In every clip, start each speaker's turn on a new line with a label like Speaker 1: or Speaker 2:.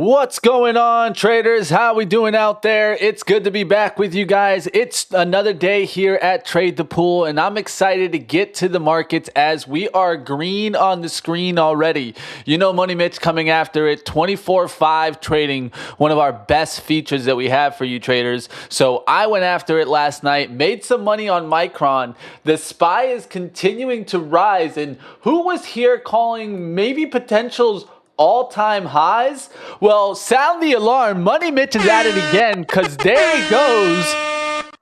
Speaker 1: What's going on, traders? How we doing out there? It's good to be back with you guys. It's another day here at Trade the Pool, and I'm excited to get to the markets as we are green on the screen already. You know, Money Mitch coming after it, 24/5 trading, one of our best features that we have for you traders. So I went after it last night, made some money on Micron. The SPY is continuing to rise, and who was here calling maybe potentials all-time highs? Well, sound the alarm. Money Mitch is at it again, because there he goes.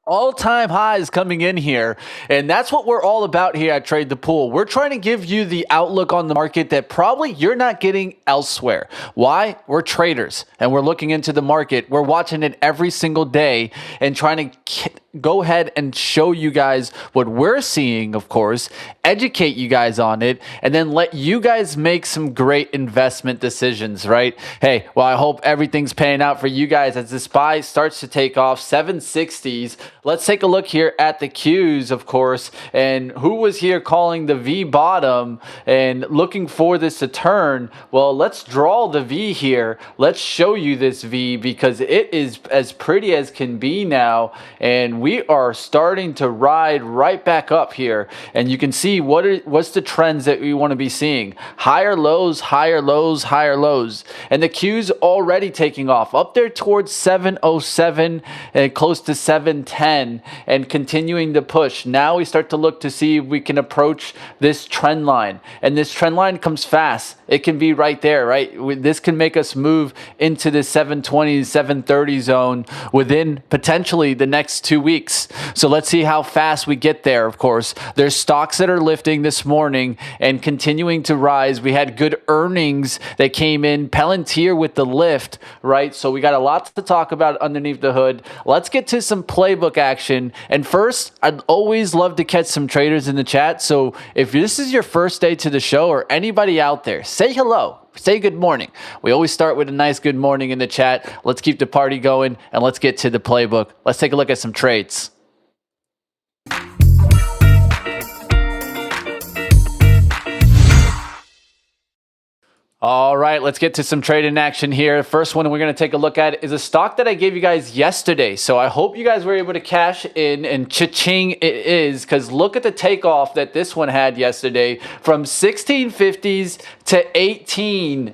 Speaker 1: All-time highs coming in here, and that's what we're all about here at Trade the Pool. We're trying to give you the outlook on the market that probably you're not getting elsewhere. Why? We're traders, and we're looking into the market. We're watching it every single day and trying to go ahead and show you guys what we're seeing, of course, educate you guys on it, and then let you guys make some great investment decisions, right? Hey, well, I hope everything's paying out for you guys as the SPY starts to take off 760s. Let's take a look here at the Qs, of course, and who was here calling the V bottom and looking for this to turn. Well, let's draw the V here. Let's show you this V because it is as pretty as can be now, and we are starting to ride right back up here, and you can see what's the trends that we want to be seeing. Higher lows, higher lows, higher lows, and the Q's already taking off up there towards 707 and close to 710 and continuing to push. Now we start to look to see if we can approach this trend line, and this trend line comes fast. It can be right there, right? This can make us move into the 720, 730 zone within potentially the next 2 weeks. So let's see how fast we get there. Of course, there's stocks that are lifting this morning and continuing to rise. We had good earnings that came in. Palantir with the lift, right? So we got a lot to talk about underneath the hood. Let's get to some playbook action. And first, I'd always love to catch some traders in the chat. So if this is your first day to the show or anybody out there, say hello. Say good morning. We always start with a nice good morning in the chat. Let's keep the party going and let's get to the playbook. Let's take a look at some trades. All right, let's get to some trading action here. The first one we're going to take a look at is a stock that I gave you guys yesterday. So I hope you guys were able to cash in, and cha-ching it is, because look at the takeoff that this one had yesterday from 1650s to $18.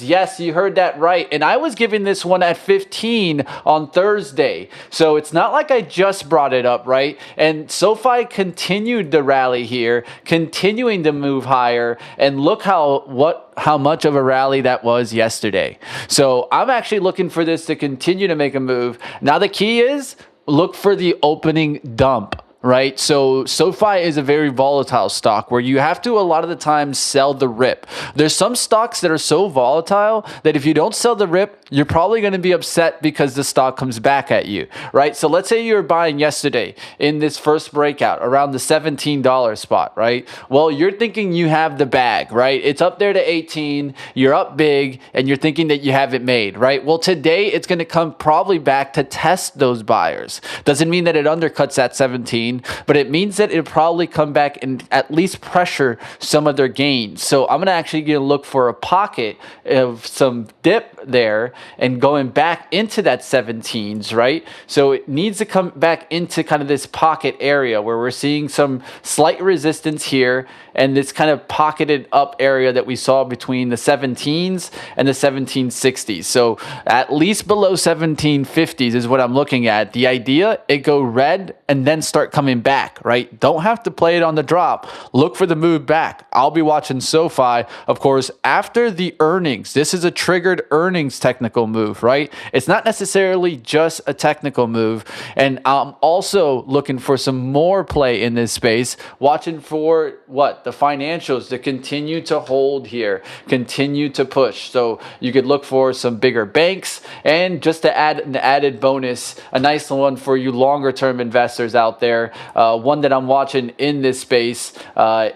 Speaker 1: Yes, you heard that right. And I was giving this one at 15 on Thursday. So it's not like I just brought it up, right? And SoFi continued the rally here, continuing to move higher. And look how much of a rally that was yesterday. So I'm actually looking for this to continue to make a move. Now the key is look for the opening dump. Right? So SoFi is a very volatile stock where you have to a lot of the time sell the rip. There's some stocks that are so volatile that if you don't sell the rip, you're probably going to be upset because the stock comes back at you, right? So let's say you were buying yesterday in this first breakout around the $17 spot, right? Well, you're thinking you have the bag, right? It's up there to 18, you're up big, and you're thinking that you have it made, right? Well, today it's going to come probably back to test those buyers. Doesn't mean that it undercuts that 17, but it means that it'll probably come back and at least pressure some of their gains. So I'm going to actually look for a pocket of some dip there and going back into that 17s, right? So it needs to come back into kind of this pocket area where we're seeing some slight resistance here and this kind of pocketed up area that we saw between the 17s and the 1760s. So at least below 1750s is what I'm looking at. The idea, it go red and then start coming back, right? Don't have to play it on the drop. Look for the move back. I'll be watching SoFi, of course, after the earnings. This is a triggered earnings technical move, right? It's not necessarily just a technical move. And I'm also looking for some more play in this space, watching for what? The financials to continue to hold here, continue to push. So you could look for some bigger banks, and just to add an added bonus, a nice one for you longer term investors out there. One that I'm watching in this space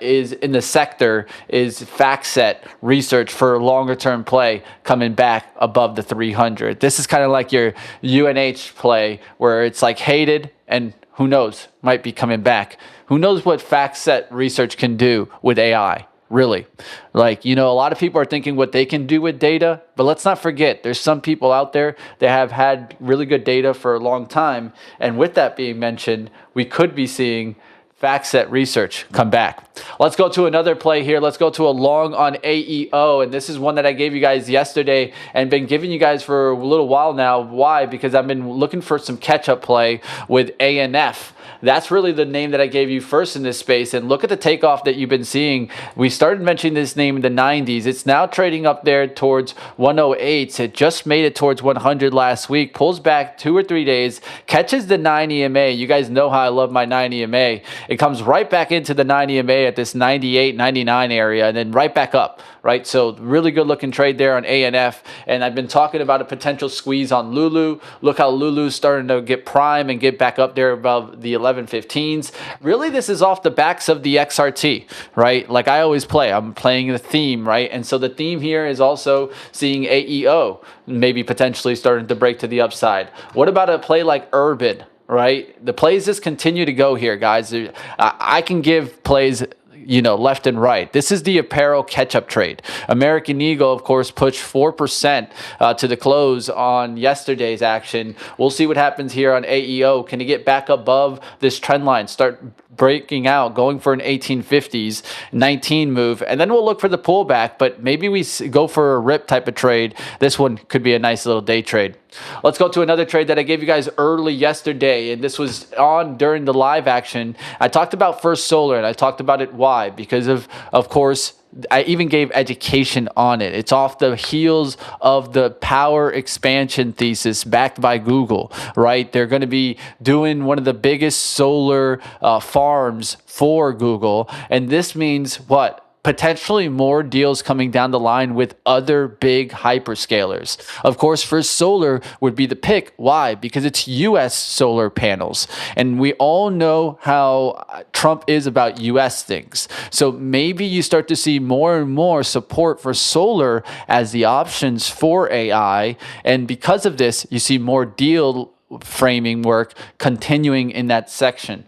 Speaker 1: is in the sector is FactSet research for longer term play coming back above the 300. This is kind of like your UNH play where it's like hated and who knows, might be coming back. Who knows what FactSet research can do with AI, really. Like, you know, a lot of people are thinking what they can do with data, but let's not forget there's some people out there that have had really good data for a long time. And with that being mentioned, we could be seeing FactSet Research come back. Let's go to another play here. Let's go to a long on AEO. And this is one that I gave you guys yesterday and been giving you guys for a little while now. Why? Because I've been looking for some catch-up play with ANF. That's really the name that I gave you first in this space. And look at the takeoff that you've been seeing. We started mentioning this name in the 90s. It's now trading up there towards 108s. It just made it towards 100 last week. Pulls back 2 or 3 days. Catches the 9 EMA. You guys know how I love my 9 EMA. It comes right back into the 9 EMA at this 98, 99 area and then right back up, right? So really good looking trade there on ANF. And I've been talking about a potential squeeze on Lulu. Look how Lulu's starting to get prime and get back up there above the 1115s. Really, this is off the backs of the XRT, right? Like I always play, I'm playing the theme, right? And so the theme here is also seeing AEO maybe potentially starting to break to the upside. What about a play like Urban? Right? The plays just continue to go here, guys. I can give plays, you know, left and right. This is the apparel catch-up trade. American Eagle, of course, pushed 4% to the close on yesterday's action. We'll see what happens here on AEO. Can he get back above this trend line, start breaking out, going for an 1850s 19 move, and then we'll look for the pullback, but maybe we go for a rip type of trade. This one could be a nice little day trade. Let's go to another trade that I gave you guys early yesterday, and this was on during the live action. I talked about First Solar, and I talked about it why, because of course, I even gave education on it. It's off the heels of the power expansion thesis backed by Google, right? They're going to be doing one of the biggest solar farms for Google. And this means what? Potentially more deals coming down the line with other big hyperscalers. Of course, First Solar would be the pick. Why? Because it's US solar panels. And we all know how Trump is about US things. So maybe you start to see more and more support for solar as the options for AI. And because of this, you see more deal framing work continuing in that section,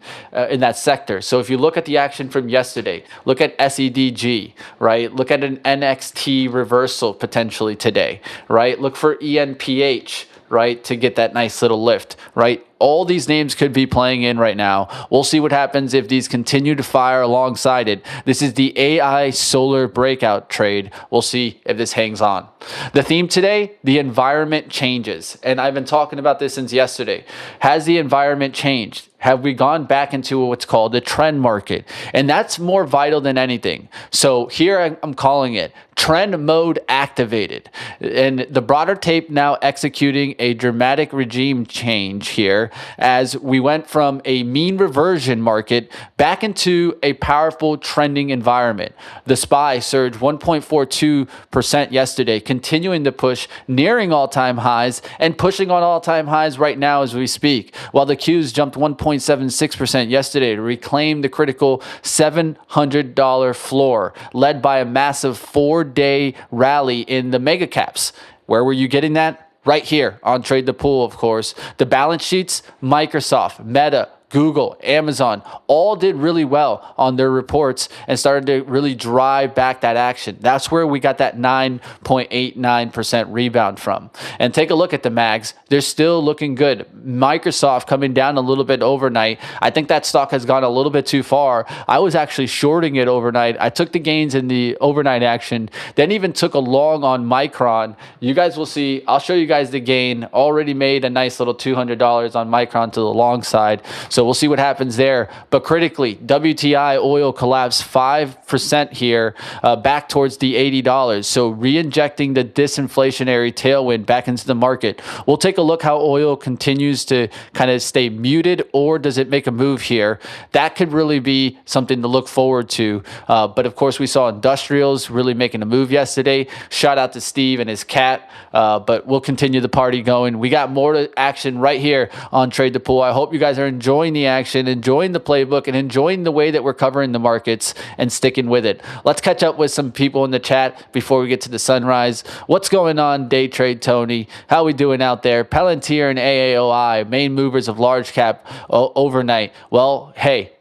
Speaker 1: in that sector. So if you look at the action from yesterday, look at SEDG, right? Look at an NXT reversal potentially today, right? Look for ENPH, right? To get that nice little lift, right? All these names could be playing in right now. We'll see what happens if these continue to fire alongside it. This is the AI solar breakout trade. We'll see if this hangs on. The theme today, the environment changes. And I've been talking about this since yesterday. Has the environment changed? Have we gone back into what's called the trend market? And that's more vital than anything. So here I'm calling it trend mode activated. And the broader tape now executing a dramatic regime change here as we went from a mean reversion market back into a powerful trending environment. The SPY surged 1.42% yesterday, continuing to push, nearing all-time highs and pushing on all-time highs right now as we speak, while the Qs jumped 1.76% yesterday to reclaim the critical $700 floor, led by a massive 4-day rally in the mega caps. Where were you getting that? Right here on Trade the Pool, of course. The balance sheets, Microsoft, Meta, Google, Amazon, all did really well on their reports and started to really drive back that action. That's where we got that 9.89% rebound from. And take a look at the mags. They're still looking good. Microsoft coming down a little bit overnight. I think that stock has gone a little bit too far. I was actually shorting it overnight. I took the gains in the overnight action, then even took a long on Micron. You guys will see. I'll show you guys the gain. Already made a nice little $200 on Micron to the long side. So we'll see what happens there. But critically, WTI oil collapsed 5% here back towards the $80. So re-injecting the disinflationary tailwind back into the market. We'll take a look how oil continues to kind of stay muted, or does it make a move here? That could really be something to look forward to. But of course, we saw industrials really making a move yesterday. Shout out to Steve and his cat. But we'll continue the party going. We got more action right here on Trade the Pool. I hope you guys are enjoying the action, enjoying the playbook, and enjoying the way that we're covering the markets and sticking with it. Let's catch up with some people in the chat before we get to the sunrise. What's going on, Day Trade Tony? How we doing out there? Palantir and AAOI, main movers of large cap overnight. Well, hey,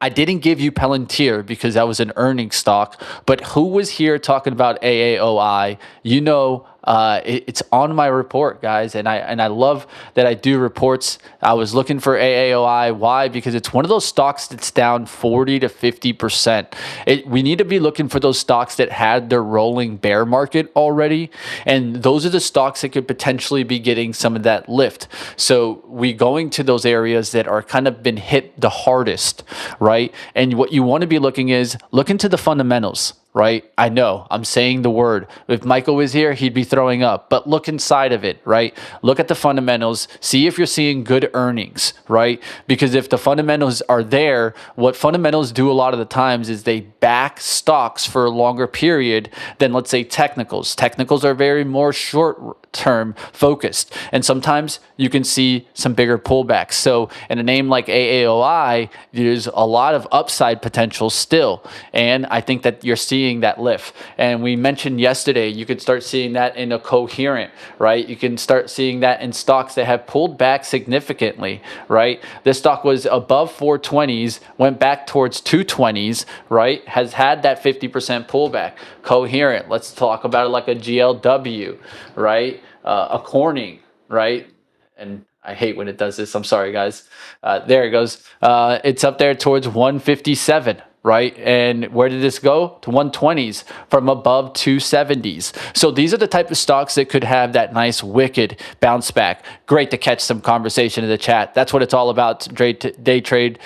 Speaker 1: I didn't give you Palantir because that was an earnings stock, but who was here talking about AAOI? You know, it's on my report, guys, and I love that I do reports. I was looking for AAOI. Why? Because it's one of those stocks that's down 40 to 50%. We need to be looking for those stocks that had their rolling bear market already, and those are the stocks that could potentially be getting some of that lift. So we going to those areas that are kind of been hit the hardest, right? And what you want to be looking is look into the fundamentals. Right? I know I'm saying the word. If Michael was here, he'd be throwing up, but look inside of it, right? Look at the fundamentals, see if you're seeing good earnings, right? Because if the fundamentals are there, what fundamentals do a lot of the times is they back stocks for a longer period than, let's say, technicals. Technicals are very more short-term focused, and sometimes you can see some bigger pullbacks. So in a name like AAOI, there's a lot of upside potential still, and I think that you're seeing that lift. And we mentioned yesterday, you could start seeing that in a coherent, right? You can start seeing that in stocks that have pulled back significantly, right? This stock was above 420s, went back towards 220s, right? Has had that 50% pullback. Coherent, let's talk about it like a GLW, right? A Corning, right? And I hate when it does this. I'm sorry, guys. There it goes. It's up there towards 157. Right? And where did this go? To 120s from above 270s. So these are the type of stocks that could have that nice wicked bounce back. Great to catch some conversation in the chat. That's what it's all about. Day trade,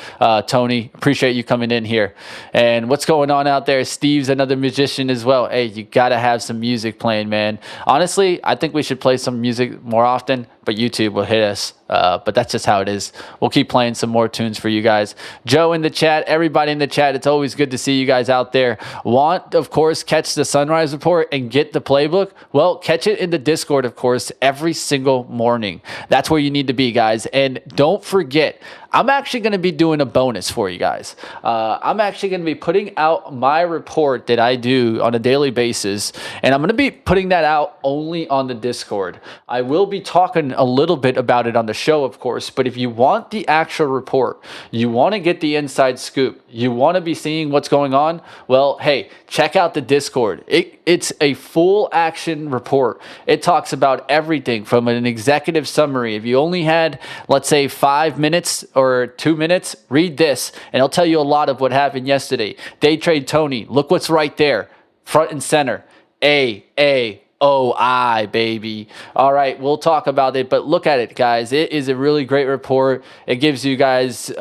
Speaker 1: Tony. Appreciate you coming in here. And what's going on out there? Steve's another musician as well. Hey, you got to have some music playing, man. Honestly, I think we should play some music more often, but YouTube will hit us. But that's just how it is. We'll keep playing some more tunes for you guys. Joe in the chat, everybody in the chat, it's always good to see you guys out there. Want, of course, catch the sunrise report and get the playbook? Well, catch it in the Discord, of course, every single morning. That's where you need to be, guys. And don't forget, I'm actually going to be doing a bonus for you guys. I'm actually going to be putting out my report that I do on a daily basis, and I'm going to be putting that out only on the Discord. I will be talking a little bit about it on the show, of course, but if you want the actual report, you want to get the inside scoop, you want to be seeing what's going on, well, hey, check out the Discord. It's a full action report. It talks about everything from an executive summary. If you only had, let's say, 5 minutes or 2 minutes, read this, and it'll tell you a lot of what happened yesterday. Day Trade Tony, look what's right there, front and center. AAOI, baby. All right, we'll talk about it, but look at it, guys. It is a really great report. It gives you guys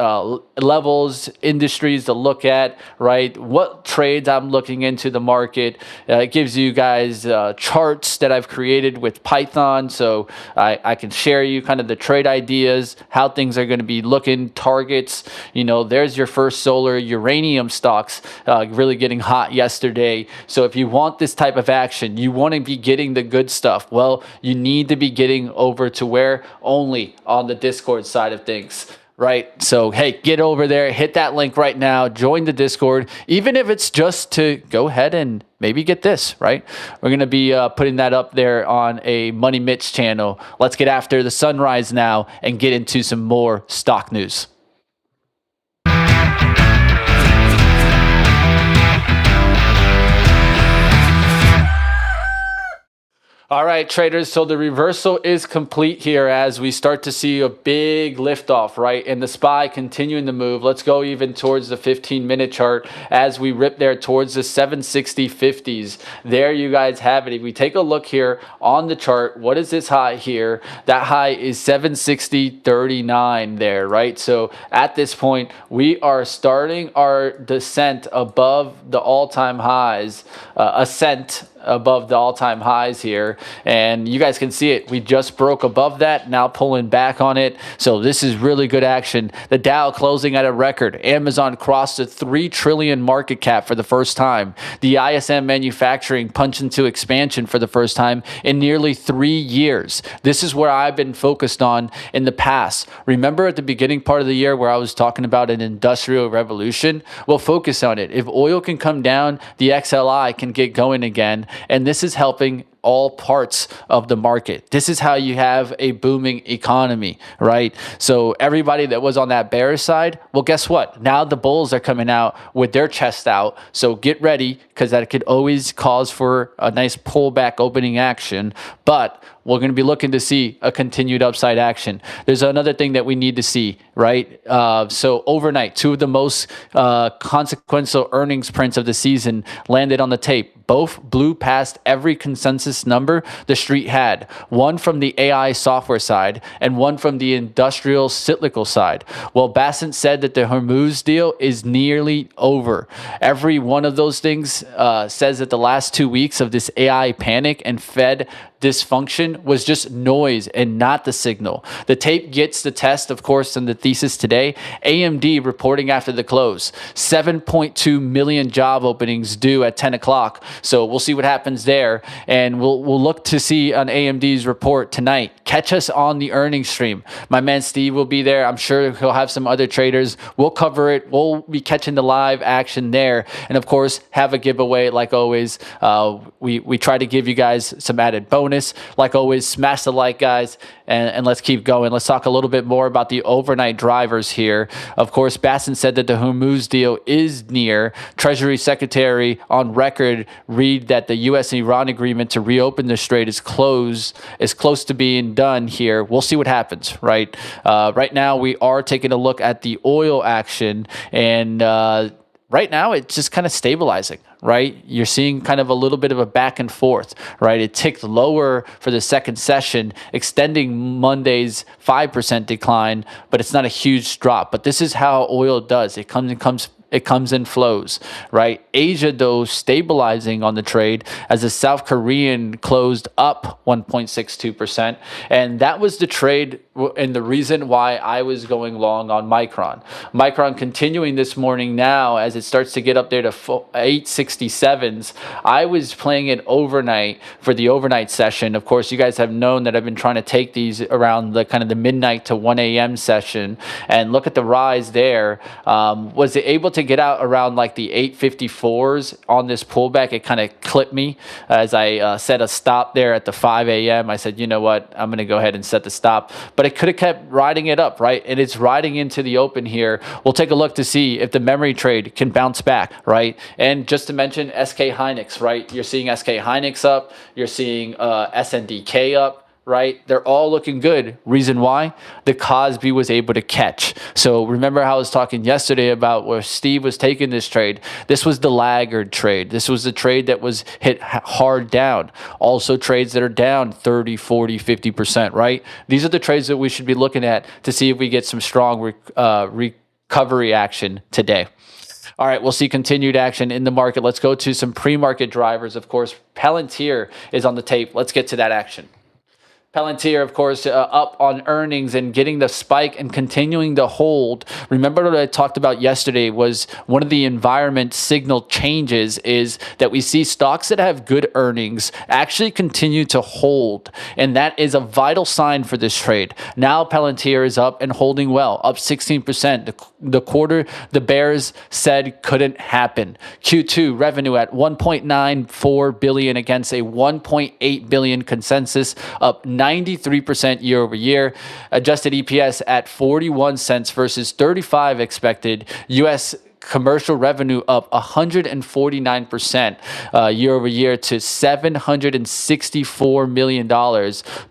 Speaker 1: levels, industries to look at, right? What trades I'm looking into the market. It gives you guys charts that I've created with Python, so I can share you kind of the trade ideas, how things are going to be looking, targets. You know, there's your first solar uranium stocks really getting hot yesterday. So if you want this type of action, you want to be getting the good stuff, well, you need to be getting over to where? Only on the Discord side of things. Right? So, hey, get over there, hit that link right now, join the Discord, even if it's just to go ahead and maybe get this, right? We're going to be putting that up there on a Money Mitch channel. Let's get after the sunrise now and get into some more stock news. All right, traders, so the reversal is complete here as we start to see a big liftoff, right? And the SPY continuing to move. Let's go even towards the 15-minute chart as we rip there towards the 760 50s. There you guys have it. If we take a look here on the chart, what is this high here? That high is 760.39 there, right? So at this point, we are starting our descent above the all-time highs, ascent above the all-time highs here, and you guys can see it. We just broke above that, now pulling back on it. So this is really good action. The Dow closing at a record. Amazon crossed the 3 trillion market cap for the first time. The ISM manufacturing punched into expansion for the first time in nearly 3 years. This is where I've been focused on in the past. Remember at the beginning part of the year where I was talking about an industrial revolution? Well, focus on it. If oil can come down, the XLI can get going again. And this is helping all parts of the market. This is how you have a booming economy, right? So everybody that was on that bearish side, well, guess what? Now the bulls are coming out with their chest out. So get ready, because that could always cause for a nice pullback opening action. But we're going to be looking to see a continued upside action. There's another thing that we need to see, right? So overnight, two of the most consequential earnings prints of the season landed on the tape. Both blew past every consensus number the street had. One from the AI software side and one from the industrial cyclical side. Well, Bassett said that the Hormuz deal is nearly over. Every one of those things says that the last 2 weeks of this AI panic and Fed dysfunction was just noise and not the signal. The tape gets the test, of course, in the thesis today. AMD reporting after the close. 7.2 million job openings due at 10 o'clock. So we'll see what happens there. And we'll look to see on AMD's report tonight. Catch us on the earnings stream. My man Steve will be there. I'm sure he'll have some other traders. We'll cover it. We'll be catching the live action there. And of course, have a giveaway like always. We try to give you guys some added bonus. Like always, smash the like, guys, and let's keep going. Let's talk a little bit more about the overnight drivers here. Of course, Bassett said that the Hormuz deal is near. Treasury Secretary on record read that the U.S. and Iran agreement to reopen the strait is close to being done here. We'll see what happens, right? Right now, we are taking a look at the oil action, and right now, it's just kind of stabilizing, right? You're seeing kind of a little bit of a back and forth, right? It ticked lower for the second session, extending Monday's 5% decline, but it's not a huge drop. But this is how oil does. It comes and flows, right? Asia, though, stabilizing on the trade as the South Korean closed up 1.62%. And that was the trade and the reason why I was going long on Micron. Micron continuing this morning now as it starts to get up there to 867s. I was playing it overnight for the overnight session. Of course, you guys have known that I've been trying to take these around the kind of the midnight to 1 a.m. session. And look at the rise there. Was it able to get out around like the 854s on this pullback? It kind of clipped me as I set a stop there at the 5 a.m. I said, you know what, I'm going to go ahead and set the stop. But it could have kept riding it up, right? And it's riding into the open here. We'll take a look to see if the memory trade can bounce back, right? And just to mention SK Hynix, right? You're seeing SK Hynix up. You're seeing SNDK up. Right? They're all looking good. Reason why? The Cosby was able to catch. So remember how I was talking yesterday about where Steve was taking this trade. This was the laggard trade. This was the trade that was hit hard down. Also trades that are down 30, 40, 50%, right? These are the trades that we should be looking at to see if we get some strong recovery action today. All right, we'll see continued action in the market. Let's go to some pre-market drivers. Of course, Palantir is on the tape. Let's get to that action. Palantir, of course, up on earnings and getting the spike and continuing to hold. Remember what I talked about yesterday was one of the environment signal changes is that we see stocks that have good earnings actually continue to hold. And that is a vital sign for this trade. Now Palantir is up and holding well, up 16%. The quarter the bears said couldn't happen. Q2 revenue at $1.94 billion against a $1.8 billion consensus, up 93% year over year. Adjusted EPS at 41 cents versus 35 expected. U.S. commercial revenue up 149% year over year to $764 million.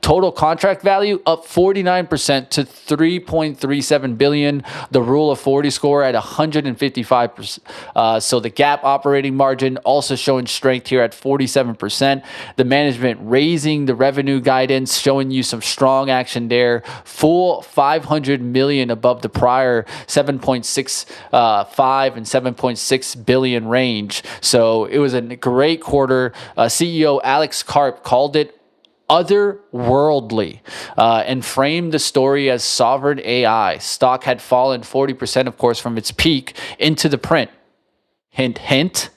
Speaker 1: Total contract value up 49% to $3.37 billion. The Rule of 40 score at 155%. So the GAAP operating margin also showing strength here at 47%. The management raising the revenue guidance, showing you some strong action there. Full $500 million above the prior 7.65 and 7.6 billion range. So it was a great quarter. CEO Alex Karp called it otherworldly and framed the story as sovereign AI. Stock had fallen 40%, of course, from its peak into the print. Hint, hint,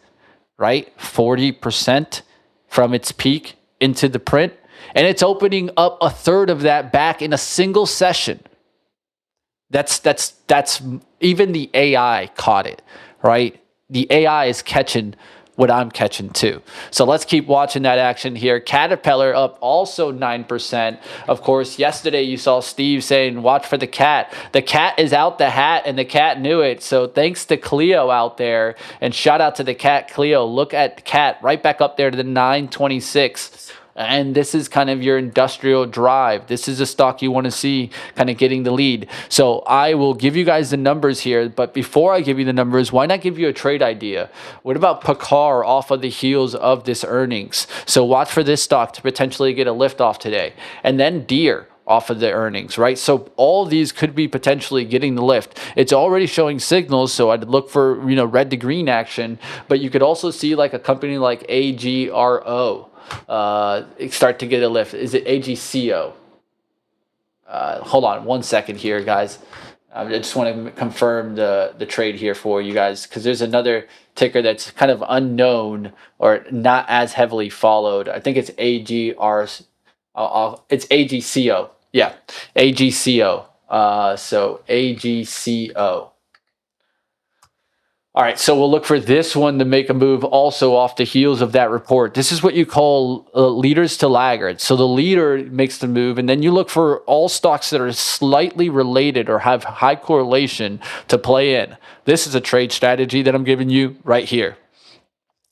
Speaker 1: right? 40% from its peak into the print. And it's opening up a third of that back in a single session. That's even the AI caught it, right? The AI is catching what I'm catching too. So let's keep watching that action here. Caterpillar up also 9%. Of course, yesterday you saw Steve saying, watch for the cat. The cat is out the hat, and the cat knew it. So thanks to Cleo out there, and shout out to the cat Cleo. Look at the cat right back up there to the 926. And this is kind of your industrial drive. This is a stock you want to see kind of getting the lead. So I will give you guys the numbers here. But before I give you the numbers, why not give you a trade idea? What about Palantir off of the heels of this earnings? So watch for this stock to potentially get a lift off today. And then Deere off of the earnings, right? So all of these could be potentially getting the lift. It's already showing signals, so I'd look for, red to green action. But you could also see like a company like AGRO start to get a lift. Is it AGCO? Hold on 1 second here, guys. I just want to confirm the trade here for you guys, because there's another ticker that's kind of unknown or not as heavily followed. I think it's AGR. It's AGCO. Yeah, AGCO. So AGCO. All right, so we'll look for this one to make a move also off the heels of that report. This is what you call leaders to laggards. So the leader makes the move, and then you look for all stocks that are slightly related or have high correlation to play in. This is a trade strategy that I'm giving you right here.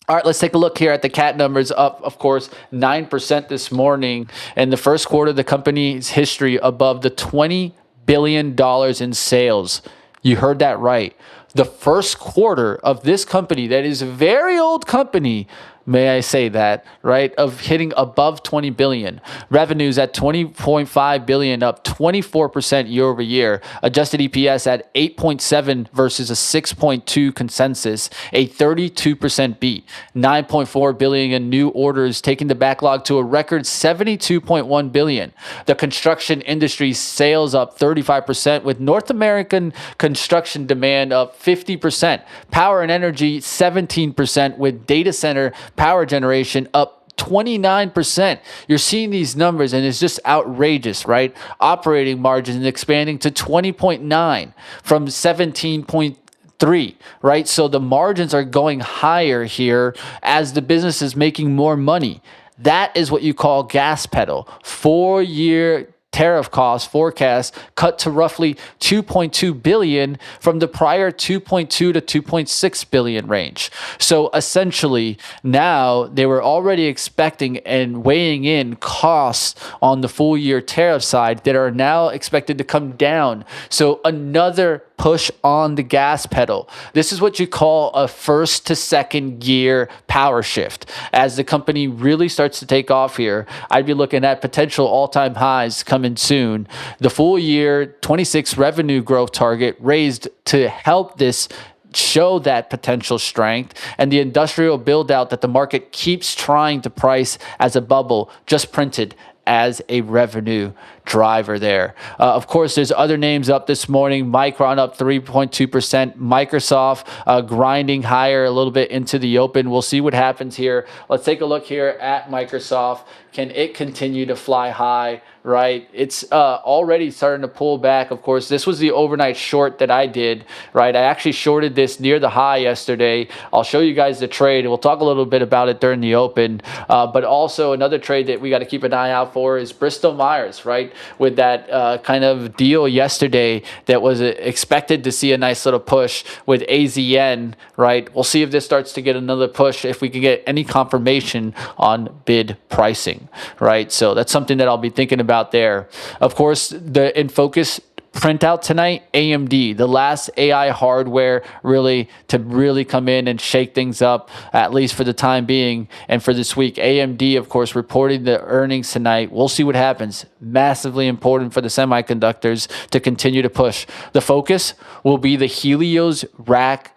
Speaker 1: All right, let's take a look here at the CAT numbers. Up, of course, 9% this morning. In the first quarter of the company's history, above the $20 billion in sales. You heard that right. The first quarter of this company, that is a very old company, may I say that, right, of hitting above 20 billion. Revenues at 20.5 billion, up 24% year over year. Adjusted EPS at 8.7 versus a 6.2 consensus, a 32% beat. 9.4 billion in new orders, taking the backlog to a record 72.1 billion. The construction industry sales up 35%, with North American construction demand up 50%. Power and energy 17%, with data center power generation up 29%. You're seeing these numbers and it's just outrageous, right? Operating margins expanding to 20.9 from 17.3, right? So the margins are going higher here as the business is making more money. That is what you call gas pedal. 4-year tariff cost forecast cut to roughly 2.2 billion from the prior 2.2 to 2.6 billion range. So essentially now they were already expecting and weighing in costs on the full year tariff side that are now expected to come down. So another push on the gas pedal. This is what you call a first to second gear power shift. As the company really starts to take off here, I'd be looking at potential all-time highs coming soon. The full year 26 revenue growth target raised to help this show that potential strength, and the industrial build out that the market keeps trying to price as a bubble just printed as a revenue driver there. Of course, there's other names up this morning. Micron up 3.2%. Microsoft grinding higher a little bit into the open. We'll see what happens here. Let's take a look here at Microsoft. Can it continue to fly high? Right, it's already starting to pull back. Of course, this was the overnight short that I did, right? I actually shorted this near the high yesterday. I'll show you guys the trade. We'll talk a little bit about it during the open. But also another trade that we got to keep an eye out for is Bristol Myers, right? With that kind of deal yesterday that was expected to see a nice little push with AZN, right? We'll see if this starts to get another push, if we can get any confirmation on bid pricing, right? So that's something that I'll be thinking about there. Of course, the in focus printout tonight, AMD, the last AI hardware to come in and shake things up, at least for the time being and for this week. AMD, of course, reporting the earnings tonight. We'll see what happens. Massively important for the semiconductors to continue to push. The focus will be the Helios rack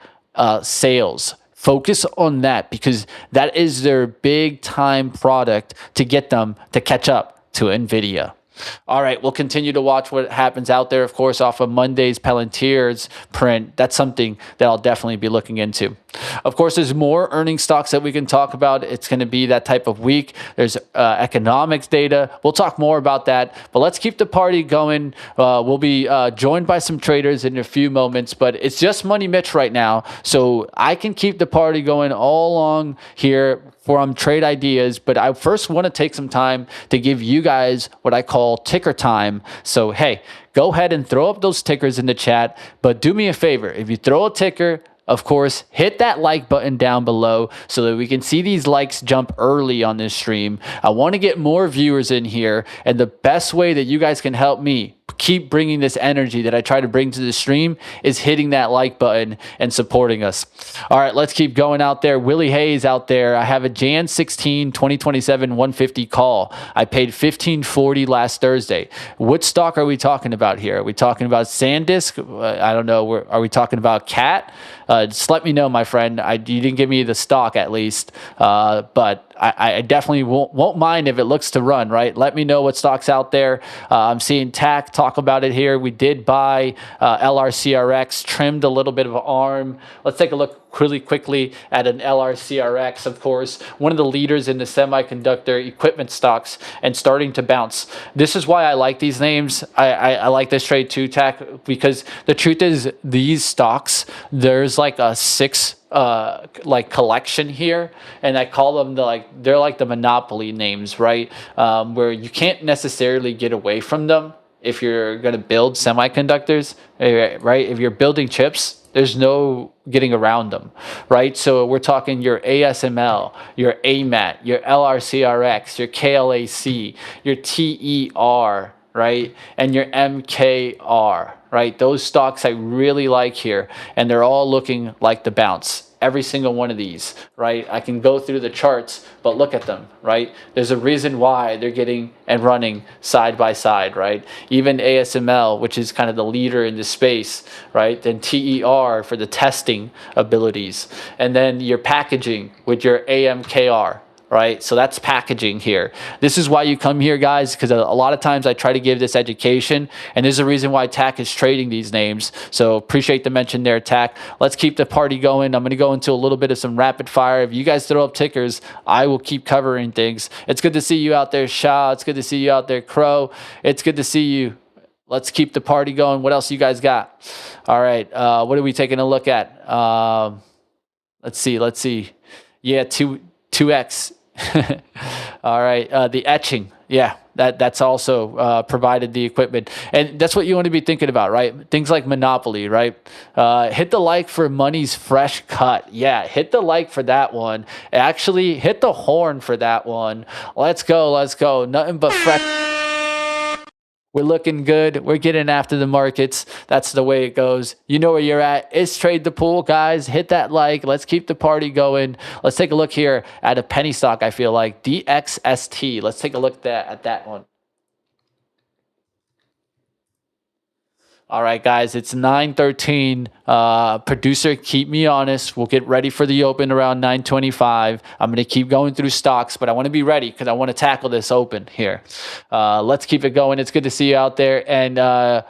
Speaker 1: sales. Focus on that, because that is their big time product to get them to catch up to NVIDIA. All right, we'll continue to watch what happens out there, of course, off of Monday's Palantir's print. That's something that I'll definitely be looking into. Of course, there's more earnings stocks that we can talk about. It's going to be that type of week. There's economics data. We'll talk more about that, but let's keep the party going. We'll be joined by some traders in a few moments, but it's just Money Mitch right now, so I can keep the party going all along here from trade ideas, but I first want to take some time to give you guys what I call ticker time. So, hey, go ahead and throw up those tickers in the chat, but do me a favor. If you throw a ticker, of course, hit that like button down below so that we can see these likes jump early on this stream. I want to get more viewers in here, and the best way that you guys can help me keep bringing this energy that I try to bring to the stream is hitting that like button and supporting us. All right, let's keep going out there. Willie Hayes out there. I have a Jan 16, 2027 150 call. I paid $15.40 last Thursday. What stock are we talking about here? Are we talking about SanDisk? I don't know. Are we talking about CAT? Just let me know, my friend. You didn't give me the stock at least, but I definitely won't mind if it looks to run, right? Let me know what stock's out there. I'm seeing TAC talk about it here. We did buy LRCRX, trimmed a little bit of an arm. Let's take a look really quickly at an LRCRX, of course, one of the leaders in the semiconductor equipment stocks and starting to bounce. This is why I like these names. I like this trade too, TAC, because the truth is these stocks, there's like a six collection here, and I call them they're like the monopoly names, right? Where you can't necessarily get away from them if you're going to build semiconductors, right? If you're building chips, there's no getting around them, right? So we're talking your ASML, your AMAT, your LRCRX, your KLAC, your TER, right? And your MKR, right? Those stocks I really like here, and they're all looking like the bounce. Every single one of these, right? I can go through the charts, but look at them, right? There's a reason why they're getting and running side by side, right? Even ASML, which is kind of the leader in this space, right? Then TER for the testing abilities. And then your packaging with your AMKR, right? So that's packaging here. This is why you come here, guys, because a lot of times I try to give this education, and there's a reason why TAC is trading these names. So appreciate the mention there, TAC. Let's keep the party going. I'm going to go into a little bit of some rapid fire. If you guys throw up tickers, I will keep covering things. It's good to see you out there, Shah. It's good to see you out there, Crow. It's good to see you. Let's keep the party going. What else you guys got? All right. What are we taking a look at? Let's see. Yeah, 2X. All right, the etching, yeah, that's also provided the equipment, and that's what you want to be thinking about, right? Things like Monopoly, right? Hit the like for Money's fresh cut. Yeah, hit the like for that one. Actually, hit the horn for that one. Let's go. Nothing but fresh. We're looking good. We're getting after the markets. That's the way it goes. You know where you're at. It's Trade the Pool, guys. Hit that like. Let's keep the party going. Let's take a look here at a penny stock, I feel like. DXST. Let's take a look at that one. All right, guys, it's 9:13. Producer, keep me honest. We'll get ready for the open around 9:25. I'm going to keep going through stocks, but I want to be ready because I want to tackle this open here. Let's keep it going. It's good to see you out there. And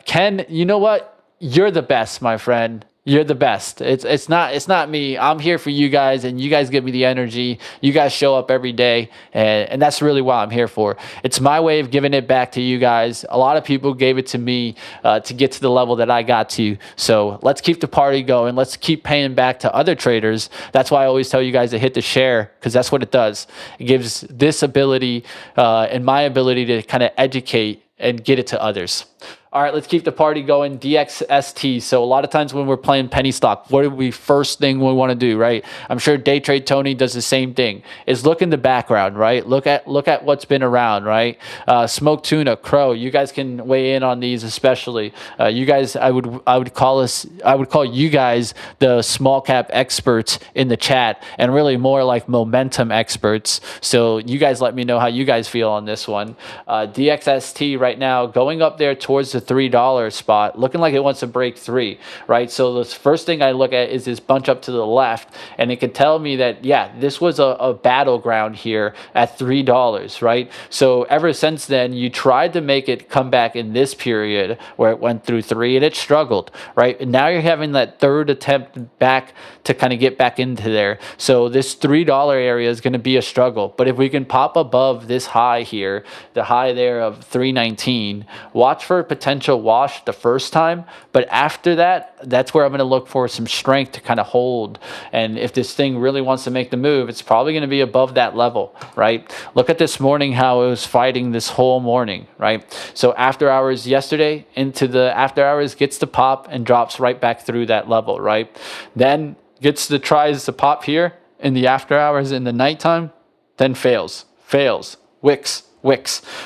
Speaker 1: Ken, you know what? You're the best, my friend. You're the best. It's not me. I'm here for you guys, and you guys give me the energy. You guys show up every day, and that's really what I'm here for. It's my way of giving it back to you guys. A lot of people gave it to me to get to the level that I got to. So let's keep the party going. Let's keep paying back to other traders. That's why I always tell you guys to hit the share, because that's what it does. It gives this ability and my ability to kind of educate and get it to others. All right, let's keep the party going. DXST. So a lot of times when we're playing penny stock, what are we first thing we want to do, right? I'm sure Day Trade Tony does the same thing. Is look in the background, right? Look at what's been around, right? Smoke Tuna, Crow. You guys can weigh in on these, especially. You guys, I would call you guys the small cap experts in the chat, and really more like momentum experts. So you guys let me know how you guys feel on this one. DXST right now going up there towards the $3 spot, looking like it wants to break 3, right? So the first thing I look at is this bunch up to the left, and it can tell me that, yeah, this was a battleground here at $3, right? So ever since then, you tried to make it come back in this period where it went through 3 and it struggled, right? And now you're having that third attempt back to kind of get back into there. So this $3 area is going to be a struggle. But if we can pop above this high here, the high there of 319, watch for a potential wash the first time. But after that, that's where I'm going to look for some strength to kind of hold. And if this thing really wants to make the move, it's probably going to be above that level, right? Look at this morning, how it was fighting this whole morning, right? So after hours yesterday into the after hours gets to pop and drops right back through that level, right? Then tries to pop here in the after hours in the nighttime, then fails, wicks.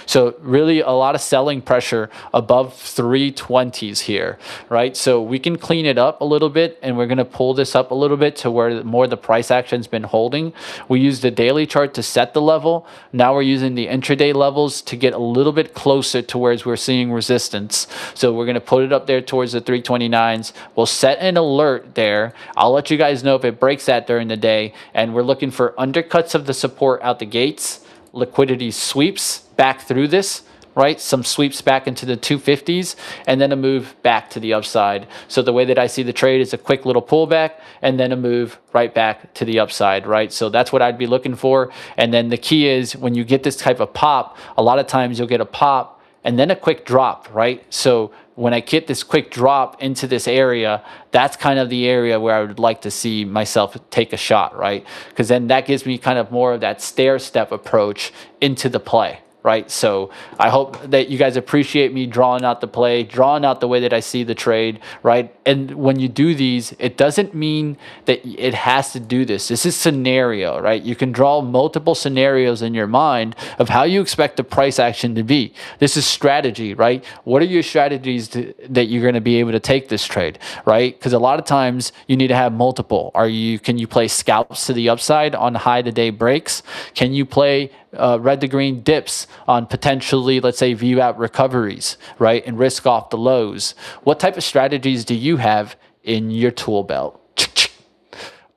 Speaker 1: So really a lot of selling pressure above 320s here, right? So we can clean it up a little bit, and we're going to pull this up a little bit to where more the price action's been holding. We used the daily chart to set the level. Now we're using the intraday levels to get a little bit closer to where we're seeing resistance. So we're going to put it up there towards the 329s. We'll set an alert there. I'll let you guys know if it breaks that during the day, and we're looking for undercuts of the support out the gates. Liquidity sweeps back through this, right? Some sweeps back into the 250s, and then a move back to the upside. So the way that I see the trade is a quick little pullback and then a move right back to the upside, right? So that's what I'd be looking for. And then the key is when you get this type of pop, a lot of times you'll get a pop and then a quick drop, right? So when I get this quick drop into this area, that's kind of the area where I would like to see myself take a shot, right? Because then that gives me kind of more of that stair step approach into the play, right? So I hope that you guys appreciate me drawing out the play, drawing out the way that I see the trade, right? And when you do these, it doesn't mean that it has to do this. This is scenario, right? You can draw multiple scenarios in your mind of how you expect the price action to be. This is strategy, right? What are your strategies that you're going to be able to take this trade, right? Because a lot of times you need to have multiple. Can you play scalps to the upside on high to day breaks? Can you play red to green dips on potentially, let's say, view out recoveries, right? And risk off the lows? What type of strategies do you have in your tool belt?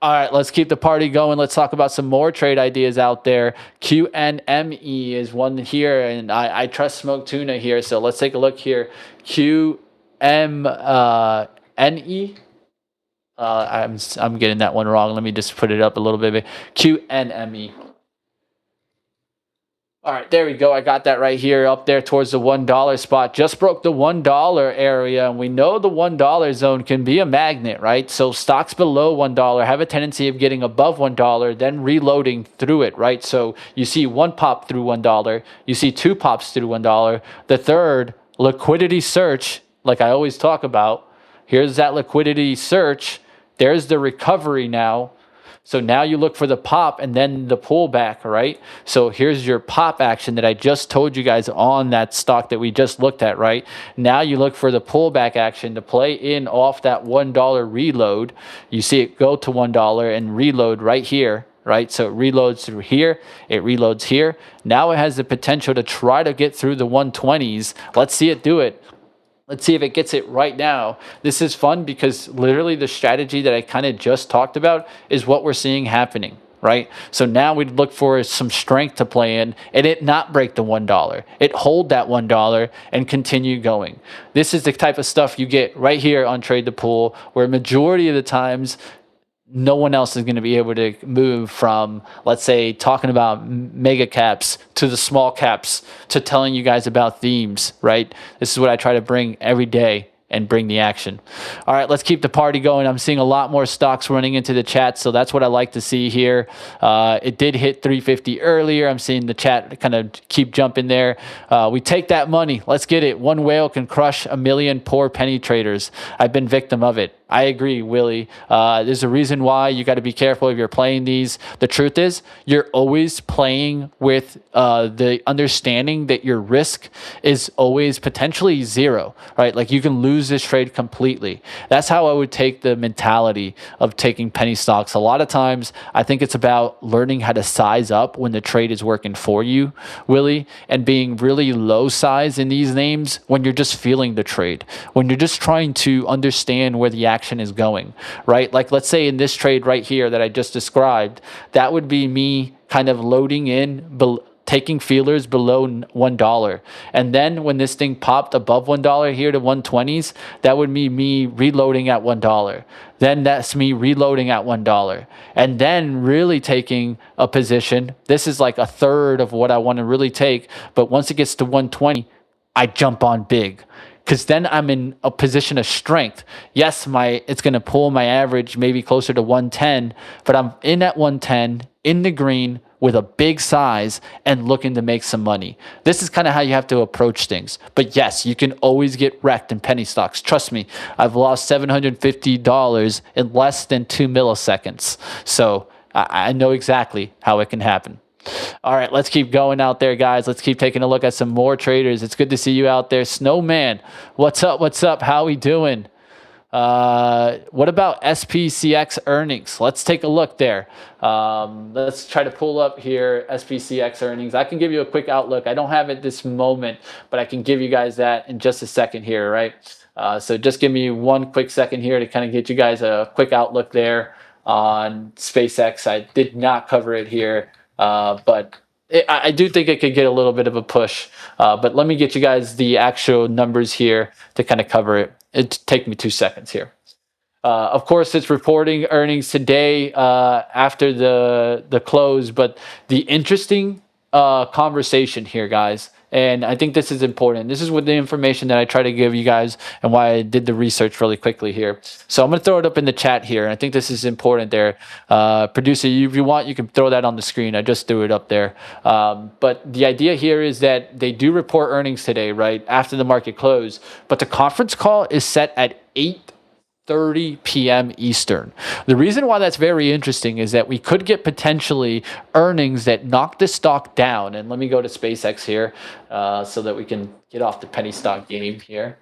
Speaker 1: All right, let's keep the party going. Let's talk about some more trade ideas out there. QNME is one here, and I trust Smoke Tuna here. So let's take a look here. QMNE. I'm getting that one wrong. Let me just put it up a little bit. QNME. All right, there we go. I got that right here up there towards the $1 spot. Just broke the $1 area, and we know the $1 zone can be a magnet, right? So stocks below $1 have a tendency of getting above $1, then reloading through it, right? So you see one pop through $1, you see two pops through $1. The third, liquidity search, like I always talk about. Here's that liquidity search. There's the recovery now. So now you look for the pop and then the pullback, right? So here's your pop action that I just told you guys on that stock that we just looked at, right? Now you look for the pullback action to play in off that $1 reload. You see it go to $1 and reload right here, right? So it reloads through here, it reloads here. Now it has the potential to try to get through the 120s. Let's see it do it. Let's see if it gets it right now. This is fun because literally the strategy that I kind of just talked about is what we're seeing happening, right? So now we'd look for some strength to play in and it not break the $1. It hold that $1 and continue going. This is the type of stuff you get right here on Trade the Pool, where majority of the times no one else is going to be able to move from, let's say, talking about mega caps to the small caps to telling you guys about themes, right? This is what I try to bring every day and bring the action. All right, let's keep the party going. I'm seeing a lot more stocks running into the chat, so that's what I like to see here. It did hit 350 earlier. I'm seeing the chat kind of keep jumping there. We take that money. Let's get it. One whale can crush a million poor penny traders. I've been victim of it. I agree, Willie. There's a reason why you got to be careful if you're playing these. The truth is, you're always playing with the understanding that your risk is always potentially zero, right? Like you can lose this trade completely. That's how I would take the mentality of taking penny stocks. A lot of times, I think it's about learning how to size up when the trade is working for you, Willie, and being really low size in these names when you're just feeling the trade, when you're just trying to understand where the action is going, right? Like let's say in this trade right here that I just described, that would be me kind of loading in, taking feelers below $1. And then when this thing popped above $1 here to 120s, that would be me reloading at $1. Then that's me reloading at $1. And then really taking a position. This is like a third of what I want to really take. But once it gets to 120, I jump on big, because then I'm in a position of strength. Yes, it's going to pull my average maybe closer to 110, but I'm in at 110 in the green with a big size and looking to make some money. This is kind of how you have to approach things. But yes, you can always get wrecked in penny stocks. Trust me, I've lost $750 in less than 2 milliseconds. So I know exactly how it can happen. All right, let's keep going out there, guys. Let's keep taking a look at some more traders. It's good to see you out there. Snowman, what's up? What's up? How we doing? What about SPCX earnings? Let's take a look there. Let's try to pull up here SPCX earnings. I can give you a quick outlook. I don't have it this moment, but I can give you guys that in just a second here, right? So just give me one quick second here to kind of get you guys a quick outlook there on SpaceX. I did not cover it here. But I do think it could get a little bit of a push. But let me get you guys the actual numbers here to kind of cover it. It'd take me 2 seconds here. Of course, it's reporting earnings today after the close. But the interesting conversation here, guys, and I think this is important. This is with the information that I try to give you guys and why I did the research really quickly here. So I'm going to throw it up in the chat here. And I think this is important there. Producer, if you want, you can throw that on the screen. I just threw it up there. But the idea here is that they do report earnings today, right, after the market close. But the conference call is set at 8:30 p.m. Eastern. The reason why that's very interesting is that we could get potentially earnings that knock the stock down. And let me go to SpaceX here so that we can get off the penny stock game here.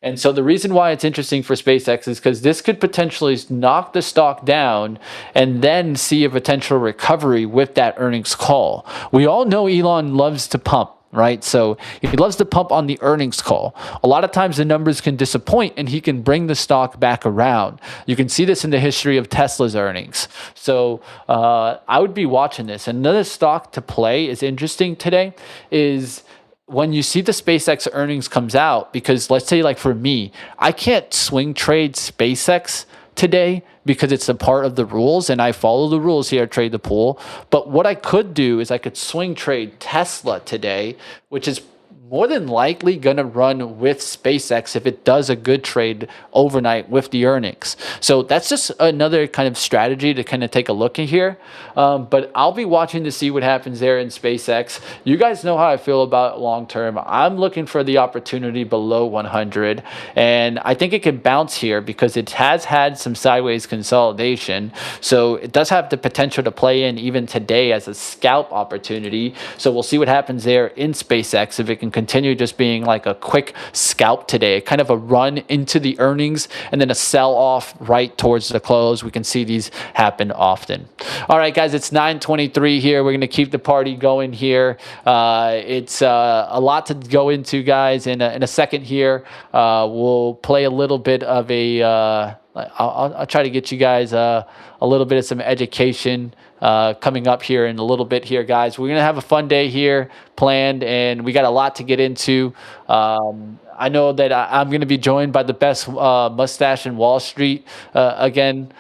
Speaker 1: And so the reason why it's interesting for SpaceX is because this could potentially knock the stock down and then see a potential recovery with that earnings call. We all know Elon loves to pump, right? So he loves to pump on the earnings call. A lot of times the numbers can disappoint and he can bring the stock back around. You can see this in the history of Tesla's earnings. So I would be watching this. Another stock to play is interesting today is when you see the SpaceX earnings comes out, because let's say like for me, I can't swing trade SpaceX today because it's a part of the rules and I follow the rules here, trade the pool. But what I could do is I could swing trade Tesla today, which is more than likely going to run with SpaceX if it does a good trade overnight with the earnings. So that's just another kind of strategy to kind of take a look at here. But I'll be watching to see what happens there in SpaceX. You guys know how I feel about long term. I'm looking for the opportunity below 100. And I think it can bounce here because it has had some sideways consolidation. So it does have the potential to play in even today as a scalp opportunity. So we'll see what happens there in SpaceX if it can continue just being like a quick scalp today, kind of a run into the earnings and then a sell off right towards the close. We can see these happen often. All right, guys, it's 9:23 here. We're going to keep the party going here. It's a lot to go into, guys. In a second here, we'll play a little bit of a I'll try to get you guys a little bit of some education coming up here in a little bit here, guys. We're going to have a fun day here planned, and we got a lot to get into. I know that I'm going to be joined by the best mustache in Wall Street again.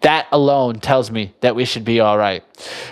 Speaker 1: That alone tells me that we should be all right.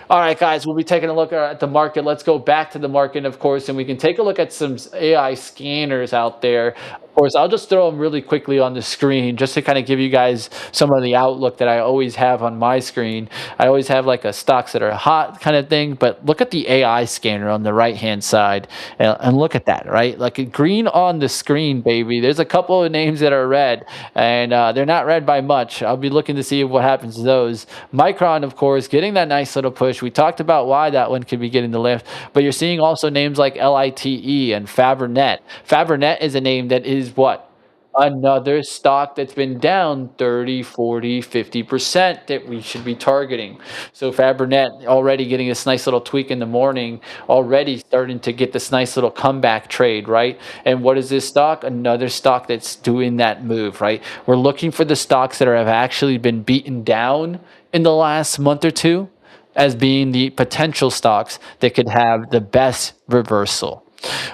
Speaker 1: All right, guys, we'll be taking a look at the market. Let's go back to the market, of course, and we can take a look at some AI scanners out there. course, I'll just throw them really quickly on the screen just to kind of give you guys some of the outlook that I always have on my screen. I always have like a stocks that are hot kind of thing, but look at the AI scanner on the right-hand side and look at that, right? Like a green on the screen, baby. There's a couple of names that are red, and they're not red by much. I'll be looking to see what happens to those. Micron, of course, getting that nice little push. We talked about why that one could be getting the lift, but you're seeing also names like LITE and Fabrinet. Fabrinet is a name that is what? Another stock that's been down 30, 40, 50% that we should be targeting. So Fabrinet already getting this nice little tweak in the morning, already starting to get this nice little comeback trade, right? And what is this stock? Another stock that's doing that move, right? We're looking for the stocks that have actually been beaten down in the last month or two as being the potential stocks that could have the best reversal.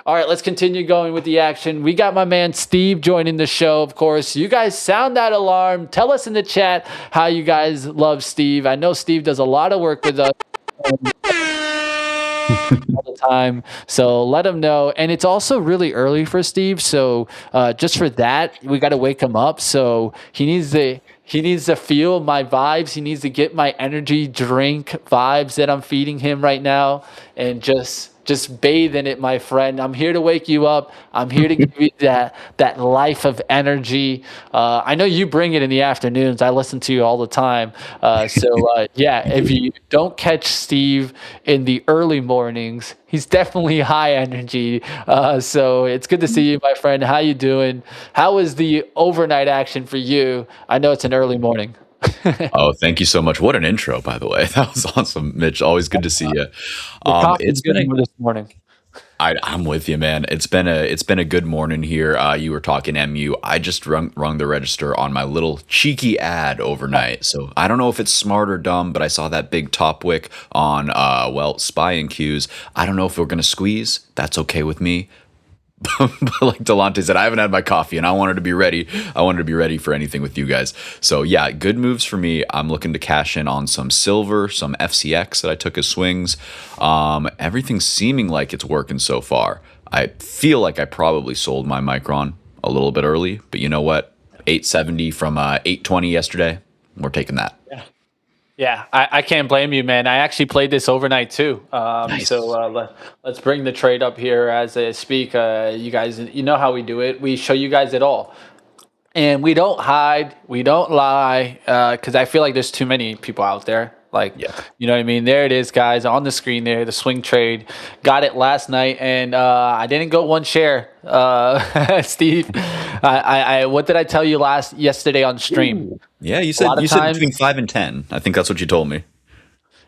Speaker 1: All right, let's continue going with the action. We got my man Steve joining the show, of course. You guys sound that alarm. Tell us in the chat how you guys love Steve. I know Steve does a lot of work with us all the time, so let him know. And it's also really early for Steve, so just for that, we got to wake him up. So he needs to feel my vibes. He needs to get my energy drink vibes that I'm feeding him right now, and just bathe in it, my friend. I'm here to wake you up. I'm here to give you that life of energy. I know you bring it in the afternoons. I listen to you all the time. Yeah, if you don't catch Steve in the early mornings, he's definitely high energy. So it's good to see you, my friend. How you doing? How was the overnight action for you? I know it's an early morning.
Speaker 2: Oh, thank you so much. What an intro, by the way. That was awesome, Mitch. Always good to see you. It's been
Speaker 1: this morning.
Speaker 2: I'm with you, man. It's been a good morning here. You were talking MU. I just rung the register on my little cheeky ad overnight. So I don't know if it's smart or dumb, but I saw that big top wick on SPY and Qs. I don't know if we're gonna squeeze. That's okay with me. But like Delonte said, I haven't had my coffee and I wanted to be ready. I wanted to be ready for anything with you guys. So yeah, good moves for me. I'm looking to cash in on some silver, some FCX that I took as swings. Everything's seeming like it's working so far. I feel like I probably sold my Micron a little bit early, but you know what? 870 from 820 yesterday. We're taking that.
Speaker 1: Yeah, I can't blame you, man. I actually played this overnight too.
Speaker 2: Nice.
Speaker 1: So let's bring the trade up here as I speak. You guys, you know how we do it. We show you guys it all. And we don't hide. We don't lie because I feel like there's too many people out there. Like,
Speaker 2: Yeah.
Speaker 1: you know what I mean? There it is, guys, on the screen there, the swing trade. Got it last night, and I didn't go one share. Steve, what did I tell you yesterday on stream?
Speaker 2: Yeah, you said between 5 and 10. I think that's what you told me.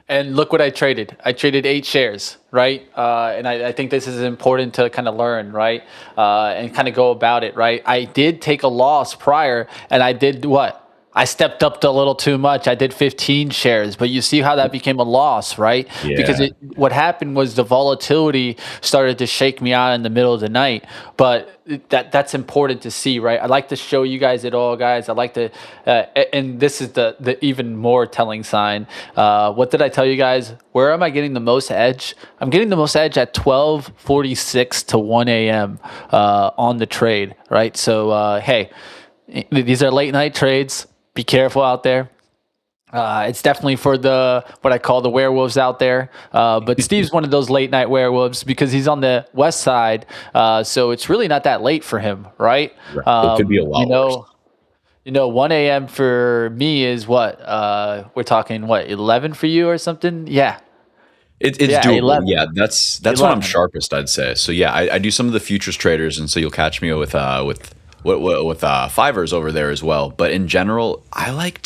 Speaker 1: And look what I traded. I traded 8 shares, right? And I think this is important to kind of learn, right? And kind of go about it, right? I did take a loss prior, and I did what? I stepped up a little too much. I did 15 shares, but you see how that became a loss, right?
Speaker 2: Yeah.
Speaker 1: Because what happened was the volatility started to shake me out in the middle of the night. But that's important to see, right? I like to show you guys it all, guys. I like to, and this is the even more telling sign. What did I tell you guys? Where am I getting the most edge? I'm getting the most edge at 12:46 to 1 a.m. On the trade, right? So, hey, these are late night trades. Be careful out there. It's definitely for what I call the werewolves out there. But Steve's one of those late night werewolves because he's on the west side. So it's really not that late for him, right?
Speaker 2: It could be a lot worse.
Speaker 1: 1 a.m. for me is what? We're talking, what, 11 for you or something? Yeah.
Speaker 2: It's doable.
Speaker 1: 11.
Speaker 2: Yeah, that's when I'm sharpest, I'd say. So yeah, I do some of the futures traders, and so you'll catch me with fivers over there as well. But in general, I like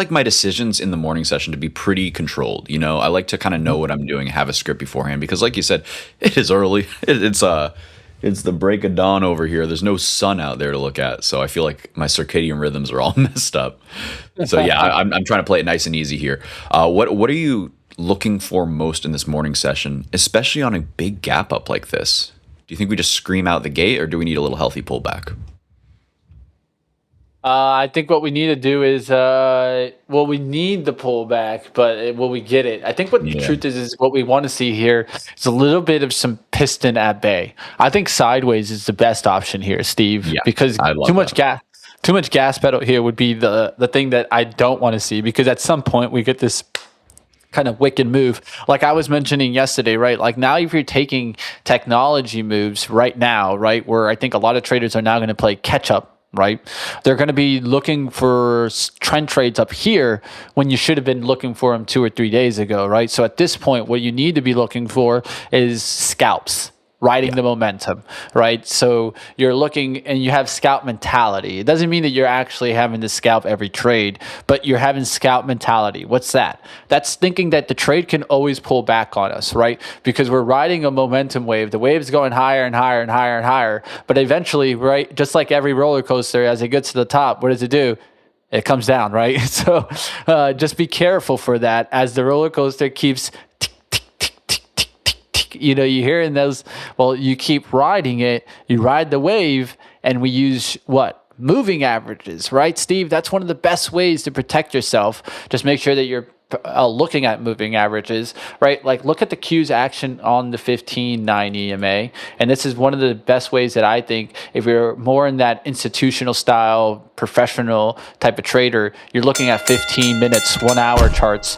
Speaker 2: my decisions in the morning session to be pretty controlled. You know, I like to kind of know what I'm doing, have a script beforehand, because like you said, it is early. It's the break of dawn over here. There's no sun out there to look at, so I feel like my circadian rhythms are all messed up. So yeah, I'm trying to play it nice and easy here. What are you looking for most in this morning session, especially on a big gap up like this? Do you think we just scream out the gate, or do we need a little healthy pullback?
Speaker 1: I think what we need to do is, we need the pullback, but will we get it? I think what the
Speaker 2: Yeah.
Speaker 1: truth is what we want to see here is a little bit of some piston at bay. I think sideways is the best option here, Steve,
Speaker 2: Yeah.
Speaker 1: because
Speaker 2: I love that.
Speaker 1: too much gas pedal here would be the thing that I don't want to see, because at some point we get this kind of wicked move. Like I was mentioning yesterday, right? Like now, if you're taking technology moves right now, right, where I think a lot of traders are now going to play catch up. Right, they're going to be looking for trend trades up here when you should have been looking for them 2 or 3 days ago, right? So at this point, what you need to be looking for is scalps, riding
Speaker 2: Yeah.
Speaker 1: the momentum, right? So you're looking and you have scalp mentality. It doesn't mean that you're actually having to scalp every trade, but you're having scalp mentality. What's that? That's thinking that the trade can always pull back on us, right? Because we're riding a momentum wave. The wave's going higher and higher and higher and higher. But eventually, right, just like every roller coaster, as it gets to the top, what does it do? It comes down, right? So just be careful for that as the roller coaster keeps, you're hearing those. Well, you keep riding it, you ride the wave, and we use what? Moving averages, right, Steve? That's one of the best ways to protect yourself. Just make sure that you're looking at moving averages, right? Like look at the Q's action on the 15-9 EMA. And this is one of the best ways that I think, if you're more in that institutional style, professional type of trader, you're looking at 15 minutes, 1 hour charts.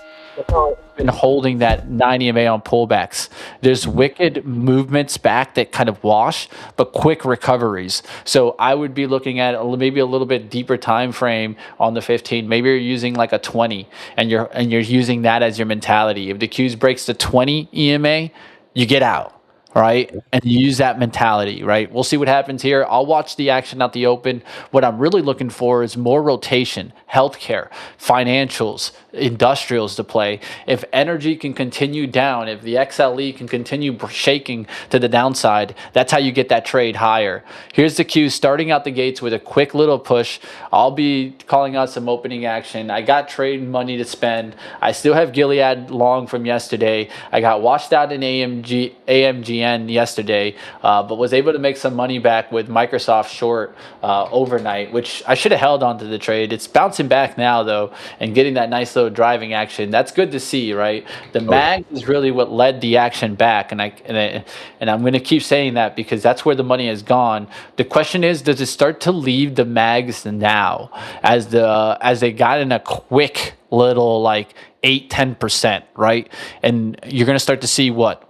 Speaker 1: Been holding that 9 EMA on pullbacks. There's wicked movements back that kind of wash, but quick recoveries. So I would be looking at maybe a little bit deeper time frame on the 15. Maybe you're using like a 20, and you're using that as your mentality. If the Q's breaks the 20 EMA, you get out. Right, and use that mentality. Right, we'll see what happens here. I'll watch the action at the open. What I'm really looking for is more rotation, healthcare, financials, industrials to play. If energy can continue down, if the XLE can continue shaking to the downside, that's how you get that trade higher. Here's the Q starting out the gates with a quick little push. I'll be calling out some opening action. I got trade money to spend. I still have Gilead long from yesterday. I got washed out in AMGN yesterday, but was able to make some money back with Microsoft short overnight, which I should have held onto the trade. It's bouncing back now though, and getting that nice little driving action. That's good to see, right? The mag is really what led the action back, and I'm going to keep saying that because that's where the money has gone. The question is, does it start to leave the mags now as they got in a quick little like 8-10%, right? And you're going to start to see what?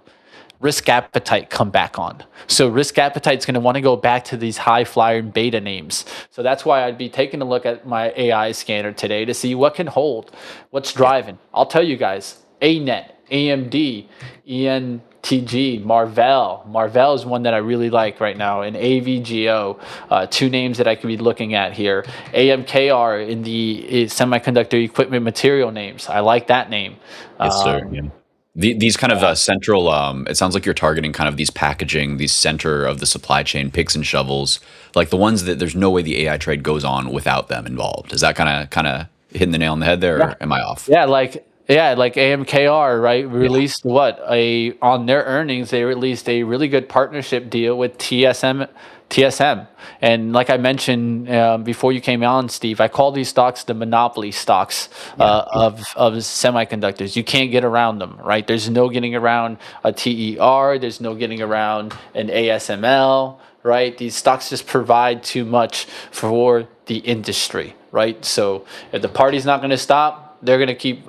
Speaker 1: Risk appetite come back on. So risk appetite is going to want to go back to these high flyer and beta names. So that's why I'd be taking a look at my AI scanner today to see what can hold, what's driving. I'll tell you guys, ANET, AMD, ENTG, Marvell. Marvell is one that I really like right now, and AVGO, two names that I could be looking at here. AMKR in the semiconductor equipment material names. I like that name.
Speaker 2: Yes, sir. Yeah. These kind of central, it sounds like you're targeting kind of these packaging, these center of the supply chain picks and shovels, like the ones that there's no way the AI trade goes on without them involved. Is that kind of hitting the nail on the head there, or am I off?
Speaker 1: Yeah, like AMKR, right? Released on their earnings, they released a really good partnership deal with TSM. And like I mentioned before you came on, Steve, I call these stocks the monopoly stocks of semiconductors. You can't get around them, right? There's no getting around a TER. There's no getting around an ASML, right? These stocks just provide too much for the industry, right? So if the party's not going to stop, they're going to keep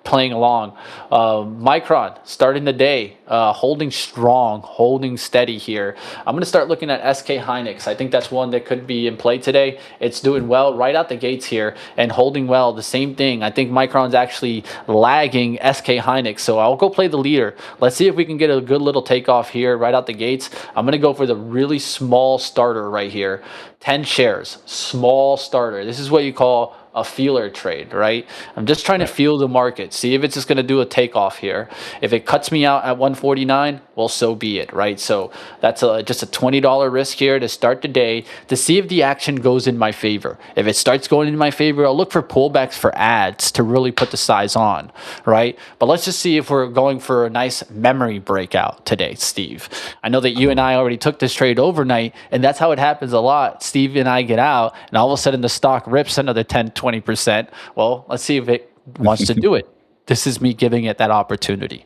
Speaker 1: playing along. Micron, starting the day, holding strong, holding steady here. I'm going to start looking at SK Hynix. I think that's one that could be in play today. It's doing well right out the gates here and holding well. The same thing. I think Micron's actually lagging SK Hynix. So I'll go play the leader. Let's see if we can get a good little takeoff here right out the gates. I'm going to go for the really small starter right here. 10 shares, small starter. This is what you call a feeler trade, right? I'm just trying to feel the market, see if it's just going to do a takeoff here. If it cuts me out at 149, well, so be it, right? So that's just a $20 risk here to start the day to see if the action goes in my favor. If it starts going in my favor, I'll look for pullbacks for ads to really put the size on, right? But let's just see if we're going for a nice memory breakout today, Steve. I know that you and I already took this trade overnight, and that's how it happens a lot. Steve and I get out, and all of a sudden the stock rips another 10, 20%. Well, let's see if it wants to do it. This is me giving it that opportunity.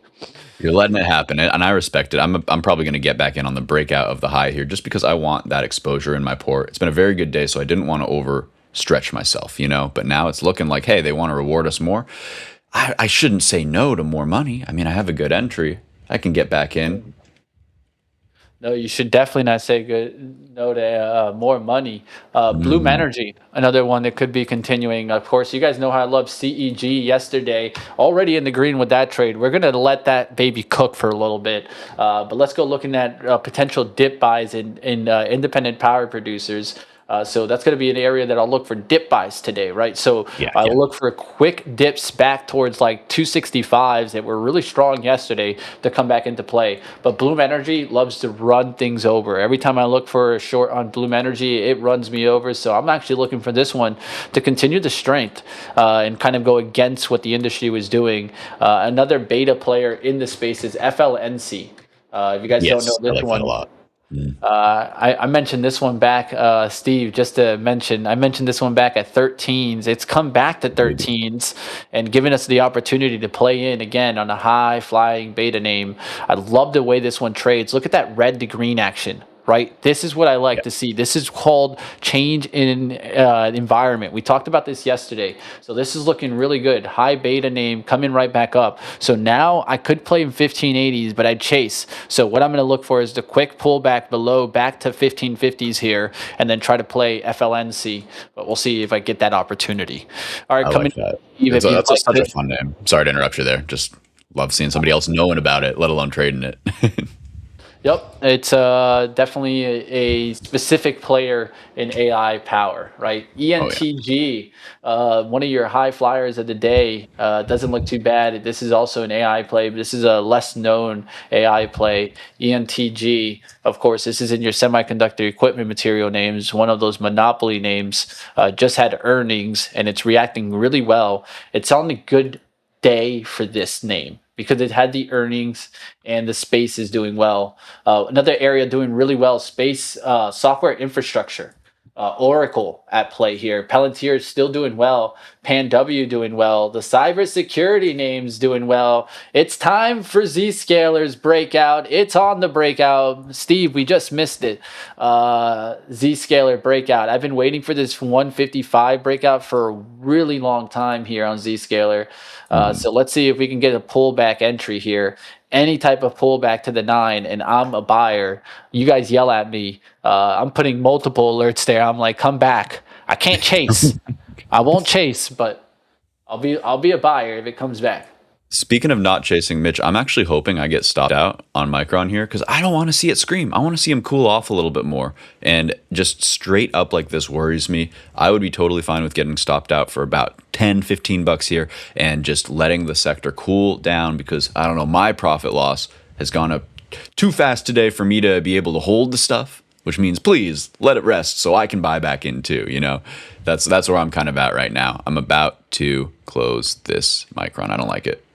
Speaker 2: You're letting it happen, and I respect it. I'm probably going to get back in on the breakout of the high here just because I want that exposure in my port. It's been a very good day, so I didn't want to overstretch myself, but now it's looking like, hey, they want to reward us more. I shouldn't say no to more money. I mean, I have a good entry. I can get back in.
Speaker 1: No, you should definitely not say no to more money. Bloom Energy, another one that could be continuing. Of course, you guys know how I love CEG yesterday. Already in the green with that trade. We're going to let that baby cook for a little bit. But let's go looking at potential dip buys in independent power producers. So that's going to be an area that I'll look for dip buys today, right? So I'll look for quick dips back towards like 265s that were really strong yesterday to come back into play. But Bloom Energy loves to run things over. Every time I look for a short on Bloom Energy, it runs me over. So I'm actually looking for this one to continue the strength and kind of go against what the industry was doing. Another beta player in the space is FLNC. If you guys don't know this one.
Speaker 2: A lot.
Speaker 1: I mentioned this one back, Steve, just to mention, I mentioned this one back at 13s. It's come back to 13s and given us the opportunity to play in again on a high flying beta name. I love the way this one trades. Look at that red to green action. Right? This is what I like to see. This is called change in environment. We talked about this yesterday. So this is looking really good. High beta name coming right back up. So now I could play in 1580s, but I'd chase. So what I'm going to look for is the quick pullback below back to 1550s here and then try to play FLNC. But we'll see if I get that opportunity. All right, coming.
Speaker 2: That's such a fun name. Sorry to interrupt you there. Just love seeing somebody else knowing about it, let alone trading it.
Speaker 1: Yep, it's definitely a specific player in AI power, right? ENTG, one of your high flyers of the day, doesn't look too bad. This is also an AI play, but this is a less known AI play. ENTG, of course, this is in your semiconductor equipment material names, one of those monopoly names, just had earnings, and it's reacting really well. It's on a good day for this name, because it had the earnings and the space is doing well. Another area doing really well, space software infrastructure. Oracle at play here. Palantir is still doing well. PanW doing well. The cybersecurity names doing well. It's time for Zscaler's breakout. It's on the breakout. Steve, we just missed it. Zscaler breakout. I've been waiting for this 155 breakout for a really long time here on Zscaler. So let's see if we can get a pullback entry here. Any type of pullback to the 9, and I'm a buyer. You guys yell at me. I'm putting multiple alerts there. I'm like, come back. I can't chase. I won't chase, but I'll be a buyer if it comes back.
Speaker 2: Speaking of not chasing, Mitch, I'm actually hoping I get stopped out on Micron here because I don't want to see it scream. I want to see him cool off a little bit more. And just straight up like this worries me. I would be totally fine with getting stopped out for about 10, 15 bucks here and just letting the sector cool down because, I don't know, my profit loss has gone up too fast today for me to be able to hold the stuff, which means please let it rest so I can buy back in too, That's where I'm kind of at right now. I'm about to close this Micron. I don't like it.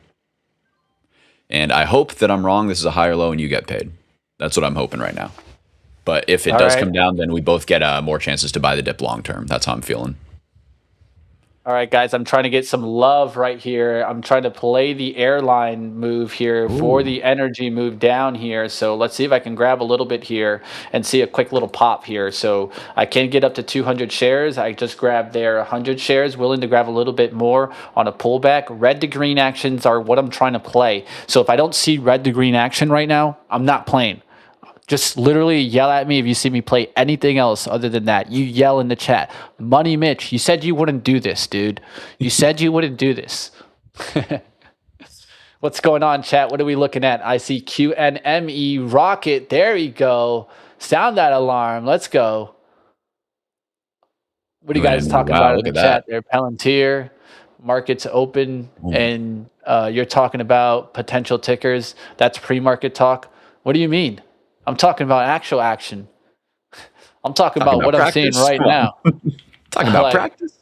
Speaker 2: And I hope that I'm wrong. This is a higher low and you get paid. That's what I'm hoping right now. But if it does come down, then we both get more chances to buy the dip long term. That's how I'm feeling.
Speaker 1: All right, guys, I'm trying to get some love right here. I'm trying to play the airline move here for the energy move down here. So let's see if I can grab a little bit here and see a quick little pop here. So I can get up to 200 shares. I just grabbed there 100 shares, willing to grab a little bit more on a pullback. Red to green actions are what I'm trying to play. So if I don't see red to green action right now, I'm not playing. Just literally yell at me if you see me play anything else other than that. You yell in the chat. Money Mitch, you said you wouldn't do this, dude. You said you wouldn't do this. What's going on, chat? What are we looking at? I see QNME rocket. There we go. Sound that alarm. Let's go. What are you guys
Speaker 2: And
Speaker 1: talking
Speaker 2: wow,
Speaker 1: about in
Speaker 2: look
Speaker 1: the
Speaker 2: at that.
Speaker 1: chat there? Palantir, markets open, and you're talking about potential tickers. That's pre-market talk. What do you mean? I'm talking about actual action. I'm talking
Speaker 2: Talking
Speaker 1: about
Speaker 2: about
Speaker 1: what I'm seeing
Speaker 2: practice.
Speaker 1: right
Speaker 2: Come on.
Speaker 1: now.
Speaker 2: Talking about
Speaker 1: like,
Speaker 2: practice.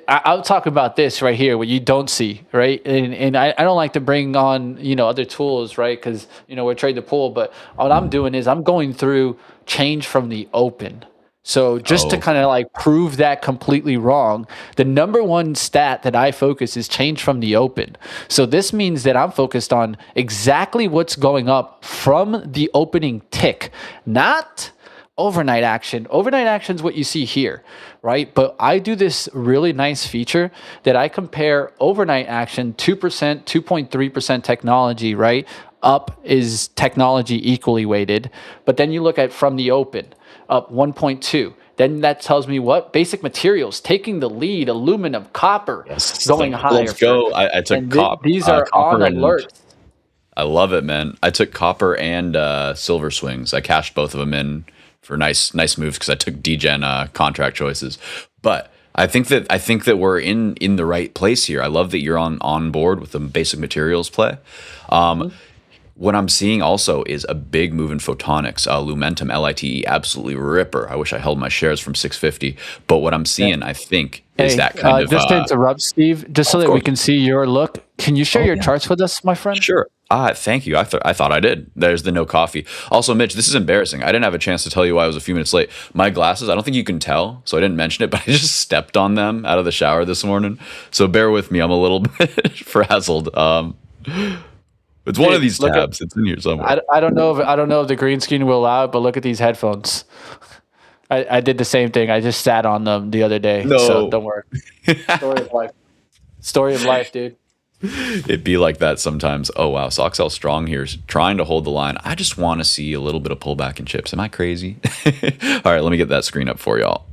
Speaker 1: I'll talk about this right here, what you don't see, right? And I don't like to bring on, other tools, right? Because, we're trade the pool. But what I'm doing is I'm going through change from the open. So just to
Speaker 2: Oh,
Speaker 1: kind of like prove that completely wrong, the number one stat that I focus is change from the open. So this means that I'm focused on exactly what's going up from the opening tick, not overnight action. Overnight action is what you see here, right? But I do this really nice feature that I compare overnight action 2%, 2.3% technology, right? Up is technology equally weighted. But then you look at from the open, up 1.2. Then that tells me what? Basic materials taking the lead, aluminum, copper
Speaker 2: yes.
Speaker 1: going
Speaker 2: Let's
Speaker 1: higher for.
Speaker 2: go. I took
Speaker 1: And these are on
Speaker 2: copper and
Speaker 1: alerts.
Speaker 2: I love it, man. I took copper and silver swings. I cashed both of them in for nice moves because I took degen contract choices. But I think that we're in the right place here. I love that you're on board with the basic materials play.
Speaker 1: Mhm.
Speaker 2: What I'm seeing also is a big move in photonics. Lumentum, LITE, absolutely ripper. I wish I held my shares from 650. But what I'm
Speaker 1: Yeah.
Speaker 2: seeing, I think, is
Speaker 1: Hey,
Speaker 2: that kind of.
Speaker 1: just to interrupt, Steve, just so
Speaker 2: Of
Speaker 1: that we
Speaker 2: course.
Speaker 1: can see your look, can you share
Speaker 2: Oh
Speaker 1: your
Speaker 2: yeah.
Speaker 1: charts with us, my friend?
Speaker 2: Sure. Thank you. I thought I did. There's the no coffee. Also, Mitch, this is embarrassing. I didn't have a chance to tell you why I was a few minutes late. My glasses, I don't think you can tell, so I didn't mention it, but I just stepped on them out of the shower this morning. So bear with me. I'm a little bit frazzled. It's one of
Speaker 1: Dude,
Speaker 2: these
Speaker 1: look at
Speaker 2: tabs. It's in here somewhere.
Speaker 1: I don't know if the green screen will allow it, but look at these headphones. I did the same thing. I just sat on them the other day, so
Speaker 2: No.
Speaker 1: don't worry. Story of life. Story of life, dude.
Speaker 2: It'd be like that sometimes. Oh wow, Soxel strong here, trying to hold the line. I just want to see a little bit of pullback in chips. Am I crazy? All right, let me get that screen up for y'all.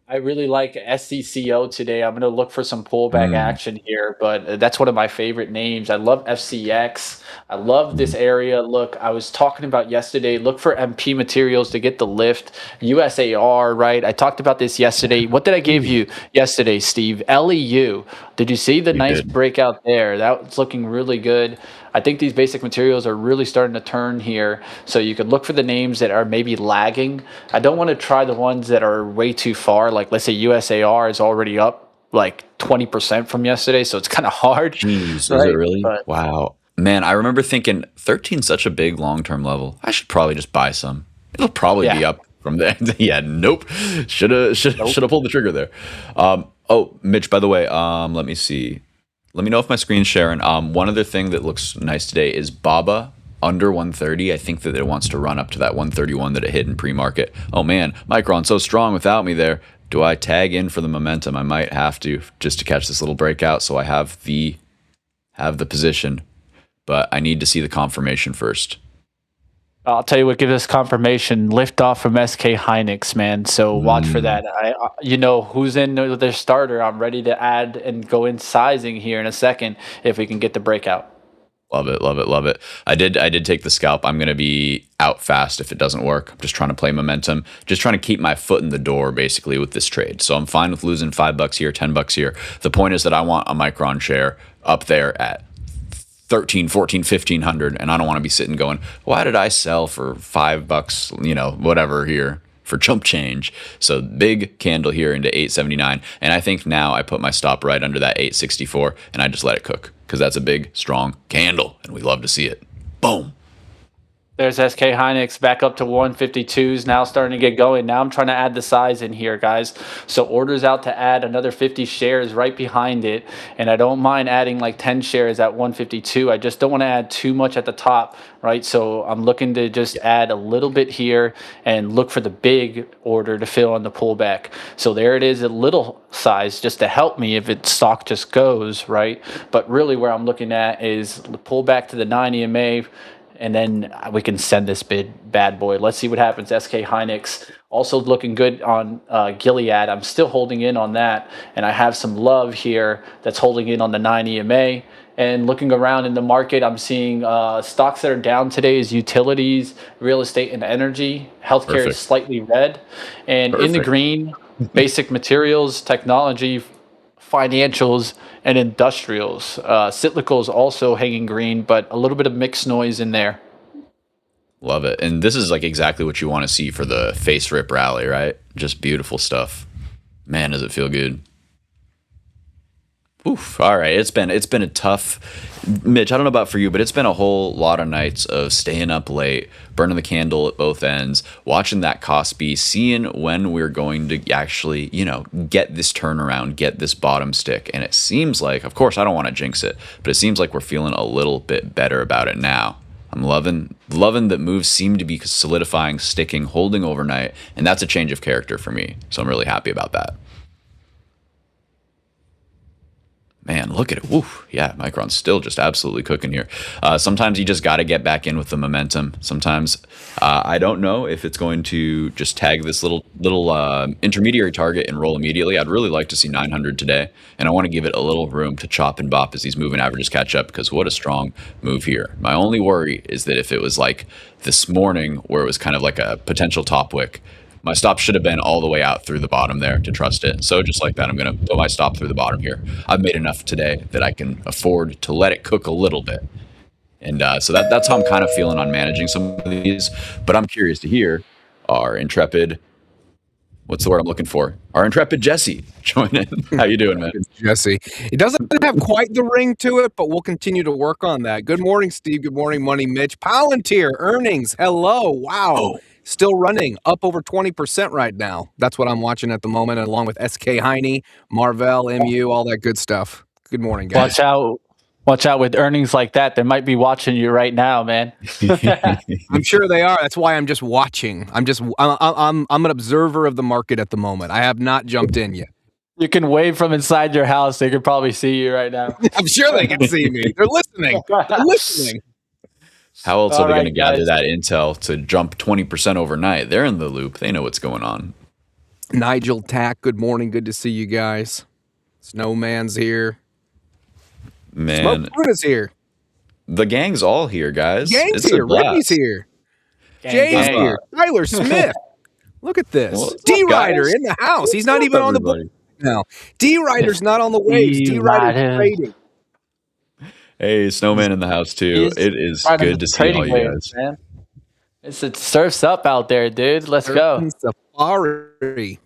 Speaker 1: I really like SCCO today. I'm going to look for some pullback action here, but that's one of my favorite names. I love FCX. I love this area. Look, I was talking about yesterday. Look for MP materials to get the lift. USAR, right? I talked about this yesterday. What did I give you yesterday, Steve? LEU. Did you see the
Speaker 2: You
Speaker 1: nice
Speaker 2: did.
Speaker 1: breakout there? That's looking really good. I think these basic materials are really starting to turn here. So you could look for the names that are maybe lagging. I don't want to try the ones that are way too far. Like let's say USAR is already up like 20% from yesterday. So it's kind of hard,
Speaker 2: Jeez, is it
Speaker 1: right?
Speaker 2: really?
Speaker 1: But
Speaker 2: Wow. Man, I remember thinking 13 such a big long-term level. I should probably just buy some. It'll probably
Speaker 1: yeah,
Speaker 2: be up from there. Yeah, nope. Should have
Speaker 1: nope.
Speaker 2: pulled the trigger there. Oh, Mitch, by the way, let me see. Let me know if my screen's sharing. One other thing that looks nice today is BABA under 130. I think that it wants to run up to that 131 that it hit in pre-market. Oh man, Micron so strong without me there. Do I tag in for the momentum? I might have to just to catch this little breakout so I have the position, but I need to see the confirmation first.
Speaker 1: I'll tell you what gives us confirmation. Lift off from SK Hynix, man. So watch for
Speaker 2: Mm,
Speaker 1: that. You know who's in their starter. I'm ready to add and go in sizing here in a second if we can get the breakout.
Speaker 2: love it, love it, love it. I did take the scalp. I'm gonna be out fast if it doesn't work. I'm just trying to play momentum, just trying to keep my foot in the door basically with this trade. So I'm fine with losing $5 here, $10 here. The point is that I want a Micron share up there at 13, 14, 1500, and I don't want to be sitting going, why did I sell for $5, whatever here for chump change? So big candle here into 879, and I think now I put my stop right under that 864 and I just let it cook because that's a big strong candle and we love to see it. Boom.
Speaker 1: There's SK Hynix back up to 152s now starting to get going. Now I'm trying to add the size in here, guys. So orders out to add another 50 shares right behind it. And I don't mind adding like 10 shares at 152. I just don't want to add too much at the top, right? So I'm looking to just add a little bit here and look for the big order to fill on the pullback. So there it is, a little size just to help me if it stock just goes, right? But really where I'm looking at is the pullback to the 9 EMA, and then we can send this bad boy. Let's see what happens. SK Hynix also looking good on Gilead. I'm still holding in on that, and I have some love here that's holding in on the 9 EMA. And looking around in the market, I'm seeing stocks that are down today is utilities, real estate, and energy. Healthcare is
Speaker 2: Perfect.
Speaker 1: slightly red. And in the
Speaker 2: Perfect.
Speaker 1: green, basic materials, technology, financials, and industrials. Cyclicals also hanging green, but a little bit of mixed noise in there.
Speaker 2: Love it. And this is like exactly what you want to see for the face rip rally, right? Just beautiful stuff. Man, does it feel good. Oof. All right. It's been a tough, Mitch, I don't know about for you, but it's been a whole lot of nights of staying up late, burning the candle at both ends, watching that cost be, seeing when we're going to actually, get this turnaround, get this bottom stick. And it seems like, of course, I don't want to jinx it, but it seems like we're feeling a little bit better about it now. I'm loving that moves seem to be solidifying, sticking, holding overnight, and that's a change of character for me. So I'm really happy about that. Man, look at it. Woo. Yeah, Micron's still just absolutely cooking here. Sometimes you just got to get back in with the momentum. Sometimes I don't know if it's going to just tag this little intermediary target and roll immediately. I'd really like to see 900 today, and I want to give it a little room to chop and bop as these moving averages catch up, because what a strong move here. My only worry is that if it was like this morning where it was kind of like a potential top wick, my stop should have been all the way out through the bottom there to trust it. So just like that, I'm going to put my stop through the bottom here. I've made enough today that I can afford to let it cook a little bit. And so that's how I'm kind of feeling on managing some of these. But I'm curious to hear our intrepid, what's the word I'm looking for? Our intrepid Jesse join in. How you doing, man?
Speaker 3: Jesse. It doesn't have quite the ring to it, but we'll continue to work on that. Good morning, Steve. Good morning, Money Mitch. Palantir earnings. Hello. Wow.
Speaker 2: Oh.
Speaker 3: Still running up over 20% right now. That's what I'm watching at the moment, along with SK Heine, Marvell, MU, all that good stuff. Good morning, guys.
Speaker 1: Watch out with earnings like that. They might be watching you right now, man.
Speaker 3: I'm sure they are. That's why I'm just watching. I'm an observer of the market at the moment. I have not jumped in yet.
Speaker 1: You can wave from inside your house. They could probably see you right now.
Speaker 3: I'm sure they can see me. They're listening. They're listening.
Speaker 2: How else are they going to gather
Speaker 1: guys.
Speaker 2: that intel to jump 20% overnight? They're in the loop. They know what's going on.
Speaker 3: Nigel Tack, good morning. Good to see you guys. Snowman's here.
Speaker 2: Man,
Speaker 3: Smoke Fruit is here.
Speaker 2: the gang's all here, guys.
Speaker 3: Gang's
Speaker 2: It's a
Speaker 3: here.
Speaker 2: blast.
Speaker 3: Rippy's here.
Speaker 1: Gang,
Speaker 3: Jay's
Speaker 1: gang.
Speaker 3: here. Tyler Smith. Look at this.
Speaker 2: What's up,
Speaker 3: D-Rider
Speaker 2: guys?
Speaker 3: in the house.
Speaker 2: What's
Speaker 3: He's not
Speaker 2: up,
Speaker 3: even on the book
Speaker 2: everybody?
Speaker 3: now. D-Rider's not on the waves. D-Rider's
Speaker 1: D-Rider.
Speaker 3: trading.
Speaker 2: Hey, Snowman in the house too.
Speaker 1: He's
Speaker 2: It is
Speaker 1: riding
Speaker 2: good
Speaker 1: the
Speaker 2: to see all
Speaker 1: trading
Speaker 2: you
Speaker 1: waves,
Speaker 2: guys.
Speaker 1: man. It surfs up out there, dude. Let's go.
Speaker 3: Safari.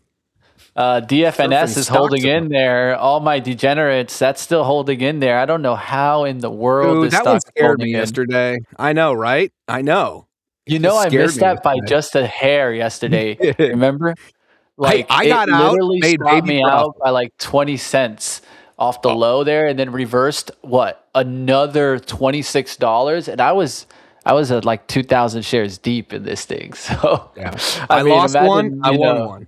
Speaker 1: DFNS
Speaker 3: Surfing
Speaker 1: is holding
Speaker 3: stocks
Speaker 1: in there. All my degenerates, that's still holding in there. I don't know how in the world
Speaker 3: Dude,
Speaker 1: this
Speaker 3: that one
Speaker 1: stock's
Speaker 3: scared
Speaker 1: holding
Speaker 3: me
Speaker 1: in.
Speaker 3: yesterday. I know, right? I know.
Speaker 1: You know, I
Speaker 3: scared
Speaker 1: missed
Speaker 3: me
Speaker 1: that by
Speaker 3: yesterday.
Speaker 1: just a hair yesterday. Remember? Like,
Speaker 3: I
Speaker 1: it
Speaker 3: got out,
Speaker 1: literally
Speaker 3: made
Speaker 1: stopped
Speaker 3: baby
Speaker 1: me
Speaker 3: profit.
Speaker 1: out by like 20 cents off the
Speaker 2: Oh.
Speaker 1: low there, and then reversed another $26, and I was at like 2,000 shares deep in this thing. So
Speaker 3: Yeah.
Speaker 1: I
Speaker 3: I
Speaker 1: mean,
Speaker 3: lost
Speaker 1: imagine,
Speaker 3: one. I
Speaker 1: you
Speaker 3: won
Speaker 1: know,
Speaker 3: one.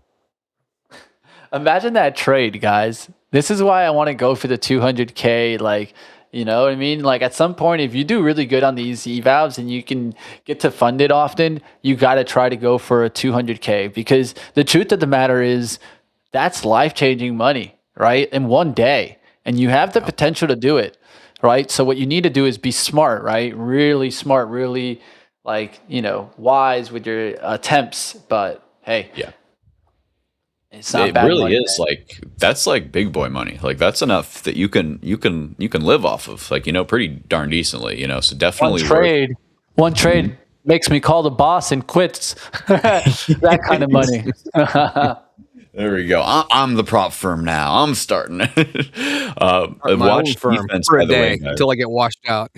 Speaker 1: Imagine that trade, guys. This is why I want to go for the 200K. Like, you know what I mean? Like, at some point, if you do really good on these evals and you can get to fund it often, you got to try to go for a 200K, because the truth of the matter is that's life-changing money, right? In one day. And you have the potential to do it, right? So what you need to do is be smart, right? Really smart, really wise with your attempts. But hey,
Speaker 2: Yeah.
Speaker 1: it's not
Speaker 2: It
Speaker 1: bad
Speaker 2: really
Speaker 1: money,
Speaker 2: is
Speaker 1: man.
Speaker 2: like that's like big boy money. Like that's enough that you can live off of, like, pretty darn decently, So definitely
Speaker 1: One trade makes me call the boss and quits. That kind of money.
Speaker 2: There we go. I'm the prop firm now. I'm starting.
Speaker 3: My own
Speaker 2: Watch
Speaker 3: firm
Speaker 2: defense,
Speaker 3: for
Speaker 2: by
Speaker 3: a
Speaker 2: the way,
Speaker 3: day
Speaker 2: guys.
Speaker 3: until I get washed out.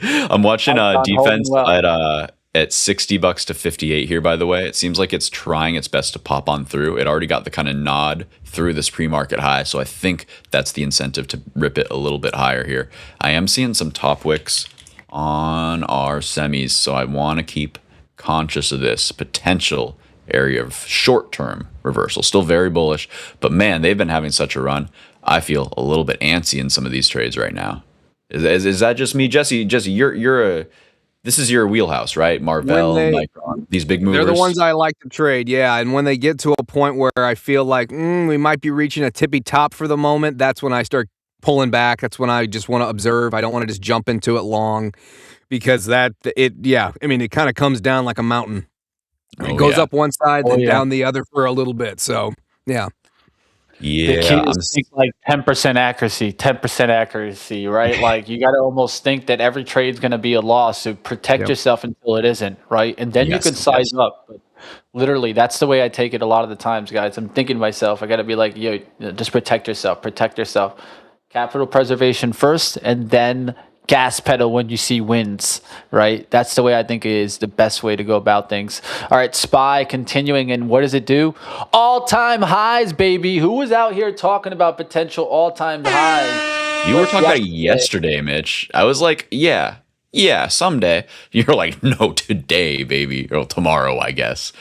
Speaker 2: I'm watching
Speaker 1: Not
Speaker 2: defense
Speaker 1: holding well.
Speaker 2: at $60 to 58 here, by the way. It seems like it's trying its best to pop on through. It already got the kind of nod through this pre-market high, so I think that's the incentive to rip it a little bit higher here. I am seeing some top wicks on our semis, so I want to keep conscious of this potential area of short-term reversal. Still very bullish, but man, they've been having such a run. I feel a little bit antsy in some of these trades right now. Is that just me, Jesse? Jesse, this is your wheelhouse, right? Marvell, Micron, these big movers.
Speaker 3: They're the ones I like to trade, yeah. And when they get to a point where I feel like we might be reaching a tippy top for the moment, that's when I start pulling back. That's when I just want to observe. I don't want to just jump into it long because it kind of comes down like a mountain. It goes up one side, then down the other for a little bit. So, yeah.
Speaker 1: The key is think like 10% accuracy, 10% accuracy, right? Like you got to almost think that every trade's going to be a loss. So protect yourself until it isn't, right? And then you can size up. But literally, that's the way I take it a lot of the times, guys. I'm thinking to myself, I got to be like, yo, just protect yourself, protect yourself. Capital preservation first, and then gas pedal when you see wins, right? That's the way I think is the best way to go about things. All right, SPY continuing, and what does it do? All-time highs, baby. Who was out here talking about potential all-time highs?
Speaker 2: You were talking about it yesterday, Mitch. I was like, yeah, someday. You're like, no, today, baby. Or tomorrow, I guess.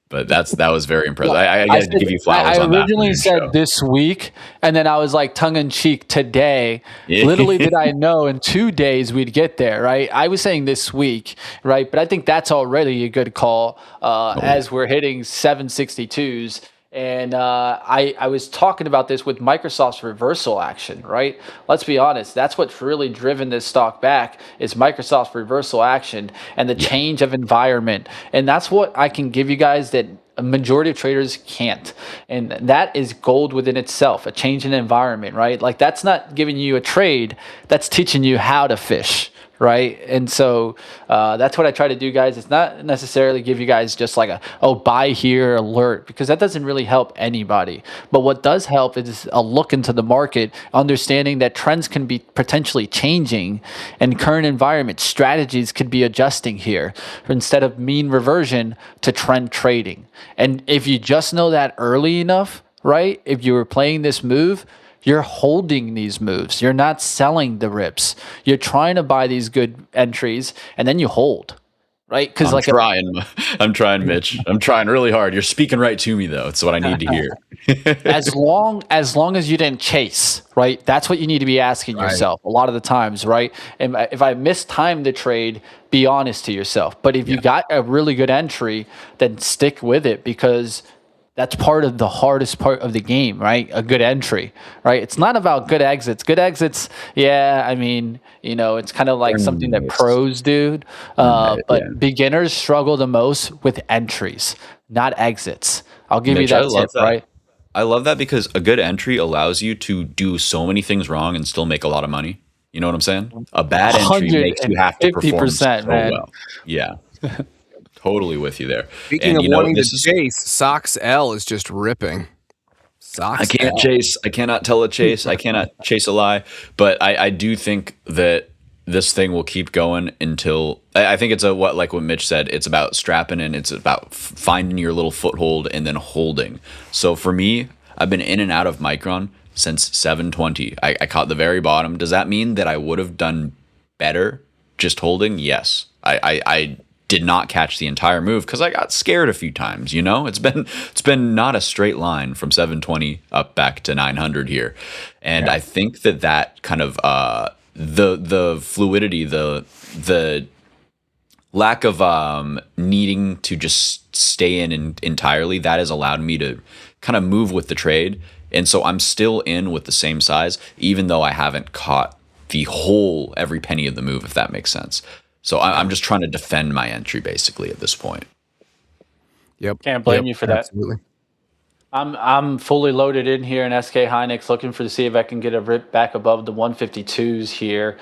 Speaker 2: But that was very impressive. I got to give you flowers on that.
Speaker 1: I originally said this week, and then I was like tongue-in-cheek today. Literally, did I know in 2 days we'd get there, right? I was saying this week, right? But I think that's already a good call as we're hitting 762s. And I was talking about this with Microsoft's reversal action, right? Let's be honest. That's what's really driven this stock back is Microsoft's reversal action and the change of environment. And that's what I can give you guys that a majority of traders can't. And that is gold within itself, a change in environment, right? Like that's not giving you a trade. That's teaching you how to fish. Right. And so that's what I try to do, guys. It's not necessarily give you guys just like buy here alert, because that doesn't really help anybody. But what does help is a look into the market, understanding that trends can be potentially changing and current environment strategies could be adjusting here instead of mean reversion to trend trading. And if you just know that early enough, right, if you were playing this move, you're holding these moves. You're not selling the rips. You're trying to buy these good entries, and then you hold, right? Because
Speaker 2: I'm trying, Mitch. I'm trying really hard. You're speaking right to me, though. It's what I need to hear.
Speaker 1: as long as you didn't chase, right? That's what you need to be asking yourself a lot of the times, right? And if I mistime the trade, be honest to yourself. But if you got a really good entry, then stick with it, because that's part of the hardest part of the game, right? A good entry, right? It's not about good exits. Good exits, I mean, it's kind of like something that pros do. But beginners struggle the most with entries, not exits. I'll give
Speaker 2: Mitch,
Speaker 1: you that tip, right?
Speaker 2: I love that because a good entry allows you to do so many things wrong and still make a lot of money. You know what I'm saying? A bad entry makes you have to perform so well. Yeah. Totally with you there.
Speaker 3: Speaking of wanting to chase, SOX L is just ripping.
Speaker 2: I can't chase. I cannot tell a chase. I cannot chase a lie. But I do think that this thing will keep going until I think it's like what Mitch said. It's about strapping in. It's about finding your little foothold and then holding. So for me, I've been in and out of Micron since 720. I caught the very bottom. Does that mean that I would have done better just holding? Yes. I did not catch the entire move because I got scared a few times. It's been not a straight line from 720 up back to 900 here, and I think that kind of the fluidity, the lack of needing to just stay in entirely, that has allowed me to kind of move with the trade, and so I'm still in with the same size, even though I haven't caught the whole every penny of the move, if that makes sense. So I'm just trying to defend my entry basically at this point.
Speaker 3: Yep.
Speaker 1: Can't blame you for that.
Speaker 3: Absolutely.
Speaker 1: I'm fully loaded in here in SK Hynix, looking to see if I can get a rip back above the 152s here.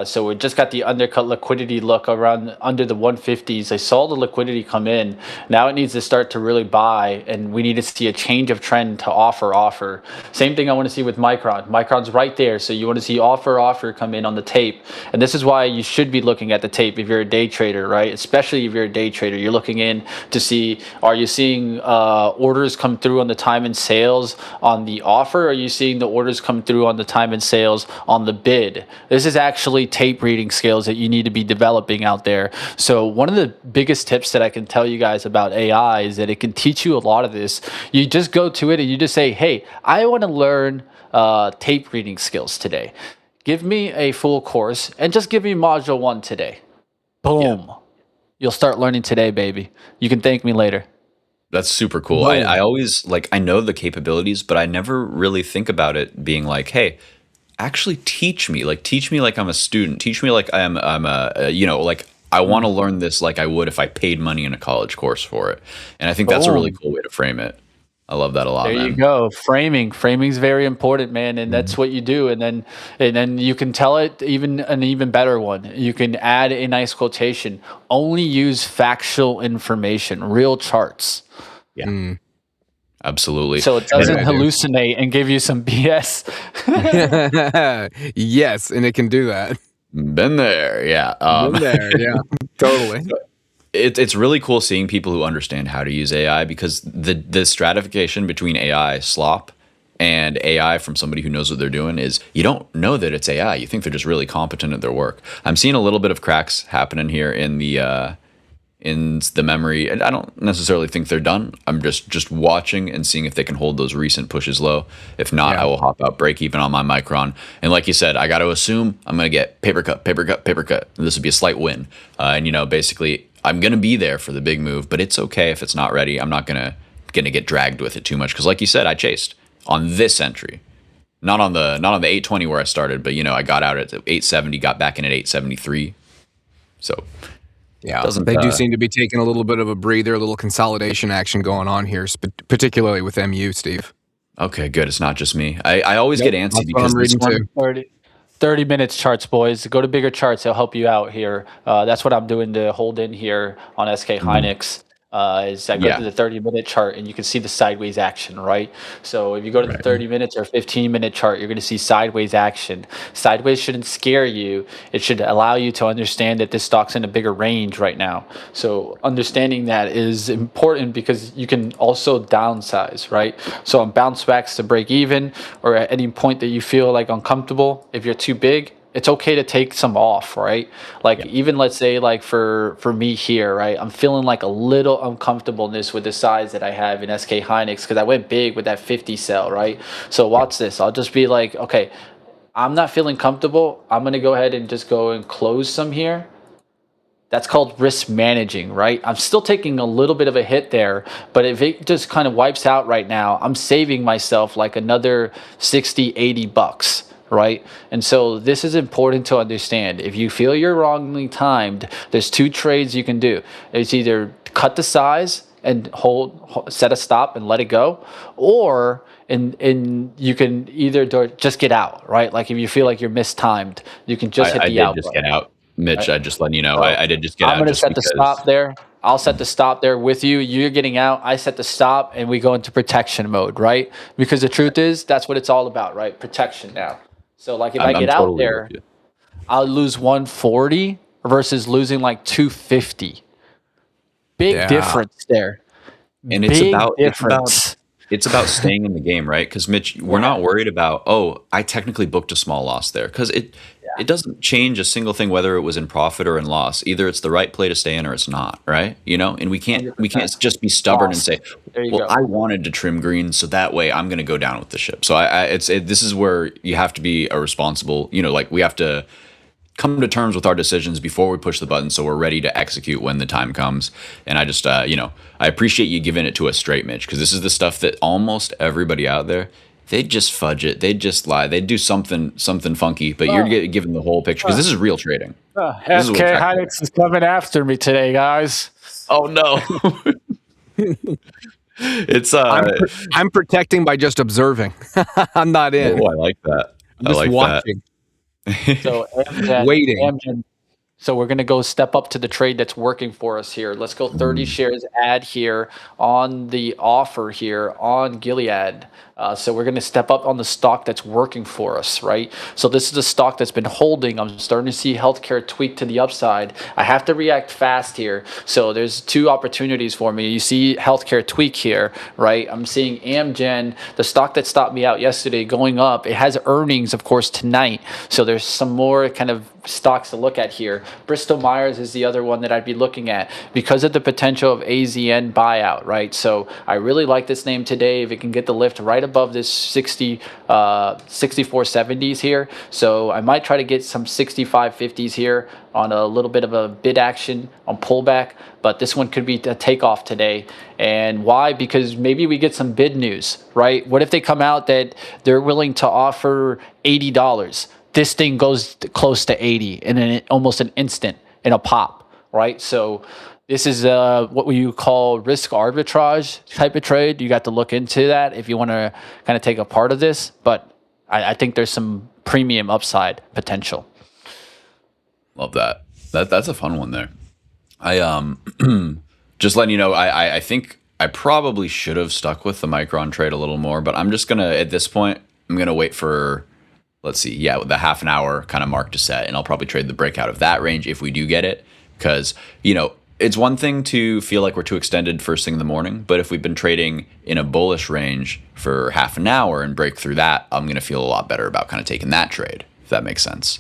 Speaker 1: So we just got the undercut liquidity look around under the 150s. I saw the liquidity come in. Now it needs to start to really buy, and we need to see a change of trend to offer. Same thing I want to see with Micron. Micron's right there, so you want to see offer come in on the tape. And this is why you should be looking at the tape if you're a day trader, right? Especially if you're a day trader. You're looking in to see, are you seeing orders come through on the time and sales on the offer, or are you seeing the orders come through on the time and sales on the bid? This is actually tape reading skills that you need to be developing out there. So one of the biggest tips that I can tell you guys about AI is that it can teach you a lot of this. You just go to it and you just say, hey, I want to learn tape reading skills today. Give me a full course and just give me module 1 today. Boom. Yeah. You'll start learning today, baby. You can thank me later.
Speaker 2: That's super cool. I always I know the capabilities, but I never really think about it being like, hey, actually teach me like I'm a student, teach me like I'm a you know, like I want to learn this like I would if I paid money in a college course for it. And I think that's a really
Speaker 1: Boom.
Speaker 2: cool way to frame it. I love that a lot,
Speaker 1: There you
Speaker 2: man.
Speaker 1: go. Framing's very important, man, and that's what you do. And then you can tell it even an even better one. You can add a nice quotation. Only use factual information, real charts.
Speaker 2: Yeah. Absolutely.
Speaker 1: So it doesn't hallucinate and give you some BS.
Speaker 3: Yes, and it can do that.
Speaker 2: Been there, yeah.
Speaker 3: Been there, yeah, totally.
Speaker 2: It's really cool seeing people who understand how to use AI, because the stratification between AI slop and AI from somebody who knows what they're doing is you don't know that it's AI. You think they're just really competent at their work. I'm seeing a little bit of cracks happening here in the memory. And I don't necessarily think they're done. I'm just watching and seeing if they can hold those recent pushes low. If not, I will hop out, break even on my Micron. And like you said, I got to assume I'm going to get paper cut. This would be a slight win. And basically I'm going to be there for the big move, but it's okay if it's not ready. I'm not going to get dragged with it too much. Cause like you said, I chased on this entry, not on the 820 where I started, but I got out at 870, got back in at 873. So
Speaker 3: yeah, they do seem to be taking a little bit of a breather, a little consolidation action going on here, particularly with MU, Steve.
Speaker 2: Okay, good. It's not just me. I always get antsy because
Speaker 3: I'm reading too.
Speaker 1: 30 minutes charts, boys. Go to bigger charts. They'll help you out here. That's what I'm doing to hold in here on SK Hynix. Is I go to the 30-minute chart and you can see the sideways action, right? So if you go to the 30 minutes or 15-minute chart, you're going to see sideways action. Sideways shouldn't scare you. It should allow you to understand that this stock's in a bigger range right now. So understanding that is important because you can also downsize, right? So on bounce backs to break even or at any point that you feel like uncomfortable, if you're too big, it's okay to take some off, right? Like even let's say like for me here, right? I'm feeling like a little uncomfortableness with the size that I have in SK Hynix because I went big with that 50 sell, right? So watch this. I'll just be like, okay, I'm not feeling comfortable. I'm going to go ahead and just go and close some here. That's called risk managing, right? I'm still taking a little bit of a hit there, but if it just kind of wipes out right now, I'm saving myself like another 60, 80 bucks. Right? And so this is important to understand. If you feel you're wrongly timed, there's two trades you can do. It's either cut the size and set a stop and let it go, or and you can either just get out, right? Like if you feel like you're mistimed, you can just hit the out.
Speaker 2: I did just get out, Mitch. I just letting you know. I did just get out.
Speaker 1: I'm going to set the stop there. I'll set the stop there with you. You're getting out. I set the stop, and we go into protection mode, right? Because the truth is, that's what it's all about, right? Protection now. So like if I get out there, I'll lose 140 versus losing like 250. Big difference there.
Speaker 2: And it's about staying in the game, right? Because Mitch, we're not worried about, I technically booked a small loss there, because it doesn't change a single thing whether it was in profit or in loss. Either it's the right play to stay in or it's not, right? And we can't just be stubborn and say, I wanted to trim green, so that way I'm going to go down with the ship. So this is where you have to be a responsible, like we have to come to terms with our decisions before we push the button, so we're ready to execute when the time comes. And I just, I appreciate you giving it to us straight, Mitch, because this is the stuff that almost everybody out there, they just fudge it. They just lie. They do something funky, but you're given the whole picture because this is real trading.
Speaker 1: SK Hynix is coming after me today, guys.
Speaker 2: Oh no. It's
Speaker 3: I'm protecting by just observing. I'm not in.
Speaker 2: Oh, I like that.
Speaker 3: I'm just watching.
Speaker 1: So waiting. So we're going to go step up to the trade that's working for us here. Let's go 30 shares add here on the offer here on Gilead. So we're going to step up on the stock that's working for us, right? So this is a stock that's been holding. I'm starting to see healthcare tweak to the upside. I have to react fast here. So there's two opportunities for me. You see healthcare tweak here, right? I'm seeing AMZN, the stock that stopped me out yesterday, going up. It has earnings, of course, tonight. So there's some more kind of stocks to look at here. Bristol Myers is the other one that I'd be looking at because of the potential of AZN buyout, right? So I really like this name today if it can get the lift right above this 64.70s here. So I might try to get some 65.50s here on a little bit of a bid action on pullback, but this one could be a takeoff today. And why? Because maybe we get some bid news, right? What if they come out that they're willing to offer $80? This thing goes close to 80 in almost an instant, in a pop, right? So this is what we call risk arbitrage type of trade. You got to look into that if you want to kind of take a part of this, but I think there's some premium upside potential.
Speaker 2: Love that. That's a fun one there. I just letting you know, I think I probably should have stuck with the Micron trade a little more, but I'm just gonna, at this point, I'm gonna wait for, let's see, yeah, the half an hour kind of mark to set, and I'll probably trade the breakout of that range if we do get it, because it's one thing to feel like we're too extended first thing in the morning, but if we've been trading in a bullish range for half an hour and break through that, I'm gonna feel a lot better about kind of taking that trade, if that makes sense.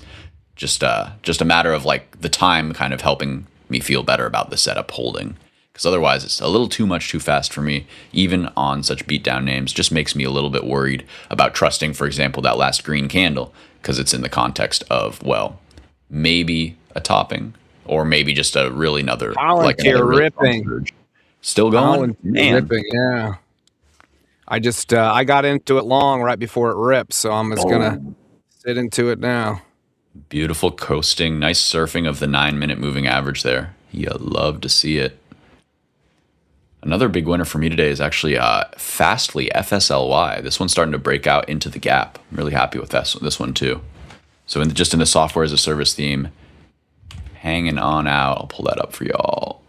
Speaker 2: Just a matter of like the time kind of helping me feel better about the setup holding, because otherwise it's a little too much too fast for me, even on such beatdown names. Just makes me a little bit worried about trusting, for example, that last green candle, because it's in the context of, well, maybe a topping or maybe just a really another
Speaker 3: Palantir
Speaker 2: really
Speaker 3: ripping
Speaker 2: surge. Still going.
Speaker 3: Ripping, yeah. I got into it long right before it ripped, so I'm just gonna sit into it now.
Speaker 2: Beautiful coasting, nice surfing of the 9-minute moving average there. You love to see it. Another big winner for me today is actually Fastly, FSLY. This one's starting to break out into the gap. I'm really happy with this one too. So just in the software as a service theme, hanging on out. I'll pull that up for y'all.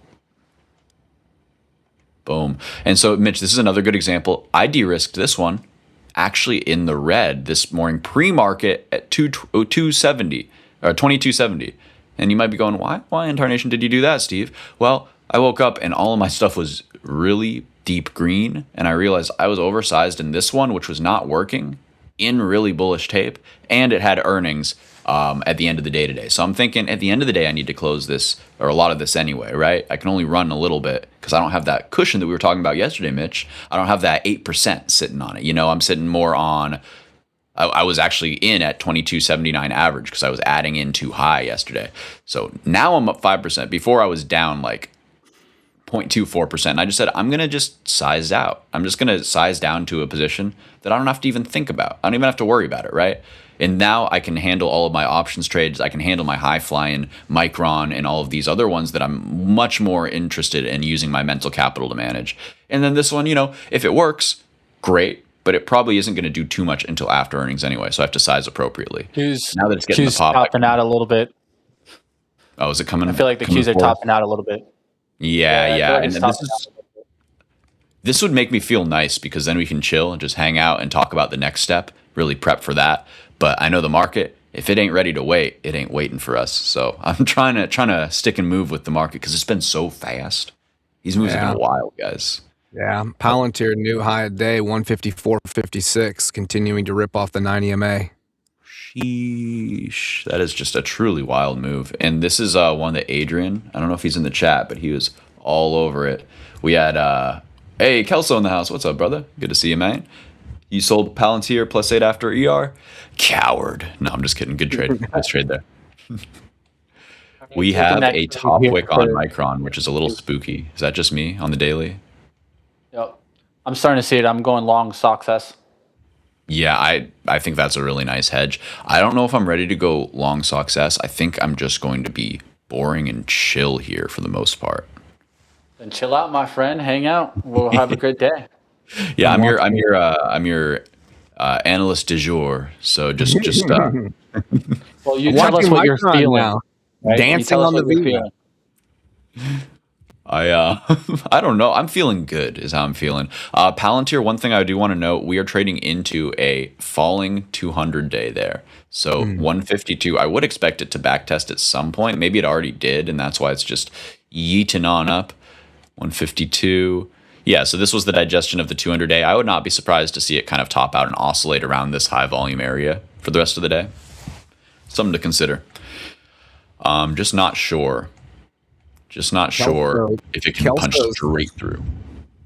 Speaker 2: Boom. And so, Mitch, this is another good example. I de-risked this one actually in the red this morning, pre-market at 270 or 2270. And you might be going, why in tarnation did you do that, Steve? Well, I woke up and all of my stuff was really deep green, and I realized I was oversized in this one, which was not working in really bullish tape, and it had earnings at the end of the day today. So I'm thinking at the end of the day, I need to close this, or a lot of this anyway, right? I can only run a little bit because I don't have that cushion that we were talking about yesterday, Mitch. I don't have that 8% sitting on it. I'm sitting more on, I was actually in at 2279 average because I was adding in too high yesterday. So now I'm up 5%. Before I was down like 0.24%. And I just said, I'm going to just size out. I'm just going to size down to a position that I don't have to even think about. I don't even have to worry about it, right? And now I can handle all of my options trades. I can handle my high flying Micron and all of these other ones that I'm much more interested in using my mental capital to manage. And then this one, if it works, great. But it probably isn't going to do too much until after earnings anyway. So I have to size appropriately.
Speaker 1: Now that it's getting the pop, topping out a little bit.
Speaker 2: Oh, is it coming?
Speaker 1: I feel like the Qs are topping out a little bit.
Speaker 2: Yeah. And this would make me feel nice because then we can chill and just hang out and talk about the next step, really prep for that. But I know the market, if it ain't ready to wait, it ain't waiting for us. So I'm trying to stick and move with the market because it's been so fast. These moves have been wild, guys.
Speaker 3: Yeah, Palantir new high a day, 154.56, continuing to rip off the 9 EMA.
Speaker 2: Sheesh. That is just a truly wild move. And this is one that Adrian, I don't know if he's in the chat, but he was all over it. We had, hey, Kelso in the house. What's up, brother? Good to see you, man. You sold Palantir +8 after ER? Coward. No, I'm just kidding. Good trade. Nice trade there. We have a top wick on Micron, which is a little spooky. Is that just me on the daily?
Speaker 1: Yep. I'm starting to see it. I'm going long StockS.
Speaker 2: Yeah, I think that's a really nice hedge. I don't know if I'm ready to go long StockS. I think I'm just going to be boring and chill here for the most part.
Speaker 1: Then chill out, my friend. Hang out. We'll have a good day.
Speaker 2: Yeah, I'm your analyst du jour. So just
Speaker 1: well, you tell us what you're feeling
Speaker 3: now. Right? Dancing on the video.
Speaker 2: I don't know. I'm feeling good is how I'm feeling. Palantir, one thing I do want to note, we are trading into a falling 200 day there. So 152, I would expect it to backtest at some point. Maybe it already did, and that's why it's just yeeting on up. 152. Yeah, so this was the digestion of the 200 day. I would not be surprised to see it kind of top out and oscillate around this high volume area for the rest of the day. Something to consider. Just not sure. Just not sure if it can punch straight through.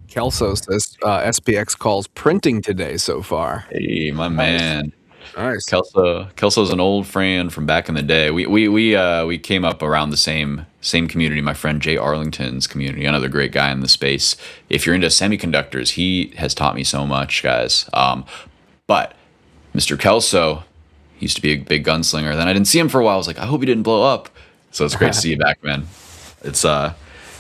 Speaker 3: Kelso says SPX calls printing today so far.
Speaker 2: Hey, my man.
Speaker 3: Nice.
Speaker 2: Kelso's an old friend from back in the day. We came up around the same community. My friend Jay Arlington's community, another great guy in the space. If you're into semiconductors, he has taught me so much, guys. But Mr. Kelso, he used to be a big gunslinger. Then I didn't see him for a while. I was like, I hope he didn't blow up. So it's great to see you back, man. It's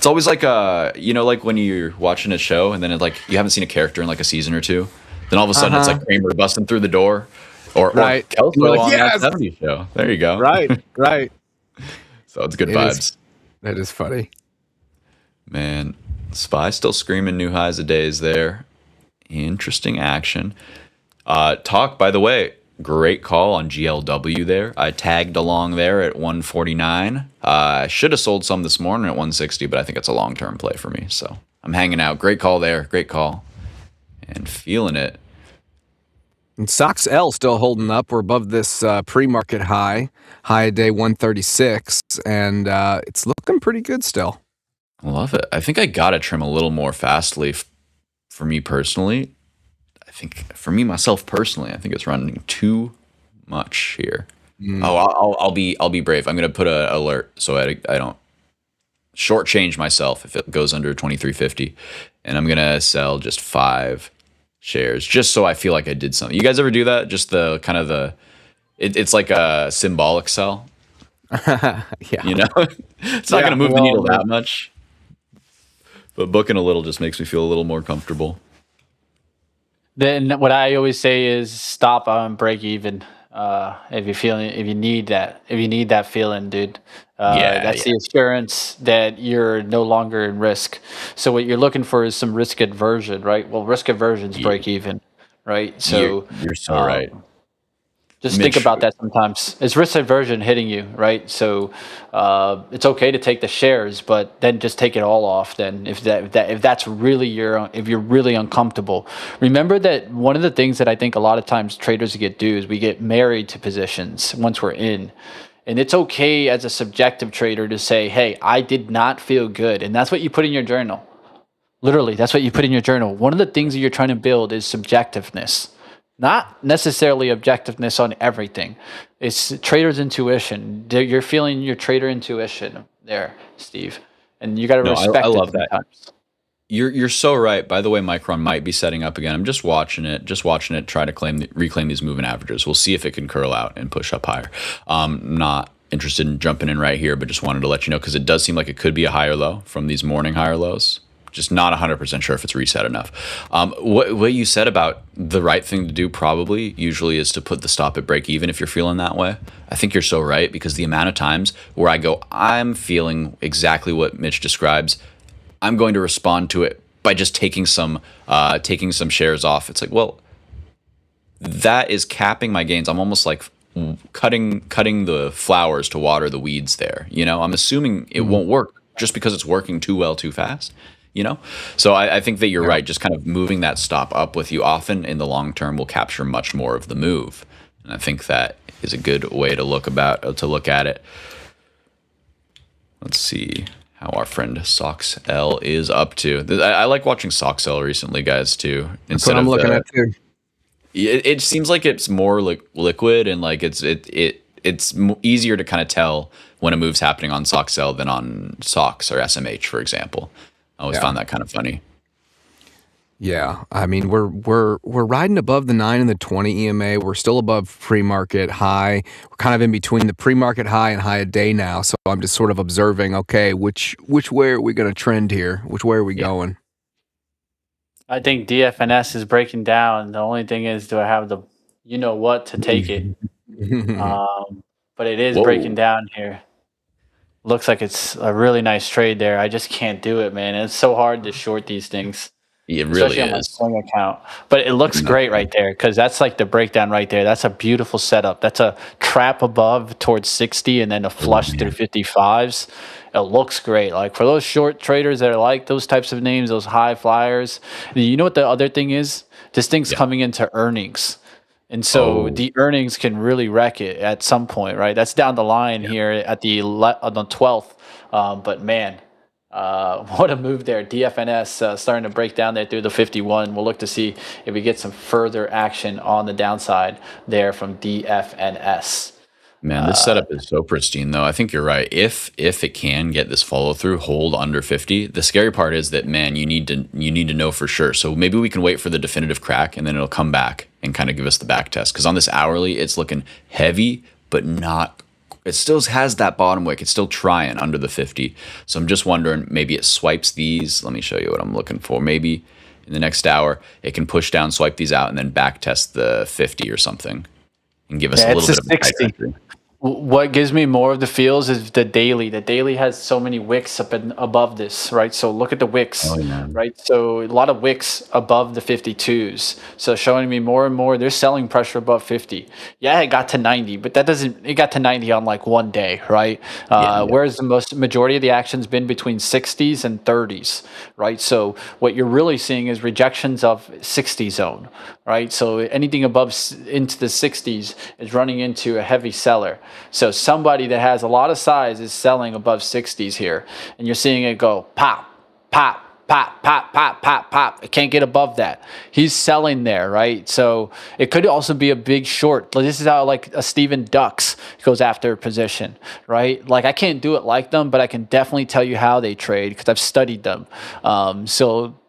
Speaker 2: always like like when you're watching a show and then you haven't seen a character in like a season or two. Then all of a sudden it's like Kramer busting through the door. Or Kelso on that 70s show. There you go.
Speaker 3: Right.
Speaker 2: So it's good vibes.
Speaker 3: That is funny.
Speaker 2: Man, SPY still screaming new highs of days there. Interesting action. Talk, by the way, great call on GLW there. I tagged along there at 149. I should have sold some this morning at 160, but I think it's a long-term play for me. So I'm hanging out. Great call there. Great call. And feeling it.
Speaker 3: And SOX L still holding up. We're above this pre-market high of day 136, and it's looking pretty good still.
Speaker 2: I love it. I think I got to trim a little more fastly for me personally. I think for me, myself personally, I think it's running too much here. Oh, I'll be brave. I'm going to put an alert so I don't shortchange myself if it goes under 2350. And I'm going to sell just 5 shares just so I feel like I did something. You guys ever do that? Just the kind of it's like a symbolic sell.
Speaker 3: Yeah.
Speaker 2: You know, it's not going to move the needle that much, but booking a little just makes me feel a little more comfortable.
Speaker 1: Then what I always say is stop on break even. If you need that feeling, dude. That's the assurance that you're no longer in risk. So what you're looking for is some risk aversion, right? Well, risk aversion's break even, right? So
Speaker 2: you're so right.
Speaker 1: Just think about that sometimes. It's risk aversion hitting you, right? So it's okay to take the shares, but then just take it all off. Then if that's really if you're really uncomfortable, remember that one of the things that I think a lot of times traders do is we get married to positions once we're in. And it's okay as a subjective trader to say, hey, I did not feel good. And that's what you put in your journal. Literally, that's what you put in your journal. One of the things that you're trying to build is subjectiveness. Not necessarily objectiveness on everything. It's trader's intuition. You're feeling your trader intuition there, Steve. And you got to respect
Speaker 2: I love
Speaker 1: it
Speaker 2: that.
Speaker 1: sometimes.
Speaker 2: You're so right. By the way, Micron might be setting up again. I'm just watching it try to reclaim these moving averages. We'll see if it can curl out and push up higher. Not interested in jumping in right here, but just wanted to let you know because it does seem like it could be a higher low from these morning higher lows. Just not 100% sure if it's reset enough. What you said about the right thing to do probably usually is to put the stop at break even if you're feeling that way. I think you're so right because the amount of times where I go, I'm feeling exactly what Mitch describes. I'm going to respond to it by just taking some shares off. It's like, well, that is capping my gains. I'm almost like cutting the flowers to water the weeds there. You know, I'm assuming it won't work just because it's working too well too fast. You know, so I think that you're right. Just kind of moving that stop up with you often in the long term will capture much more of the move, and I think that is a good way to look at it. Let's see how our friend SOX L is up to. I like watching SOX L recently, guys, too.
Speaker 3: Instead of looking at too.
Speaker 2: It seems like it's more like liquid and like it's easier to kind of tell when a move's happening on SOX L than on SOX or SMH, for example. I always found that kind of funny.
Speaker 3: Yeah, I mean we're riding above the 9 and the 20 EMA. We're still above pre-market high. We're kind of in between the pre-market high and high a day now. So I'm just sort of observing. Okay, which way are we going to trend here? Which way are we going?
Speaker 1: I think DFNS is breaking down. The only thing is, do I have the to take it? But it is breaking down here. Looks like it's a really nice trade there. I just can't do it, man. It's so hard to short these things.
Speaker 2: It really
Speaker 1: especially on my swing account. But it looks great right there because that's like the breakdown right there. That's a beautiful setup. That's a trap above towards 60 and then a flush through 55s. It looks great. Like for those short traders that are like those types of names, those high flyers. You know what the other thing is? This thing's coming into earnings. And so the earnings can really wreck it at some point, right? That's down the line here at on the 12th. But man, what a move there. DFNS starting to break down there through the 51. We'll look to see if we get some further action on the downside there from DFNS.
Speaker 2: Man, this setup is so pristine, though. I think you're right. If it can get this follow through, hold under 50. The scary part is that, man, you need to know for sure. So maybe we can wait for the definitive crack, and then it'll come back and kind of give us the back test. Because on this hourly, it's looking heavy, but not. It still has that bottom wick. It's still trying under the 50. So I'm just wondering, maybe it swipes these. Let me show you what I'm looking for. Maybe in the next hour, it can push down, swipe these out, and then back test the 50 or something, and give us a little bit of a 60.
Speaker 1: What gives me more of the feels is the daily. The daily has so many wicks up and above this, right? So look at the wicks, right? So a lot of wicks above the 52s. So showing me more and more, there's selling pressure above 50. Yeah, it got to 90, but it got to 90 on like one day, right? Whereas the majority of the action's been between 60s and 30s, right? So what you're really seeing is rejections of 60 zone, right? So anything above into the 60s is running into a heavy seller. So somebody that has a lot of size is selling above 60s here, and you're seeing it go pop, pop, pop, pop, pop, pop, pop. It can't get above that. He's selling there, right? So it could also be a big short. This is how like a Steven Ducks goes after a position, right? Like I can't do it like them, but I can definitely tell you how they trade because I've studied them.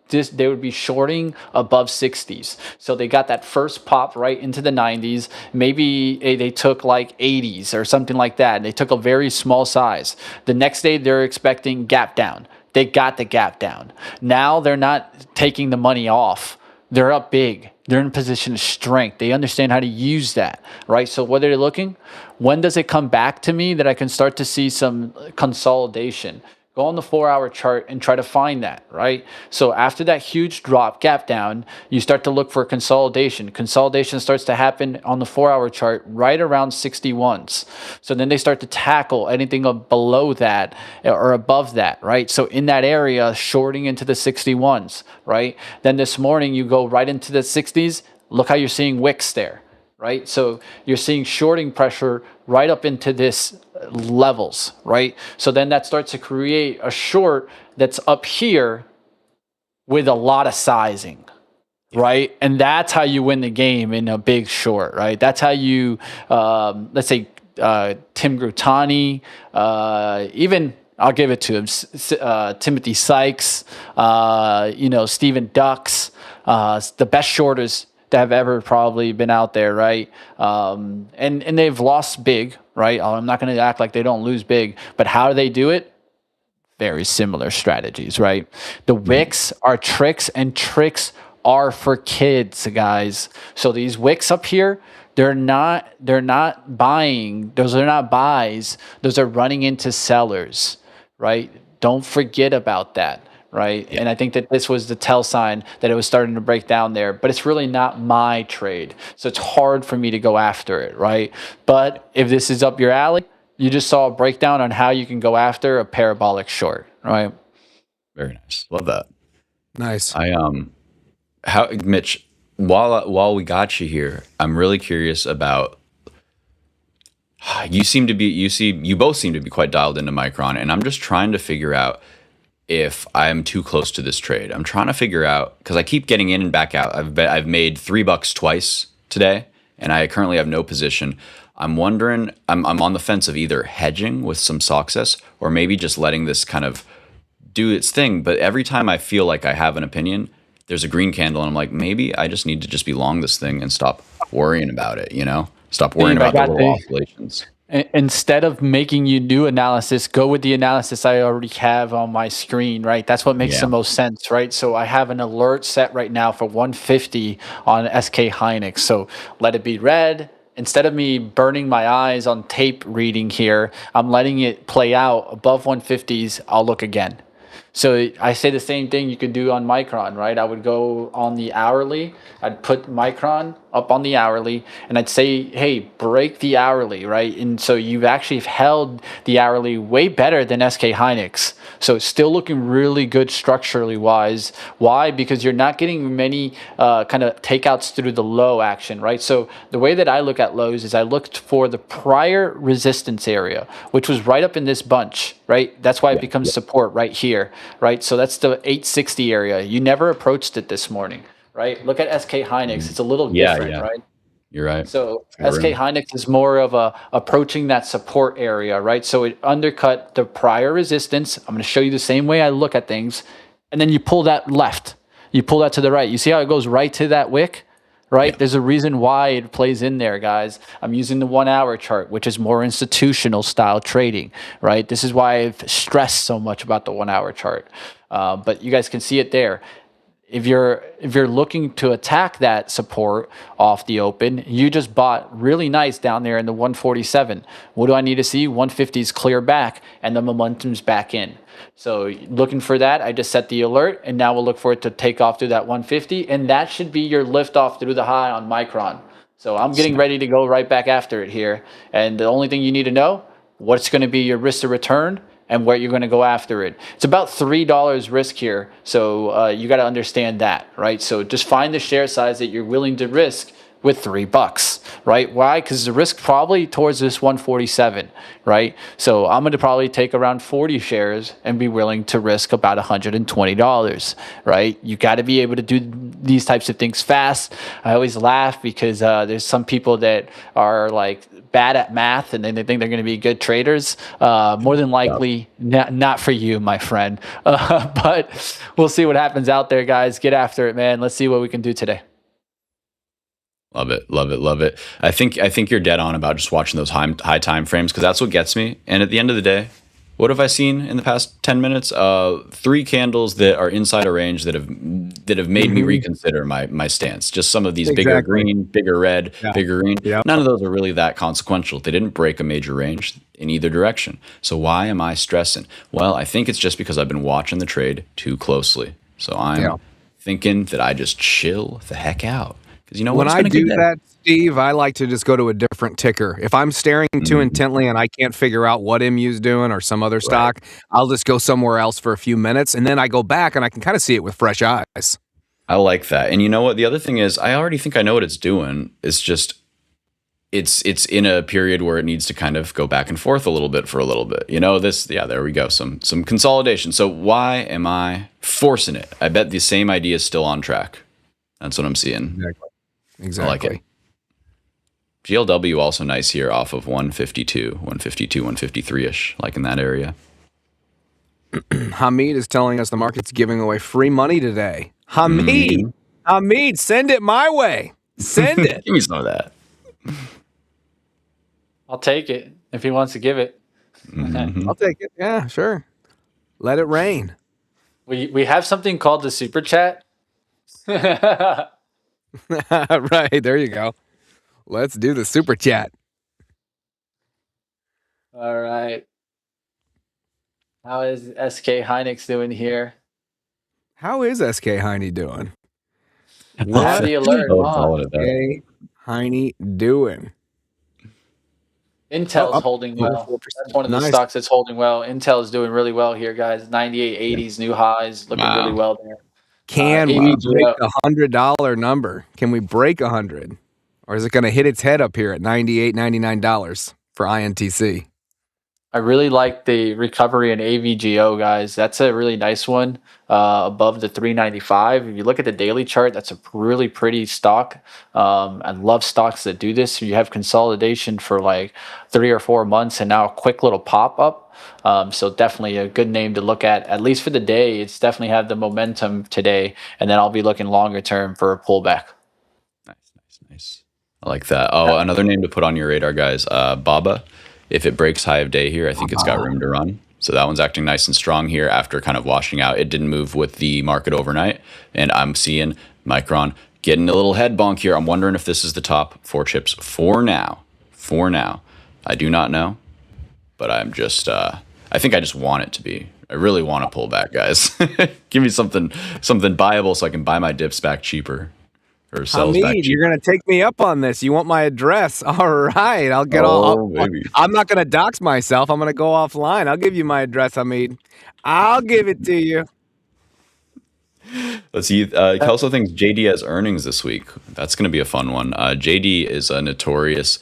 Speaker 1: They would be shorting above 60s. So they got that first pop right into the 90s. Maybe they took like 80s or something like that. And they took a very small size. The next day they're expecting gap down. They got the gap down. Now they're not taking the money off. They're up big. They're in a position of strength. They understand how to use that, right? So what are they looking? When does it come back to me that I can start to see some consolidation? Go on the 4-hour chart and try to find that, right? So after that huge drop, gap down, you start to look for consolidation. Consolidation starts to happen on the 4-hour chart right around 61s. So then they start to tackle anything below that or above that, right? So in that area, shorting into the 61s, right? Then this morning, you go right into the 60s. Look how you're seeing wicks there, right? So you're seeing shorting pressure right up into this levels, right? So then that starts to create a short that's up here with a lot of sizing, right? And that's how you win the game in a big short, right? That's how you, let's say, Tim Grutani, even I'll give it to him, Timothy Sykes, Steven Ducks, the best shorters that have ever probably been out there, right? And they've lost big, right? I'm not going to act like they don't lose big, but how do they do it? Very similar strategies, right? The wicks are tricks, and tricks are for kids, guys. So these wicks up here, they're not buying. Those are not buys. Those are running into sellers, right? Don't forget about that. Right. Yeah. And I think that this was the tell sign that it was starting to break down there, but it's really not my trade. So it's hard for me to go after it. Right. But if this is up your alley, you just saw a breakdown on how you can go after a parabolic short. Right.
Speaker 2: Very nice. Love that.
Speaker 3: Nice.
Speaker 2: Mitch, while we got you here, I'm really curious about, you both seem to be quite dialed into Micron, and I'm just trying to figure out if I'm too close to this trade. I'm trying to figure out, because I keep getting in and back out. I've made $3 twice today, and I currently have no position. I'm wondering, I'm on the fence of either hedging with some success or maybe just letting this kind of do its thing. But every time I feel like I have an opinion, there's a green candle, and I'm like, maybe I just need to just be long this thing and stop worrying about it, Stop worrying about the little oscillations.
Speaker 1: Instead of making you do analysis, go with the analysis I already have on my screen, right? That's what makes the most sense, right? So I have an alert set right now for 150 on SK Hynix. So let it be red. Instead of me burning my eyes on tape reading here, I'm letting it play out above 150s. I'll look again. So I say the same thing you could do on Micron, right? I would go on the hourly, I'd put Micron up on the hourly, and I'd say, hey, break the hourly, right? And so you've actually held the hourly way better than SK Hynix. So it's still looking really good structurally wise. Why? Because you're not getting many kind of takeouts through the low action, right? So the way that I look at lows is I looked for the prior resistance area, which was right up in this bunch, right? That's why it becomes support right here, right? So that's the 860 area. You never approached it this morning, right? Look at SK Hynix. It's a little different, right?
Speaker 2: You're right.
Speaker 1: So SK Hynix is more of a approaching that support area, right? So it undercut the prior resistance. I'm going to show you the same way I look at things. And then you pull that left. You pull that to the right. You see how it goes right to that wick, right? There's a reason why it plays in there, guys. I'm using the 1 hour chart, which is more institutional style trading, right? This is why I've stressed so much about the 1 hour chart. But you guys can see it there. If you're looking to attack that support off the open, you just bought really nice down there in the 147. What do I need to see? 150 is clear back and the momentum's back in. So looking for that, I just set the alert, and now we'll look for it to take off through that 150, and that should be your lift off through the high on Micron. So I'm getting ready to go right back after it here. And the only thing you need to know, what's going to be your risk to return and where you're going to go after it. It's about $3 risk here. So you got to understand that, right? So just find the share size that you're willing to risk with $3, right? Why? Because the risk probably towards this 147, right? So I'm going to probably take around 40 shares and be willing to risk about $120, right? You got to be able to do these types of things fast. I always laugh because there's some people that are like bad at math and then they think they're going to be good traders. More than likely, not for you, my friend. But we'll see what happens out there, guys. Get after it, man. Let's see what we can do today.
Speaker 2: Love it, love it, love it. I think you're dead on about just watching those high time frames, because that's what gets me. And at the end of the day, what have I seen in the past 10 minutes? 3 candles that are inside a range that have made me reconsider my stance. Just some of these bigger green, bigger red, bigger green. None of those are really that consequential. They didn't break a major range in either direction. So why am I stressing? Well, I think it's just because I've been watching the trade too closely. So I'm thinking that I just chill the heck out. You know,
Speaker 3: when I do that, Steve, I like to just go to a different ticker. If I'm staring too intently and I can't figure out what MU's doing or some other stock, I'll just go somewhere else for a few minutes, and then I go back and I can kind of see it with fresh eyes.
Speaker 2: I like that. And you know what? The other thing is, I already think I know what it's doing. It's just it's in a period where it needs to kind of go back and forth a little bit for a little bit. You know, there we go. Some consolidation. So why am I forcing it? I bet the same idea is still on track. That's what I'm seeing.
Speaker 3: Exactly.
Speaker 2: I like it. GLW also nice here off of 152, 153-ish, like in that area.
Speaker 3: Hamid is telling us the market's giving away free money today. Hamid, send it my way. Send it.
Speaker 2: Give me some of that.
Speaker 1: I'll take it if he wants to give it.
Speaker 3: I'll take it. Yeah, sure. Let it rain.
Speaker 1: We have something called the super chat.
Speaker 3: Right, there you go. Let's do the super chat.
Speaker 1: All right. How is SK Hynix doing here?
Speaker 3: How is SK Heine doing?
Speaker 1: What's the alert?
Speaker 3: SK Heine doing?
Speaker 1: Intel's holding well. That's one of the stocks that's holding well. Intel is doing really well here, guys. 98.80s, new highs, looking really well there.
Speaker 3: Can we break the $100 number? Can we break 100? Or is it going to hit its head up here at $98, $99 for INTC?
Speaker 1: I really like the recovery in AVGO, guys. That's a really nice one above the 395. If you look at the daily chart, that's a really pretty stock. I love stocks that do this. You have consolidation for like 3 or 4 months and now a quick little pop up. So definitely a good name to look at least for the day. It's definitely have the momentum today. And then I'll be looking longer term for a pullback.
Speaker 2: Nice. I like that. Oh, another name to put on your radar, guys. Baba. If it breaks high of day here, I think it's got room to run. So that one's acting nice and strong here after kind of washing out. It didn't move with the market overnight. And I'm seeing Micron getting a little head bonk here. I'm wondering if this is the top 4 chips for now. I do not know. But I'm just, I I think I just want it to be. I really want to pull back, guys. Give me something buyable so I can buy my dips back cheaper. Or sells back cheaper.
Speaker 3: You're going to take me up on this. You want my address. All right. I'll get I'm not going to dox myself. I'm going to go offline. I'll give you my address, Hamid. I'll give it to you.
Speaker 2: Let's see. He also thinks JD has earnings this week. That's going to be a fun one. JD is a notorious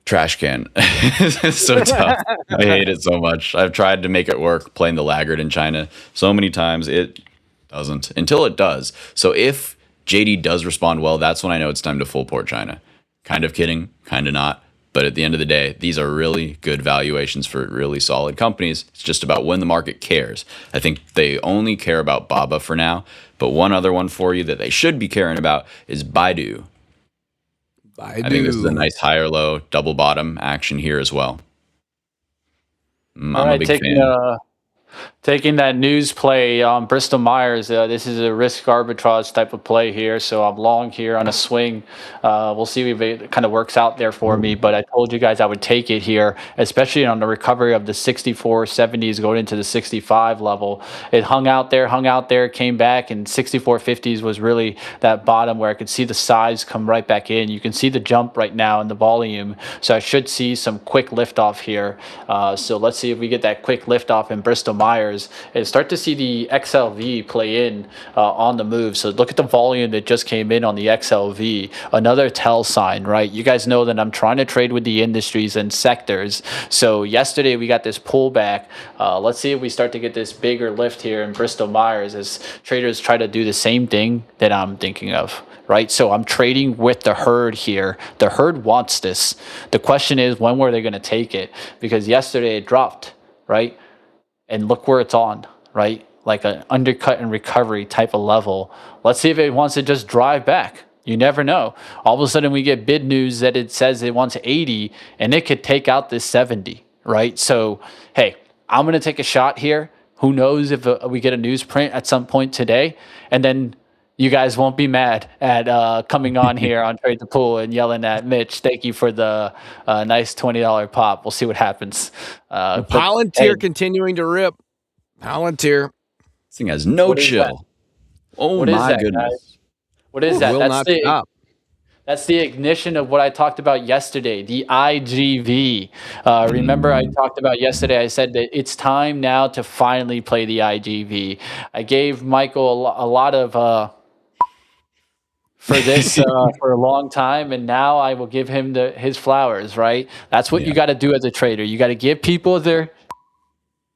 Speaker 2: trash can. It's so tough. I hate it so much. I've tried to make it work playing the laggard in China so many times. It doesn't until it does. So if JD does respond well, that's when I know it's time to full port China. Kind of kidding, kind of not. But at the end of the day, these are really good valuations for really solid companies. It's just about when the market cares. I think they only care about Baba for now. But one other one for you that they should be caring about is Baidu. I think this is a nice higher low double bottom action here as well. I'm a big fan.
Speaker 1: Taking that news play on Bristol Myers, this is a risk arbitrage type of play here. So I'm long here on a swing. We'll see if it kind of works out there for me. But I told you guys I would take it here, especially on the recovery of the 64.70s going into the 65 level. It hung out there, came back, and 64.50s was really that bottom where I could see the size come right back in. You can see the jump right now in the volume. So I should see some quick liftoff here. So let's see if we get that quick liftoff in Bristol Myers and start to see the XLV play in on the move. So look at the volume that just came in on the XLV. Another tell sign, right? You guys know that I'm trying to trade with the industries and sectors. So yesterday we got this pullback. Let's see if we start to get this bigger lift here in Bristol Myers as traders try to do the same thing that I'm thinking of. Right, so I'm trading with the herd here. The herd wants this. The question is, when were they going to take it? Because yesterday it dropped, right? And look where it's on, right? Like an undercut and recovery type of level. Let's see if it wants to just drive back. You never know. All of a sudden we get bid news that it says it wants 80 and it could take out this 70, right? So, hey, I'm going to take a shot here. Who knows if we get a newsprint at some point today, and then you guys won't be mad at coming on here on Trade the Pool and yelling at Mitch, thank you for the nice $20 pop. We'll see what happens.
Speaker 3: Palantir continuing to rip. Palantir.
Speaker 2: This thing has no chill. Oh my goodness.
Speaker 1: Guys? What is that? That's the ignition of what I talked about yesterday, the IGV. Remember I talked about yesterday, I said that it's time now to finally play the IGV. I gave Michael a lot of... for this for a long time, and now I will give him his flowers, right? That's what you got to do as a trader. You got to give people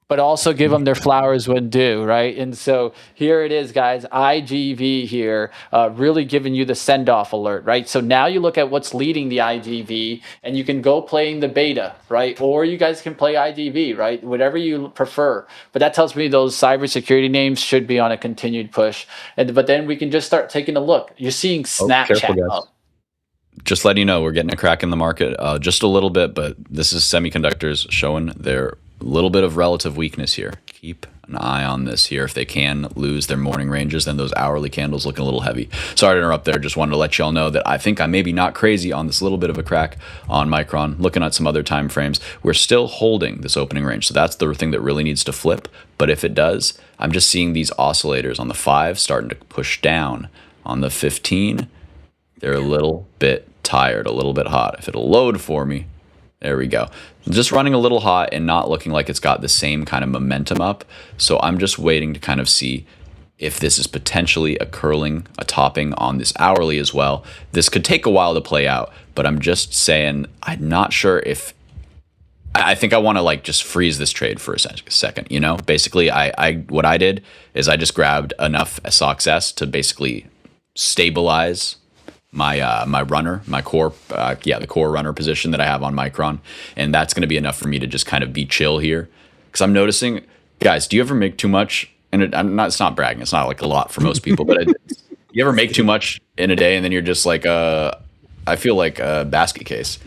Speaker 1: but also give them their flowers when due, right? And so here it is, guys, IGV here, really giving you the send-off alert, right? So now you look at what's leading the IGV, and you can go playing the beta, right? Or you guys can play IGV, right? Whatever you prefer. But that tells me those cybersecurity names should be on a continued push. But then we can just start taking a look. You're seeing Snapchat up.
Speaker 2: Just letting you know, we're getting a crack in the market just a little bit, but this is semiconductors showing their little bit of relative weakness here. Keep an eye on this here. If they can lose their morning ranges, then those hourly candles looking a little heavy. Sorry to interrupt there. Just wanted to let y'all know that I think I may be not crazy on this little bit of a crack on Micron. Looking at some other time frames, we're still holding this opening range. So that's the thing that really needs to flip. But if it does, I'm just seeing these oscillators on the 5 starting to push down. On the 15, they're a little bit tired, a little bit hot. If it'll load for me, there we go. Just running a little hot and not looking like it's got the same kind of momentum up. So I'm just waiting to kind of see if this is potentially a topping on this hourly as well. This could take a while to play out, but I'm just saying I'm not sure if... I think I want to like just freeze this trade for a second, you know? Basically, what I did is I just grabbed enough SOXS to basically stabilize my runner, my core, the core runner position that I have on Micron. And that's going to be enough for me to just kind of be chill here. Because I'm noticing, guys, do you ever make too much? And it's not bragging. It's not like a lot for most people, but you ever make too much in a day and then you're just like, I feel like a basket case.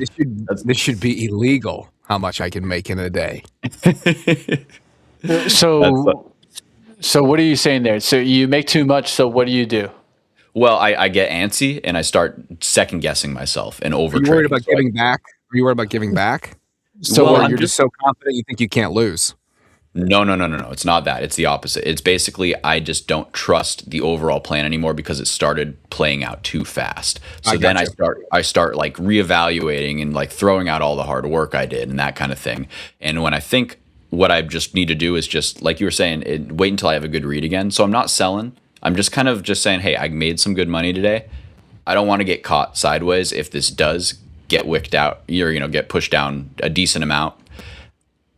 Speaker 3: This should be illegal, how much I can make in a day.
Speaker 1: So what are you saying there? So you make too much, so what do you do?
Speaker 2: Well, I get antsy and I start second guessing myself and over.
Speaker 3: Are you worried about giving back? Are you worried about giving back? So
Speaker 2: Well,
Speaker 3: you're just so confident you think you can't lose.
Speaker 2: No. It's not that. It's the opposite. It's basically I just don't trust the overall plan anymore because it started playing out too fast. So then I start like reevaluating and like throwing out all the hard work I did and that kind of thing. And when I think what I just need to do is just like you were saying, wait until I have a good read again. So I'm not selling. I'm just kind of just saying, hey, I made some good money today. I don't want to get caught sideways if this does get wicked out or get pushed down a decent amount.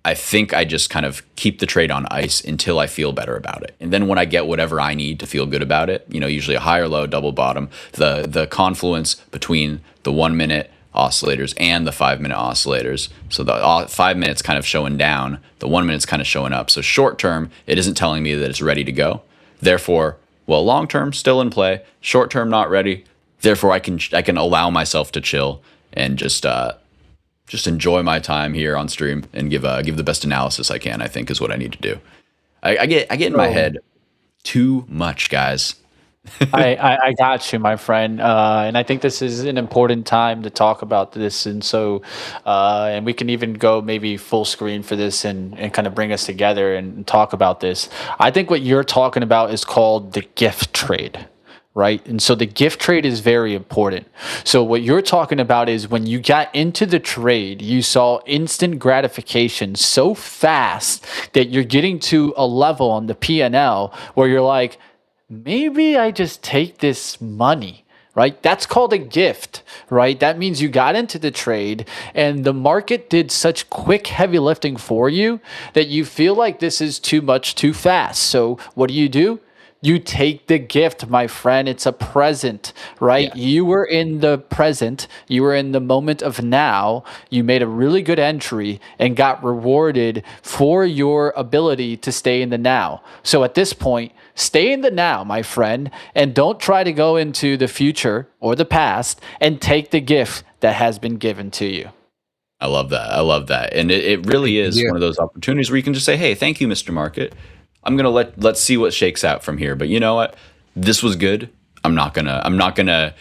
Speaker 2: I think I just kind of keep the trade on ice until I feel better about it. And then when I get whatever I need to feel good about it, usually a higher low, double bottom, the confluence between the 1 minute oscillators and the 5 minute oscillators. So the 5 minutes kind of showing down, the 1 minute's kind of showing up. So short term, it isn't telling me that it's ready to go. Therefore, long term, still in play. Short term, not ready. Therefore, I can allow myself to chill and just enjoy my time here on stream and give the best analysis I can. I think is what I need to do. I get in my head too much, guys.
Speaker 1: I got you, my friend, and I think this is an important time to talk about this, and so and we can even go maybe full screen for this and kind of bring us together and talk about this. I think what you're talking about is called the gift trade. Right. And so the gift trade is very important. So what you're talking about is when you got into the trade, you saw instant gratification so fast that you're getting to a level on the P&L where you're like, maybe I just take this money. Right? That's called a gift, right? That means you got into the trade and the market did such quick heavy lifting for you that you feel like this is too much too fast. So what do? You take the gift, my friend. It's a present, right? Yeah. You were in the present. You were in the moment of now. You made a really good entry and got rewarded for your ability to stay in the now. So at this point, stay in the now, my friend, and don't try to go into the future or the past and take the gift that has been given to you.
Speaker 2: I love that. And it really is one of those opportunities where you can just say, hey, thank you, Mr. Market. I'm gonna let's see what shakes out from here. But you know what? This was good. I'm not gonna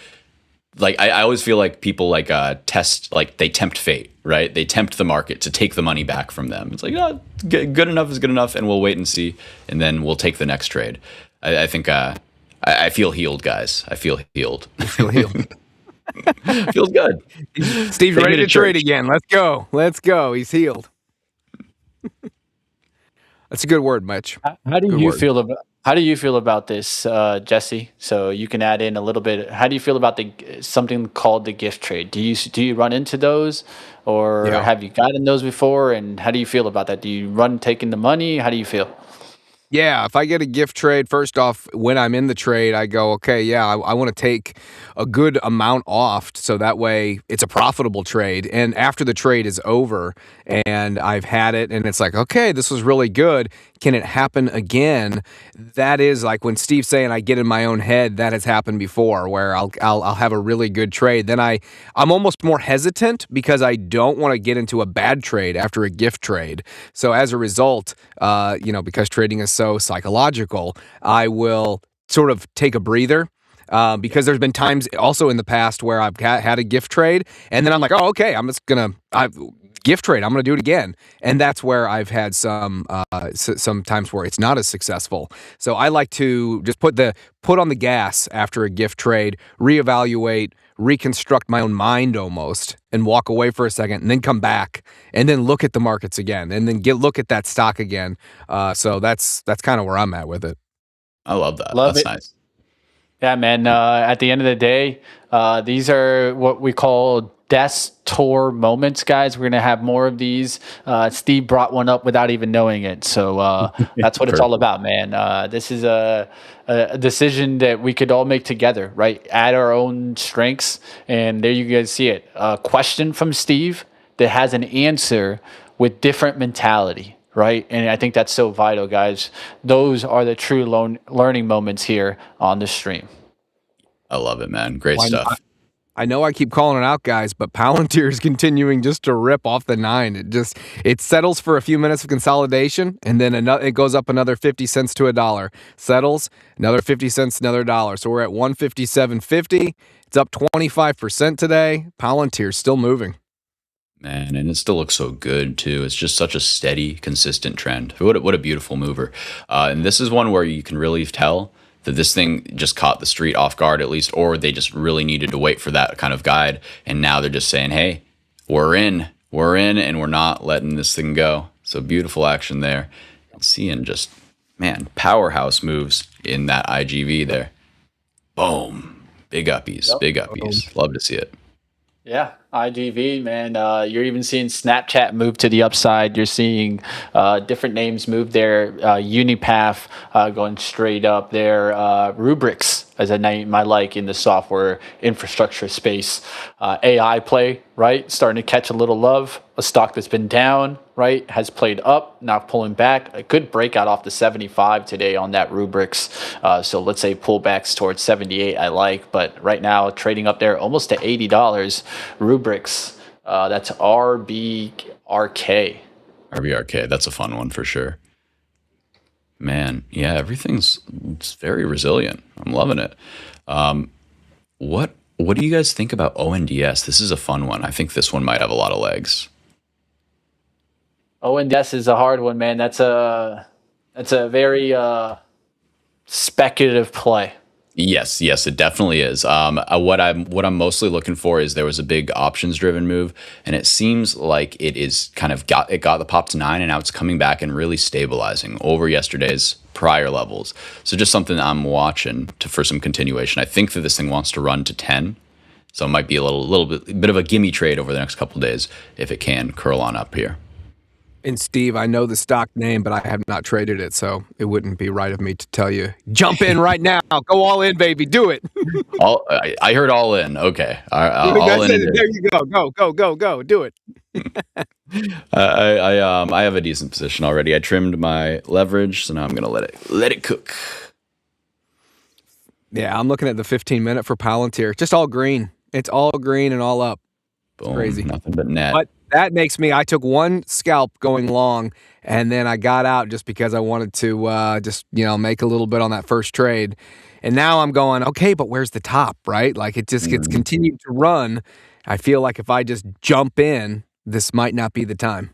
Speaker 2: like I always feel like people like test, like they tempt fate, right? They tempt the market to take the money back from them. It's like, oh, good enough is good enough, and we'll wait and see, and then we'll take the next trade. I think I feel healed, guys. I feel healed.
Speaker 3: I feel healed.
Speaker 2: Feels good.
Speaker 3: Steve's ready to trade again. Let's go. He's healed. That's a good word, Mitch.
Speaker 1: How do you feel about this, Jesse? So you can add in a little bit. How do you feel about something called the gift trade? Do you run into those, or have you gotten those before? And how do you feel about that? Do you run taking the money? How do you feel?
Speaker 3: Yeah, if I get a gift trade, first off, when I'm in the trade, I go, okay, yeah, I want to take a good amount off so that way it's a profitable trade. And after the trade is over and I've had it and it's like, okay, this was really good. Can it happen again? That is like when Steve's saying I get in my own head, that has happened before where I'll have a really good trade. Then I'm almost more hesitant because I don't want to get into a bad trade after a gift trade. So as a result, because trading is so psychological, I will sort of take a breather. Because there's been times also in the past where I've had a gift trade and then I'm like, oh, okay, gift trade, I'm going to do it again. And that's where I've had some times where it's not as successful. So I like to just put on the gas after a gift trade, reevaluate, reconstruct my own mind almost, and walk away for a second and then come back and then look at the markets again and then look at that stock again. So that's kind of where I'm at with it.
Speaker 2: I love that.
Speaker 1: That's
Speaker 2: it. Nice.
Speaker 1: Yeah, man. At the end of the day, these are what we call desk tour moments, guys. We're going to have more of these. Steve brought one up without even knowing it. So that's what it's all about, man. This is a decision that we could all make together, right? Add our own strengths. And there you guys see it. A question from Steve that has an answer with different mentality. Right. And I think that's so vital, guys. Those are the true learning moments here on the stream.
Speaker 2: I love it, man. Great stuff.
Speaker 3: I know I keep calling it out, guys, but Palantir is continuing just to rip off the 9. It settles for a few minutes of consolidation, and then it goes up another 50 cents to $1. Settles, another 50 cents, another $1. So we're at 157.50. It's up 25% today. Palantir still moving.
Speaker 2: Man, and it still looks so good too. It's just such a steady, consistent trend. What a beautiful mover. And this is one where you can really tell that this thing just caught the street off guard at least, or they just really needed to wait for that kind of guide. And now they're just saying, hey, we're in, and we're not letting this thing go. So beautiful action there. Seeing just, man, powerhouse moves in that IGV there. Boom. Big uppies, big uppies. Love to see it.
Speaker 1: Yeah, IGV, man. You're even seeing Snapchat move to the upside. You're seeing different names move there. Unipath going straight up there. Rubrics as a name I like in the software infrastructure space. AI play, right? Starting to catch a little love. A stock that's been down, right? Has played up, now pulling back. A good breakout off the 75 today on that Rubrics. So let's say pullbacks towards 78 I like. But right now trading up there almost to $80. Rubrics. That's RBRK.
Speaker 2: RBRK. That's a fun one for sure. Man, yeah, it's very resilient. I'm loving it. What do you guys think about ONDS? This is a fun one. I think this one might have a lot of legs.
Speaker 1: ONDS is a hard one, man. That's a very speculative play.
Speaker 2: Yes, it definitely is. What I'm mostly looking for is there was a big options driven move, and it seems like it got the pop to 9, and now it's coming back and really stabilizing over yesterday's prior levels. So just something I'm watching for some continuation. I think that this thing wants to run to 10, so it might be a little bit of a gimme trade over the next couple of days if it can curl on up here.
Speaker 3: And Steve, I know the stock name, but I have not traded it, so it wouldn't be right of me to tell you, jump in right now. Go all in, baby. Do it.
Speaker 2: I heard all in. Okay. All in.
Speaker 3: There you go. Go. Do it.
Speaker 2: I have a decent position already. I trimmed my leverage, so now I'm going to let it cook.
Speaker 3: Yeah, I'm looking at the 15-minute for Palantir. Just all green. It's all green and all up.
Speaker 2: Boom,
Speaker 3: crazy.
Speaker 2: Nothing but net.
Speaker 3: But that makes me, I took one scalp going long, and then I got out just because I wanted to make a little bit on that first trade. And now I'm going, okay, but where's the top, right? Like it just gets continued to run. I feel like if I just jump in, this might not be the time.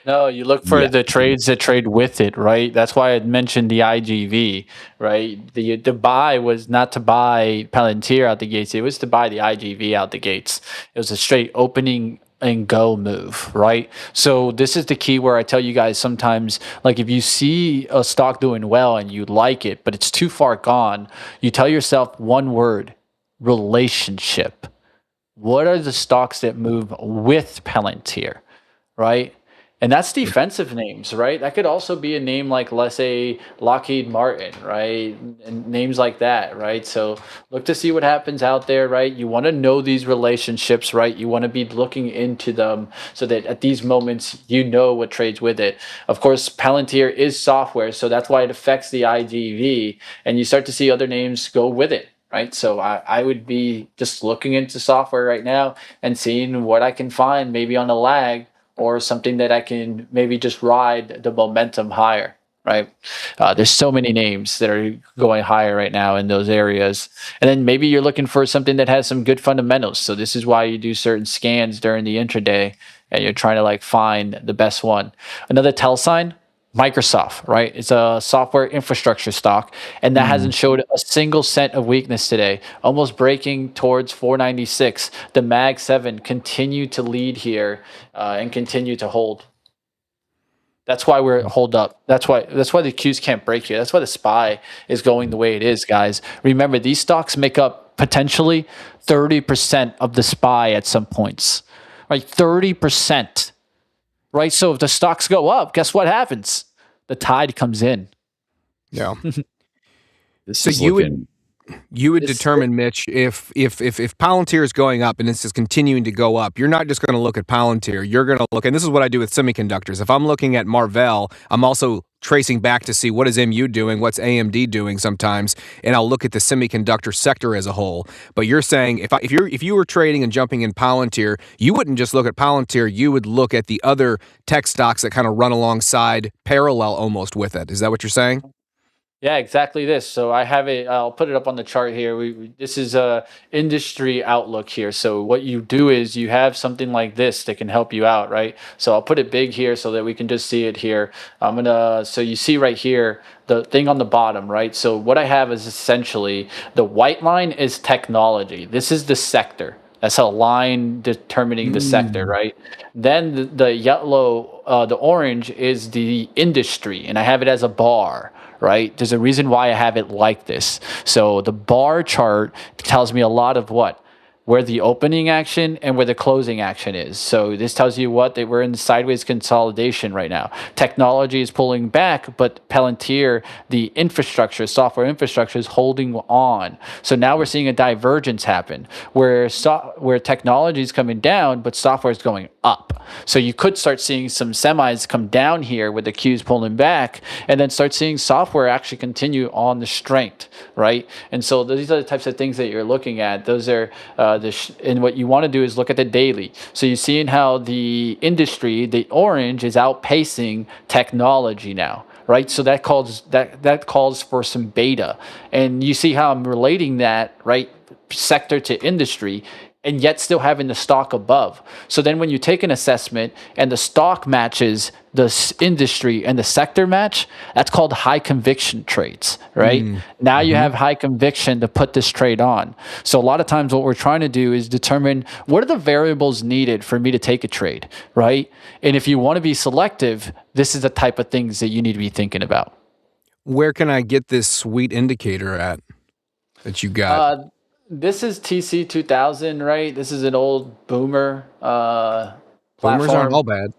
Speaker 1: No, you look for the trades that trade with it, right? That's why I mentioned the IGV, right? The buy was not to buy Palantir out the gates. It was to buy the IGV out the gates. It was a straight opening and go move, right? So this is the key where I tell you guys sometimes, like if you see a stock doing well and you like it, but it's too far gone, you tell yourself one word: relationship. What are the stocks that move with Palantir, right? And that's defensive names, right? That could also be a name like, let's say, Lockheed Martin, right? And names like that, right? So look to see what happens out there, right? You want to know these relationships, right? You want to be looking into them so that at these moments, you know what trades with it. Of course, Palantir is software, so that's why it affects the IGV, and you start to see other names go with it. Right. So I would be just looking into software right now and seeing what I can find maybe on a lag or something that I can maybe just ride the momentum higher. Right. There's so many names that are going higher right now in those areas. And then maybe you're looking for something that has some good fundamentals. So this is why you do certain scans during the intraday and you're trying to find the best one. Another tell sign: Microsoft, right? It's a software infrastructure stock, and that hasn't showed a single cent of weakness today, almost breaking towards 496. The Mag 7 continue to lead here and continue to hold. That's why we're hold up. That's why the Qs can't break here. That's why the SPY is going the way it is, guys. Remember, these stocks make up potentially 30% of the SPY at some points, right? 30%. Right, so if the stocks go up, guess what happens? The tide comes in.
Speaker 3: Yeah. So you would determine, Mitch, if Palantir is going up and it's just continuing to go up, you're not just going to look at Palantir. You're going to look, and this is what I do with semiconductors. If I'm looking at Marvell, I'm also tracing back to see what is MU doing, what's AMD doing sometimes, and I'll look at the semiconductor sector as a whole. But you're saying if you were trading and jumping in Palantir, you wouldn't just look at Palantir, you would look at the other tech stocks that kind of run alongside, parallel almost with it. Is that what you're saying?
Speaker 1: Yeah, exactly this. So I have it. I'll put it up on the chart here. This is a industry outlook here. So what you do is you have something like this that can help you out, right? So I'll put it big here so that we can just see it here. So you see right here the thing on the bottom, right? So what I have is essentially the white line is technology. This is the sector. That's a line determining the sector, right? Then the yellow, the orange is the industry, and I have it as a bar, right? There's a reason why I have it like this. So the bar chart tells me a lot of what? Where the opening action and where the closing action is. So this tells you what, that we're in sideways consolidation right now. Technology is pulling back, but Palantir, the infrastructure, software infrastructure, is holding on. So now we're seeing a divergence happen where technology is coming down, but software is going up. So you could start seeing some semis come down here with the Qs pulling back, and then start seeing software actually continue on the strength, right? And so these are the types of things that you're looking at. Those are and what you want to do is look at the daily. So you're seeing how the industry, the orange, is outpacing technology now, right? So that calls for some beta, and you see how I'm relating that, right, sector to industry, and yet still having the stock above. So then when you take an assessment and the stock matches the industry and the sector match, that's called high conviction trades, right? Now you have high conviction to put this trade on. So a lot of times what we're trying to do is determine what are the variables needed for me to take a trade, right? And if you want to be selective, this is the type of things that you need to be thinking about.
Speaker 3: Where can I get this sweet indicator at that you got?
Speaker 1: This is TC2000, right? This is an old boomer platform.
Speaker 3: Boomers aren't all bad.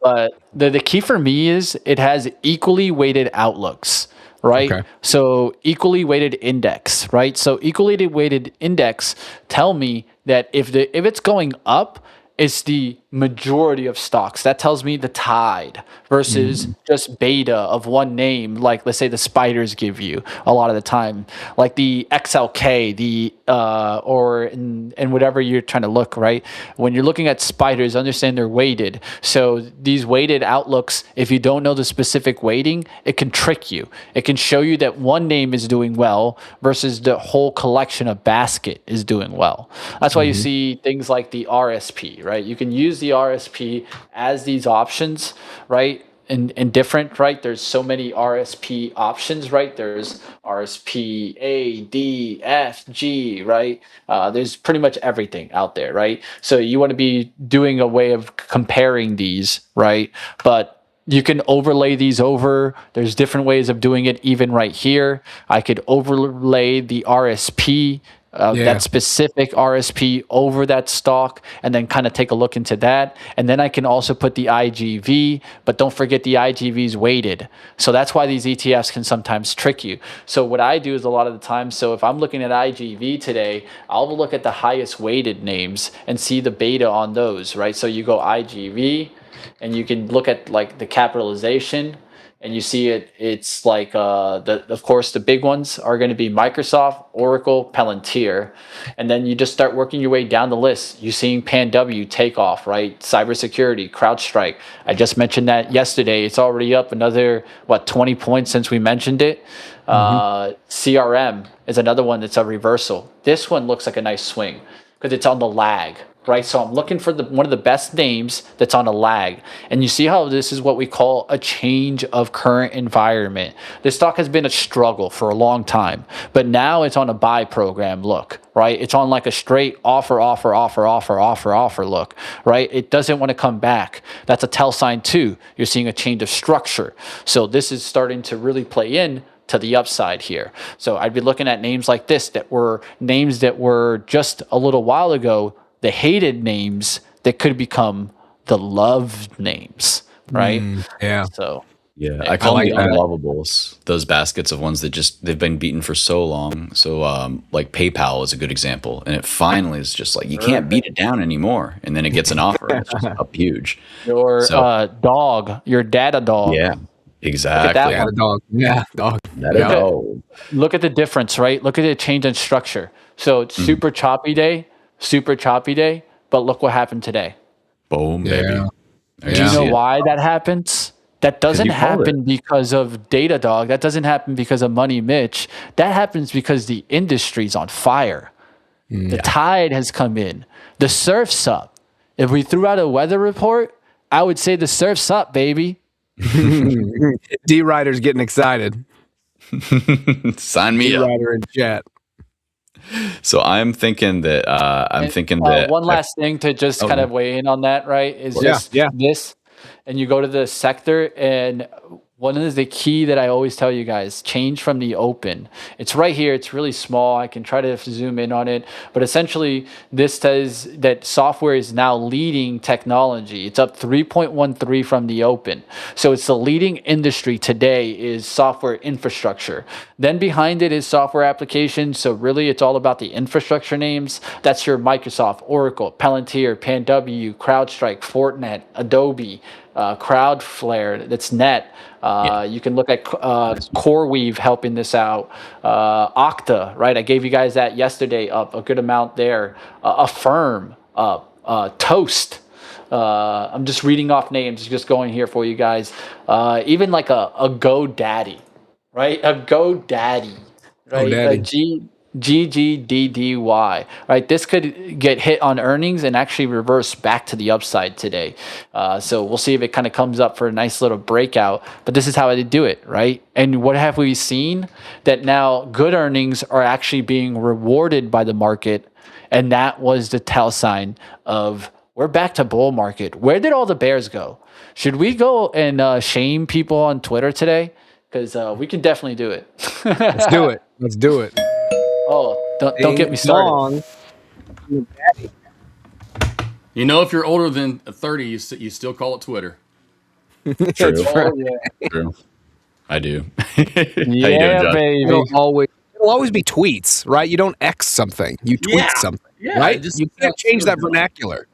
Speaker 1: But the key for me is it has equally weighted outlooks, right?
Speaker 3: Okay.
Speaker 1: So equally weighted index, right? So equally weighted index tell me that if it's going up, it's the majority of stocks. That tells me the tide versus just beta of one name, like let's say the spiders give you a lot of the time, like the XLK, and whatever you're trying to look, right? When you're looking at spiders, understand they're weighted. So these weighted outlooks, if you don't know the specific weighting, it can trick you. It can show you that one name is doing well versus the whole collection of basket is doing well. That's why you see things like the RSP, right? You can use the RSP as these options, right? And different, right? There's so many RSP options, right? There's RSP A, D, F, G, right? There's pretty much everything out there, right? So you want to be doing a way of comparing these, right? But you can overlay these over. There's different ways of doing it, even right here. I could overlay the RSP, that specific RSP over that stock, and then kind of take a look into that. And then I can also put the IGV, but don't forget the IGV is weighted. So that's why these ETFs can sometimes trick you. So what I do is a lot of the time, so if I'm looking at IGV today, I'll look at the highest weighted names and see the beta on those, right? So you go IGV, and you can look at like the capitalization, and you see it's like of course the big ones are going to be Microsoft, Oracle, Palantir, and then you just start working your way down the list. You're seeing PanW take off, right? Cybersecurity, CrowdStrike. I just mentioned that yesterday. It's already up another 20 points since we mentioned it. CRM is another one that's a reversal. This one looks like a nice swing because it's on the lag. Right, so I'm looking for one of the best names that's on a lag. And you see how this is what we call a change of current environment. This stock has been a struggle for a long time, but now it's on a buy program look, right? It's on like a straight offer look, right? It doesn't want to come back. That's a tell sign too. You're seeing a change of structure. So this is starting to really play in to the upside here. So I'd be looking at names like this that were names that were just a little while ago the hated names that could become the loved names, right?
Speaker 3: Yeah.
Speaker 1: So
Speaker 2: yeah, I call them the unlovables. Those baskets of ones that they've been beaten for so long. So like PayPal is a good example, and it finally is just like you can't beat it down anymore, and then it gets an offer, and it's just up huge.
Speaker 1: Your dog, your data dog.
Speaker 2: Yeah. Exactly.
Speaker 3: That dog. Yeah, dog.
Speaker 1: Look at the difference, right? Look at the change in structure. So it's super choppy day, but look what happened today.
Speaker 2: Boom, baby.
Speaker 1: Do you know why that happens? That doesn't
Speaker 2: you called
Speaker 1: happen because of Datadog. That doesn't happen because of Money Mitch. That happens because the industry's on fire. The tide has come in. The surf's up. If we threw out a weather report, I would say the surf's up, baby.
Speaker 3: D Rider's getting excited.
Speaker 2: Sign me up.
Speaker 3: D-Rider in chat.
Speaker 2: So I'm thinking that
Speaker 1: one last thing to just kind of weigh in on that, right? Is this, and you go to the sector, and one of the key that I always tell you guys, change from the open. It's right here. It's really small. I can try to zoom in on it, but essentially this says that software is now leading technology. It's up 3.13 from the open. So it's the leading industry today is software infrastructure. Then behind it is software applications. So really it's all about the infrastructure names. That's your Microsoft, Oracle, Palantir, PanW, CrowdStrike, Fortinet, Adobe, Cloudflare, that's Net. You can look at CoreWeave helping this out. Okta, right? I gave you guys that yesterday, up a good amount there. Affirm, Toast. I'm just reading off names, just going here for you guys. Even like a GoDaddy, right? A GoDaddy, right? GGDDY, right? This could get hit on earnings and actually reverse back to the upside today. So we'll see if it kind of comes up for a nice little breakout, but this is how they do it, right? And what have we seen? That now good earnings are actually being rewarded by the market. And that was the tell sign of we're back to bull market. Where did all the bears go? Should we go and shame people on Twitter today? Because we can definitely do it.
Speaker 3: Let's do it. Let's do it.
Speaker 1: Oh, don't get me started.
Speaker 4: You know, if you're older than 30, you still call it Twitter.
Speaker 2: True.
Speaker 3: True.
Speaker 2: I do.
Speaker 1: Yeah, baby.
Speaker 3: It'll always be tweets, right? You don't X something. You tweet something, right? You can't change that vernacular.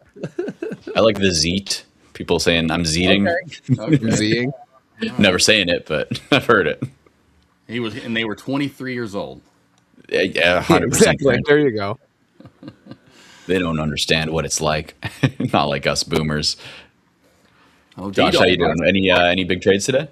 Speaker 2: I like the zeet. People saying I'm zeeting.
Speaker 4: Okay.
Speaker 3: Zeeing.
Speaker 2: Never saying it, but I've heard it.
Speaker 4: And they were 23 years old.
Speaker 2: Yeah, 100%.
Speaker 3: Exactly. There you go.
Speaker 2: They don't understand what it's like. Not like us boomers.
Speaker 4: Oh,
Speaker 2: Josh, how you doing? Any big trades today?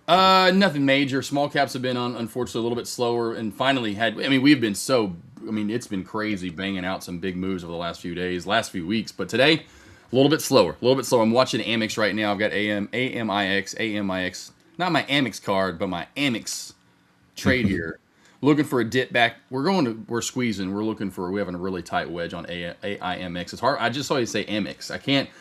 Speaker 4: Nothing major. Small caps have been on, unfortunately, a little bit slower, and finally we've been it's been crazy banging out some big moves over the last few weeks, but today, a little bit slower. I'm watching Amex right now. I've got AMIX, not my Amex card, but my Amex trade here. Looking for a dip back. We're squeezing. We're having a really tight wedge on AIMX. It's hard. I just saw you say Amex.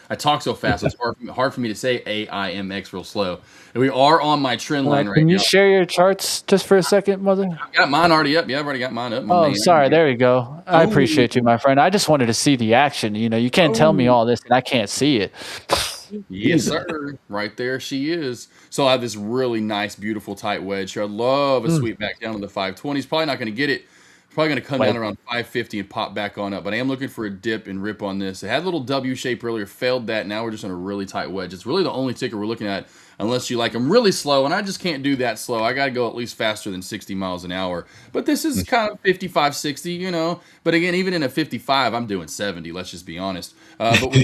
Speaker 4: I talk so fast. It's hard for me to say AIMX real slow. And we are on my trend line right now.
Speaker 1: Can you share your charts just for a second, Mother?
Speaker 4: I've got mine already up. Yeah, I've already got mine up.
Speaker 1: Sorry. There we go. I appreciate you, my friend. I just wanted to see the action. You can't tell me all this and I can't see it.
Speaker 4: Yes, sir. Right there she is. So I have this really nice, beautiful, tight wedge here. I love a sweep back down to the 520s. Probably not going to get it. Probably going to come down around 550 and pop back on up. But I am looking for a dip and rip on this. It had a little W shape earlier, failed that. Now we're just on a really tight wedge. It's really the only ticker we're looking at, unless you like them really slow, and I just can't do that slow. I got to go at least faster than 60 miles an hour. But this is kind of 55, 60, But again, even in a 55, I'm doing 70. Let's just be honest. But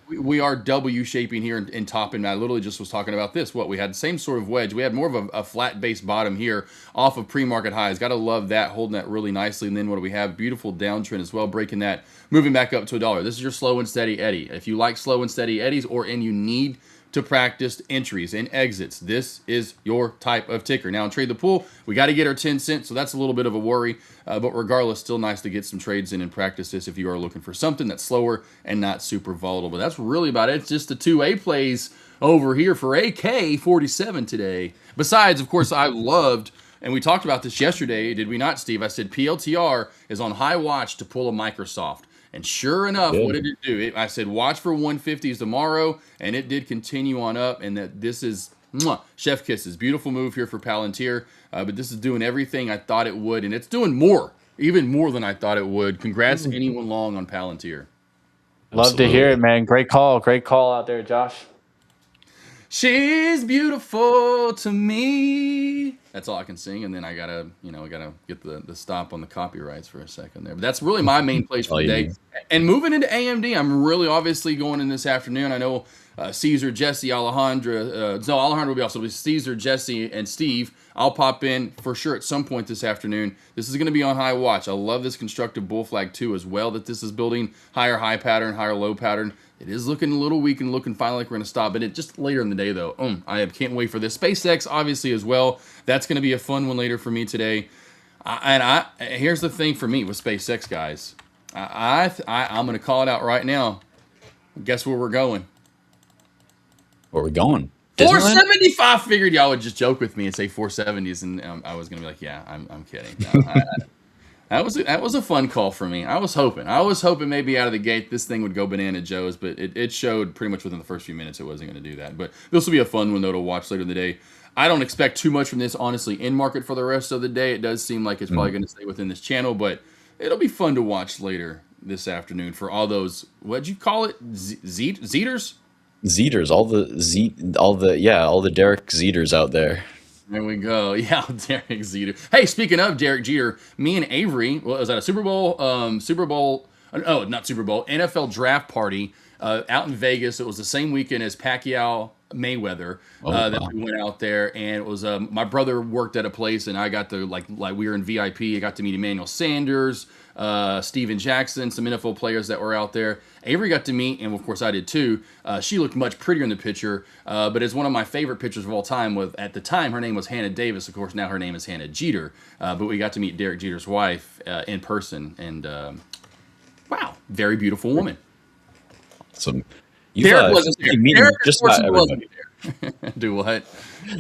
Speaker 4: we are W shaping here and topping. I literally just was talking about this. We had the same sort of wedge. We had more of a flat base bottom here off of pre-market highs. Got to love that, holding that really nicely. And then what do we have? Beautiful downtrend as well, breaking that, moving back up to $1. This is your slow and steady eddy. If you like slow and steady eddies, and you need to practice entries and exits, this is your type of ticker. Now in Trade the Pool, we got to get our 10 cents, so that's a little bit of a worry. But regardless, still nice to get some trades in and practice this if you are looking for something that's slower and not super volatile. But that's really about it. It's just the 2A plays over here for AK47 today. Besides, of course, I loved, and we talked about this yesterday, did we not, Steve? I said PLTR is on high watch to pull a Microsoft. And sure enough, what did it do? I said, watch for 150s tomorrow, and it did continue on up, and that this is chef kisses. Beautiful move here for Palantir, but this is doing everything I thought it would, and it's doing more, even more than I thought it would. Congrats to anyone long on Palantir.
Speaker 1: Love to hear it, man. Great call out there, Josh.
Speaker 4: She's beautiful to me. That's all I can sing, and then I gotta get the stop on the copyrights for a second there. But that's really my main place for the day. And moving into AMD, I'm really obviously going in this afternoon. I know Caesar, Jesse, Alejandra. No, Alejandra will be also with Caesar, Jesse, and Steve. I'll pop in for sure at some point this afternoon. This is going to be on high watch. I love this constructive bull flag too as well, that this is building higher high pattern, higher low pattern. It is looking a little weak and looking finally like we're going to stop. But it just later in the day, though, I can't wait for this. SpaceX, obviously, as well. That's going to be a fun one later for me today. Here's the thing for me with SpaceX, guys. I'm going to call it out right now. Guess where we're going?
Speaker 2: Where are we going?
Speaker 4: 475. Figured y'all would just joke with me and say 470s, and I was going to be like, yeah, I'm kidding. No, That was a fun call for me. I was hoping maybe out of the gate this thing would go banana Joe's, but it showed pretty much within the first few minutes it wasn't going to do that. But this will be a fun one though to watch later in the day. I don't expect too much from this, honestly, in market for the rest of the day. It does seem like it's probably going to stay within this channel, but it'll be fun to watch later this afternoon for all those, what'd you call it? Zeters?
Speaker 2: Zeters, all the Derek Zeters out there.
Speaker 4: There we go. Yeah, Derek Jeter. Hey, speaking of Derek Jeter, me and Avery, was that a Super Bowl, not Super Bowl, NFL draft party out in Vegas. It was the same weekend as Pacquiao Mayweather that we went out there, and it was my brother worked at a place, and I got to like we were in VIP. I got to meet Emmanuel Sanders, Steven Jackson, some NFL players that were out there. Avery got to meet, and of course I did too. She looked much prettier in the picture, but it's one of my favorite pictures of all time. At the time, her name was Hannah Davis. Of course, now her name is Hannah Jeter. But we got to meet Derek Jeter's wife in person, and wow, very beautiful woman.
Speaker 2: So
Speaker 4: Derek wasn't there. Derek
Speaker 2: just about everybody.
Speaker 4: Do what?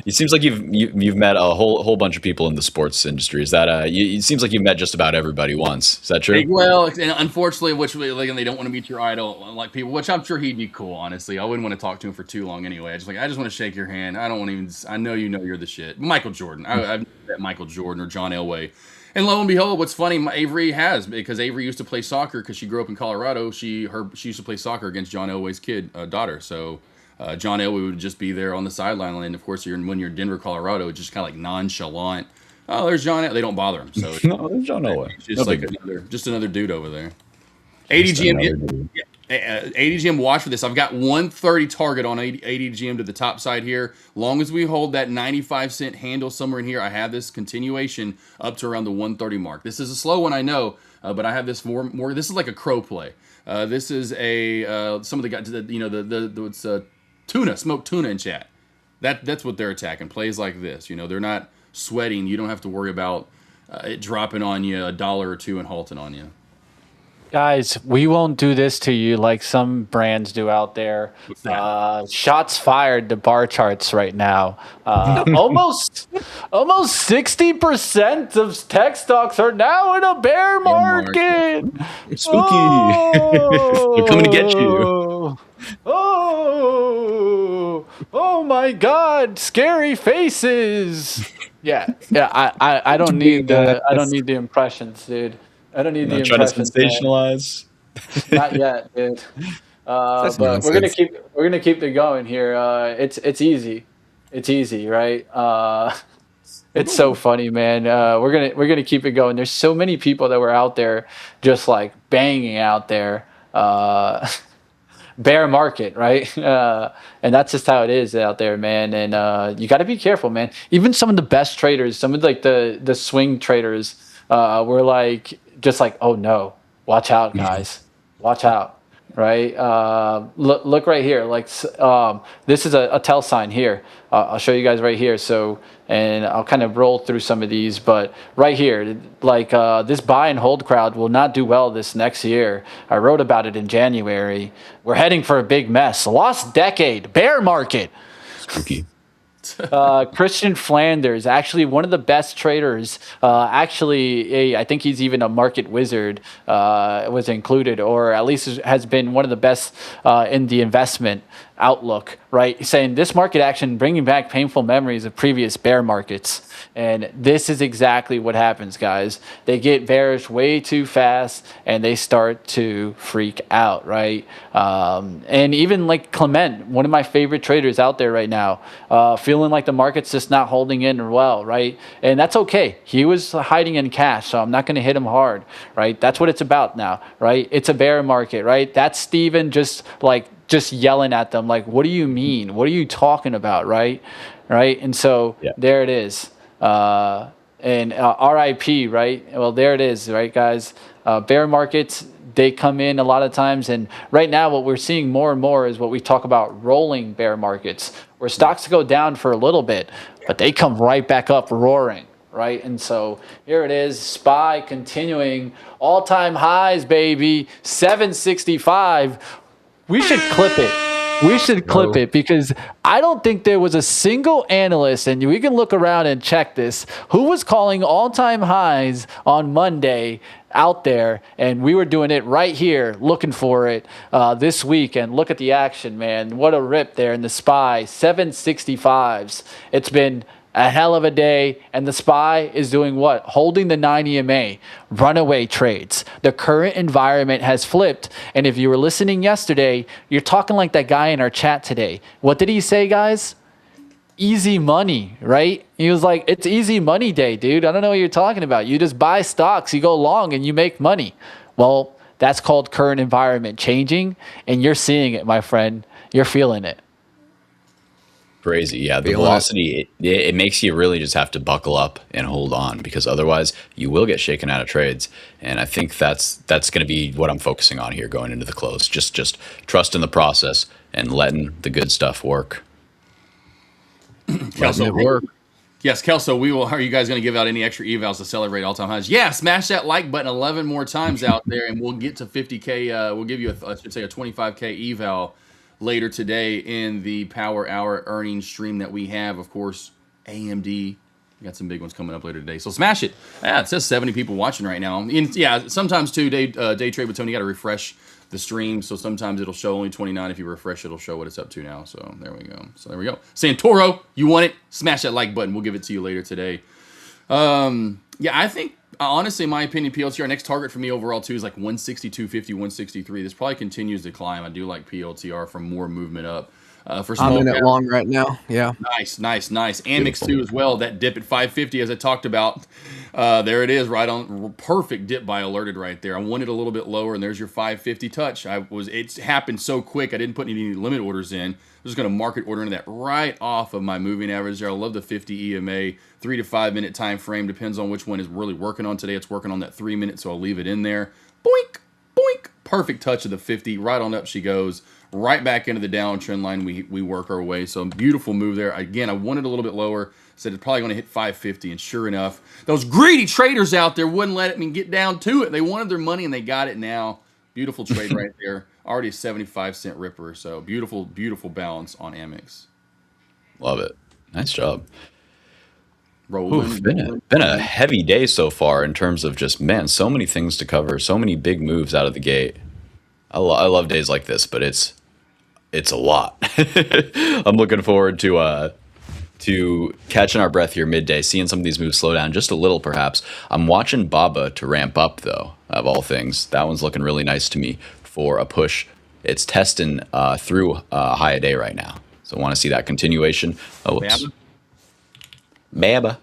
Speaker 2: It seems like you've met a whole bunch of people in the sports industry. Is that it seems like you've met just about everybody once. Is that true?
Speaker 4: Well, and unfortunately, they don't want to meet your idol like people, which I'm sure he'd be cool. Honestly, I wouldn't want to talk to him for too long anyway. I just want to shake your hand. I don't want to even. I know you're the shit. Michael Jordan. I've met Michael Jordan or John Elway. And lo and behold, what's funny, Avery has, because Avery used to play soccer because she grew up in Colorado. She used to play soccer against John Elway's daughter. So John Elway would just be there on the sideline. And of course, when you're in Denver, Colorado, it's just kind of like nonchalant. Oh, there's John Elway. They don't bother him. So
Speaker 2: no, there's John Elway.
Speaker 4: It's just another dude over there. ADGM, watch for this. I've got 130 target on ADGM to the top side here. Long as we hold that 95-cent handle somewhere in here, I have this continuation up to around the 130 mark. This is a slow one, I know, but I have this more. This is like a crow play. This is some of the guys, it's smoked tuna in chat. That's what they're attacking. Plays like this, they're not sweating. You don't have to worry about it dropping on you $1 or $2 and halting on you.
Speaker 1: Guys, we won't do this to you like some brands do out there. Shots fired to bar charts right now. Almost 60% of tech stocks are now in a bear market.
Speaker 2: Spooky. They're coming to get you.
Speaker 1: Oh my God! Scary faces. Yeah. I don't need the impressions, dude. I don't need the impressions.
Speaker 2: Trying to sensationalize.
Speaker 1: Not yet, dude. But we're gonna keep it going here. It's easy. It's easy, right? It's so funny, man. We're gonna keep it going. There's so many people that were out there just like banging out there. Bear market, right? And that's just how it is out there, man. And you got to be careful, man. Even some of the best traders, some of like the swing traders, were like just like, oh no, watch out, guys, watch out, right? Look right here, like this is a tell sign here. I'll show you guys right here. So, and I'll kind of roll through some of these, but right here, like this buy and hold crowd will not do well this next year. I wrote about it in January. We're heading for a big mess. Lost decade, bear market.
Speaker 2: Spooky.
Speaker 1: Christian Flanders, actually one of the best traders. I think he's even a market wizard. Was included, or at least has been one of the best in the investment outlook, right? Saying this market action bringing back painful memories of previous bear markets. And this is exactly what happens, guys. They get bearish way too fast and they start to freak out, right? And even like Clement, one of my favorite traders out there right now, feeling like the market's just not holding in well, right? And that's okay. He was hiding in cash, so I'm not going to hit him hard, right? That's what it's about now, right? It's a bear market, right? That's Steven just yelling at them like, what do you mean? What are you talking about, right? Right? And so there it is. And RIP, right? Well, there it is, right, guys? Bear markets, they come in a lot of times. And right now, what we're seeing more and more is what we talk about rolling bear markets, where stocks go down for a little bit, but they come right back up roaring, right? And so here it is, SPY continuing all-time highs, baby, 765. We should clip it. We should clip it because I don't think there was a single analyst, and we can look around and check this, who was calling all-time highs on Monday out there, and we were doing it right here, looking for it this week. And look at the action, man. What a rip there in the SPY, 765s. It's been a hell of a day, and the SPY is doing what? Holding the 9 EMA, runaway trades. The current environment has flipped, and if you were listening yesterday, you're talking like that guy in our chat today. What did he say, guys? Easy money, right? He was like, it's easy money day, dude. I don't know what you're talking about. You just buy stocks, you go long, and you make money. Well, that's called current environment changing, and you're seeing it, my friend. You're feeling it.
Speaker 2: Crazy. Yeah, the velocity, it makes you really just have to buckle up and hold on, because otherwise you will get shaken out of trades. And I think that's going to be what I'm focusing on here going into the close. Just trust in the process and letting the good stuff work.
Speaker 4: Kelso, work. Yes, Kelso, are you guys going to give out any extra evals to celebrate all-time highs? Yeah, smash that like button 11 more times out there, and we'll get to 50K. We'll give you, a 25K eval later today in the Power Hour earnings stream that we have. Of course, AMD. We got some big ones coming up later today, so smash it. Yeah, it says 70 people watching right now. And yeah, sometimes too, day trade with Tony, you got to refresh the stream, so sometimes it'll show only 29. If you refresh, it'll show what it's up to now. So there we go. Santoro, you want it? Smash that like button. We'll give it to you later today. Yeah, I think honestly, in my opinion, PLTR next target for me overall too is like 162.50, 163. This probably continues to climb. I do like PLTR for more movement up. For small
Speaker 3: I'm in it long right now. Yeah.
Speaker 4: Nice. Amex too as well. That dip at 550 as I talked about. There it is, right on. Perfect dip by alerted right there. I wanted a little bit lower, and there's your 550 touch. It's happened so quick. I didn't put any limit orders in. I'm just going to market order into that right off of my moving average there. I love the 50 EMA, 3 to 5 minute time frame. Depends on which one is really working on today. It's working on that 3 minute, so I'll leave it in there. Boink, boink. Perfect touch of the 50. Right on up she goes. Right back into the downtrend line. We work our way. So beautiful move there. Again, I wanted a little bit lower. Said it's probably going to hit 550, and sure enough, those greedy traders out there wouldn't let me get down to it. They wanted their money, and they got it now. Beautiful trade right there. Already a 75-cent ripper. So beautiful, beautiful balance on Amex.
Speaker 2: Love it. Nice job.
Speaker 4: Rolling.
Speaker 2: Been a heavy day so far in terms of just, man, so many things to cover, so many big moves out of the gate. I love days like this, but it's a lot. I'm looking forward to catching our breath here midday, seeing some of these moves slow down just a little, perhaps. I'm watching Baba to ramp up, though, of all things. That one's looking really nice to me for a push. It's testing through high a day right now, so I want to see that continuation. Oh, Baba.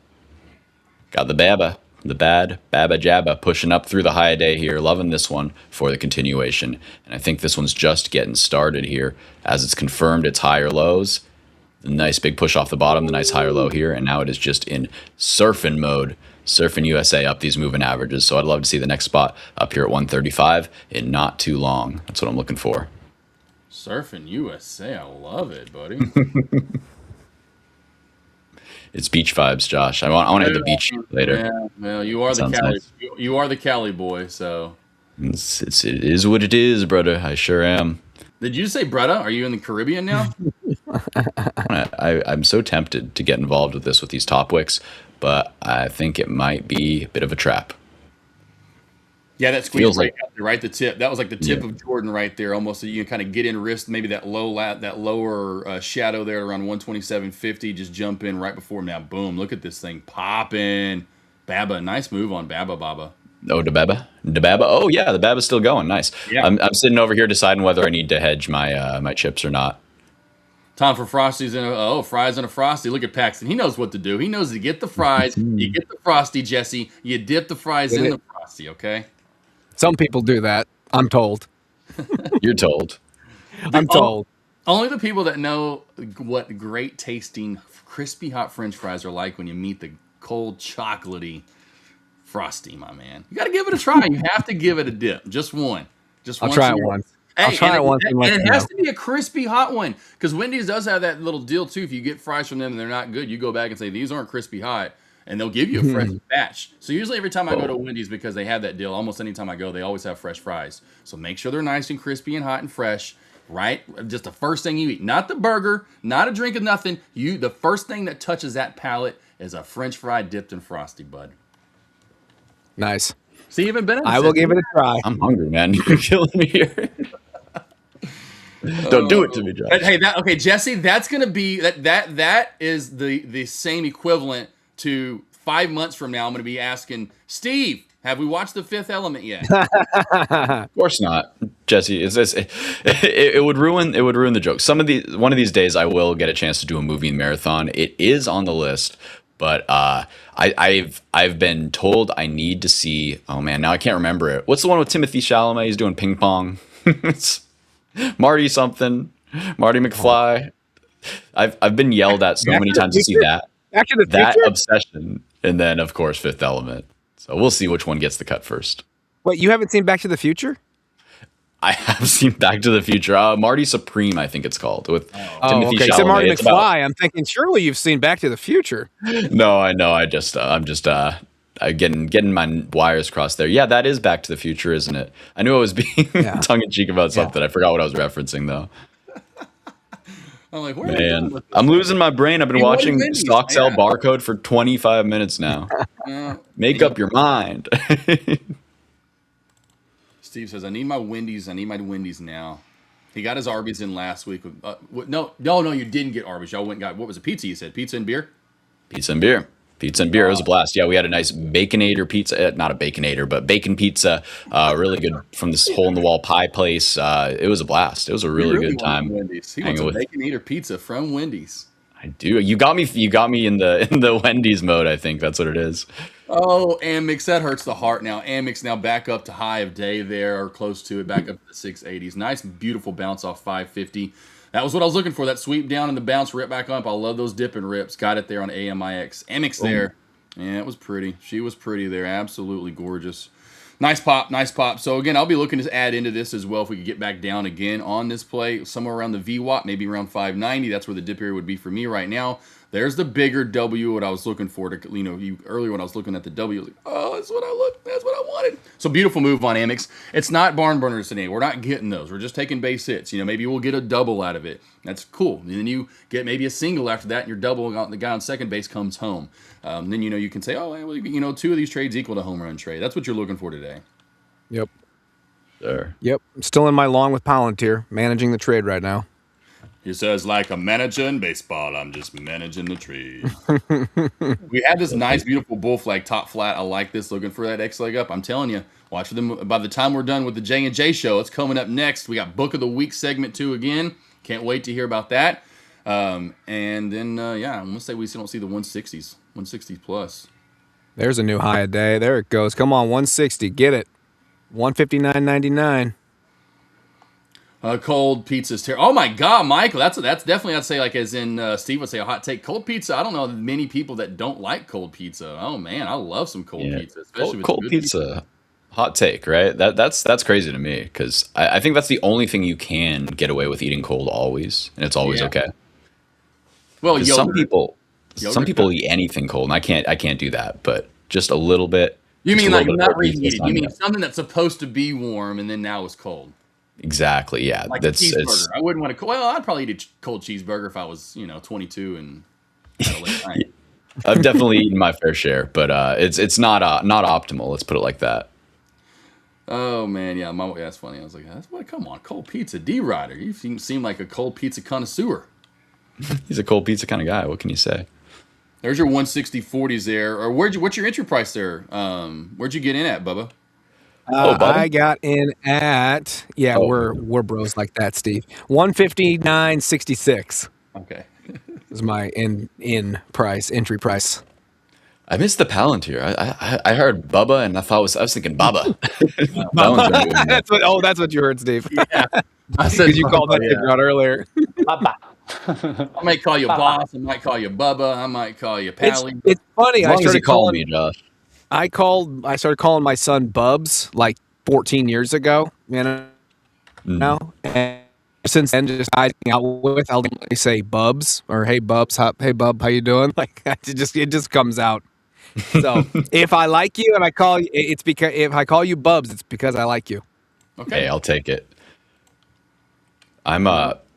Speaker 2: Got the Baba. The bad Baba Jabba pushing up through the high a day here. Loving this one for the continuation. And I think this one's just getting started here as it's confirmed its higher lows. The nice big push off the bottom, the nice higher low here. And now it is just in surfing mode. Surfing USA up these moving averages. So I'd love to see the next spot up here at 135 in not too long. That's what I'm looking for.
Speaker 4: Surfing USA. I love it, buddy.
Speaker 2: It's beach vibes, Josh. I want to hit the beach later.
Speaker 4: Yeah, well, you are the Cali. Nice. You are the Cali boy, so
Speaker 2: it is what it is, brother. I sure am.
Speaker 4: Did you say brother? Are you in the Caribbean now?
Speaker 2: I'm so tempted to get involved with these top wicks, but I think it might be a bit of a trap.
Speaker 4: Yeah, that squeeze
Speaker 2: Feels
Speaker 4: right
Speaker 2: like
Speaker 4: out there, right the tip. That was like the tip of Jordan right there, almost. So you can kind of get in wrist, maybe that lower shadow there around 127.50. Just jump in right before him. Now, boom! Look at this thing popping. Baba, nice move on Baba.
Speaker 2: oh, the Baba. Oh yeah, the Baba's still going. Nice.
Speaker 4: Yeah.
Speaker 2: I'm sitting over here deciding whether I need to hedge my my chips or not.
Speaker 4: Time for Frosties and fries and a Frosty. Look at Paxton. He knows what to do. He knows to get the fries. You get the Frosty, Jesse. You dip the fries in the Frosty. Okay.
Speaker 3: Some people do that. I'm told.
Speaker 2: You're told.
Speaker 3: I'm told.
Speaker 4: Only the people that know what great tasting crispy hot French fries are like when you meet the cold chocolatey Frosty, my man. You got to give it a try. You have to give it a dip. Just one.
Speaker 3: I'll try it once.
Speaker 4: Hey,
Speaker 3: I'll try it once.
Speaker 4: And it has to be a crispy hot one, because Wendy's does have that little deal too. If you get fries from them and they're not good, you go back and say these aren't crispy hot, and they'll give you a fresh batch. So usually every time I go to Wendy's, because they have that deal, almost any time I go, they always have fresh fries. So make sure they're nice and crispy and hot and fresh. Right, just the first thing you eat, not the burger, not a drink of nothing. The first thing that touches that palate is a French fry dipped in Frosty, bud.
Speaker 3: Nice.
Speaker 4: See, even Bennett.
Speaker 3: I will give it a try.
Speaker 2: I'm hungry, man. You're killing me here. Don't do it to me, Josh.
Speaker 4: Hey, Jesse, that's gonna be that is the same equivalent to 5 months from now. I'm gonna be asking Steve, have we watched The Fifth Element yet?
Speaker 2: Of course not, Jesse. It would ruin the joke. One of these days, I will get a chance to do a movie marathon. It is on the list, but I've been told I need to see. Oh man, now I can't remember it. What's the one with Timothy Chalamet? He's doing ping pong. It's Marty McFly. I've been yelled at so many times to see that.
Speaker 3: Back to the
Speaker 2: That
Speaker 3: Future?
Speaker 2: obsession, and then of course Fifth Element. So we'll see which one gets the cut first.
Speaker 3: Wait, you haven't seen Back to the Future?
Speaker 2: I have seen Back to the Future. Marty Supreme, I think it's called, with Timothy
Speaker 3: okay.
Speaker 2: Chalamet.
Speaker 3: So Marty
Speaker 2: It's
Speaker 3: McFly. I'm thinking surely you've seen Back to the Future.
Speaker 2: No, I know. I'm just getting my wires crossed there. Yeah, that is Back to the Future, isn't it? I knew I was being tongue in cheek about something. I forgot what I was referencing though.
Speaker 4: I'm like, where are you going with this?
Speaker 2: I'm losing my brain. I've been watching
Speaker 4: Wendy's,
Speaker 2: Stock Sell
Speaker 4: man.
Speaker 2: Barcode for 25 minutes now. Make up your mind.
Speaker 4: Steve says, I need my Wendy's now. He got his Arby's in last week. No, you didn't get Arby's. Y'all went and got, what was it, pizza you said? Pizza and beer?
Speaker 2: Pizza and beer. It was a blast. Yeah, we had a nice Baconator pizza. Not a Baconator, but bacon pizza. Really good from this hole-in-the-wall pie place. It was a blast. It was a really good time.
Speaker 4: Wendy's. He wants a Baconator pizza from Wendy's.
Speaker 2: I do. You got me in the Wendy's mode, I think. That's what it is.
Speaker 4: Oh, Amex, that hurts the heart now. Amex now back up to high of day there, or close to it, back up to the 680s. Nice, beautiful bounce off 550. That was what I was looking for, that sweep down and the bounce rip back up. I love those dip and rips. Got it there on AMIX. Amex there. Yeah, it was pretty. She was pretty there. Absolutely gorgeous. Nice pop, nice pop. So, again, I'll be looking to add into this as well if we could get back down again on this play, somewhere around the VWAP, maybe around 590. That's where the dip area would be for me right now. There's the bigger W, what I was looking for. Earlier when I was looking at the W, I was like, oh, that's what I wanted. So beautiful move on Amex. It's not barn burners today. We're not getting those. We're just taking base hits. Maybe we'll get a double out of it. That's cool. And then you get maybe a single after that, and your double, the guy on second base comes home. Then you can say, oh, well, two of these trades equal to home run trade. That's what you're looking for today.
Speaker 3: Yep.
Speaker 2: Sure.
Speaker 3: Yep. I'm still in my long with Palantir, managing the trade right now.
Speaker 4: He says, like a manager in baseball, I'm just managing the trade. We had this nice, beautiful bull flag, top flat. I like this, looking for that X leg up. I'm telling you, watch for them. By the time we're done with the J&J show, it's coming up next. We got Book of the Week segment 2 again. Can't wait to hear about that. And then, I'm going to say we don't see the 160s plus.
Speaker 3: There's a new high a day. There it goes. Come on, 160. Get it. 159.99.
Speaker 4: Cold pizza's terrible. Oh my God, Michael, that's definitely, I'd say, like as in Steve would say, a hot take. Cold pizza. I don't know many people that don't like cold pizza. Oh man, I love some cold pizza, especially with
Speaker 2: cold pizza. Hot take, right? That's crazy to me because I think that's the only thing you can get away with eating cold always, and it's always okay.
Speaker 4: Well,
Speaker 2: some people eat anything cold, and I can't do that, but just a little bit.
Speaker 4: You mean like not reheated? You mean something that's supposed to be warm and then now is cold?
Speaker 2: Exactly. Yeah,
Speaker 4: like that's a cheeseburger. I wouldn't want to. Well, I'd probably eat a cold cheeseburger if I was 22 and had a late night.
Speaker 2: I've definitely eaten my fair share, but it's not optimal. Let's put it like that.
Speaker 4: Oh man, yeah, that's funny. I was like, that's what. Come on, cold pizza, D Rider. You seem like a cold pizza connoisseur.
Speaker 2: He's a cold pizza kind of guy. What can you say?
Speaker 4: There's your 160/40s there. Or what's your entry price there? Where'd you get in at, Bubba?
Speaker 3: I got in at we're bros like that, Steve. 159.66
Speaker 4: Okay.
Speaker 3: is my entry price.
Speaker 2: I missed the Palantir. I heard Bubba and I was thinking Baba.
Speaker 3: That's what you heard, Steve.
Speaker 4: Yeah. I said
Speaker 3: Because you called that figure out earlier.
Speaker 4: I might call you boss. I might call you Bubba. I might call you Pally.
Speaker 3: It's funny.
Speaker 2: As long as you call me, Josh.
Speaker 3: I started calling my son Bubs like 14 years ago, and since then, just hiding out with, I'll say Bubs or Hey Bubs, hey Bub, how you doing? Like it just comes out. So if I like you and I call you, it's because if I call you Bubs, it's because I like you.
Speaker 4: Okay,
Speaker 2: hey, I'll take it.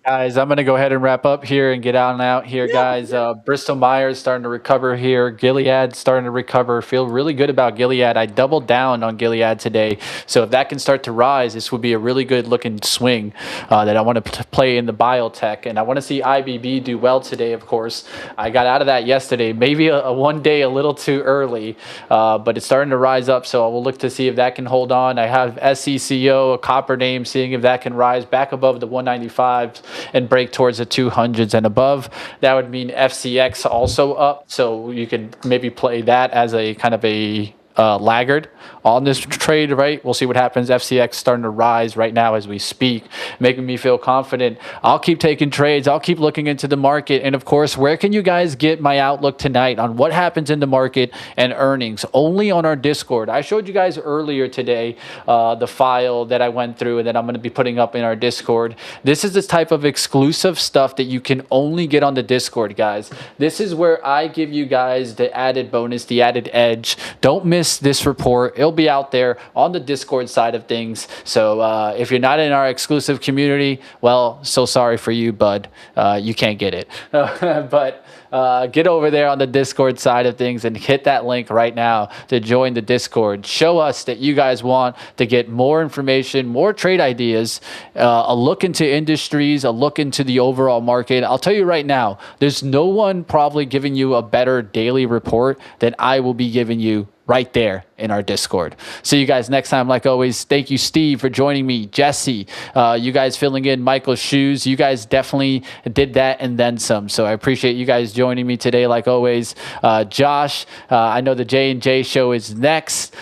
Speaker 1: Guys, I'm going to go ahead and wrap up here and get out here, guys. Bristol Myers starting to recover here. Gilead starting to recover. Feel really good about Gilead. I doubled down on Gilead today. So if that can start to rise, this would be a really good looking swing that I want to play in the biotech. And I want to see IBB do well today, of course. I got out of that yesterday. Maybe a one day a little too early, but it's starting to rise up. So I will look to see if that can hold on. I have SCCO, a copper name, seeing if that can rise back above the 195s. And break towards the 200s and above. That would mean FCX also up. So you could maybe play that as a kind of a laggard on this trade, right? We'll see what happens. FCX starting to rise right now as we speak, making me feel confident. I'll keep taking trades. I'll keep looking into the market. And of course, where can you guys get my outlook tonight on what happens in the market and earnings? Only on our Discord. I showed you guys earlier today the file that I went through and that I'm going to be putting up in our Discord. This is the type of exclusive stuff that you can only get on the Discord, guys. This is where I give you guys the added bonus, the added edge. Don't miss this report. It'll be out there on the Discord side of things. So if you're not in our exclusive community, well, so sorry for you, bud. You can't get it. But get over there on the Discord side of things and hit that link right now to join the Discord. Show us that you guys want to get more information, more trade ideas, a look into industries, a look into the overall market. I'll tell you right now, there's no one probably giving you a better daily report than I will be giving you right there in our Discord. See you guys next time. Like always, thank you, Steve, for joining me. Jesse, you guys filling in Michael's shoes. You guys definitely did that and then some. So I appreciate you guys joining me today, like always. Josh, I know the J&J show is next.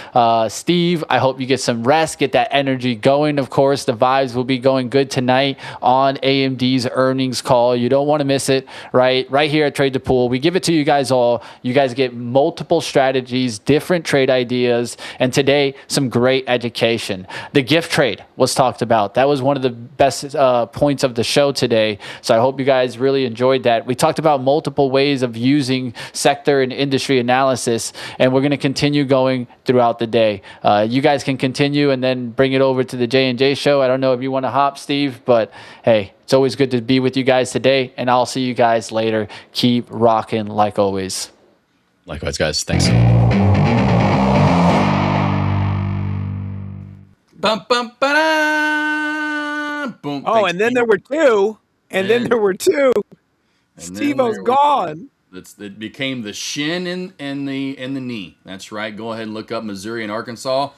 Speaker 1: Steve, I hope you get some rest, get that energy going. Of course, the vibes will be going good tonight on AMD's earnings call. You don't want to miss it, right? Right here at Trade the Pool. We give it to you guys all. You guys get multiple strategies, different trade ideas, and today some great education. The gift trade was talked about. That was one of the best points of the show today. So I hope you guys really enjoyed that. We talked about multiple ways of using sector and industry analysis, and we're going to continue going throughout the day. You guys can continue and then bring it over to the J&J show. I don't know if you want to hop, Steve, but hey, it's always good to be with you guys today, and I'll see you guys later. Keep rocking like always.
Speaker 2: Likewise, guys. Thanks.
Speaker 4: Bum, bum, ba-da! Boom.
Speaker 3: Oh, and then there were two. And then there were two. Steve-O's gone.
Speaker 4: It became the shin and the knee. That's right. Go ahead and look up Missouri and Arkansas.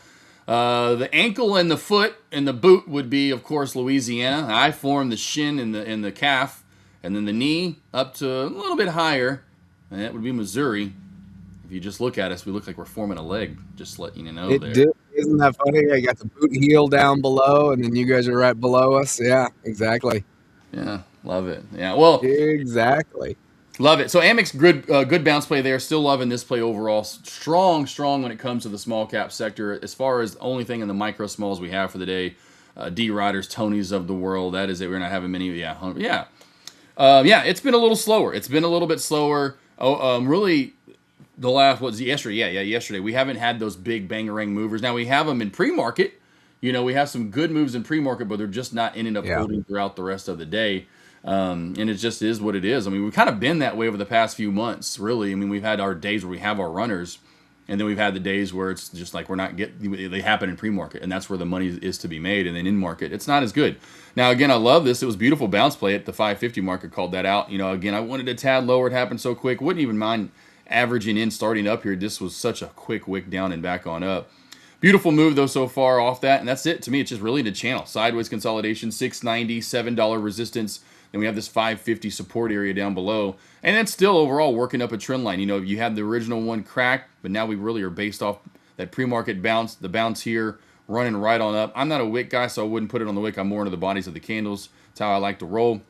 Speaker 4: The ankle and the foot and the boot would be, of course, Louisiana. I formed the shin and the calf, and then the knee up to a little bit higher, and that would be Missouri. If you just look at us, we look like we're forming a leg. Just letting you know.
Speaker 3: Isn't that funny? I got the boot heel down below, and then you guys are right below us. Yeah, exactly.
Speaker 4: Yeah, love it. Yeah, well,
Speaker 3: exactly.
Speaker 4: Love it. So Amex, good bounce play there. Still loving this play overall. Strong when it comes to the small cap sector. As far as the only thing in the micro smalls we have for the day, D Riders, Tonys of the world. That is it. We're not having many. Yeah. It's been a little slower. It's been a little bit slower. Really. The last was yesterday. Yesterday. We haven't had those big bangerang movers. Now we have them in pre-market. You know, we have some good moves in pre-market, but they're just not ending up holding throughout the rest of the day. And it just is what it is. I mean, we've kind of been that way over the past few months, really. I mean, we've had our days where we have our runners. And then we've had the days where it's just like we're not they happen in pre-market, and that's where the money is to be made. And then in market, it's not as good. Now, again, I love this. It was beautiful bounce play at the 550 market, called that out. Again, I wanted a tad lower. It happened so quick. Wouldn't even mind averaging in, starting up here. This was such a quick wick down and back on up. Beautiful move, though, so far off that. And that's it. To me, it's just really the channel. Sideways consolidation, $6.90, $7 resistance. Then we have this 550 support area down below. And it's still overall working up a trend line. You had the original one crack, but now we really are based off that pre-market bounce, the bounce here, running right on up. I'm not a wick guy, so I wouldn't put it on the wick. I'm more into the bodies of the candles. That's how I like to roll.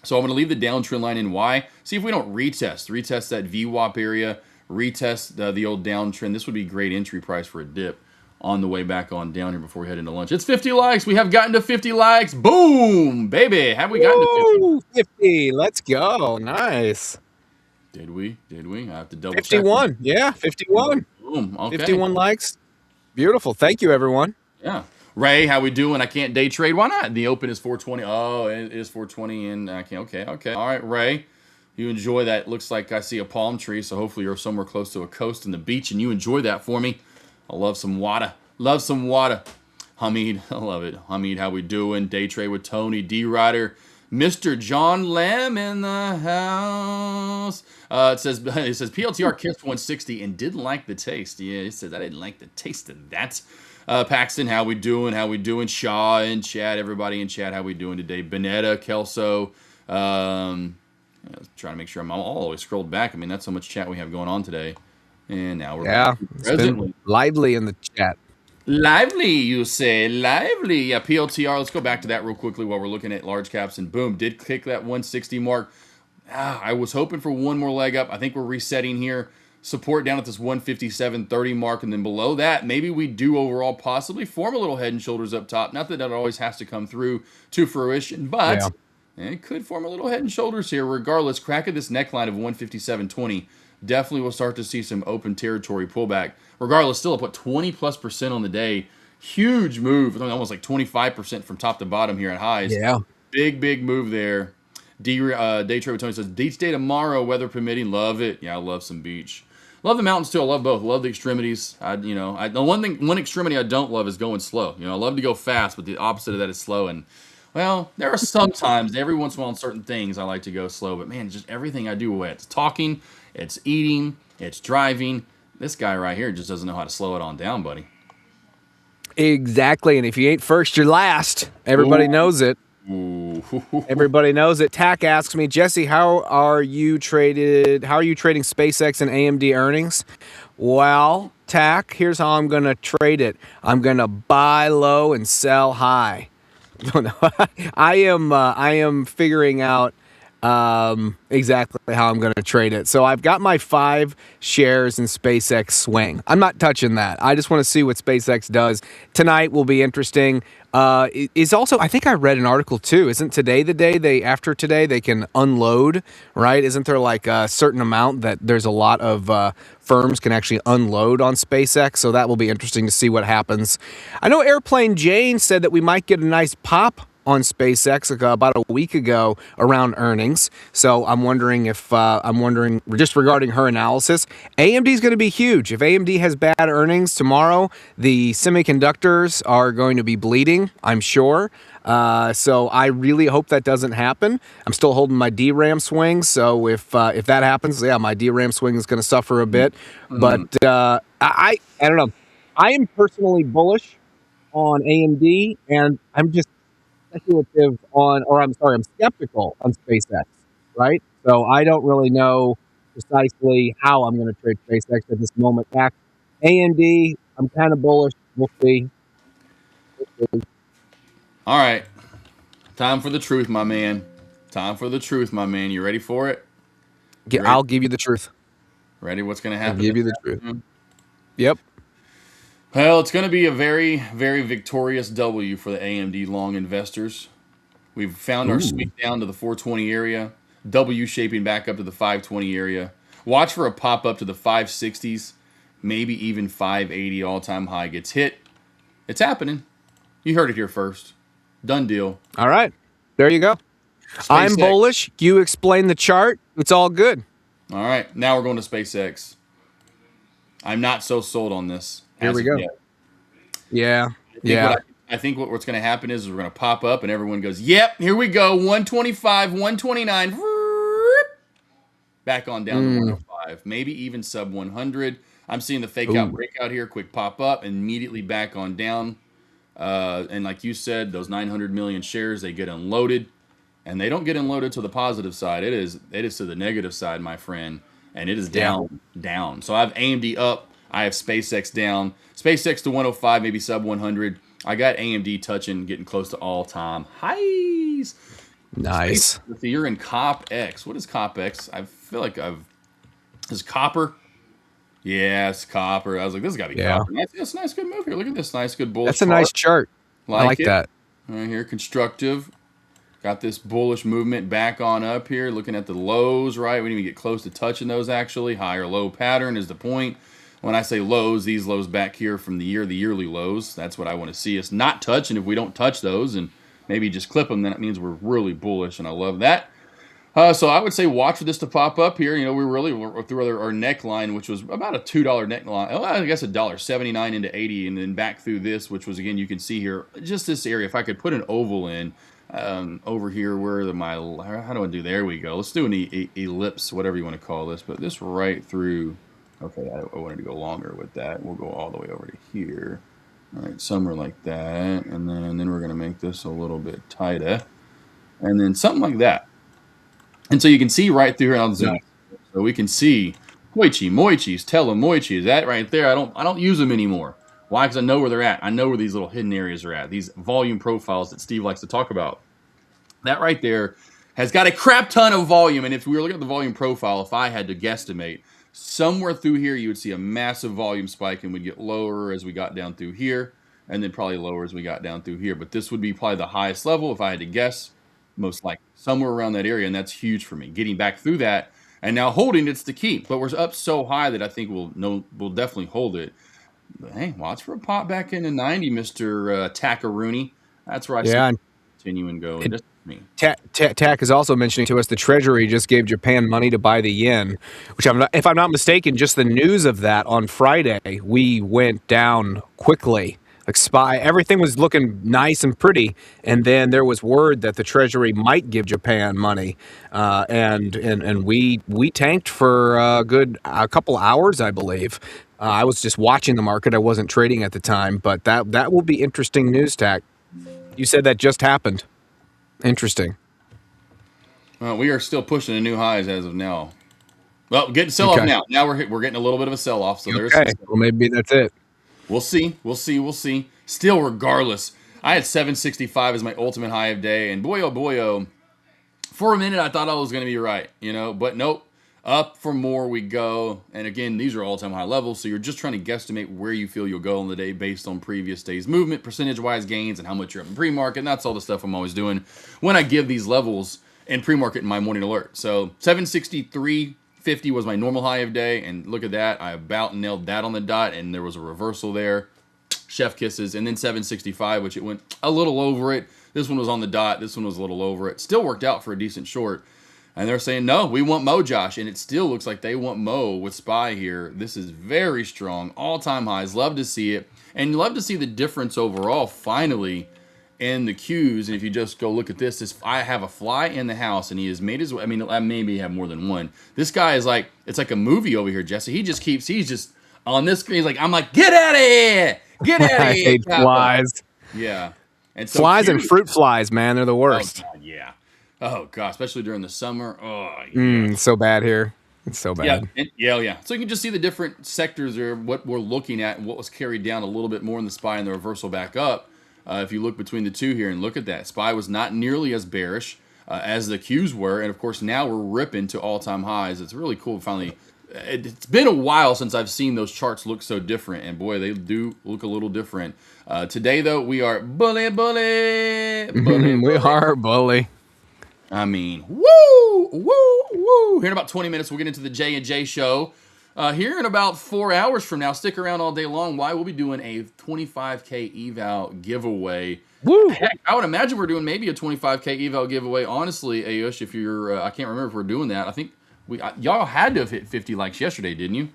Speaker 4: So I'm going to leave the downtrend line in Y. See if we don't retest that VWAP area, retest the old downtrend. This would be great entry price for a dip on the way back on down here before we head into lunch. It's 50 likes. We have gotten to 50 likes. Boom, baby. Have we gotten to
Speaker 3: 50? 50. Let's go. Nice.
Speaker 4: Did we? I have to double
Speaker 3: 51.
Speaker 4: check.
Speaker 3: Yeah, 51.
Speaker 4: Boom. Okay.
Speaker 3: 51 likes. Beautiful. Thank you, everyone.
Speaker 4: Yeah. Ray, how we doing? I can't day trade. Why not? The open is 420. Oh, it is 420, and I can't. Okay. All right, Ray. You enjoy that. Looks like I see a palm tree, so hopefully you're somewhere close to a coast and the beach, and you enjoy that for me. I love some water. Hamid, I love it. Hamid, how we doing? Day trade with Tony, D-Rider, Mr. John Lamb in the house. It says PLTR kissed 160 and didn't like the taste. Yeah, it says I didn't like the taste of that. Paxton, how we doing? Shaw in chat, everybody in chat, how we doing today? Benetta, Kelso. I was trying to make sure I'm all the way scrolled back. I mean, that's how much chat we have going on today. And now we're
Speaker 3: it's been lively in the chat.
Speaker 4: Lively, you say? Lively. Yeah, PLTR. Let's go back to that real quickly while we're looking at large caps. And boom, did kick that 160 mark. I was hoping for one more leg up. I think we're resetting here. Support down at this 157.30 mark. And then below that, maybe we do overall possibly form a little head and shoulders up top. Not that always has to come through to fruition, but it could form a little head and shoulders here. Regardless, crack at this neckline of 157.20. Definitely will start to see some open territory pullback. Regardless, still up, 20+% on the day. Huge move, almost like 25% from top to bottom here at highs.
Speaker 3: Yeah.
Speaker 4: Big move there. Day trade with Tony says, beach day tomorrow, weather permitting. Love it. Yeah, I love some beach. Love the mountains too. I love both. Love the extremities. The one extremity I don't love is going slow. I love to go fast, but the opposite of that is slow. And well, there are some times, every once in a while on certain things, I like to go slow. But man, just everything I do, it's talking, it's eating, it's driving. This guy right here just doesn't know how to slow it on down, buddy.
Speaker 3: Exactly. And if you ain't first, you're last. Everybody knows it. Everybody knows it. Tack asks me, Jesse, how are you trading SpaceX and AMD earnings? Well, Tack, here's how I'm going to trade it. I'm going to buy low and sell high. I am figuring out exactly how I'm going to trade it. So I've got my 5 shares in SpaceX swing. I'm not touching that. I just want to see what SpaceX does. Tonight will be interesting. Is also, I think I read an article too. Isn't today the day after today they can unload, right? Isn't there like a certain amount that there's a lot of firms can actually unload on SpaceX? So that will be interesting to see what happens. I know Airplane Jane said that we might get a nice pop on SpaceX about a week ago around earnings. So I'm wondering just regarding her analysis, AMD is going to be huge. If AMD has bad earnings tomorrow, the semiconductors are going to be bleeding, I'm sure. So I really hope that doesn't happen. I'm still holding my DRAM swing. So if that happens, my DRAM swing is going to suffer a bit. But I don't know. I am personally bullish on AMD, and I'm skeptical on SpaceX, right? So I don't really know precisely how I'm going to trade SpaceX at this moment. Back AMD, I'm kind of bullish. We'll see.
Speaker 4: All right. Time for the truth, my man. You ready for it?
Speaker 3: I'll give you the truth.
Speaker 4: Ready? What's going to happen?
Speaker 3: I'll give you the truth. Yep.
Speaker 4: Well, it's going to be a very, very victorious W for the AMD long investors. We've found our sweep down to the 420 area. W shaping back up to the 520 area. Watch for a pop up to the 560s. Maybe even 580 all-time high gets hit. It's happening. You heard it here first. Done deal.
Speaker 3: All right. There you go.
Speaker 4: SpaceX.
Speaker 3: I'm bullish. You explain the chart. It's all good.
Speaker 4: All right. Now we're going to SpaceX. I'm not so sold on this.
Speaker 3: Here we go. Yeah.
Speaker 4: I think what's going to happen is we're going to pop up and everyone goes, yep, here we go. 125, 129. Back on down to 105. Maybe even sub 100. I'm seeing the fake out breakout here. Quick pop up. Immediately back on down. And like you said, those 900 million shares, they get unloaded. And they don't get unloaded to the positive side. It is to the negative side, my friend. And it is down. So I have AMD up. I have SpaceX down. SpaceX to 105, maybe sub 100. I got AMD touching, getting close to all-time highs.
Speaker 3: Nice.
Speaker 4: You're in COPX. What is COPX? I feel like is copper? Yeah, it's copper. I was like, this has got to be copper. That's a nice, good move here. Look at this nice, good bullish.
Speaker 3: That's a nice chart. I like that.
Speaker 4: Right here, constructive. Got this bullish movement back on up here. Looking at the lows, right? We didn't even get close to touching those, actually. Higher low pattern is the point. When I say lows, these lows back here from the yearly lows, that's what I want to see us not touch. And if we don't touch those and maybe just clip them, then it means we're really bullish, and I love that. So I would say watch for this to pop up here. You know, we're through our neckline, which was about a $2 neckline. Oh, I guess $1.79 into 80, and then back through this, which was, again, you can see here, just this area. If I could put an oval in over here, how do I do? There we go. Let's do an ellipse, whatever you want to call this, but this right through. Okay, I wanted to go longer with that. We'll go all the way over to here. All right, somewhere like that. And then we're going to make this a little bit tighter. And then something like that. And so you can see right through here on Zoom. So we can see Moichis, Telemoichis. That right there, I don't use them anymore. Why? Because I know where they're at. I know where these little hidden areas are at. These volume profiles that Steve likes to talk about. That right there has got a crap ton of volume. And if we were looking at the volume profile, if I had to guesstimate, somewhere through here, you would see a massive volume spike, and we'd get lower as we got down through here, and then probably lower as we got down through here. But this would be probably the highest level if I had to guess, most likely somewhere around that area, and that's huge for me. Getting back through that and now holding it's the key. But we're up so high that I think we'll definitely hold it. But hey, watch for a pop back into 90, Mr. Takaruni. That's where I see continuing going.
Speaker 3: TAC is also mentioning to us the Treasury just gave Japan money to buy the yen, which if I'm not mistaken, just the news of that on Friday, we went down quickly. Like everything was looking nice and pretty, and then there was word that the Treasury might give Japan money, and we tanked for a couple hours, I believe. I was just watching the market; I wasn't trading at the time, but that will be interesting news, TAC. You said that just happened. Interesting.
Speaker 4: We are still pushing the new highs as of now. Well, getting sell-off now. Now we're getting a little bit of a sell-off. So there's
Speaker 3: well, maybe that's it.
Speaker 4: We'll see. Still, regardless, I had 765 as my ultimate high of day, and boy, oh, for a minute I thought I was going to be right, but nope. Up for more we go. And again, these are all-time high levels, so you're just trying to guesstimate where you feel you'll go in the day based on previous day's movement, percentage-wise gains, and how much you're up in pre-market. And that's all the stuff I'm always doing when I give these levels in pre-market in my morning alert. So 763.50 was my normal high of day, and look at that. I about nailed that on the dot, and there was a reversal there. Chef kisses. And then 765, which it went a little over it. This one was on the dot. This one was a little over it. Still worked out for a decent short. And they're saying, no, we want Mo, Josh. And it still looks like they want Mo with SPY here. This is very strong. All-time highs. Love to see it. And love to see the difference overall, finally, in the Qs. And if you just go look at this, I have a fly in the house, and he has made his way. I mean, I maybe have more than one. This guy is like, it's like a movie over here, Jesse. He's just on this screen. He's like, I'm like, get out of here. Get out of here.
Speaker 3: I hate flies.
Speaker 4: Yeah. And so
Speaker 3: flies and fruit flies, man. They're the worst.
Speaker 4: Oh, God, yeah. Oh, God, especially during the summer. Oh, yeah.
Speaker 3: So bad here. It's so bad.
Speaker 4: Yeah. So you can just see the different sectors there, what we're looking at, and what was carried down a little bit more in the SPY and the reversal back up. If you look between the two here and look at that, SPY was not nearly as bearish as the Qs were. And, of course, now we're ripping to all-time highs. It's really cool. Finally, it's been a while since I've seen those charts look so different. And, boy, they do look a little different. Today, though, we are bully.
Speaker 3: We are bully.
Speaker 4: I mean, woo! Here in about 20 minutes, we'll get into the J&J show. Here in about 4 hours from now, stick around all day long. Why? We'll be doing a 25K eval giveaway.
Speaker 3: Woo!
Speaker 4: Heck, I would imagine we're doing maybe a 25K eval giveaway. Honestly, Ayush, if you're, I can't remember if we're doing that. I think y'all had to have hit 50 likes yesterday, didn't you?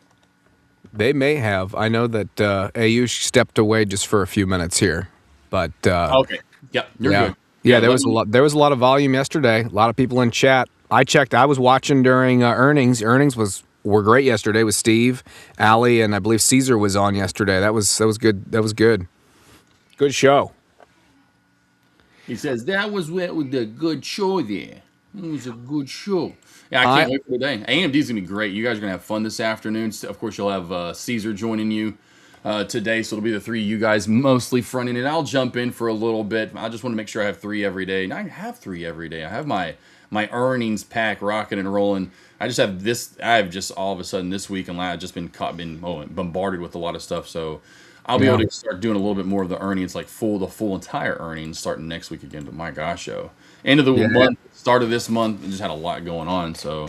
Speaker 3: They may have. I know that Ayush stepped away just for a few minutes here, but
Speaker 4: Okay. Yep. You're good.
Speaker 3: Yeah, there was a lot. There was a lot of volume yesterday. A lot of people in chat. I checked. I was watching during earnings. Earnings were great yesterday with Steve, Ali, and I believe Caesar was on yesterday. That was good. That was good. Good show.
Speaker 4: He says that was the good show there. It was a good show. Yeah, I can't wait for the day. AMD's gonna be great. You guys are gonna have fun this afternoon. Of course, you'll have Caesar joining you today, so it'll be the three of you guys mostly fronting it. I'll jump in for a little bit. I just want to make sure I have three every day. And I have three every day. I have my earnings pack rocking and rolling. I just have this. I have just all of a sudden this week and I've just been bombarded with a lot of stuff. So I'll be able to start doing a little bit more of the earnings, like the full entire earnings starting next week again. But my gosh, end of the month, start of this month, I just had a lot going on. So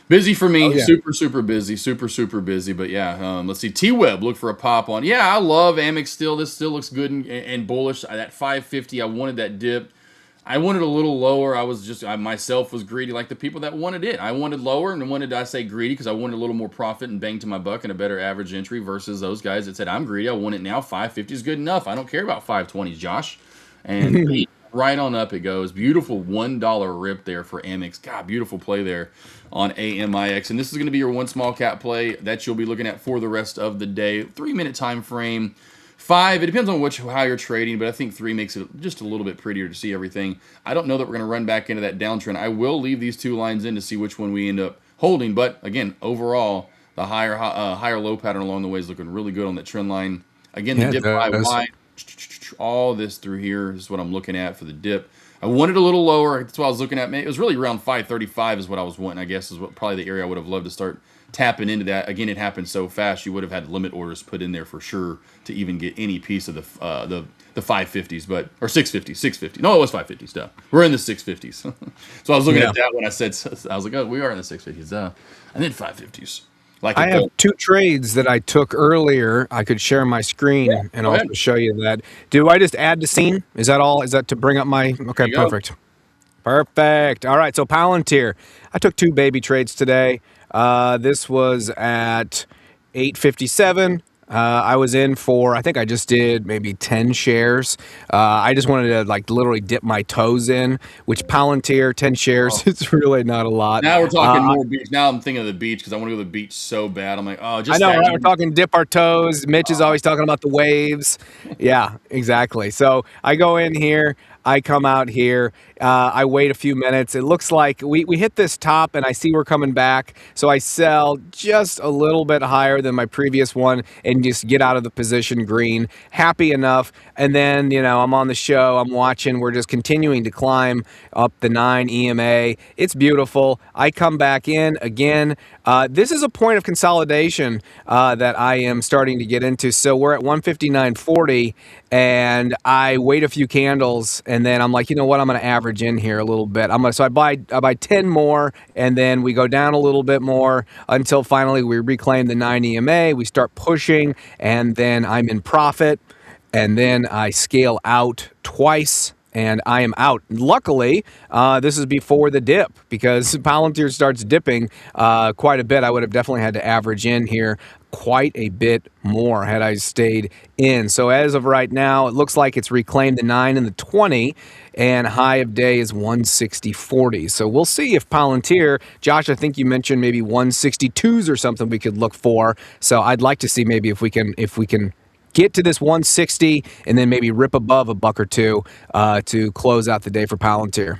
Speaker 4: busy for me, super busy, super busy. But yeah, let's see. T-Web, look for a pop on. Yeah, I love Amex still. This still looks good and bullish. That 550, I wanted that dip. I wanted a little lower. I myself was greedy like the people that wanted it. I wanted lower, and wanted, I say greedy because I wanted a little more profit and bang to my buck and a better average entry versus those guys that said, I'm greedy. I want it now. 550 is good enough. I don't care about 520s, Josh. And right on up it goes. Beautiful $1 rip there for Amex. God, beautiful play there on AMIX. And this is going to be your one small cap play that you'll be looking at for the rest of the day. 3-minute time frame. 5, it depends on how you're trading, but I think 3 makes it just a little bit prettier to see everything. I don't know that we're going to run back into that downtrend. I will leave these 2 lines in to see which one we end up holding. But again, overall, the higher low pattern along the way is looking really good on that trend line. Again, the dip high wide, all this through here is what I'm looking at for the dip. I wanted a little lower. That's what I was looking at. It was really around 535 is what I was wanting, I guess, is probably the area I would have loved to start tapping into that. Again, it happened so fast, you would have had limit orders put in there for sure to even get any piece of the 550s, or 650. No, it was 550 stuff. We're in the 650s. So I was looking at that when I said, I was like, oh, we are in the 650s. And then 550s.
Speaker 3: I have 2 trades that I took earlier. I could share my screen and also show you that. Do I just add to scene? Is that all? Is that to bring up my? Okay, perfect. Perfect. All right. So Palantir, I took 2 baby trades today. This was at 857. I was in for, I think I just did maybe 10 shares. I just wanted to literally dip my toes in, which Palantir, 10 shares, it's really not a lot.
Speaker 4: Now we're talking more beach. Now I'm thinking of the beach because I want to go to the beach so bad. I'm like, oh, just.
Speaker 3: I know, right? We're talking dip our toes. Mitch is always talking about the waves. Yeah, exactly. So I go in here. I come out here. I wait a few minutes. It looks like we hit this top, and I see we're coming back. So I sell just a little bit higher than my previous one and just get out of the position green. Happy enough. And then, I'm on the show. I'm watching. We're just continuing to climb up the 9 EMA. It's beautiful. I come back in again. This is a point of consolidation that I am starting to get into. So we're at 159.40, and I wait a few candles, and then I'm like, you know what? I'm going to average in here a little bit. So I buy 10 more, and then we go down a little bit more until finally we reclaim the 9 EMA. We start pushing, and then I'm in profit, and then I scale out twice. And I am out. Luckily, this is before the dip because Palantir starts dipping quite a bit. I would have definitely had to average in here quite a bit more had I stayed in. So as of right now, it looks like it's reclaimed the 9 and the 20, and high of day is 160.40. So we'll see if Palantir, Josh, I think you mentioned maybe 162s or something we could look for. So I'd like to see maybe if we can get to this 160 and then maybe rip above a buck or two to close out the day for Palantir.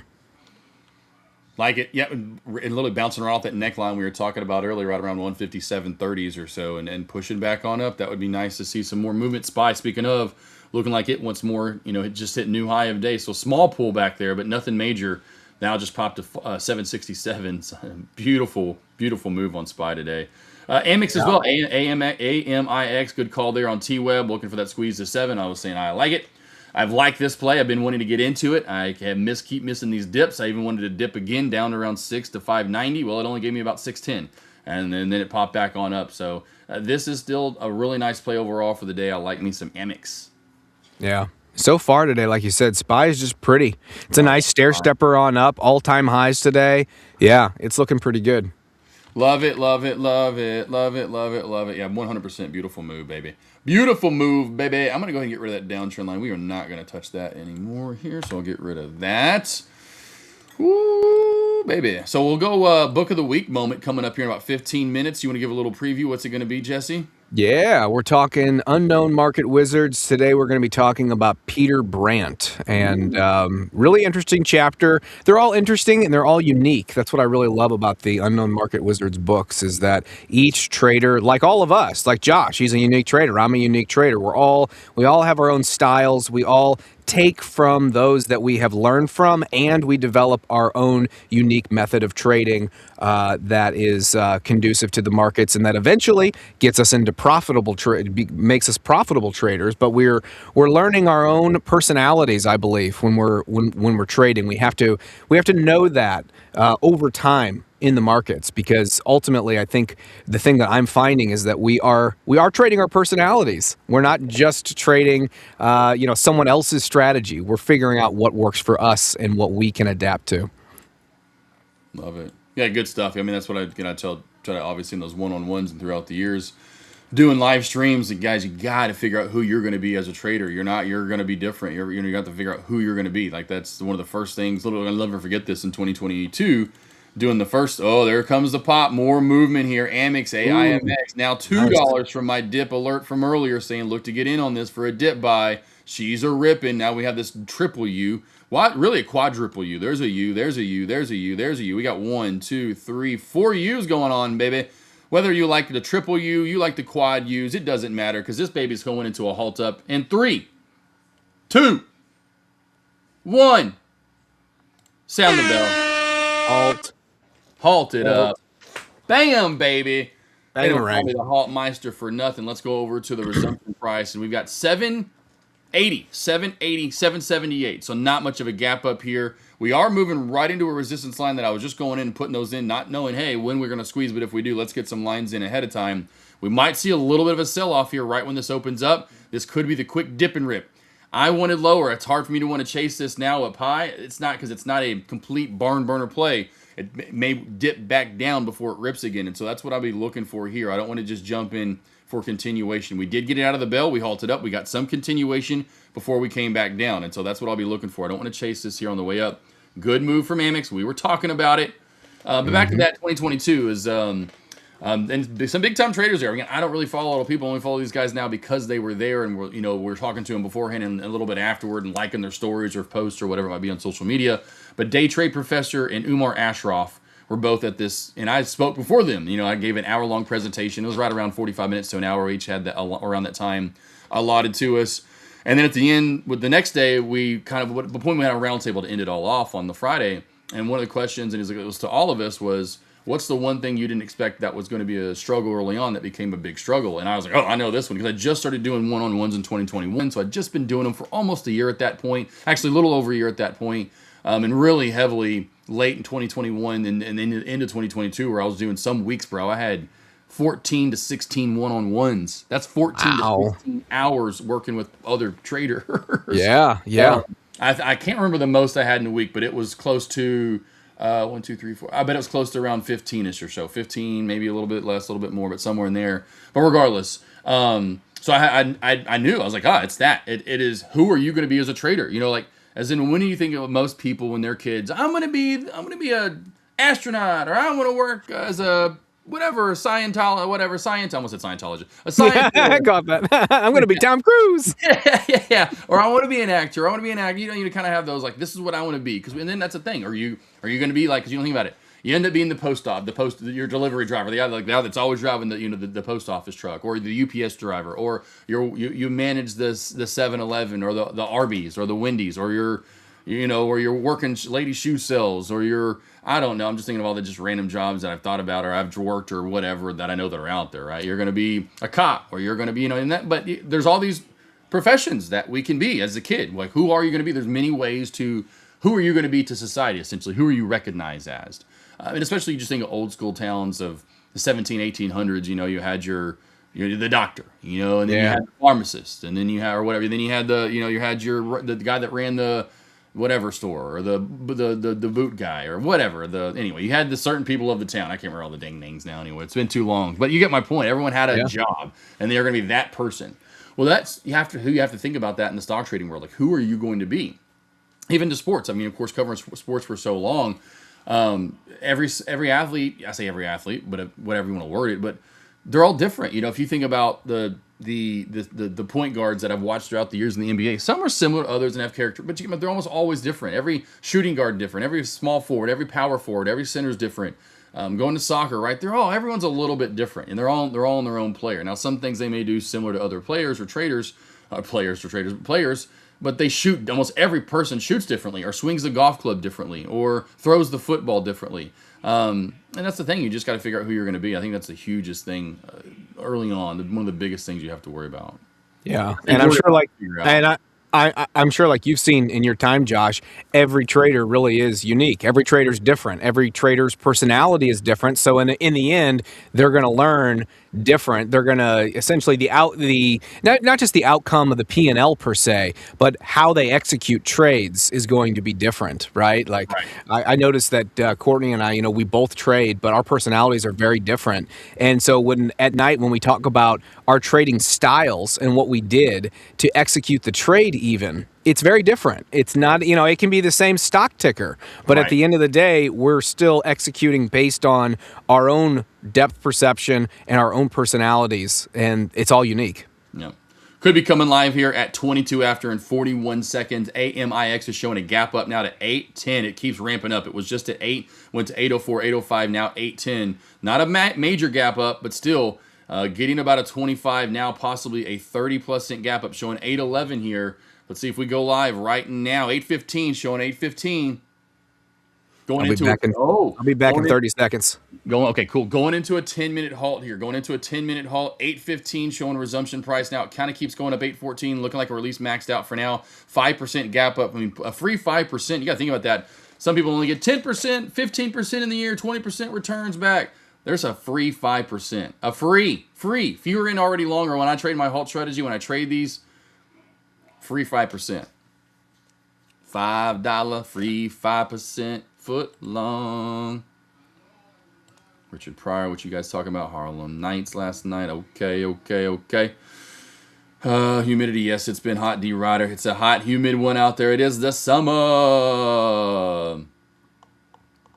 Speaker 4: Like it, yeah, and literally bouncing around off that neckline we were talking about earlier, right around 157.30s or so, and pushing back on up. That would be nice to see some more movement. SPY, speaking of, looking like it once more, it just hit new high of day. So small pullback there, but nothing major. Now just popped to 767. Beautiful move on SPY today. Amex as well, AMIX, good call there on T-Web, looking for that squeeze to 7. I was saying I like it. I've liked this play. I've been wanting to get into it. I keep missing these dips. I even wanted to dip again down to around 6 to 590. Well, it only gave me about 610, and then it popped back on up. So this is still a really nice play overall for the day. I like me some Amex.
Speaker 3: Yeah. So far today, like you said, SPY is just pretty. It's a nice stair stepper on up, all-time highs today. Yeah, it's looking pretty good.
Speaker 4: Love it, love it, love it, love it, love it, love it. Yeah, 100% beautiful move, baby. Beautiful move, baby. I'm going to go ahead and get rid of that downtrend line. We are not going to touch that anymore here, so I'll get rid of that. Woo, baby. So we'll go book of the week moment coming up here in about 15 minutes. You want to give a little preview? What's it going to be, Jesse?
Speaker 3: Yeah, we're talking unknown market wizards. Today we're going to be talking about Peter Brandt, and really interesting chapter. They're all interesting and they're all unique. That's what I really love about the unknown market wizards books, is that each trader, like all of us, like Josh, he's a unique trader. I'm a unique trader. We all have our own styles. We all take from those that we have learned from, and we develop our own unique method of trading that is conducive to the markets, and that eventually gets us into makes us profitable traders. But we're learning our own personalities, I believe, when we're trading. We have to know that over time in the markets, because ultimately I think the thing that I'm finding is that we are trading our personalities. We're not just trading someone else's strategy. We're figuring out what works for us and what we can adapt to.
Speaker 4: Love it. Yeah, good stuff. I mean, that's what I try to, obviously, in those one-on-ones and throughout the years doing live streams. And guys, you got to figure out who you're going to be as a trader. You're going to be different. You have to figure out who you're going to be. Like, that's one of the first things. I'll never forget this in 2022. Doing the first, there comes the pop. More movement here. Amex, AIMX. Now $2 from my dip alert from earlier saying, look to get in on this for a dip buy. She's a ripping. Now we have this triple U. What? Really a quadruple U. There's a U, there's a U, there's a U, there's a U. We got 1, 2, 3, 4 U's going on, baby. Whether you like the triple U, you like the quad U's, it doesn't matter, because this baby's going into a halt up in 3, 2, 1. Sound the bell. Halt it up. Bam, baby. They don't call me the Halt Meister for nothing. Let's go over to the resumption price, and we've got 780, 778. So not much of a gap up here. We are moving right into a resistance line that I was just going in and putting those in, not knowing, hey, when we're going to squeeze, but if we do, let's get some lines in ahead of time. We might see a little bit of a sell-off here right when this opens up. This could be the quick dip and rip. I wanted lower. It's hard for me to want to chase this now up high. It's not, because it's not a complete barn burner play. It may dip back down before it rips again, and so that's what I'll be looking for here. I don't want to just jump in for continuation. We did get it out of the bell. We halted up. We got some continuation before we came back down, and so that's what I'll be looking for. I don't want to chase this here on the way up. Good move from Amex. We were talking about it. But back to that, 2022 is and some big time traders there. Again, I don't really follow a lot of people. I only follow these guys now because they were there, and we're talking to them beforehand and a little bit afterward, and liking their stories or posts or whatever it might be on social media. But Day Trade Professor and Umar Ashraf were both at this, and I spoke before them. I gave an hour-long presentation. It was right around 45 minutes to an hour. We each had around that time allotted to us. And then at the end, with the next day, we kind of, the point we had a roundtable to end it all off on the Friday. And one of the questions, and it was to all of us, was, what's the one thing you didn't expect that was going to be a struggle early on that became a big struggle? And I was like, I know this one, because I just started doing one-on-ones in 2021. So I'd just been doing them for almost a year at that point, actually a little over a year at that point, and really heavily late in 2021 and into 2022, where I was doing some weeks, bro. I had 14 to 16 one-on-ones. That's 14 to 16 hours working with other traders.
Speaker 3: Yeah.
Speaker 4: I can't remember the most I had in a week, but it was close to 1, 2, 3, 4. I bet it was close to around 15-ish or so. 15, maybe a little bit less, a little bit more, but somewhere in there. But regardless, so I knew. I was like, it's that. It is, who are you going to be as a trader? As in, when do you think of most people when they're kids? I'm gonna be a astronaut, or I want to work as a whatever Scientologist, whatever Scientologist. I almost said Scientologist. A Scientologist.
Speaker 3: I got that. I'm gonna be Tom Cruise.
Speaker 4: yeah. Or I want to be an actor. I want to be an actor. You kind of have those, like, this is what I want to be. And then that's the thing. Are you gonna be like? Because you don't think about it. You end up being your delivery driver, the guy that's always driving the post office truck, or the UPS driver, or you manage the 7-Eleven or the Arby's or the Wendy's, or you're working lady shoe sales, or I don't know. I'm just thinking of all the just random jobs that I've thought about or I've worked or whatever that I know that are out there, right? You're going to be a cop, or you're going to be, in that. But there's all these professions that we can be as a kid. Like, who are you going to be? There's many ways to. Who are you going to be to society? Essentially, who are you recognized as? And especially, you just think of old school towns of the 1800s. You had the doctor, and then you had the pharmacist, and then you had, or whatever. Then you had the guy that ran the whatever store or the boot guy or whatever. Anyway, you had the certain people of the town. I can't remember all the dang names now. Anyway, it's been too long, but you get my point. Everyone had a job, and they are going to be that person. Well, that's you have to think about that in the stock trading world. Like, who are you going to be? Even to sports. I mean, of course, covering sports for so long, every athlete. I say every athlete, but whatever you want to word it, but they're all different. You know, if you think about the point guards that I've watched throughout the years in the NBA, some are similar to others and have character, but they're almost always different. Every shooting guard different, every small forward, every power forward, every center is different. Going to soccer, right? Everyone's a little bit different, and they're all in their own player. Now, some things they may do similar to other players or traders, players, but they shoot. Almost every person shoots differently, or swings the golf club differently, or throws the football differently. And that's the thing. You just got to figure out who you're going to be. I think that's the hugest thing early on. One of the biggest things you have to worry about.
Speaker 3: Yeah, and I'm sure, I'm sure, like you've seen in your time, Josh, every trader really is unique. Every trader's different. Every trader's personality is different. So in the end, they're going to learn different. They're going to essentially not just the outcome of the P&L per se, but how they execute trades is going to be different, right? Like I noticed that Courtney and I, we both trade, but our personalities are very different. And so at night when we talk about our trading styles and what we did to execute the trade, even it's very different. It's not, it can be the same stock ticker, but at the end of the day, we're still executing based on our own depth perception and our own personalities, and it's all unique.
Speaker 4: Yeah. Could be coming live here at 22 after and 41 seconds. AMIX is showing a gap up now to 810. It keeps ramping up. It was just at 8, went to 804, 805, now 810. Not a major gap up, but still getting about a 25, now possibly a 30+ cent gap up, showing 811 here. Let's see if we go live right now. 815, showing 815.
Speaker 3: I'll be back in 30 seconds.
Speaker 4: Okay, cool. Going into a 10-minute halt here. 815 showing resumption price now. It kind of keeps going up. 814 looking like we're at least maxed out for now. 5% gap up. I mean, a free 5%. You got to think about that. Some people only get 10%, 15% in the year, 20% returns back. There's a free 5%. A free. If you were in already long, or when I trade my halt strategy, when I trade these, free 5%. $5 free 5% foot long. Richard Pryor, what you guys talking about? Harlem Nights last night. Okay. Humidity, yes, it's been hot, D-Rider. It's a hot, humid one out there. It is the summer.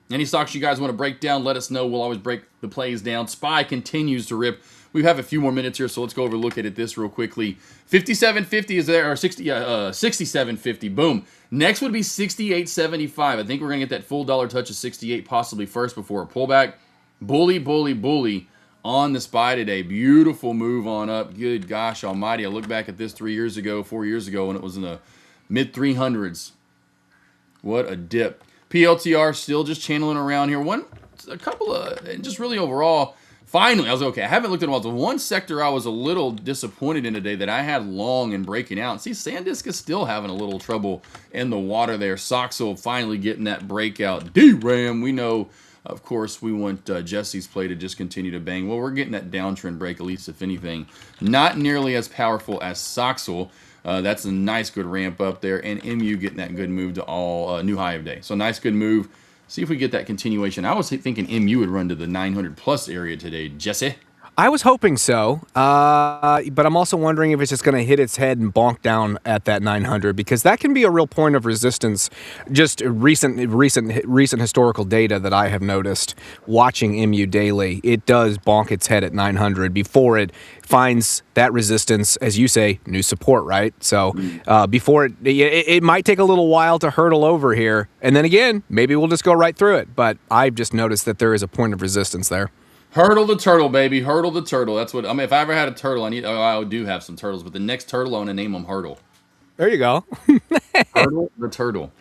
Speaker 4: Any stocks you guys want to break down, let us know. We'll always break the plays down. SPY continues to rip. We have a few more minutes here, so let's go over and look at this real quickly. 57.50 is there, or 67.50. Boom. Next would be 68.75. I think we're going to get that full dollar touch of 68 possibly first before a pullback. Bully on the SPY today. Beautiful move on up. Good gosh almighty. I look back at this 4 years ago, when it was in the mid 300s. What a dip. PLTR still just channeling around here. Just really overall. Finally, I was okay. I haven't looked at it in a while. The one sector I was a little disappointed in today that I had long and breaking out. See, SanDisk is still having a little trouble in the water there. Soxel finally getting that breakout. DRAM, we know, of course, we want Jesse's play to just continue to bang. Well, we're getting that downtrend break, at least if anything. Not nearly as powerful as Soxel. That's a nice, good ramp up there. And MU getting that good move to all new high of day. So nice, good move. See if we get that continuation. I was thinking MU would run to the 900+ area today. Jesse?
Speaker 3: I was hoping so, but I'm also wondering if it's just going to hit its head and bonk down at that 900, because that can be a real point of resistance. Just recent historical data that I have noticed watching MU daily, it does bonk its head at 900 before it finds that resistance, as you say, new support, right? So before it might take a little while to hurdle over here, and then again, maybe we'll just go right through it. But I've just noticed that there is a point of resistance there.
Speaker 4: Hurdle the turtle, baby. Hurdle the turtle. That's what I mean. If I ever had a turtle, I do have some turtles, but the next turtle I want to name them Hurdle.
Speaker 3: There you go.
Speaker 4: Hurdle the turtle.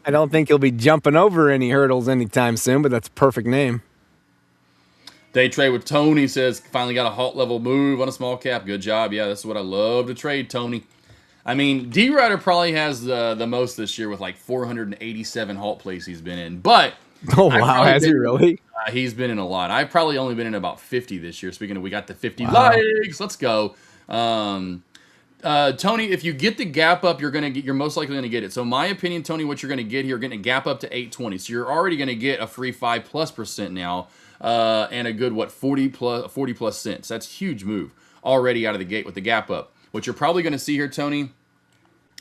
Speaker 3: I don't think you'll be jumping over any hurdles anytime soon, but that's a perfect name.
Speaker 4: Day trade with Tony says finally got a halt level move on a small cap. Good job. Yeah, this is what I love to trade, Tony. I mean, D-Rider probably has the most this year with like 487 halt plays he's been in, but
Speaker 3: oh wow, has he really?
Speaker 4: He's been in a lot. I've probably only been in about 50 this year. Speaking of, we got the 50 likes. Let's go. Tony, if you get the gap up, you're most likely gonna get it. So in my opinion, Tony, what you're gonna get here, you're getting a gap up to 820. So you're already gonna get a free 5+% now, and a good 40 plus cents. That's a huge move already out of the gate with the gap up. What you're probably gonna see here, Tony,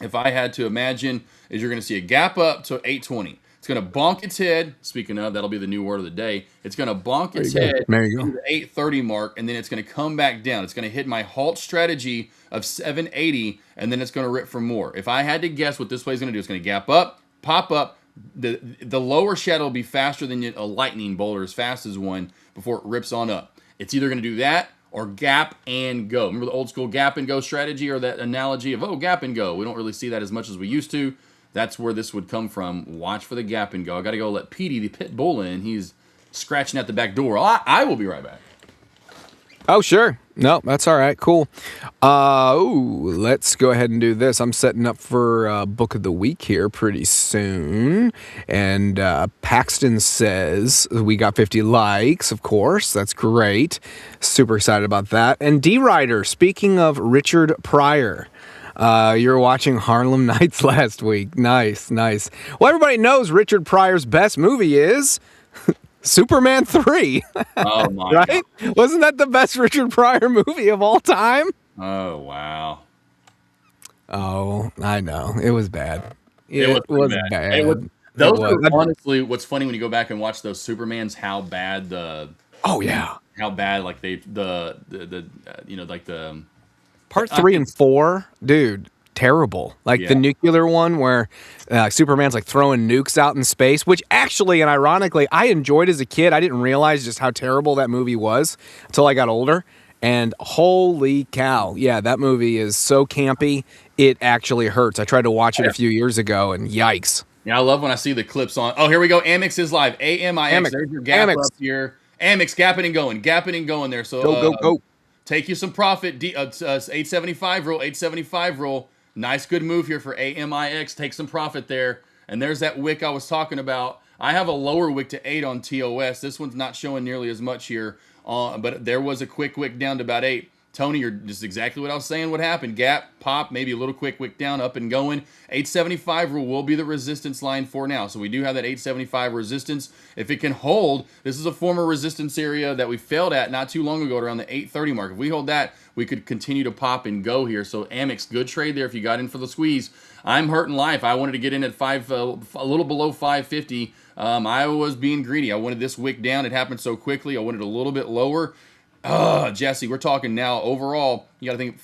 Speaker 4: if I had to imagine, is you're gonna see a gap up to 820. It's going to bonk its head. Speaking of, that'll be the new word of the day. It's going to bonk its head to the 830 mark, and then it's going to come back down. It's going to hit my halt strategy of 780, and then it's going to rip for more. If I had to guess what this play is going to do, it's going to gap up, pop up. The lower shadow will be faster than a lightning bolt, or as fast as one, before it rips on up. It's either going to do that or gap and go. Remember the old school gap and go strategy, or that analogy of, gap and go? We don't really see that as much as we used to. That's where this would come from. Watch for the gap and go. I got to go let Petey, the pit bull, in. He's scratching at the back door. I will be right back.
Speaker 3: Oh, sure. No, that's all right. Cool. Let's go ahead and do this. I'm setting up for Book of the Week here pretty soon. And Paxton says we got 50 likes, of course. That's great. Super excited about that. And D-Rider, speaking of Richard Pryor, you were watching Harlem Nights last week. Nice. Well, everybody knows Richard Pryor's best movie is Superman 3.
Speaker 4: Oh, my
Speaker 3: right? God. Wasn't that the best Richard Pryor movie of all time?
Speaker 4: Oh, wow.
Speaker 3: Oh, I know. It was bad. It was bad.
Speaker 4: Honestly, what's funny when you go back and watch those Supermans, how bad how bad, like
Speaker 3: Part 3 and 4, dude, terrible. Like the nuclear one where Superman's like throwing nukes out in space, which actually and ironically I enjoyed as a kid. I didn't realize just how terrible that movie was until I got older. And holy cow, yeah, that movie is so campy, it actually hurts. I tried to watch it a few years ago, and yikes.
Speaker 4: Yeah, I love when I see the clips on. Oh, here we go. Amex is live. AMIX. There's your gap up here. Amex gapping and going there. So
Speaker 3: go.
Speaker 4: Take you some profit. 875 roll, 875 roll. Nice, good move here for AMIX. Take some profit there. And there's that wick I was talking about. I have a lower wick to 8 on TOS. This one's not showing nearly as much here, but there was a quick wick down to about 8. Tony, you're just exactly what I was saying. What happened? Gap, pop, maybe a little quick wick down, up and going. 875 rule will be the resistance line for now. So we do have that 875 resistance. If it can hold, this is a former resistance area that we failed at not too long ago at around the 830 mark. If we hold that, we could continue to pop and go here. So Amex, good trade there if you got in for the squeeze. I'm hurting life. I wanted to get in at a little below 550. I was being greedy. I wanted this wick down. It happened so quickly. I wanted a little bit lower. Jesse, we're talking now overall. You got to think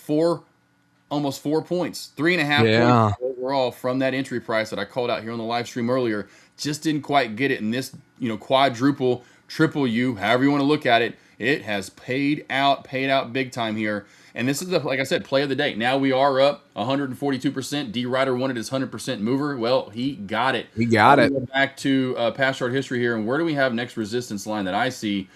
Speaker 4: almost 4 points, 3.5 points overall from that entry price that I called out here on the live stream earlier. Just didn't quite get it. And this, quadruple, triple U, however you want to look at it, it has paid out big time here. And this is like I said, play of the day. Now we are up 142%. D Rider wanted his 100% mover. Well, he got it. Go back to past chart history here, and where do we have next resistance line that I see?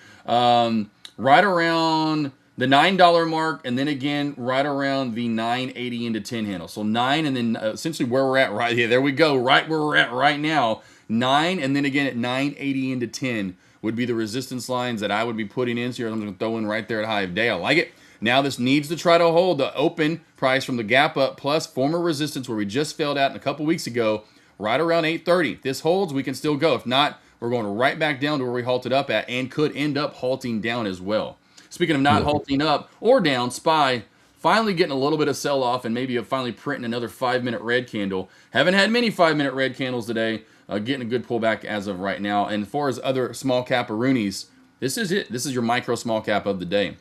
Speaker 4: Right around the $9 mark, and then again right around the 980 into 10 handle. So 9, and then essentially where we're at right here. There we go, right where we're at right now. 9, and then again at 980 into 10 would be the resistance lines that I would be putting in. So here I'm going to throw in right there at high of day. I like it. Now this needs to try to hold the open price from the gap up plus former resistance where we just failed out a couple weeks ago, right around 830. If this holds, we can still go. If not, we're going right back down to where we halted up at and could end up halting down as well. Speaking of not halting up or down, SPY finally getting a little bit of sell-off and maybe finally printing another 5-minute red candle. Haven't had many 5-minute red candles today. Getting a good pullback as of right now. And as far as other small cap-aroonies, this is it. This is your micro small cap of the day.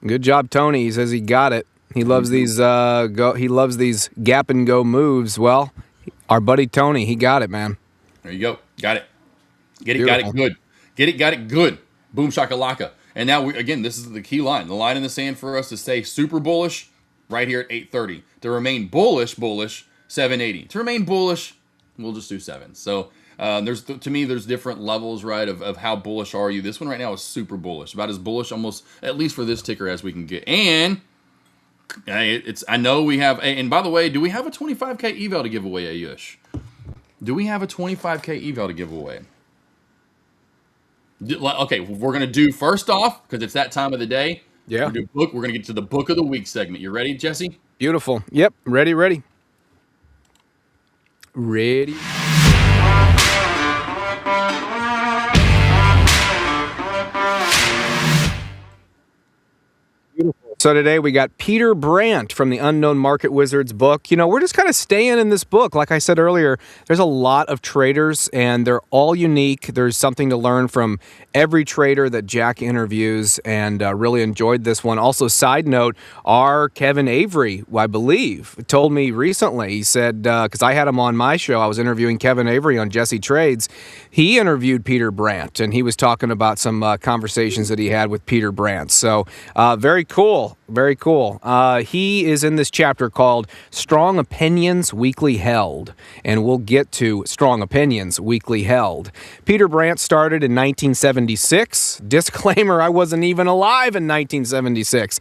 Speaker 3: Good job, Tony. He says he got it. He loves these he loves these gap and go moves. Well, our buddy Tony, he got it, man.
Speaker 4: There you go. Got it. Get it, got it good. Got it good. Boom shakalaka. And now, again, this is the key line. The line in the sand for us to stay super bullish right here at 830. To remain bullish, 780. To remain bullish, we'll just do 7. So to me, there's different levels, right, of how bullish are you. This one right now is super bullish. About as bullish almost, at least for this ticker, as we can get. And I know we have, and by the way, do we have a 25K eval to give away, Ayush? Do we have a 25K eval to give away? Okay, we're going to do first off, because it's that time of the day.
Speaker 3: Yeah.
Speaker 4: We're going to get to the book of the week segment. You ready, Jesse?
Speaker 3: Beautiful. Yep. Ready. Ready. So today we got Peter Brandt from the Unknown Market Wizards book. You know, we're just kind of staying in this book. Like I said earlier, there's a lot of traders and they're all unique. There's something to learn from every trader that Jack interviews, and really enjoyed this one. Also, side note, our Kevin Avery, I believe, told me recently, he said, because I had him on my show, I was interviewing Kevin Avery on Jesse Trades. He interviewed Peter Brandt, and he was talking about some conversations that he had with Peter Brandt. So very cool. Very cool. He is in this chapter called Strong Opinions Weekly Held, and we'll get to Strong Opinions Weekly Held. Peter Brandt started in 1976. Disclaimer, I wasn't even alive in 1976.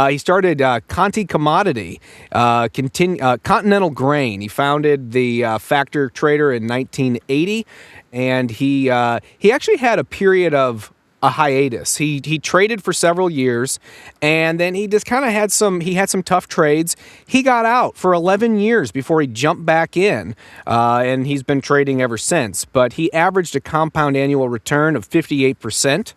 Speaker 3: He started Conti Commodity, Continental Grain. He founded the Factor Trader in 1980, and he actually had a period of a hiatus. He traded for several years, and then he just kind of had some tough trades. He got out for 11 years before he jumped back in, and he's been trading ever since. But he averaged a compound annual return of 58%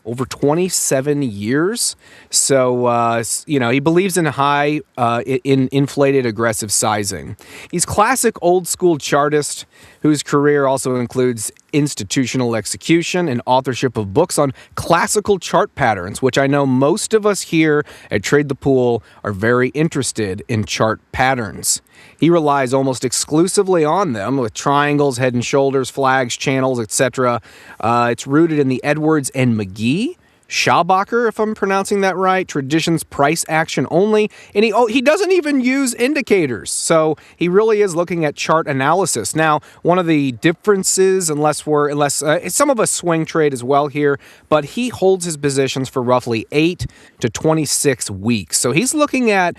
Speaker 3: over 27 years. So, he believes in in inflated aggressive sizing. He's classic old school chartist whose career also includes institutional execution and authorship of books on classical chart patterns, which I know most of us here at Trade the Pool are very interested in chart patterns. He relies almost exclusively on them with triangles, head and shoulders, flags, channels, etc. It's rooted in the Edwards and McGee, Schabacher, if I'm pronouncing that right, traditions, price action only, and he doesn't even use indicators, so he really is looking at chart analysis. Now, one of the differences, unless some of us swing trade as well here, but he holds his positions for roughly 8 to 26 weeks. So he's looking at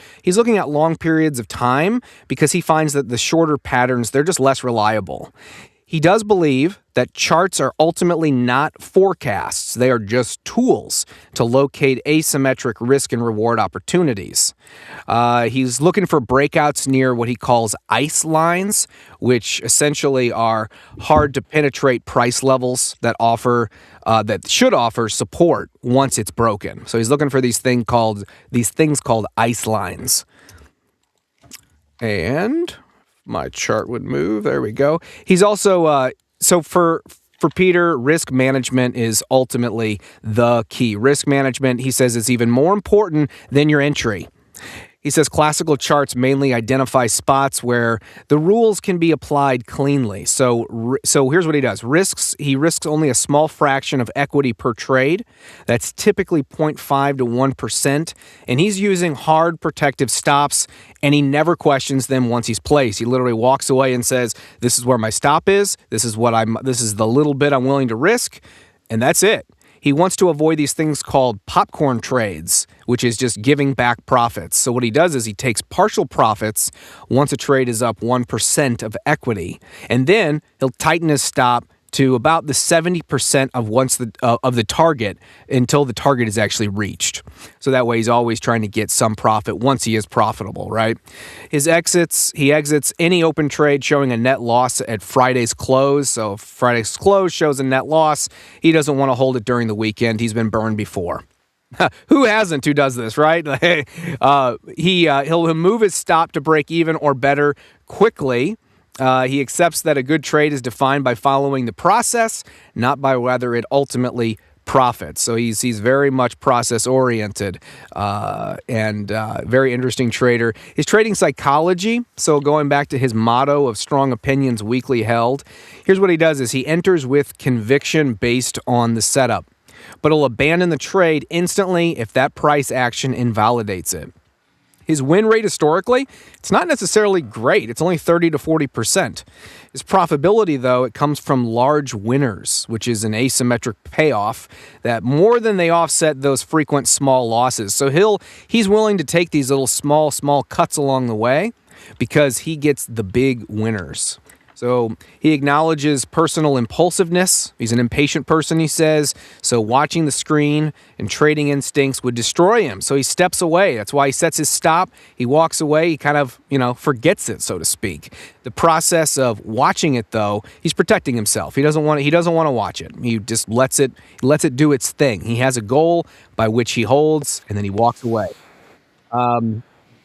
Speaker 3: long periods of time because he finds that the shorter patterns, they're just less reliable. He does believe that charts are ultimately not forecasts. They are just tools to locate asymmetric risk and reward opportunities. He's looking for breakouts near what he calls ice lines, which essentially are hard to penetrate price levels that should offer support once it's broken. So he's looking for these things called ice lines. And my chart would move. There we go. He's also so for Peter, risk management is ultimately the key. Risk management, he says, is even more important than your entry. He says classical charts mainly identify spots where the rules can be applied cleanly. So here's what he does. He risks only a small fraction of equity per trade. That's typically 0.5 to 1%. And he's using hard protective stops, and he never questions them once he's placed. He literally walks away and says, this is where my stop is. This is the little bit I'm willing to risk. And that's it. He wants to avoid these things called popcorn trades, which is just giving back profits. So what he does is he takes partial profits once a trade is up 1% of equity, and then he'll tighten his stop to about the 70% of the target until the target is actually reached. So that way he's always trying to get some profit once he is profitable, right? He exits any open trade showing a net loss at Friday's close. So if Friday's close shows a net loss, he doesn't want to hold it during the weekend. He's been burned before. Who hasn't? Who does this, right? He'll move his stop to break even or better quickly. He accepts that a good trade is defined by following the process, not by whether it ultimately profits. So he's very much process oriented and very interesting trader. His trading psychology, so going back to his motto of strong opinions weekly held, here's what he does is he enters with conviction based on the setup, but he'll abandon the trade instantly if that price action invalidates it. His win rate historically, it's not necessarily great. It's only 30 to 40%. His profitability, though, it comes from large winners, which is an asymmetric payoff that more than they offset those frequent small losses. So he's willing to take these little small cuts along the way because he gets the big winners. So he acknowledges personal impulsiveness. He's an impatient person, he says. So watching the screen and trading instincts would destroy him. So he steps away. That's why he sets his stop. He walks away. He kind of, forgets it, so to speak. The process of watching it, though, he's protecting himself. He doesn't want to watch it. He just lets it do its thing. He has a goal by which he holds, and then he walks away.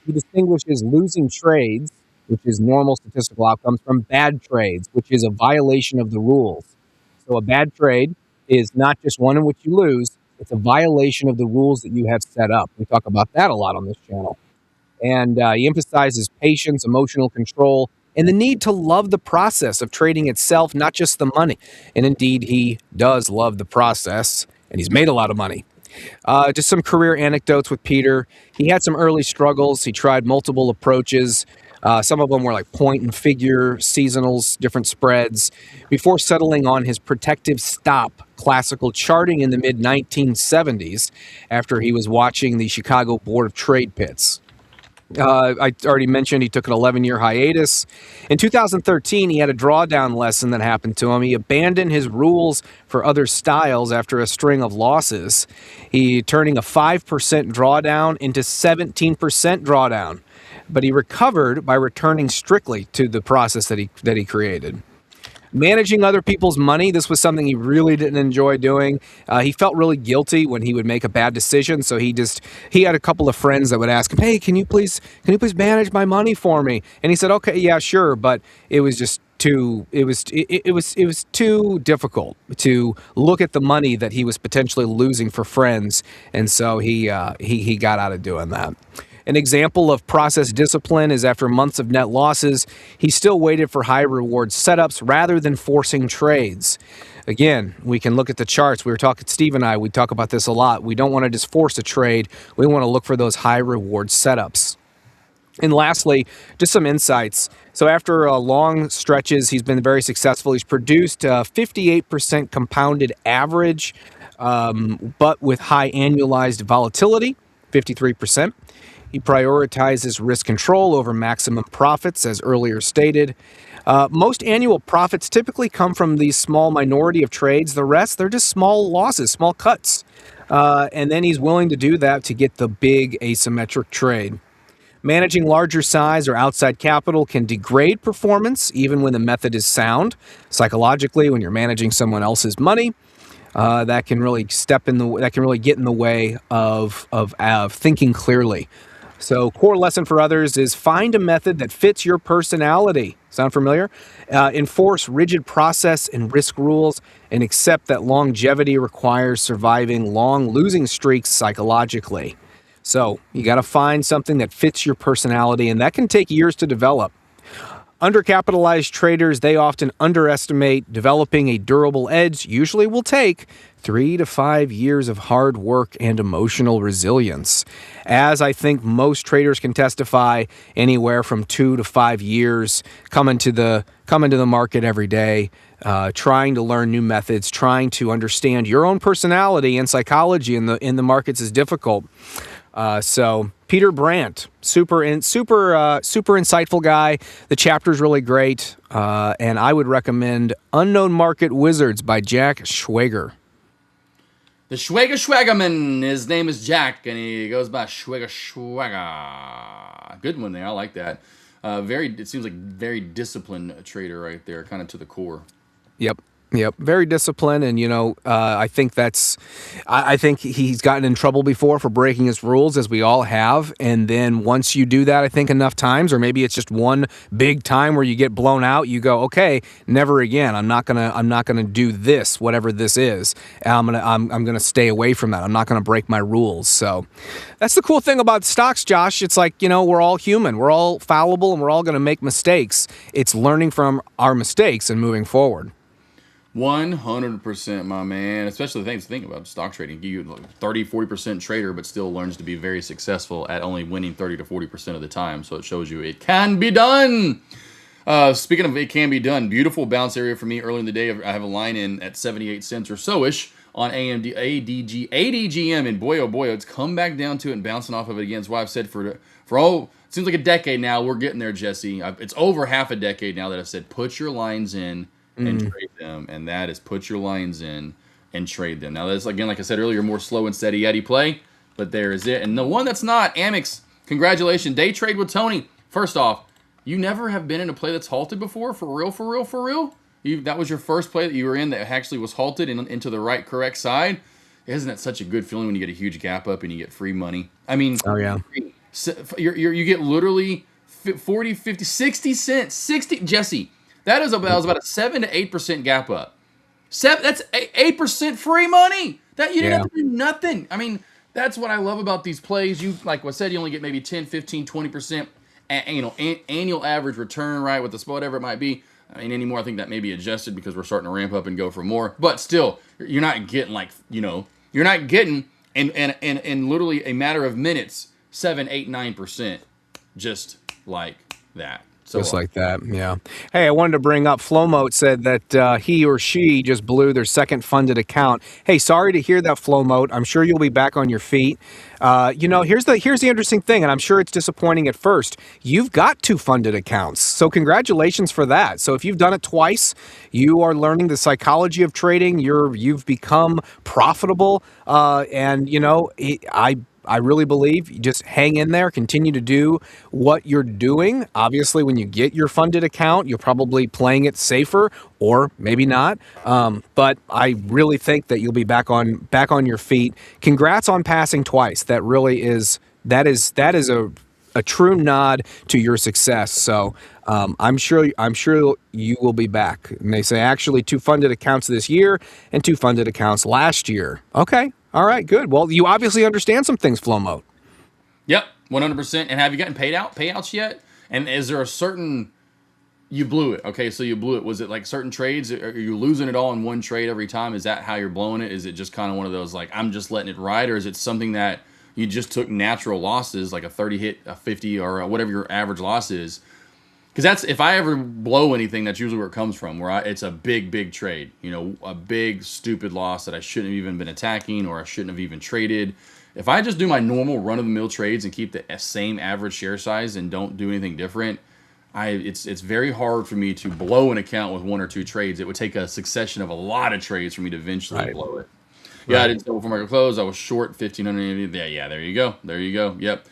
Speaker 3: He distinguishes losing trades, which is normal statistical outcomes, from bad trades, which is a violation of the rules. So a bad trade is not just one in which you lose, it's a violation of the rules that you have set up. We talk about that a lot on this channel. And he emphasizes patience, emotional control, and the need to love the process of trading itself, not just the money. And indeed, he does love the process, and he's made a lot of money. Just some career anecdotes with Peter. He had some early struggles. He tried multiple approaches. Some of them were like point and figure, seasonals, different spreads, before settling on his protective stop classical charting in the mid-1970s after he was watching the Chicago Board of Trade pits. I already mentioned he took an 11-year hiatus. In 2013, he had a drawdown lesson that happened to him. He abandoned his rules for other styles after a string of losses. He turning a 5% drawdown into 17% drawdown. But he recovered by returning strictly to the process that he created. Managing other people's money, this was something he really didn't enjoy doing. He felt really guilty when he would make a bad decision, so he had a couple of friends that would ask him, "Hey, can you please manage my money for me?" And he said, "Okay, yeah, sure," but it was just too too difficult to look at the money that he was potentially losing for friends, and so he got out of doing that. An example of process discipline is after months of net losses, he still waited for high reward setups rather than forcing trades. Again, we can look at the charts. We were talking, Steve and I, we talk about this a lot. We don't want to just force a trade. We want to look for those high reward setups. And lastly, just some insights. So after long stretches, he's been very successful. He's produced 58% compounded average, but with high annualized volatility, 53%. He prioritizes risk control over maximum profits, as earlier stated. Most annual profits typically come from these small minority of trades. The rest, they're just small losses, small cuts. And then he's willing to do that to get the big asymmetric trade. Managing larger size or outside capital can degrade performance, even when the method is sound. Psychologically, when you're managing someone else's money, that can really get in the way of thinking clearly. So core lesson for others is find a method that fits your personality. Sound familiar? Enforce rigid process and risk rules, and accept that longevity requires surviving long losing streaks psychologically. So you got to find something that fits your personality, and that can take years to develop. Undercapitalized traders, they often underestimate developing a durable edge. Usually will take 3 to 5 years of hard work and emotional resilience. As I think most traders can testify, anywhere from 2 to 5 years coming to the market every day, trying to learn new methods, trying to understand your own personality and psychology in the markets is difficult. So Peter Brandt, super insightful guy. The chapter's really great, and I would recommend Unknown Market Wizards by Jack Schwager.
Speaker 4: The Schwagerman. His name is Jack, and he goes by Schwager. Good one there. I like that. It seems like very disciplined trader right there, kind of to the core.
Speaker 3: Yep. Very disciplined, and I think he's gotten in trouble before for breaking his rules, as we all have. And then once you do that, I think enough times, or maybe it's just one big time where you get blown out, you go, okay, never again. I'm not gonna do this, whatever this is. I'm gonna stay away from that. I'm not gonna break my rules. So that's the cool thing about stocks, Josh. It's like we're all human, we're all fallible, and we're all gonna make mistakes. It's learning from our mistakes and moving forward.
Speaker 4: 100%, my man. Especially the thing about stock trading. You 30-40% trader, but still learns to be very successful at only winning 30 to 40% of the time. So it shows you it can be done. Speaking of it can be done, beautiful bounce area for me early in the day. I have a line in at 78 cents or so-ish on AMD, ADGM, and boy, oh boy, it's come back down to it and bouncing off of it again. That's why I've said for it seems like a decade now. We're getting there, Jesse. It's over half a decade now that I've said put your lines in and trade them, and that is put your lines in and trade them. Now that's, again, like I said earlier, more slow and steady Eddie play, but there is it. And the one that's not, Amex, congratulations, day trade with Tony. First off, you never have been in a play that's halted before, for real, for real, for real? That was your first play that you were in that actually was halted into the right, correct side. Isn't that such a good feeling when you get a huge gap up and you get free money? I mean,
Speaker 3: oh yeah,
Speaker 4: you get literally 40, 50, 60 cents. Jesse, that was about a 7 to 8% gap up. That's 8% free money. That you didn't have to do nothing. I mean, that's what I love about these plays. You, like I said, you only get maybe 10, 15, 20%, annual average return, right, with the whatever it might be. I mean, anymore, I think that may be adjusted because we're starting to ramp up and go for more. But still, you're not getting you're not getting in literally a matter of minutes, 7, 8, 9%, just like that.
Speaker 3: Just like that, yeah. Hey, I wanted to bring up Flowmote said that he or she just blew their second funded account. Hey, sorry to hear that, Flowmote. I'm sure you'll be back on your feet. Here's the interesting thing, and I'm sure it's disappointing at first. You've got 2 funded accounts, so congratulations for that. So if you've done it twice, you are learning the psychology of trading. You've become profitable, I really believe you just hang in there, continue to do what you're doing. Obviously, when you get your funded account, you're probably playing it safer, or maybe not. But I really think that you'll be back on your feet. Congrats on passing twice. That really is a true nod to your success. So I'm sure you will be back. And they say actually 2 funded accounts this year and 2 funded accounts last year. Okay. All right, good. Well, you obviously understand some things, Flowmote.
Speaker 4: Yep, 100%. And have you gotten payouts yet? And is there a certain, you blew it. Okay, so you blew it. Was it like certain trades? Are you losing it all in one trade every time? Is that how you're blowing it? Is it just kind of one of those like, I'm just letting it ride? Or is it something that you just took natural losses, like a 30 hit, a 50, or whatever your average loss is? Because that's, if I ever blow anything, that's usually where it comes from, it's a big trade, a big stupid loss that I shouldn't have even been attacking, or I shouldn't have even traded. If I just do my normal run-of-the-mill trades and keep the same average share size and don't do anything different, it's very hard for me to blow an account with 1 or 2 trades. It would take a succession of a lot of trades for me to eventually blow it. Yeah, I didn't sell before market close. I was short 1,500. Yeah, there you go. Yep.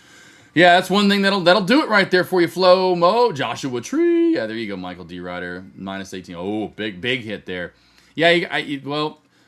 Speaker 4: Yeah, that's one thing that'll do it right there for you, Flow Mo. Joshua Tree. Yeah, there you go, Michael D. Ryder. Minus 18. Oh, big hit there. Yeah,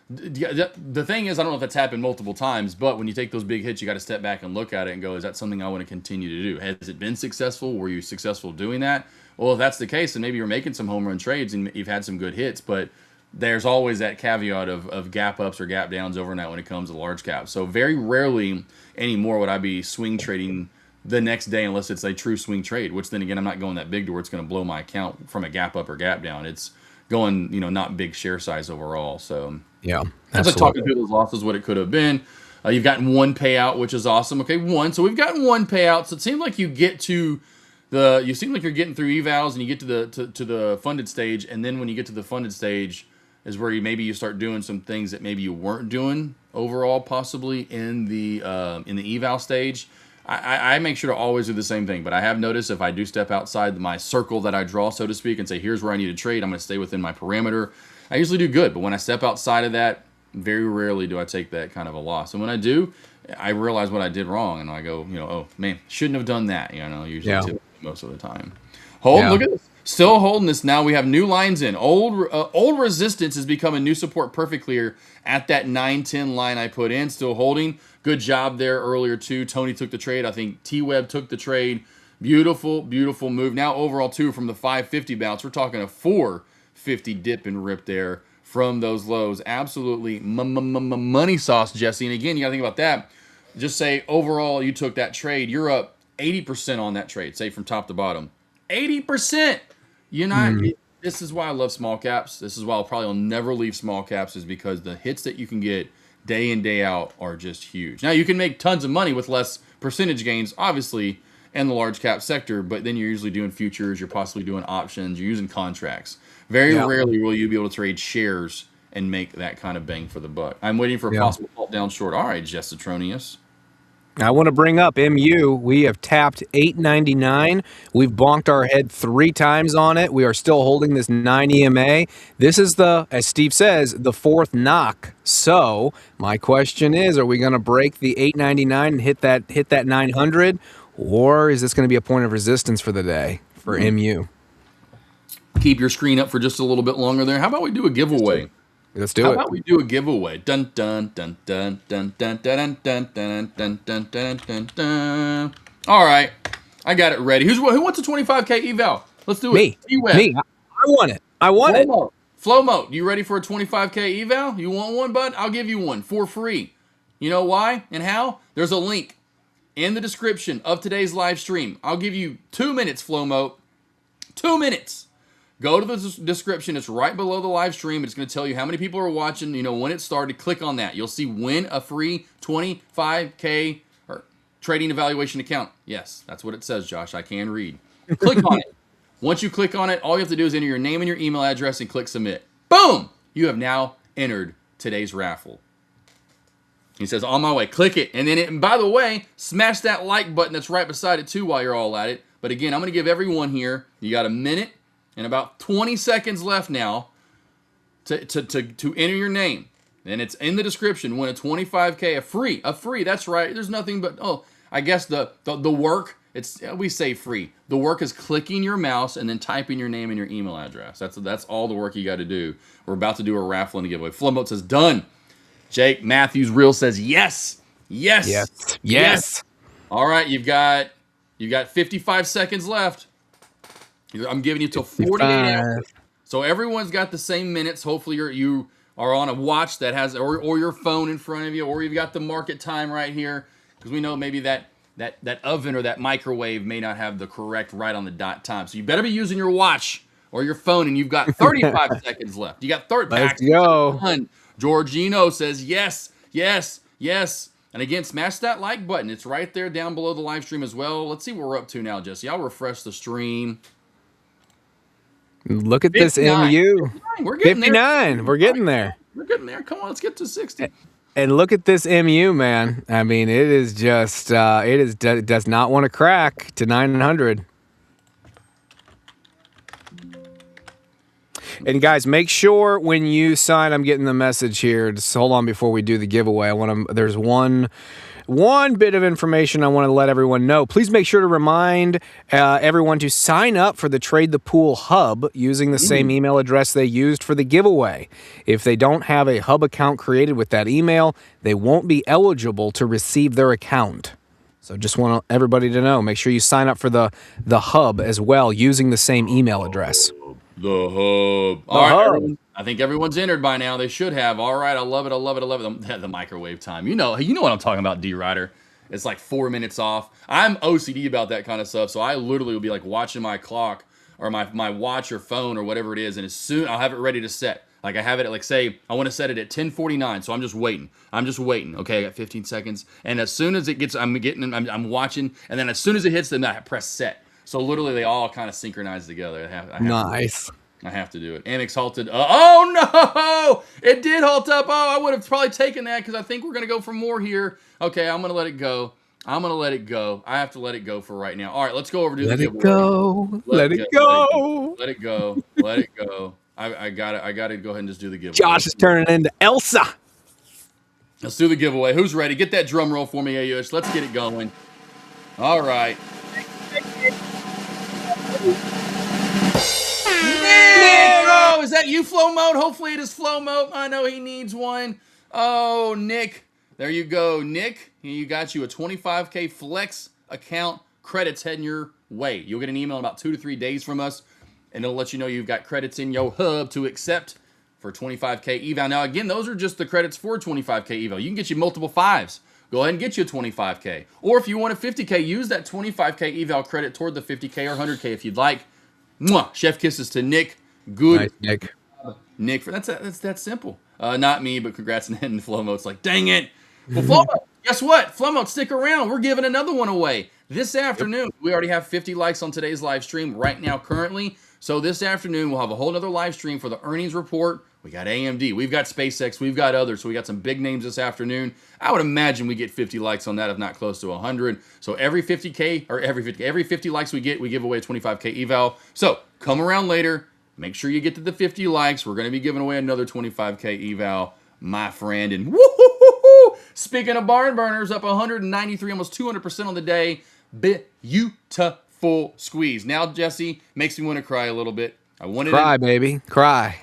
Speaker 4: the thing is, I don't know if that's happened multiple times, but when you take those big hits, you got to step back and look at it and go, is that something I want to continue to do? Has it been successful? Were you successful doing that? Well, if that's the case, then maybe you're making some home run trades and you've had some good hits, but there's always that caveat of gap ups or gap downs overnight when it comes to large caps. So very rarely anymore would I be swing trading the next day unless it's a true swing trade, which then again, I'm not going that big to where it's going to blow my account from a gap up or gap down. It's going, not big share size overall. So
Speaker 3: yeah,
Speaker 4: that's like talking through those losses, what it could have been. You've gotten 1 payout, which is awesome. Okay, 1. So we've gotten 1 payout. So it seemed like you seem like you're getting through evals and you get to the funded stage. And then when you get to the funded stage is where you start doing some things that maybe you weren't doing overall, possibly in the eval stage. I make sure to always do the same thing, but I have noticed if I do step outside my circle that I draw, so to speak, and say, here's where I need to trade, I'm going to stay within my parameter, I usually do good. But when I step outside of that, very rarely do I take that kind of a loss. And when I do, I realize what I did wrong, and I go, oh, man, shouldn't have done that, usually most of the time. Look at this. Still holding this now. We have new lines in. Old resistance is becoming new support perfectly here at that 910 line I put in. Still holding. Good job there earlier too. Tony took the trade. I think T-Web took the trade. Beautiful move. Now overall too from the 550 bounce. We're talking a 450 dip and rip there from those lows. Absolutely money sauce, Jesse. And again, you got to think about that. Just say overall you took that trade. You're up 80% on that trade, say from top to bottom. 80%. You're not. This is why I love small caps. This is why I'll never leave small caps, is because the hits that you can get day in, day out are just huge. Now, you can make tons of money with less percentage gains, obviously, in the large cap sector, but then you're usually doing futures, you're possibly doing options, you're using contracts. Very rarely will you be able to trade shares and make that kind of bang for the buck. I'm waiting for a possible fault down short. All right, Jessitronius.
Speaker 3: I want to bring up MU. We have tapped 899. We've bonked our head 3 times on it. We are still holding this 9 EMA. This is as Steve says, the 4th knock. So my question is, are we going to break the 899 and hit that 900, or is this going to be a point of resistance for the day for MU?
Speaker 4: Keep your screen up for just a little bit longer there. How about we do a giveaway?
Speaker 3: Let's do it.
Speaker 4: How about we do a giveaway? Dun dun dun dun dun dun dun dun dun dun dun dun dun dun. All right, I got it ready. Who wants a 25K eval? Let's do it.
Speaker 3: Me. I want it. I want it.
Speaker 4: Flomo, you ready for a 25K eval? You want one, bud? I'll give you one for free. You know why and how? There's a link in the description of today's live stream. I'll give you 2 minutes, Flomo. 2 minutes. Go to the description. It's right below the live stream. It's going to tell you how many people are watching, when it started. Click on that. You'll see win a free 25K or trading evaluation account. Yes, that's what it says, Josh. I can read. Click on it. Once you click on it, all you have to do is enter your name and your email address and click submit. Boom! You have now entered today's raffle. He says, on my way. Click it. And by the way, smash that like button that's right beside it too while you're all at it. But again, I'm going to give everyone here, you got a minute and about 20 seconds left now to enter your name. And it's in the description. Win a 25K, a free. That's right. There's nothing but, I guess the work, we say free. The work is clicking your mouse and then typing your name and your email address. That's all the work you got to do. We're about to do a raffle and a giveaway. Flumboat says, done. Jake Matthews Real says, yes. All right, you've got 55 seconds left. I'm giving you till 48 hours. So everyone's got the same minutes. Hopefully you are on a watch that has, or your phone in front of you, or you've got the market time right here, because we know maybe that oven or that microwave may not have the correct right on the dot time. So you better be using your watch or your phone, and you've got 35 seconds left. You got 30.
Speaker 3: Let's go.
Speaker 4: Georgino says yes. And again, smash that like button. It's right there down below the live stream as well. Let's see what we're up to now, Jesse. I'll refresh the stream.
Speaker 3: Look at 59. This MU.
Speaker 4: 59. We're getting
Speaker 3: 59.
Speaker 4: There.
Speaker 3: We're getting there.
Speaker 4: We're getting there. Come on, let's get to 60.
Speaker 3: And look at this MU, man. I mean, it is just, it does not want to crack to 900. And guys, make sure when you sign, I'm getting the message here. Just hold on before we do the giveaway. There's one bit of information I want to let everyone know. Please make sure to remind everyone to sign up for the Trade the Pool Hub using the same email address they used for the giveaway. If they don't have a Hub account created with that email, they won't be eligible to receive their account. So just want everybody to know, make sure you sign up for the Hub as well using the same email address.
Speaker 4: The Hub. All right, everyone. I think everyone's entered by now. They should have. All right, I love it. The microwave time. You know what I'm talking about, D-Rider. It's like 4 minutes off. I'm OCD about that kind of stuff, so I literally will be like watching my clock or my watch or phone or whatever it is, and as soon I'll have it ready to set. Like I have it at, like, say I want to set it at 10:49, so I'm just waiting. Okay, I got 15 seconds, and as soon as it gets, I'm watching, and then as soon as it hits, then I press set. So literally, they all kind of synchronize together.
Speaker 3: Nice.
Speaker 4: I have to do it. Amex halted. Oh no! It did halt up. Oh, I would have probably taken that because I think we're gonna go for more here. Okay, I'm gonna let it go. I have to let it go for right now. All right, let's go over to the giveaway. Let it go. I gotta go ahead and just do the giveaway.
Speaker 3: Josh is turning into Elsa.
Speaker 4: Let's do the giveaway. Who's ready? Get that drum roll for me, AUH. Let's get it going. All right. Nick! Oh, is that you, Flow Mode? Hopefully it is Flow Mode. I know he needs one. Oh, Nick. There you go, Nick. You got you a 25K Flex account. Credits heading your way. You'll get an email in about 2 to 3 days from us, and it'll let you know you've got credits in your hub to accept for 25K eval. Now, again, those are just the credits for 25K eval. You can get you multiple fives. Go ahead and get you a 25K. Or if you want a 50K, use that 25K eval credit toward the 50K or 100K if you'd like. Mwah! Chef kisses to Nick. Good.
Speaker 3: Nice, Nick.
Speaker 4: Nick, that's that simple. Not me, but congrats on hitting Flow Mode. It's like, dang it. Well, Flow Mode, guess what? Flow Mode, stick around. We're giving another one away this afternoon. Yep. We already have 50 likes on today's live stream right now currently. So this afternoon, we'll have a whole other live stream for the earnings report We got AMD. We've got SpaceX. We've got others. So we got some big names this afternoon. I would imagine we get 50 likes on that, if not close to 100. So every 50K or every 50 likes we get, we give away a 25K eval. So come around later. Make sure you get to the 50 likes. We're going to be giving away another 25K eval, my friend. And woo-hoo-hoo-hoo! Speaking of barn burners, up 193, almost 200% on the day. Beautiful squeeze. Now, Jesse, makes me want to cry a little bit. I wanted
Speaker 3: cry, baby, cry.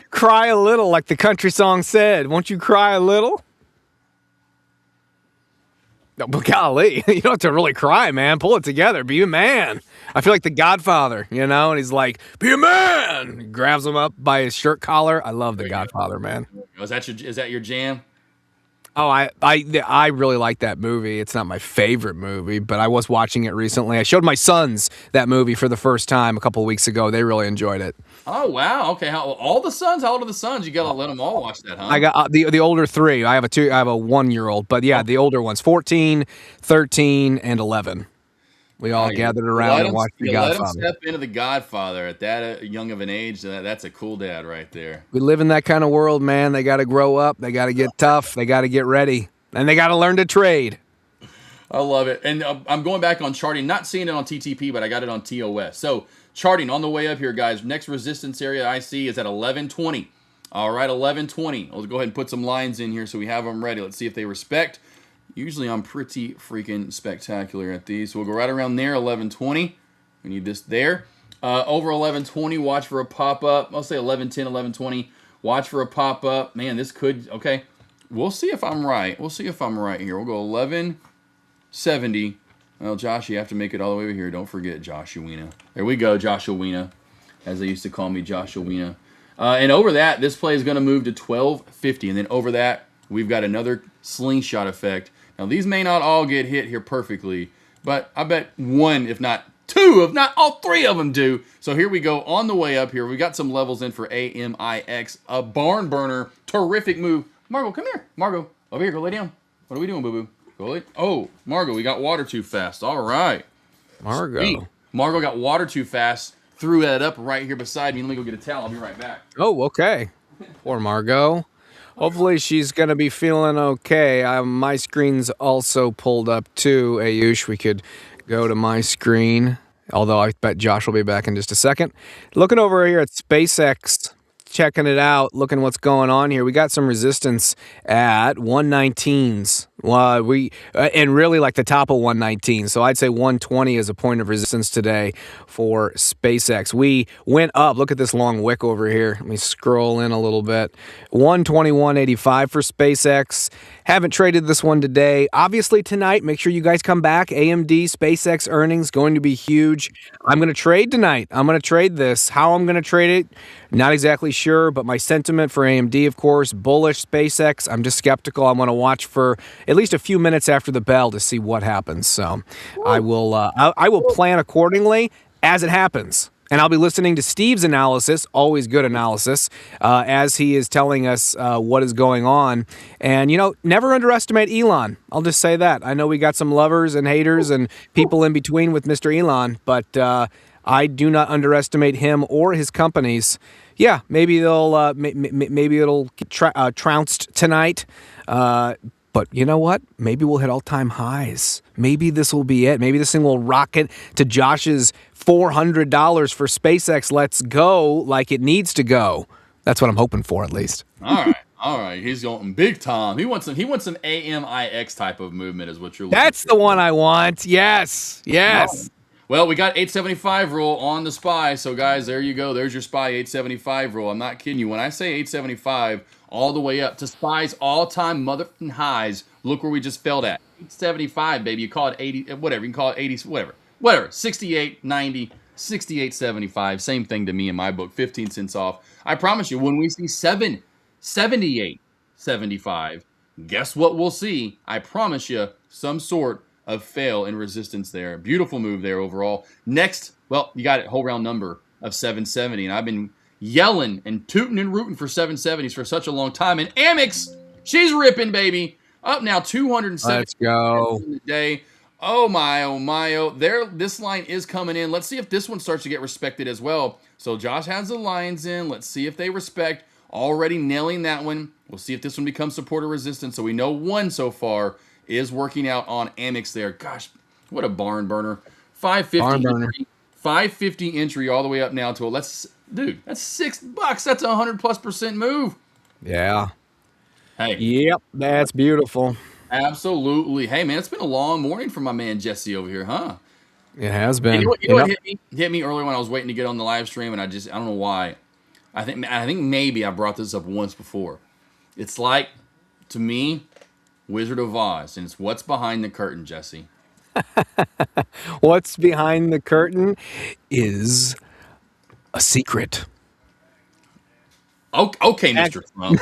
Speaker 3: Cry a little, like the country song said. Won't you cry a little? No, but golly, you don't have to really cry, man. Pull it together. Be a man. I feel like the Godfather, you know, and he's like, be a man. He grabs him up by his shirt collar. I love the Godfather, man.
Speaker 4: Is that your jam?
Speaker 3: Oh, I really like that movie. It's not my favorite movie, but I was watching it recently. I showed my sons that movie for the first time a couple of weeks ago. They really enjoyed it.
Speaker 4: Oh, wow. Okay. All the sons? How old are the sons? You got to let them all watch that, huh?
Speaker 3: I got the older three. I have a 1-year-old, but yeah, the older ones, 14, 13, and 11. We all gathered around and watched The Godfather.
Speaker 4: Let them step into The Godfather at that young of an age. That's a cool dad right there.
Speaker 3: We live in that kind of world, man. They got to grow up. They got to get tough. They got to get ready. And they got to learn to trade.
Speaker 4: I love it. And I'm going back on charting, not seeing it on TTP, but I got it on TOS. So charting on the way up here, guys. Next resistance area I see is at 1120. All right, 1120. Let's go ahead and put some lines in here so we have them ready. Let's see if they respect. Usually I'm pretty freaking spectacular at these. So we'll go right around there, 1120. We need this there. Over 1120, watch for a pop-up. I'll say 1110, 1120. Watch for a pop-up. Man, this could, okay. We'll see if I'm right. We'll see if I'm right here. We'll go 1170. Well, Josh, you have to make it all the way over here. Don't forget Joshuina. There we go, Joshuina, as they used to call me, Joshuina. And over that, this play is going to move to 1250. And then over that, we've got another slingshot effect. Now, these may not all get hit here perfectly, but I bet one, if not two, if not all three of them do. So here we go on the way up here. We got some levels in for AMIX, a barn burner, terrific move. Margo, come here. Margo, over here, go lay down. What are we doing, boo-boo? Go lay. Oh, Margo, we got water too fast. All right.
Speaker 3: Margo.
Speaker 4: Sweet. Margo got water too fast. Threw that up right here beside me. Let me go get a towel. I'll be right back.
Speaker 3: Oh, okay. Poor Margo. Hopefully she's going to be feeling okay. My screen's also pulled up too, Ayush. We could go to my screen, although I bet Josh will be back in just a second. Looking over here at SpaceX, checking it out, looking what's going on here. We got some resistance at 119s. And really like the top of 119. So I'd say 120 is a point of resistance today for SpaceX. We went up. Look at this long wick over here. Let me scroll in a little bit. 121.85 for SpaceX. Haven't traded this one today. Obviously tonight, make sure you guys come back. AMD SpaceX earnings going to be huge. I'm going to trade tonight. I'm going to trade this. How I'm going to trade it, not exactly sure, but my sentiment for AMD, of course, bullish. SpaceX, I'm just skeptical. I want to watch for at least a few minutes after the bell to see what happens. So I will plan accordingly as it happens. And I'll be listening to Steve's analysis, always good analysis, as he is telling us what is going on. And, you know, never underestimate Elon. I'll just say that. I know we got some lovers and haters and people in between with Mr. Elon, but I do not underestimate him or his companies. Yeah, maybe they'll maybe it'll get trounced tonight. But you know what? Maybe we'll hit all-time highs. Maybe this will be it. Maybe this thing will rocket to Josh's $400 for SpaceX. Let's go like it needs to go. That's what I'm hoping for, at least.
Speaker 4: All right. He's going big time. He wants some AMIX type of movement, is what you're looking
Speaker 3: That's
Speaker 4: for.
Speaker 3: The one I want. Yes.
Speaker 4: Well, we got 875 rule on the SPY. So, guys, there you go. There's your SPY 875 rule. I'm not kidding you. When I say 875, all the way up to SPY's all-time motherfucking highs, look where we just fell at. 875, baby. You call it 80, whatever. You can call it 80, whatever. 68, 90, 68, 75. Same thing to me in my book. 15 cents off. I promise you, when we see 78, 75, guess what we'll see? I promise you, some sort of fail in resistance there. Beautiful move there overall. Next, well, you got it, whole round number of 770. And I've been yelling and tooting and rooting for 770s for such a long time. And Amex, she's ripping, baby. Up now 270.
Speaker 3: Let's go.
Speaker 4: In the day. Oh my, oh my, oh. This line is coming in. Let's see if this one starts to get respected as well. So Josh has the lines in. Let's see if they respect. Already nailing that one. We'll see if this one becomes support or resistance. So we know one so far is working out on Amex there. Gosh, what a barn burner. 550
Speaker 3: Barn burner.
Speaker 4: entry. 550 entry all the way up now to dude, that's $6. That's a 100+% move.
Speaker 3: Yeah.
Speaker 4: Hey.
Speaker 3: Yep, that's beautiful.
Speaker 4: Absolutely. Hey, man, it's been a long morning for my man Jesse over here, huh?
Speaker 3: It has been.
Speaker 4: You know what hit me? Hit me earlier when I was waiting to get on the live stream, and I don't know why. I think maybe I brought this up once before. It's like, to me, Wizard of Oz, and it's what's behind the curtain, Jesse.
Speaker 3: What's behind the curtain is a secret.
Speaker 4: Okay, Mr. Trump.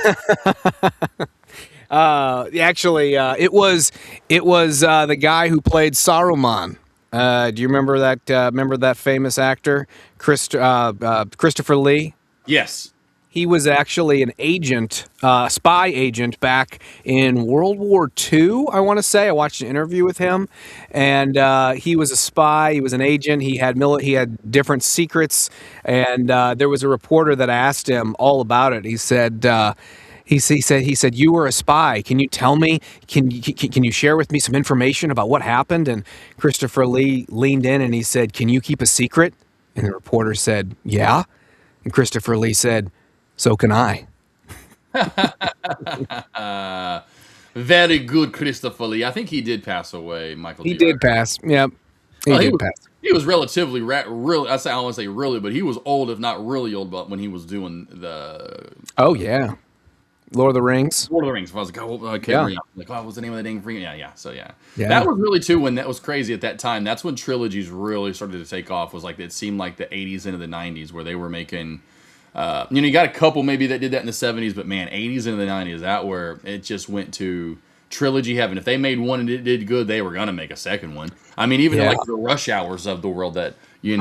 Speaker 3: Actually, it was the guy who played Saruman. Do you remember that? Remember that famous actor, Christopher Lee?
Speaker 4: Yes.
Speaker 3: He was actually an agent, spy agent back in World War II, I want to say. I watched an interview with him, and he was a spy. He was an agent. He had different secrets, and there was a reporter that asked him all about it. He said, he said, "You were a spy. Can you tell me? Can you share with me some information about what happened?" And Christopher Lee leaned in and he said, "Can you keep a secret?" And the reporter said, "Yeah." And Christopher Lee said, "So can I."
Speaker 4: Very good, Christopher Lee. I think he did pass away, Michael.
Speaker 3: He did pass. Yep. He did pass.
Speaker 4: He was relatively, really, I don't want to say really, but he was old, if not really old, but when he was doing the...
Speaker 3: Oh, yeah. Lord of the Rings.
Speaker 4: Lord of the Rings. I was like, oh, okay.
Speaker 3: Yeah.
Speaker 4: Like, oh, what's the name of the dang ring? Yeah. So, yeah.
Speaker 3: Yeah.
Speaker 4: That was really, too, when that was crazy at that time. That's when trilogies really started to take off. Was like, it seemed like the 80s into the 90s where they were making... you got a couple maybe that did that in the 70s, but man, 80s into the 90s, that where it just went to trilogy heaven. If they made one and it did good, they were gonna make a second one. I mean, even like the Rush Hours of the world that you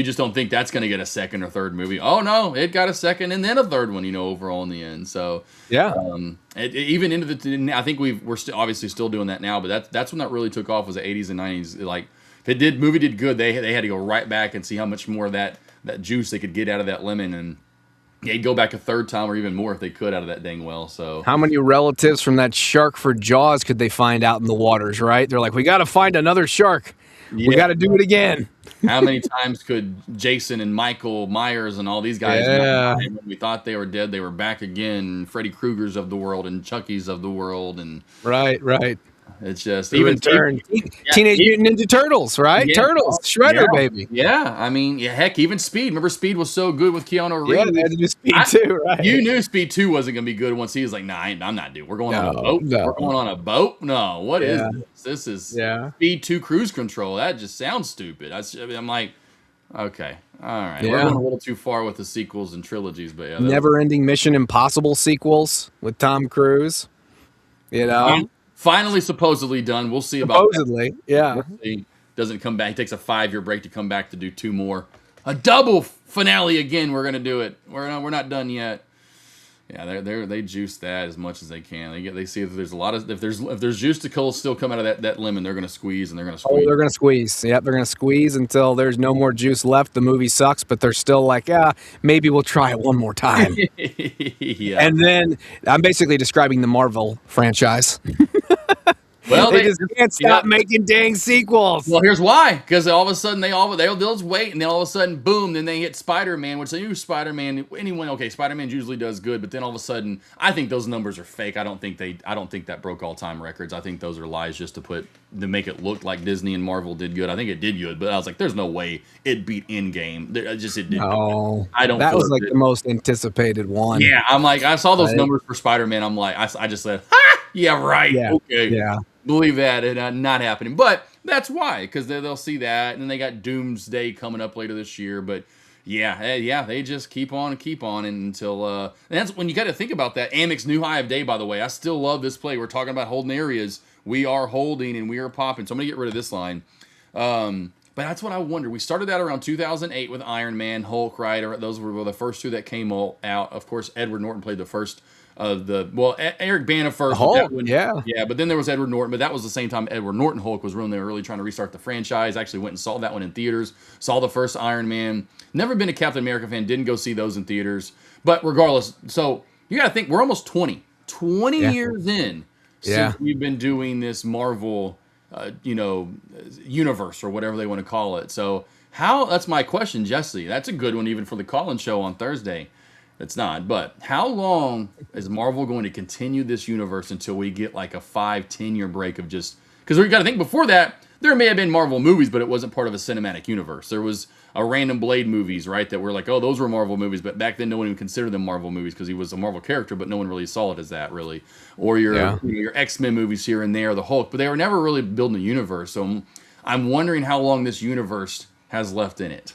Speaker 4: just don't think that's gonna get a second or third movie. Oh no, it got a second and then a third one, overall in the end. So even into the, I think we're still obviously still doing that now, but that's when that really took off, was the 80s and 90s. Like if movie did good, they had to go right back and see how much more of that juice they could get out of that lemon, and they'd go back a third time or even more if they could out of that dang well. So
Speaker 3: how many relatives from that shark for Jaws could they find out in the waters, right? They're like, we got to find another shark. Yeah. We got to do it again.
Speaker 4: How many times could Jason and Michael Myers and all these guys, when we thought they were dead, they were back again, Freddy Krueger's of the world and Chucky's of the world. And
Speaker 3: right.
Speaker 4: It's just
Speaker 3: even Teenage Mutant Ninja Turtles, right? Yeah. Turtles, Shredder, baby.
Speaker 4: Yeah, I mean, heck, even Speed. Remember, Speed was so good with Keanu Reeves.
Speaker 3: Yeah, they had to do Speed too, right?
Speaker 4: You knew Speed 2 wasn't going to be good once he was like, "Nah, I'm not doing. We're going on a boat.
Speaker 3: No.
Speaker 4: We're going on a boat. No, what is this? This is Speed 2 Cruise Control. That just sounds stupid." I'm like, okay, all right, we're going a little too far with the sequels and trilogies, but
Speaker 3: never-ending Mission Impossible sequels with Tom Cruise.
Speaker 4: Finally, supposedly done. We'll see about
Speaker 3: supposedly. Yeah.
Speaker 4: He doesn't come back. He takes a 5-year break to come back to do 2 more. A double finale again. We're gonna do it. We're not done yet. Yeah, they juice that as much as they can. They see if there's if there's juice to still come out of that lemon, they're gonna squeeze and they're gonna squeeze.
Speaker 3: Oh, they're gonna squeeze. Yep, they're gonna squeeze until there's no more juice left. The movie sucks, but they're still like, maybe we'll try it one more time.
Speaker 4: Yeah.
Speaker 3: And then I'm basically describing the Marvel franchise. Well, they just can't stop making dang sequels.
Speaker 4: Well, here's why. Because all of a sudden they'll just wait, and then all of a sudden, boom, then they hit Spider-Man, which they knew Spider-Man. Spider-Man usually does good, but then all of a sudden, I think those numbers are fake. I don't think that broke all-time records. I think those are lies just to make it look like Disney and Marvel did good. I think it did good, but I was like, there's no way it beat Endgame. It didn't.
Speaker 3: No, I don't. That was like the most anticipated one.
Speaker 4: Yeah, I'm like, I saw those numbers for Spider-Man. I'm like, I just said, ha! Yeah, right. Yeah, okay.
Speaker 3: Yeah.
Speaker 4: Believe that and not happening, but that's why, because they'll see that, and then they got Doomsday coming up later this year. But they just keep on until and that's when you got to think about that. Amex new high of day, by the way. I still love this play. We're talking about holding areas. We are holding and we are popping. So I'm gonna get rid of this line. But that's what I wonder. We started that around 2008 with Iron Man, Hulk, right? Or those were the first two that came out. Of course, Edward Norton played the first of Eric Bana first.
Speaker 3: Hulk,
Speaker 4: yeah. But then there was Edward Norton. But that was the same time Edward Norton Hulk was when they were really trying to restart the franchise. Actually went and saw that one in theaters. Saw the first Iron Man. Never been a Captain America fan. Didn't go see those in theaters. But regardless, so you got to think we're almost 20 years in since we've been doing this Marvel universe or whatever they want to call it. So that's my question, Jesse. That's a good one even for the call-in show on Thursday. It's not, but how long is Marvel going to continue this universe until we get like a 5-10 year break of just, because we got to think before that, there may have been Marvel movies, but it wasn't part of a cinematic universe. There was a random Blade movies, right? That were like, oh, those were Marvel movies, but back then no one even considered them Marvel movies because he was a Marvel character, but no one really saw it as that really. Or your X-Men movies here and there, the Hulk, but they were never really building a universe. So I'm wondering how long this universe has left in it.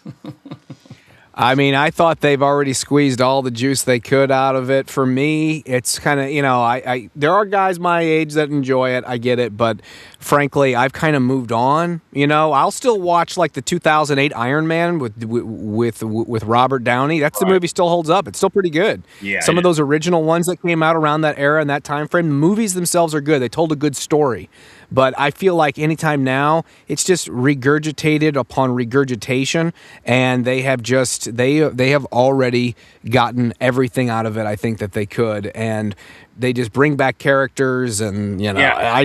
Speaker 3: I mean, I thought they've already squeezed all the juice they could out of it. For me, it's kind of, I there are guys my age that enjoy it. I get it. But frankly, I've kind of moved on. I'll still watch like the 2008 Iron Man with Robert Downey. The movie still holds up. It's still pretty good.
Speaker 4: Yeah.
Speaker 3: Some of those original ones that came out around that era and that time frame, the movies themselves are good. They told a good story. But I feel like anytime now, it's just regurgitated upon regurgitation, and they have already gotten everything out of it. I think that they could, and they just bring back characters, and I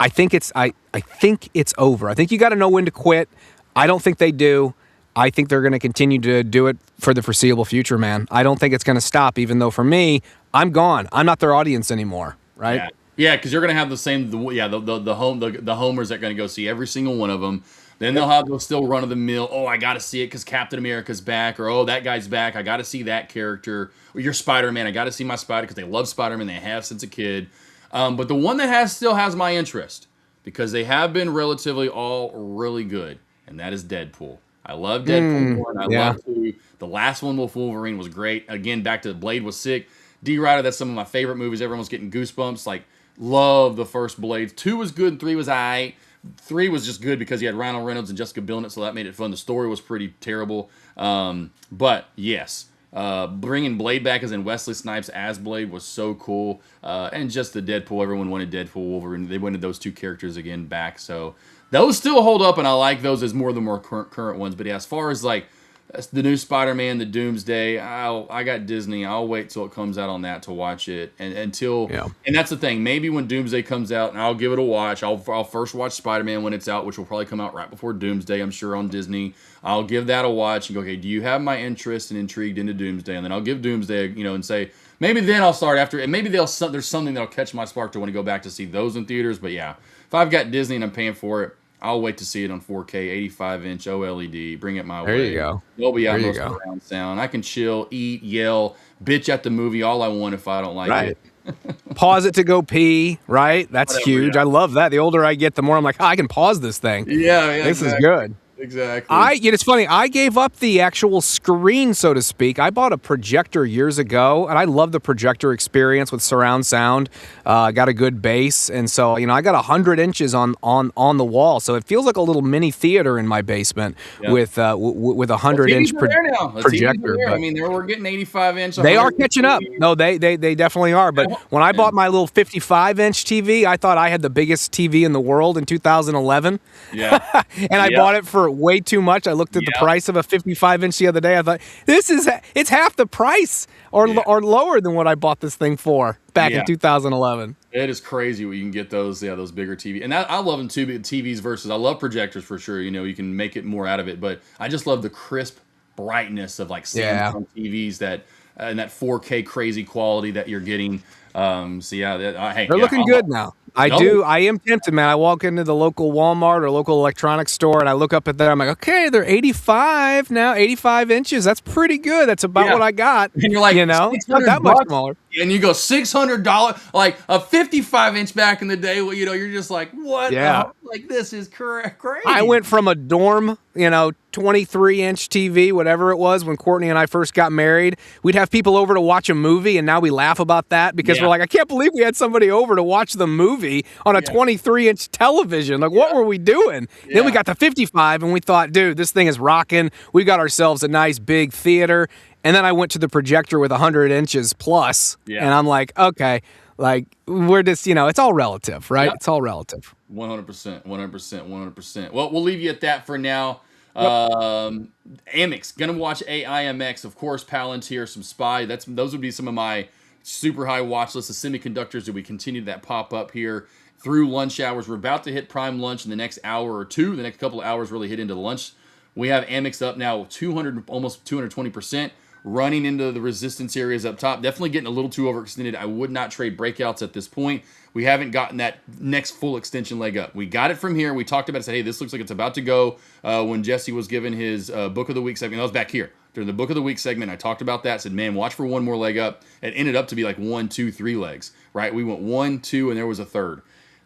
Speaker 3: think it's over. I think you got to know when to quit. I don't think they do. I think they're going to continue to do it for the foreseeable future, man. I don't think it's going to stop. Even though for me, I'm gone. I'm not their audience anymore, right?
Speaker 4: Yeah. Yeah, because you're going to have the same, the homers that are going to go see every single one of them. Then they'll have the still run of the mill. Oh, I got to see it because Captain America's back, or oh, that guy's back. I got to see that character. Or you're Spider-Man. I got to see my Spider because they love Spider-Man. They have since a kid. But the one that still has my interest because they have been relatively all really good, and that is Deadpool. I love Deadpool 1. I love 2. The last one with Wolverine was great. Again, back to Blade was sick. D-Rider, that's some of my favorite movies. Everyone's getting goosebumps. Like. Love the first Blades. 2 was good and 3 was aight. 3 was just good because you had Ryan Reynolds and Jessica Biel in it, so that made it fun. The story was pretty terrible. But yes, bringing Blade back as in Wesley Snipes as Blade was so cool. And just the Deadpool. Everyone wanted Deadpool, Wolverine. They wanted those two characters again back. So those still hold up, and I like those as the more current ones. But yeah, as far as like the new Spider-Man, the Doomsday, I got Disney. I'll wait till it comes out on that to watch it. And that's the thing. Maybe when Doomsday comes out, and I'll give it a watch. I'll first watch Spider-Man when it's out, which will probably come out right before Doomsday, I'm sure, on Disney. I'll give that a watch and go, okay, do you have my interest and intrigued into Doomsday? And then I'll give Doomsday, and say, maybe then I'll start after, and maybe there's something that'll catch my spark to want to go back to see those in theaters. But yeah, if I've got Disney and I'm paying for it, I'll wait to see it on 4K, 85-inch OLED. Bring it my way.
Speaker 3: There you go.
Speaker 4: Dolby Atmos surround sound. I can chill, eat, yell, bitch at the movie all I want if I don't like it.
Speaker 3: Pause it to go pee, right? That's huge. Yeah. I love that. The older I get, the more I'm like, I can pause this thing.
Speaker 4: Yeah,
Speaker 3: this is good.
Speaker 4: Exactly.
Speaker 3: It's funny. I gave up the actual screen, so to speak. I bought a projector years ago, and I love the projector experience with surround sound. Got a good bass, and so I got 100 inches on the wall, so it feels like a little mini theater in my basement with a 100-inch projector.
Speaker 4: I mean, we're getting 85-inch.
Speaker 3: They are catching up. No, they definitely are. But when I bought my little 55-inch TV, I thought I had the biggest TV in the world in 2011.
Speaker 4: Yeah,
Speaker 3: and I bought it for way too much. I looked at the price of a 55-inch the other day. I thought it's half the price or lower than what I bought this thing for back in 2011.
Speaker 4: It is crazy what you can get those bigger TV. And I love them too, TVs versus I love projectors for sure. You can make it more out of it, but I just love the crisp brightness of like Samsung TVs that and that 4K crazy quality that you're getting. They're
Speaker 3: looking good now. I am tempted, man. I walk into the local Walmart or local electronics store and I look up at that. I'm like, okay, they're 85 now, 85 inches. That's pretty good. That's about what I got.
Speaker 4: And you're like,
Speaker 3: it's not that much smaller.
Speaker 4: And you go $600, like a 55-inch back in the day. Well, you're just like, what?
Speaker 3: Yeah.
Speaker 4: Like, this is crazy.
Speaker 3: I went from a dorm, 23-inch TV, whatever it was, when Courtney and I first got married. We'd have people over to watch a movie, and now we laugh about that because We're like, I can't believe we had somebody over to watch the movie on a 23-inch television. Like, what were we doing? Then we got to 55, and we thought, dude, this thing is rocking. We got ourselves a nice big theater. And then I went to the projector with 100 inches plus, and I'm like, okay, like, we're just, it's all relative, right? It's all relative.
Speaker 4: 100%. Well, we'll leave you at that for now. Amex, gonna watch AIMX, of course. Palantir, some SPY. Those would be some of my super high watch lists of semiconductors that we continue that pop up here through lunch hours. We're about to hit prime lunch in the next hour or two. The next couple of hours really hit into the lunch. We have Amex up now 200, almost 220%. Running into the resistance areas up top. Definitely getting a little too overextended. I would not trade breakouts at this point. We haven't gotten that next full extension leg up. We got it from here. We talked about it. Said, hey, this looks like it's about to go. When Jesse was given his Book of the Week segment, that was back here. During the Book of the Week segment, I talked about that. Said, man, watch for one more leg up. It ended up to be like 1, 2, 3 legs, right? We went 1, 2, and there was a third.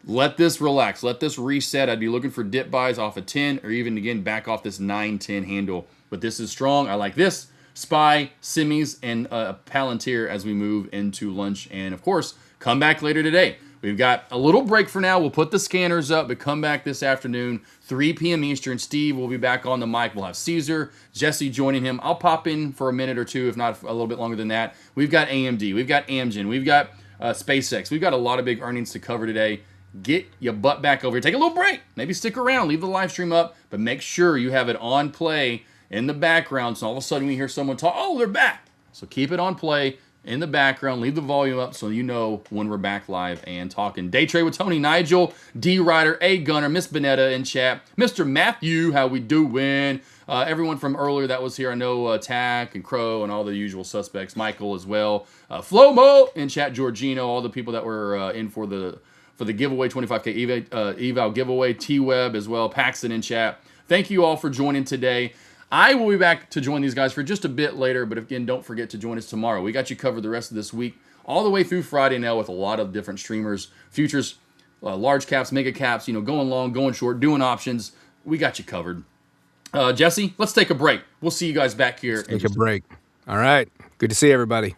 Speaker 4: Let this relax. Let this reset. I'd be looking for dip buys off a 10 or even, again, back off this 9-10 handle. But this is strong. I like this. SPY, Semis, and Palantir as we move into lunch. And, of course, come back later today. We've got a little break for now. We'll put the scanners up, but come back this afternoon, 3 p.m. Eastern. Steve will be back on the mic. We'll have Caesar, Jesse joining him. I'll pop in for a minute or two, if not a little bit longer than that. We've got AMD. We've got AMZN. We've got SpaceX. We've got a lot of big earnings to cover today. Get your butt back over here. Take a little break. Maybe stick around. Leave the live stream up, but make sure you have it on play in the background, so all of a sudden we hear someone talk, oh, they're back. So keep it on play in the background. Leave the volume up so you know when we're back live and talking. Day Trade with Tony, Nigel, D Rider, A Gunner, Miss Bonetta in chat, Mr. Matthew, how we doing? Everyone from earlier that was here, I know Tack and Crow and all the usual suspects, Michael as well, Flomo in chat, Georgino, all the people that were in for the giveaway, 25K eval giveaway, T-Web as well, Paxton in chat. Thank you all for joining today. I will be back to join these guys for just a bit later, but again, don't forget to join us tomorrow. We got you covered the rest of this week, all the way through Friday now with a lot of different streamers, futures, large caps, mega caps, going long, going short, doing options. We got you covered. Jesse, let's take a break. We'll see you guys back here.
Speaker 3: Take a break. All right. Good to see everybody.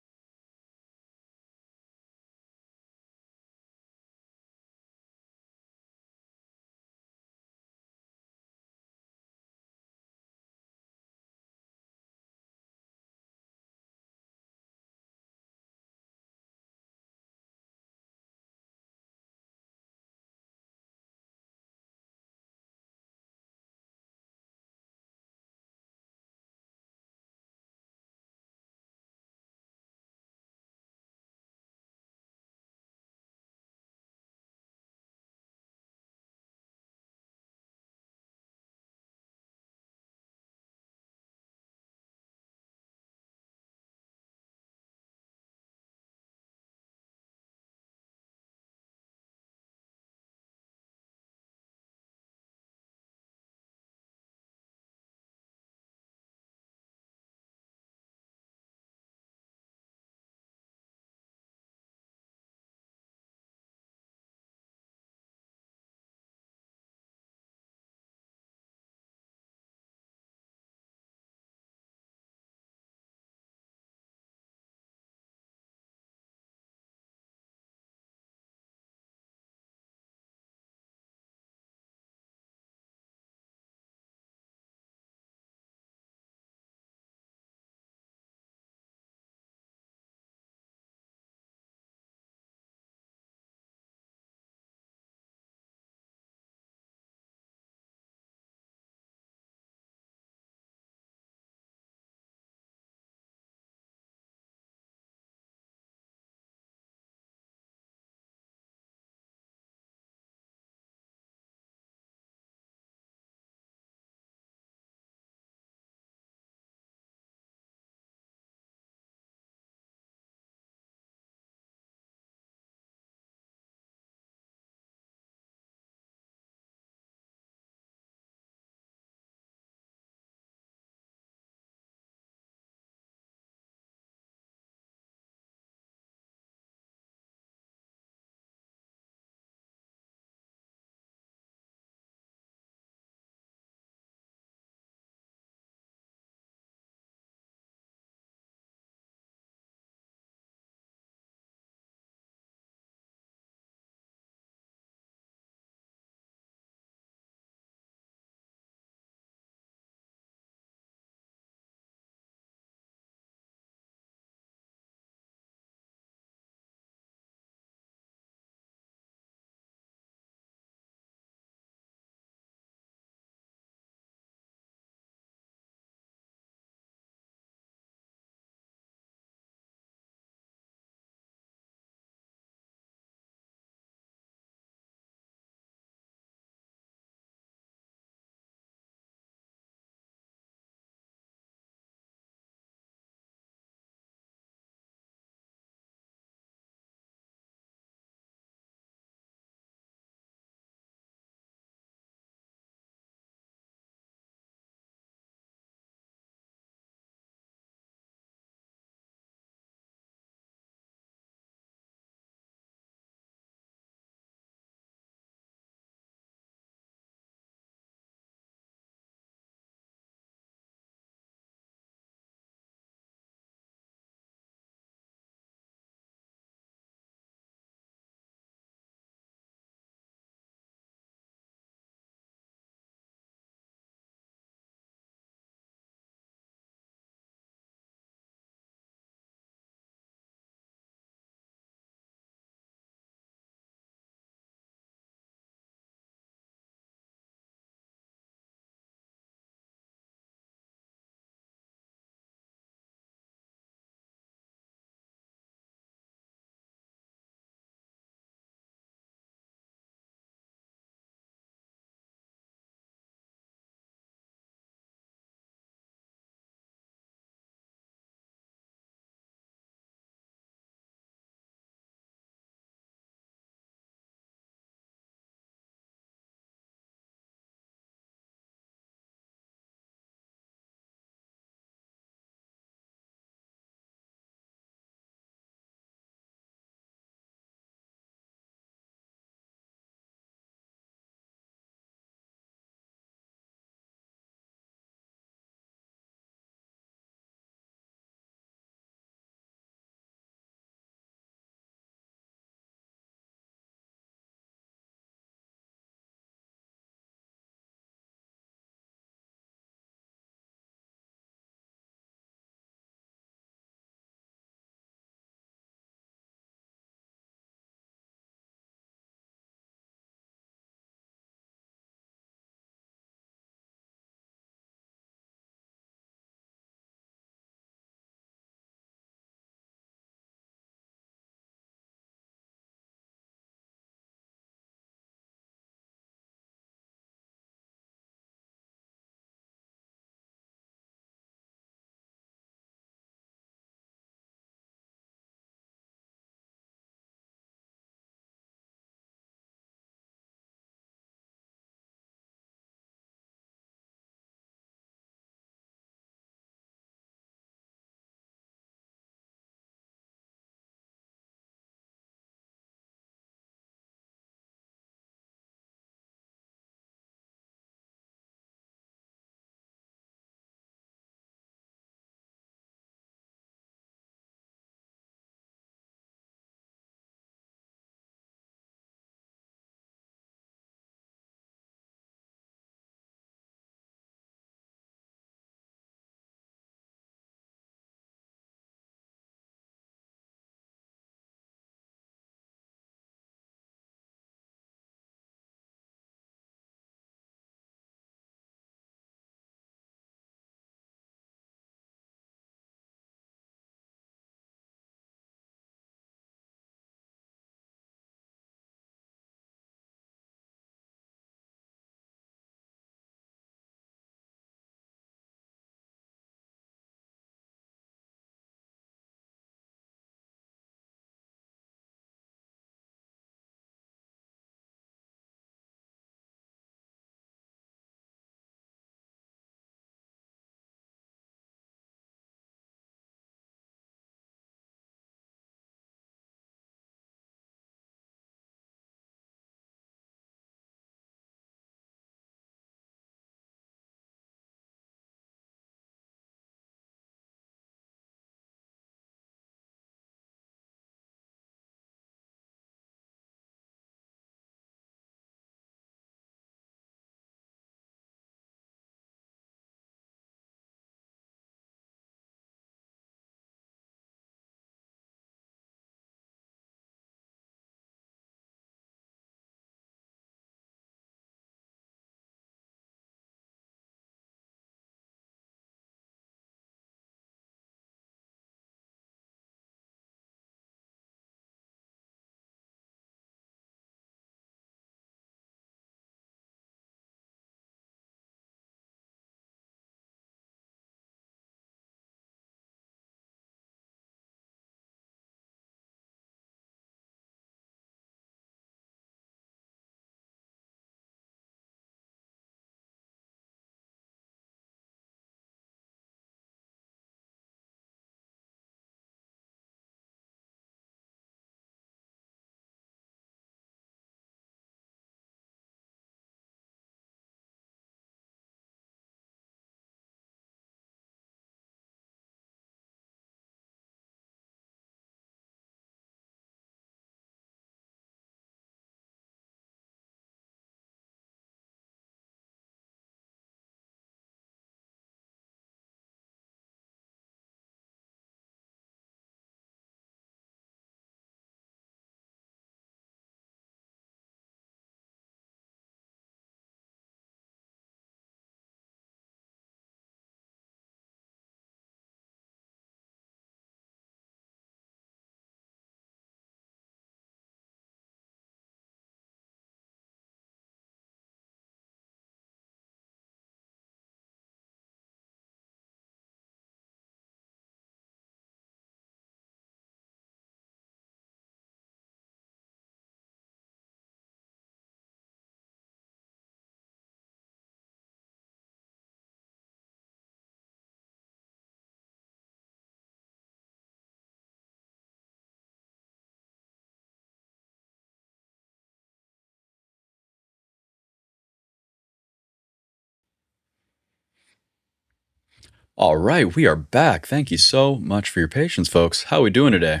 Speaker 2: All right, we are back. Thank you so much for your patience, folks. How are we doing today?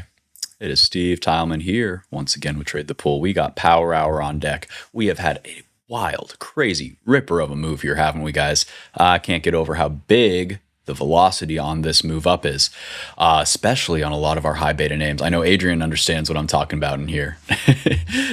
Speaker 2: It is Steve Tileman here, once again with Trade the Pool. We got Power Hour on deck. We have had a wild, crazy ripper of a move here, haven't we, guys? I can't get over how big the velocity on this move up is, especially on a lot of our high beta names. I know Adrian understands what I'm talking about in here.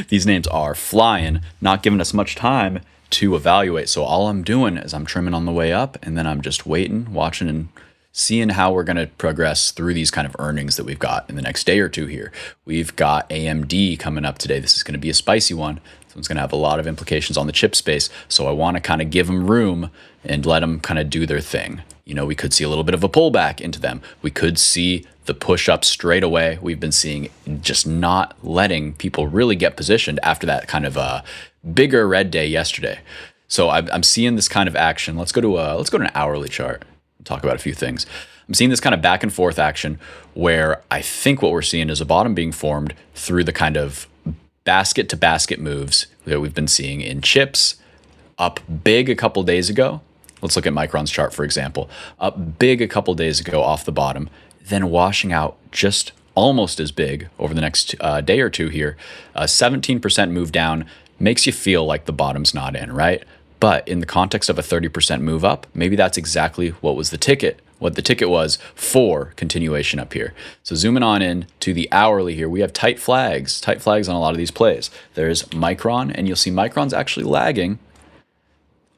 Speaker 2: These names are flying, not giving us much time to evaluate. So all I'm doing is I'm trimming on the way up, and then I'm just waiting, watching, and seeing how we're going to progress through these kind of earnings that we've got in the next day or two here. We've got AMD coming up today. This is going to be a spicy one. So it's going to have a lot of implications on the chip space. So I want to kind of give them room and let them kind of do their thing. You know, we could see a little bit of a pullback into them. We could see the push up straight away. We've been seeing just not letting people really get positioned after that kind of bigger red day yesterday. So I'm seeing this kind of action. Let's go to an hourly chart. Talk about a few things. I'm seeing this kind of back and forth action where I think what we're seeing is a bottom being formed through the kind of basket to basket moves that we've been seeing in chips, up big a couple days ago. Let's look at Micron's chart, for example. Up big a couple days ago off the bottom, then washing out just almost as big over the next day or two here. 17% move down makes you feel like the bottom's not in, right? But in the context of a 30% move up, maybe that's exactly what was the ticket, what the ticket was for continuation up here. So zooming on in to the hourly here, we have tight flags on a lot of these plays. There's Micron, and you'll see Micron's actually lagging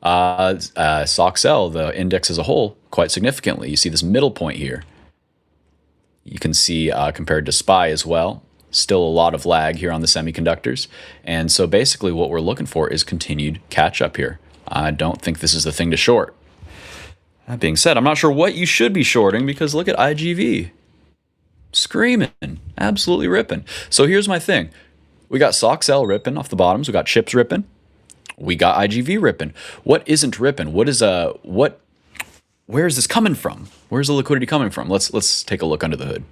Speaker 2: SOXL, the index as a whole, quite significantly. You see this middle point here. You can see compared to SPY as well, still a lot of lag here on the semiconductors. And so basically what we're looking for is continued catch up here. I don't think this is the thing to short. That being said, I'm not sure what you should be shorting because look at IGV. Screaming, absolutely ripping. So here's my thing. We got SOXL ripping off the bottoms. We got chips ripping. We got IGV ripping. What isn't ripping? Where is this coming from? Where's the liquidity coming from? Let's take a look under the hood.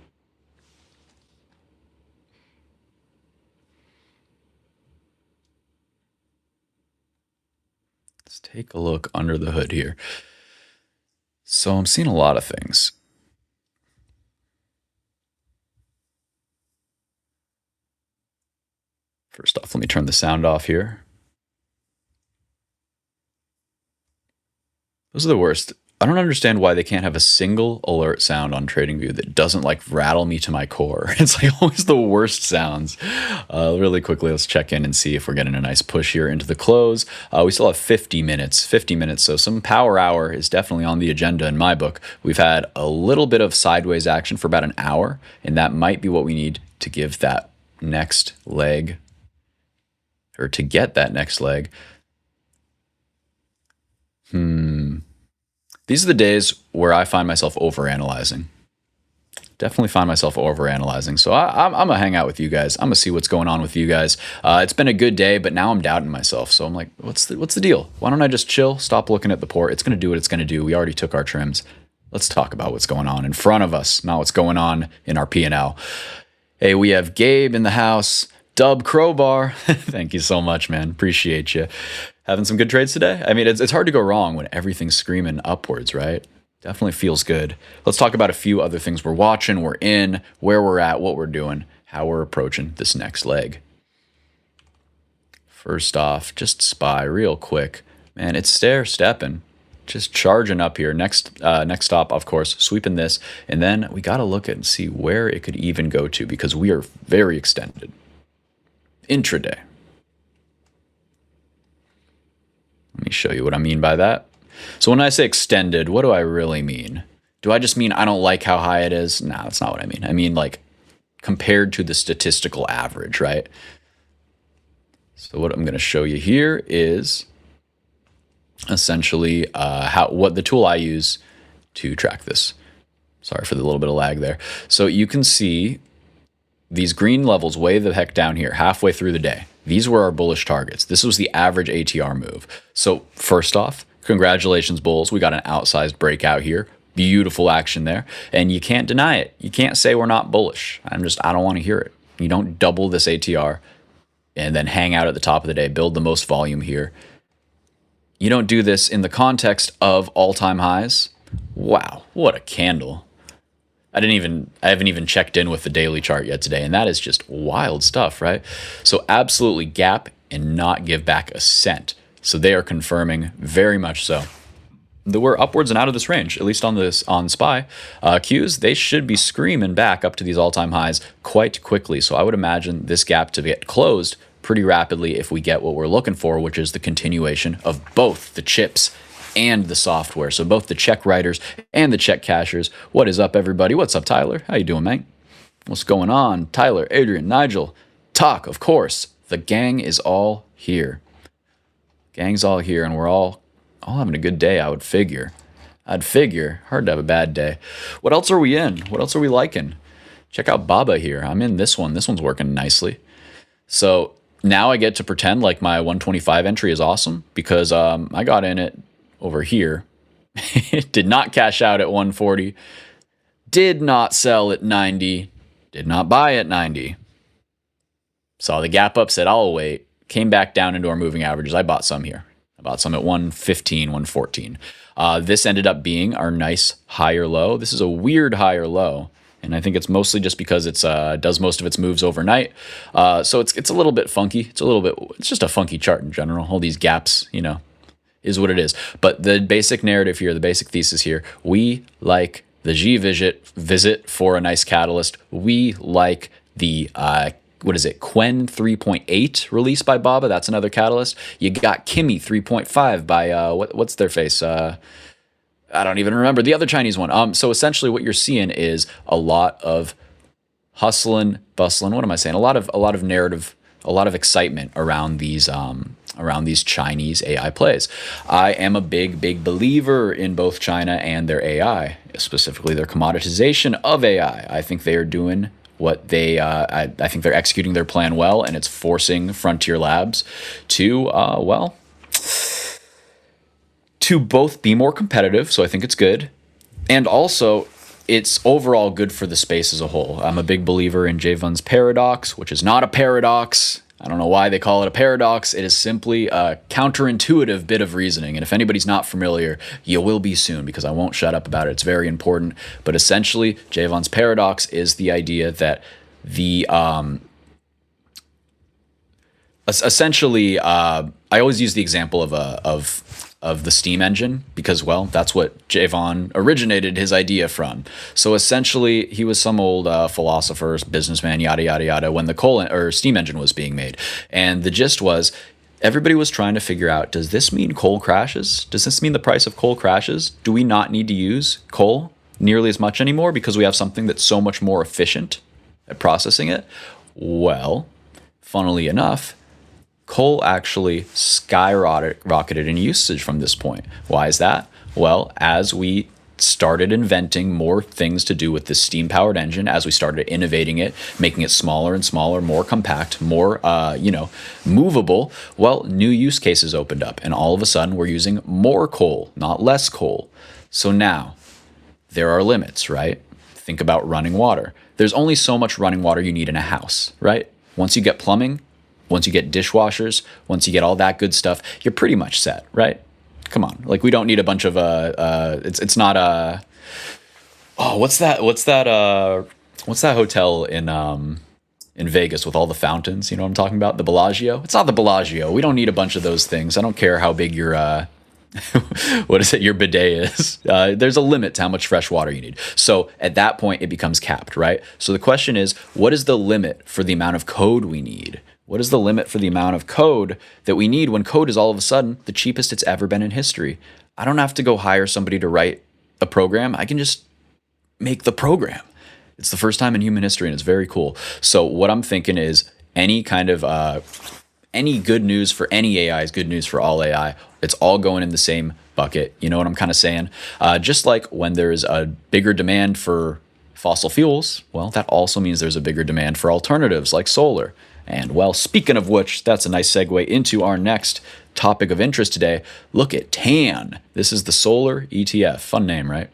Speaker 2: Let's take a look under the hood here. So I'm seeing a lot of things. First off, let me turn the sound off here. Those are the worst. I don't understand why they can't have a single alert sound on TradingView that doesn't like rattle me to my core. It's like always the worst sounds. Really quickly, let's check in and see if we're getting a nice push here into the close. We still have 50 minutes. So some power hour is definitely on the agenda in my book. We've had a little bit of sideways action for about an hour, and that might be what we need to give that next leg, or to get that next leg. These are the days where I find myself overanalyzing. Definitely find myself overanalyzing. So I'm going to hang out with you guys. I'm going to see what's going on with you guys. It's been a good day, but now I'm doubting myself. So I'm like, what's the deal? Why don't I just chill, stop looking at the port? It's going to do what it's going to do. We already took our trims. Let's talk about what's going on in front of us, not what's going on in our P&L. Hey, we have Gabe in the house. Dub Crowbar. Thank you so much, man. Appreciate you. Having some good trades today? I mean, it's hard to go wrong when everything's screaming upwards, right? Definitely feels good. Let's talk about a few other things we're watching, we're in, where we're at, what we're doing, how we're approaching this next leg. First off, just SPY real quick. Man, it's stair-stepping. Just charging up here. Next stop, of course, sweeping this. And then we got to look at and see where it could even go to because we are very extended. Intraday. Let me show you what I mean by that. So when I say extended, what do I really mean? Do I just mean I don't like how high it is? No, that's not what I mean. I mean like compared to the statistical average, right? So what I'm going to show you here is essentially what the tool I use to track this. Sorry for the little bit of lag there. So you can see these green levels way the heck down here, halfway through the day. These were our bullish targets. This was the average ATR move. So first off, congratulations, bulls. We got an outsized breakout here. Beautiful action there. And you can't deny it. You can't say we're not bullish. I don't want to hear it. You don't double this ATR and then hang out at the top of the day, build the most volume here. You don't do this in the context of all-time highs. Wow, what a candle. I haven't even checked in with the daily chart yet today, and that is just wild stuff, right? So absolutely gap and not give back a cent. So they are confirming very much so that we're upwards and out of this range, at least on SPY. Qs, they should be screaming back up to these all-time highs quite quickly. So I would imagine this gap to get closed pretty rapidly if we get what we're looking for, which is the continuation of both the chips and the software. So both the check writers and the check cashers. What is up, everybody? What's up, Tyler? How you doing, mate? What's going on? Tyler, Adrian, Nigel, Talk, of course. The gang is all here. Gang's all here, and we're all having a good day, I would figure. Hard to have a bad day. What else are we in? What else are we liking? Check out Baba here. I'm in this one. This one's working nicely. So now I get to pretend like my 125 entry is awesome because I got in it over here. It did not cash out at 140. Did not sell at 90. Did not buy at 90. Saw the gap up, said I'll wait. Came back down into our moving averages. I bought some here. I bought some at 115, 114. This ended up being our nice higher low. This is a weird higher low. And I think it's mostly just because it's does most of its moves overnight. So it's a little bit funky. It's just a funky chart in general. All these gaps, is what it is. But the basic narrative here, the basic thesis here, we like the G visit for a nice catalyst. We like the Quen 3.8 released by Baba. That's another catalyst. You got Kimi 3.5 by what's their face? I don't even remember the other Chinese one. So essentially, what you're seeing is a lot of hustling, bustling. What am I saying? A lot of narrative, a lot of excitement around these Chinese AI plays. I am a big believer in both China and their AI, specifically their commoditization of AI. I think they are doing what they, I think they're executing their plan well, and it's forcing frontier labs to, to both be more competitive, so I think it's good, and also it's overall good for the space as a whole. I'm a big believer in Jevon's paradox, which is not a paradox. I don't know why they call it a paradox. It is simply a counterintuitive bit of reasoning. And if anybody's not familiar, you will be soon because I won't shut up about it. It's very important. But essentially, Jevon's paradox is the idea that the I always use the example of the steam engine because, well, that's what Jevon originated his idea from. So essentially, he was some old philosopher, businessman, yada, yada, yada, when the coal or steam engine was being made. And the gist was everybody was trying to figure out, does this mean coal crashes? Does this mean the price of coal crashes? Do we not need to use coal nearly as much anymore because we have something that's so much more efficient at processing it? Well, funnily enough, coal actually skyrocketed in usage from this point. Why is that? Well, as we started inventing more things to do with this steam-powered engine, as we started innovating it, making it smaller and smaller, more compact, more, movable, well, new use cases opened up. And all of a sudden, we're using more coal, not less coal. So now, there are limits, right? Think about running water. There's only so much running water you need in a house, right? Once you get plumbing, once you get dishwashers, once you get all that good stuff, you're pretty much set, right? Come on, like we don't need a bunch of it's not a what's that hotel in Vegas with all the fountains? You know what I'm talking about? The Bellagio. It's not the Bellagio. We don't need a bunch of those things. I don't care how big your your bidet is. There's a limit to how much fresh water you need. So at that point, it becomes capped, right? So the question is, what is the limit for the amount of code we need? What is the limit for the amount of code that we need when code is all of a sudden the cheapest it's ever been in history? I don't have to go hire somebody to write a program. I can just make the program. It's the first time in human history, and it's very cool. So what I'm thinking is any kind of any good news for any AI is good news for all AI. It's all going in the same bucket. You know what I'm kind of saying? Just like when there's a bigger demand for fossil fuels, well, that also means there's a bigger demand for alternatives like solar. And, well, speaking of which, that's a nice segue into our next topic of interest today. Look at TAN. This is the solar ETF. Fun name, right?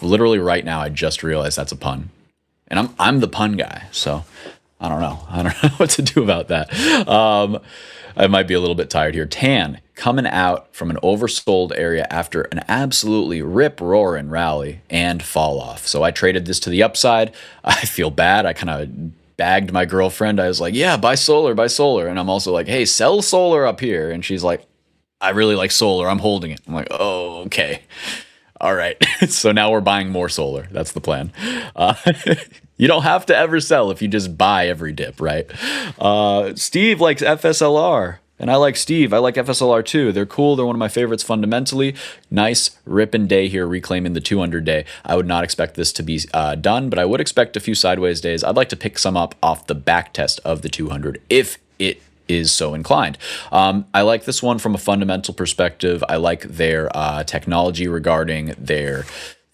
Speaker 2: Literally right now, I just realized that's a pun. And I'm the pun guy, so I don't know what to do about that. I might be a little bit tired here. TAN coming out from an oversold area after an absolutely rip-roaring rally and fall off. So I traded this to the upside. I feel bad. I kind of bagged my girlfriend. I was like, yeah, buy solar, buy solar. And I'm also like, hey, sell solar up here. And she's like, I really like solar. I'm holding it. I'm like, oh, okay. All right. So now we're buying more solar. That's the plan. You don't have to ever sell if you just buy every dip, right? Steve likes FSLR. And I like Steve. I like FSLR too. They're cool. They're one of my favorites fundamentally. Nice ripping day here, reclaiming the 200 day. I would not expect this to be done, but I would expect a few sideways days. I'd like to pick some up off the back test of the 200 if it is so inclined. I like this one from a fundamental perspective. I like their technology regarding their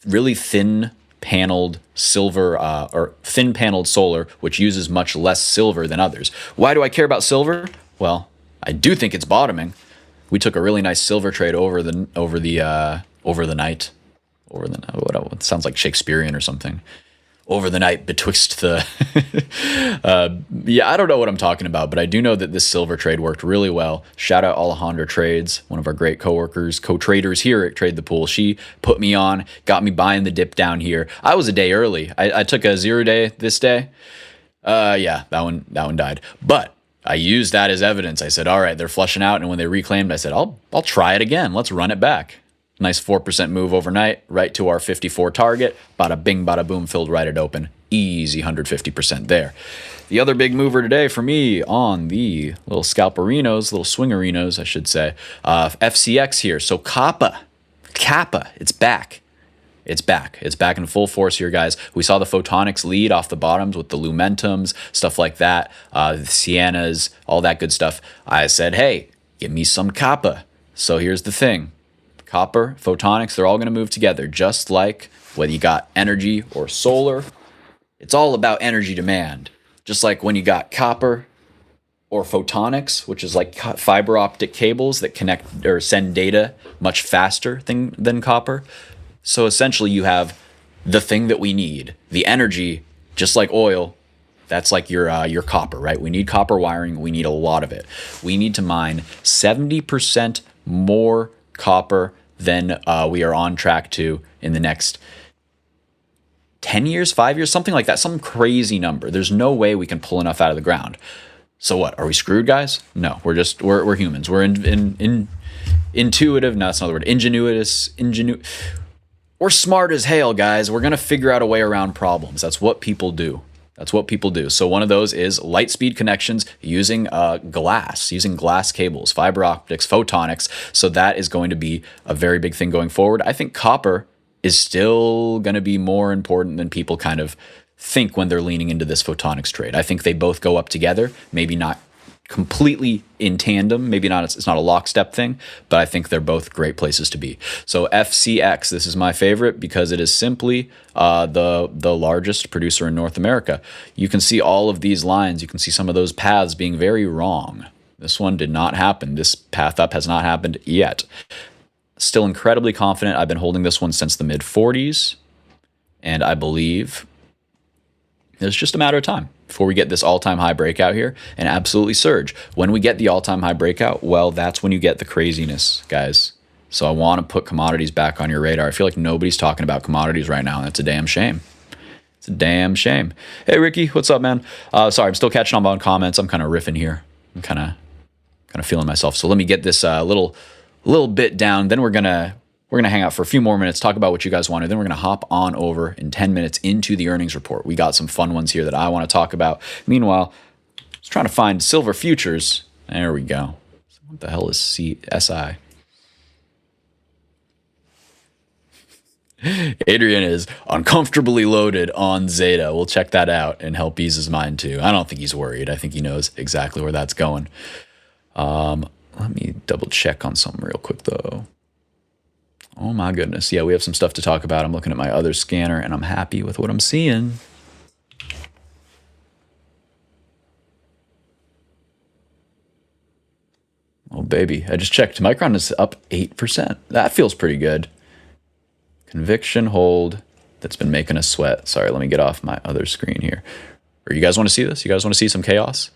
Speaker 2: really thin paneled silver or thin paneled solar, which uses much less silver than others. Why do I care about silver? Well, I do think it's bottoming. We took a really nice silver trade over the night. What sounds like Shakespearean or something. Over the night betwixt the yeah, I don't know what I'm talking about, but I do know that this silver trade worked really well. Shout out Alejandra Trades, one of our great coworkers, co-traders here at Trade the Pool. She put me on, got me buying the dip down here. I was a day early. I took a 0 day this day. Yeah, that one died. But I used that as evidence. I said, all right, they're flushing out. And when they reclaimed, I said, I'll try it again. Let's run it back. Nice 4% move overnight, right to our 54 target. Bada bing, bada boom, filled right at open. Easy 150% there. The other big mover today for me on the little scalperinos, little swingerinos, I should say, FCX here. So Kappa, it's back. It's back. It's back in full force here, guys. We saw the photonics lead off the bottoms with the Lumentums, stuff like that, the Siennas, all that good stuff. I said, hey, give me some Kappa. So here's the thing. Copper, photonics, they're all going to move together, just like whether you got energy or solar. It's all about energy demand. Just like when you got copper or photonics, which is like fiber optic cables that connect or send data much faster than copper. So essentially you have the thing that we need, the energy, just like oil. That's like your copper, right? We need copper wiring. We need a lot of it. We need to mine 70% more copper than we are on track to in the next 10 years, 5 years, something like that, some crazy number. There's no way we can pull enough out of the ground. So what? Are we screwed, guys? No, we're humans. We're intuitive. No, that's not the word. Ingenuitous. We're smart as hell, guys. We're gonna figure out a way around problems. That's what people do. So one of those is light speed connections using glass cables, fiber optics, photonics. So that is going to be a very big thing going forward. I think copper is still going to be more important than people kind of think when they're leaning into this photonics trade. I think they both go up together, maybe not completely in tandem, maybe not, it's not a lockstep thing, but I think they're both great places to be. So FCX, this is my favorite because it is simply the largest producer in North America. You can see all of these lines, you can see some of those paths being very wrong. This one did not happen. This path up has not happened yet. Still incredibly confident. I've been holding this one since the mid 40s, and I believe it's just a matter of time before we get this all-time high breakout here and absolutely surge. When we get the all-time high breakout, well, that's when you get the craziness, guys. So I want to put commodities back on your radar. I feel like nobody's talking about commodities right now, and that's a damn shame. It's a damn shame. Hey, Ricky, what's up, man? Sorry, I'm still catching up on comments. I'm kind of riffing here. I'm kind of feeling myself. So let me get this little bit down. Then we're gonna hang out for a few more minutes, talk about what you guys wanted. Then we're gonna hop on over in 10 minutes into the earnings report. We got some fun ones here that I want to talk about. Meanwhile, I was trying to find silver futures. There we go. What the hell is CSI? Adrian is uncomfortably loaded on Zeta. We'll check that out and help ease his mind too. I don't think he's worried. I think he knows exactly where that's going. Let me double check on something real quick though. Oh my goodness. Yeah, we have some stuff to talk about. I'm looking at my other scanner and I'm happy with what I'm seeing. Oh baby, I just checked. Micron is up 8%. That feels pretty good. Conviction hold. That's been making us sweat. Sorry, let me get off my other screen here. Or you guys want to see this? You guys want to see some chaos?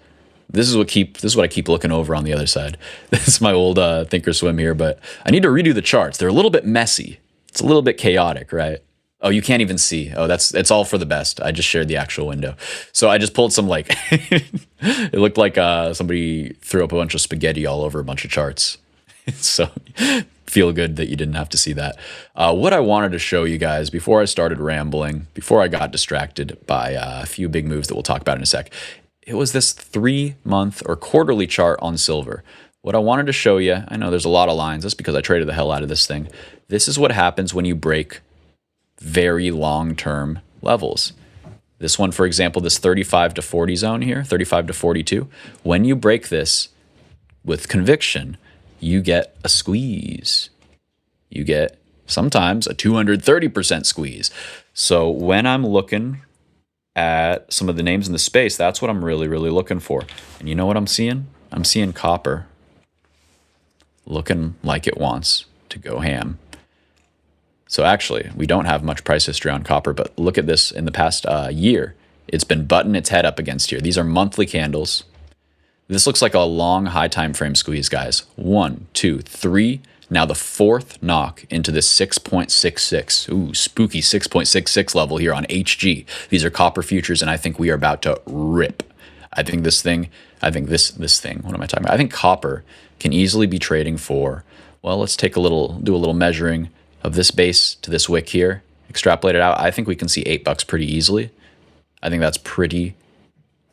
Speaker 2: This is what I keep looking over on the other side. This is my old Thinkorswim here, but I need to redo the charts. They're a little bit messy. It's a little bit chaotic, right? Oh, you can't even see. Oh, it's all for the best. I just shared the actual window. So I just pulled some like, it looked like somebody threw up a bunch of spaghetti all over a bunch of charts. So feel good that you didn't have to see that. What I wanted to show you guys before I started rambling, before I got distracted by a few big moves that we'll talk about in a sec, it was this 3-month or quarterly chart on silver. What I wanted to show you, I know there's a lot of lines. That's because I traded the hell out of this thing. This is what happens when you break very long-term levels. This one, for example, this 35 to 40 zone here, 35 to 42. When you break this with conviction, you get a squeeze. You get sometimes a 230% squeeze. So when I'm looking at some of the names in the space, that's what I'm really, really looking for. And you know what I'm seeing? I'm seeing copper looking like it wants to go ham. So actually, we don't have much price history on copper, but look at this in the past year. It's been butting its head up against here. These are monthly candles. This looks like a long high time frame squeeze, guys. 1, 2, 3. Now the 4th knock into this 6.66. Ooh, spooky 6.66 level here on HG. These are copper futures, and I think we are about to rip. I think this thing, what am I talking about? I think copper can easily be trading for, well, let's take do a little measuring of this base to this wick here, extrapolate it out. I think we can see $8 pretty easily. I think that's pretty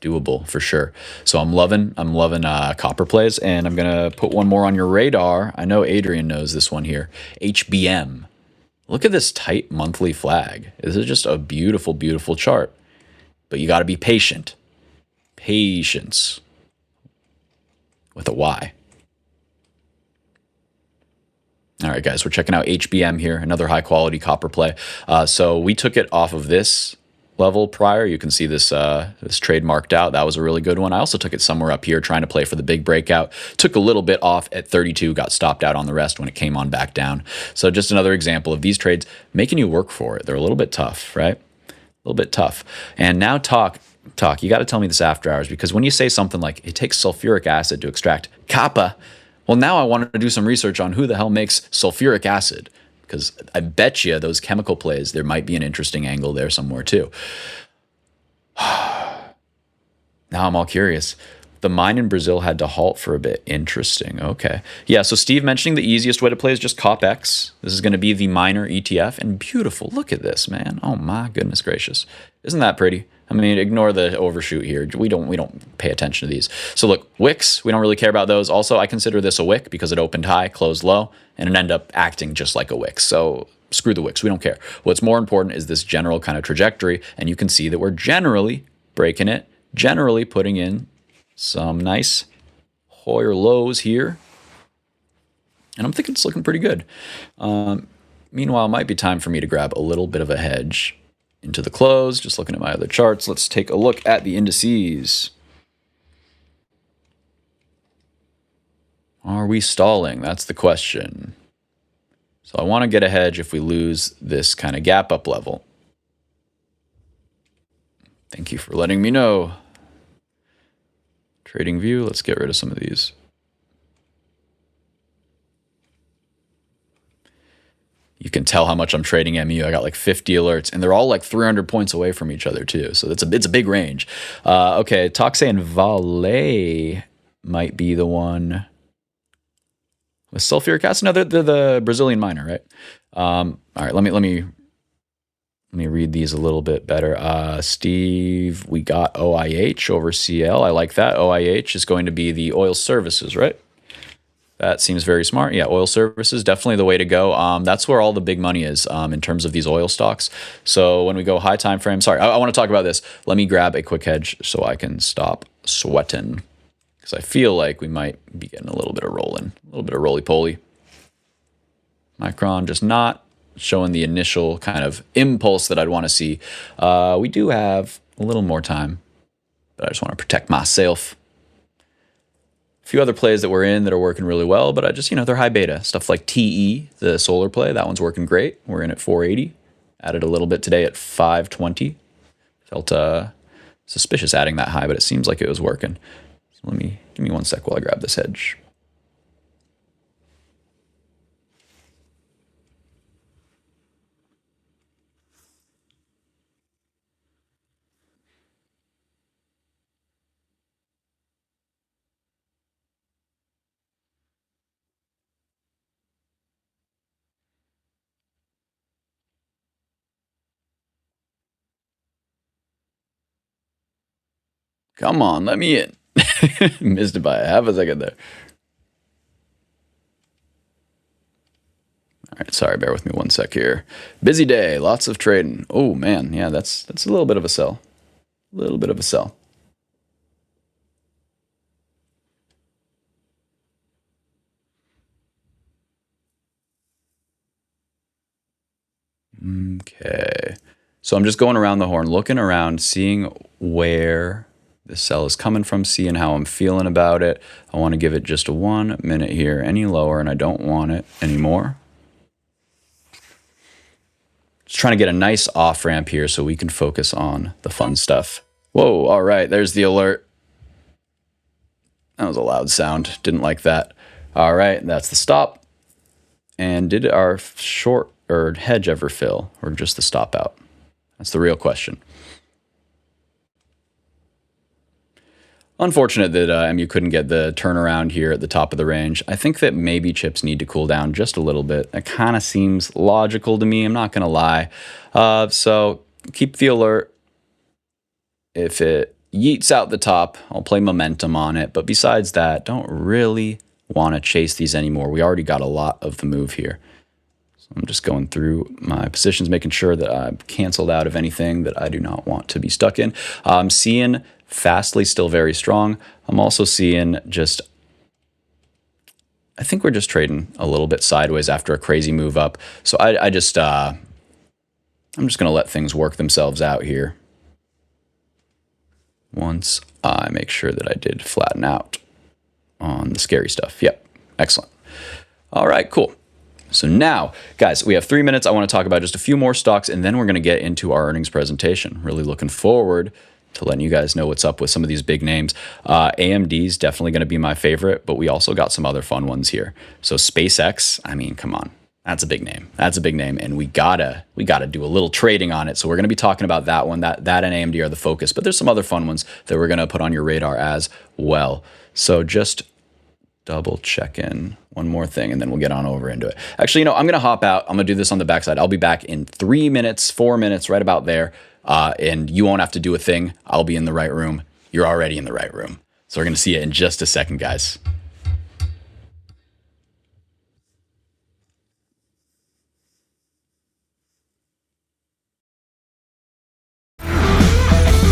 Speaker 2: doable for sure. So I'm loving copper plays, and I'm gonna put one more on your radar. I know Adrian knows this one here. HBM. Look at this tight monthly flag. This is just a beautiful, beautiful chart. But you got to be patient. Patience with a Y. All right, guys, we're checking out HBM here, another high-quality copper play. So we took it off of this level prior. You can see this this trade marked out. That was a really good one. I also took it somewhere up here trying to play for the big breakout. Took a little bit off at 32, got stopped out on the rest when it came on back down. So just another example of these trades making you work for it. They're a little bit tough, right? A little bit tough. And now talk, you got to tell me this after hours, because when you say something like it takes sulfuric acid to extract copper, well, now I wanted to do some research on who the hell makes sulfuric acid, because I bet you those chemical plays, there might be an interesting angle there somewhere too. Now I'm all curious. The mine in Brazil had to halt for a bit. Interesting. Okay. Yeah, so Steve mentioning the easiest way to play is just COPX. This is going to be the miner ETF. And beautiful. Look at this, man. Oh, my goodness gracious. Isn't that pretty? I mean, ignore the overshoot here. We don't pay attention to these. So look, wicks, we don't really care about those. Also, I consider this a wick because it opened high, closed low, and it ended up acting just like a wick. So screw the wicks. We don't care. What's more important is this general kind of trajectory. And you can see that we're generally breaking it, generally putting in some nice Hoyer lows here. And I'm thinking it's looking pretty good. Meanwhile, it might be time for me to grab a little bit of a hedge into the close. Just looking at my other charts. Let's take a look at the indices. Are we stalling? That's the question. So I want to get a hedge if we lose this kind of gap up level. Thank you for letting me know. Trading view, let's get rid of some of these. You can tell how much I'm trading MU. I got like 50 alerts, and they're all like 300 points away from each other too. So it's a big range. Okay, Talk saying Vale might be the one with sulfuric acid. No, they're the Brazilian miner, right? All right, let me read these a little bit better. Steve, we got OIH over CL. I like that. OIH is going to be the oil services, right? That seems very smart. Yeah, oil services, definitely the way to go. That's where all the big money is in terms of these oil stocks. So when we go high time frame, sorry, I want to talk about this. Let me grab a quick hedge so I can stop sweating, because I feel like we might be getting a little bit of rolling, a little bit of roly-poly. Micron just not showing the initial kind of impulse that I'd want to see. We do have a little more time, but I just want to protect myself. A few other plays that we're in that are working really well, but I just, they're high beta. Stuff like TE, the solar play, that one's working great. We're in at 480. Added a little bit today at 520. Felt suspicious adding that high, but it seems like it was working. So give me 1 sec while I grab this hedge. Come on, let me in. Missed it by a half a second there. All right, sorry, bear with me 1 sec here. Busy day, lots of trading. Oh man, yeah, that's a little bit of a sell. A little bit of a sell. Okay. So I'm just going around the horn, looking around, seeing where the sell is coming from, seeing how I'm feeling about it. I want to give it just 1 minute here. Any lower, and I don't want it anymore. Just trying to get a nice off ramp here so we can focus on the fun stuff. Whoa, all right, there's the alert. That was a loud sound. Didn't like that. All right, that's the stop. And did our short or hedge ever fill, or just the stop out? That's the real question. Unfortunate that MU couldn't get the turnaround here at the top of the range. I think that maybe chips need to cool down just a little bit. That kind of seems logical to me. I'm not going to lie. So keep the alert. If it yeets out the top, I'll play momentum on it. But besides that, don't really want to chase these anymore. We already got a lot of the move here. So I'm just going through my positions, making sure that I've canceled out of anything that I do not want to be stuck in. I'm seeing Fastly still very strong. I'm also seeing just, I think we're just trading a little bit sideways after a crazy move up. So I'm just going to let things work themselves out here. Once I make sure that I did flatten out on the scary stuff. Yep. Excellent. All right, cool. So now, guys, we have 3 minutes. I want to talk about just a few more stocks, and then we're going to get into our earnings presentation. Really looking forward to letting you guys know what's up with some of these big names. AMD is definitely going to be my favorite, but we also got some other fun ones here. So SpaceX, I mean, come on. That's a big name. That's a big name, and we gotta do a little trading on it. So we're going to be talking about that one. That and AMD are the focus, but there's some other fun ones that we're going to put on your radar as well. So just double check in one more thing, and then we'll get on over into it. Actually, I'm going to hop out. I'm going to do this on the backside. I'll be back in 3 minutes, 4 minutes, right about there. And you won't have to do a thing. I'll be in the right room. You're already in the right room. So we're going to see you in just a second, guys.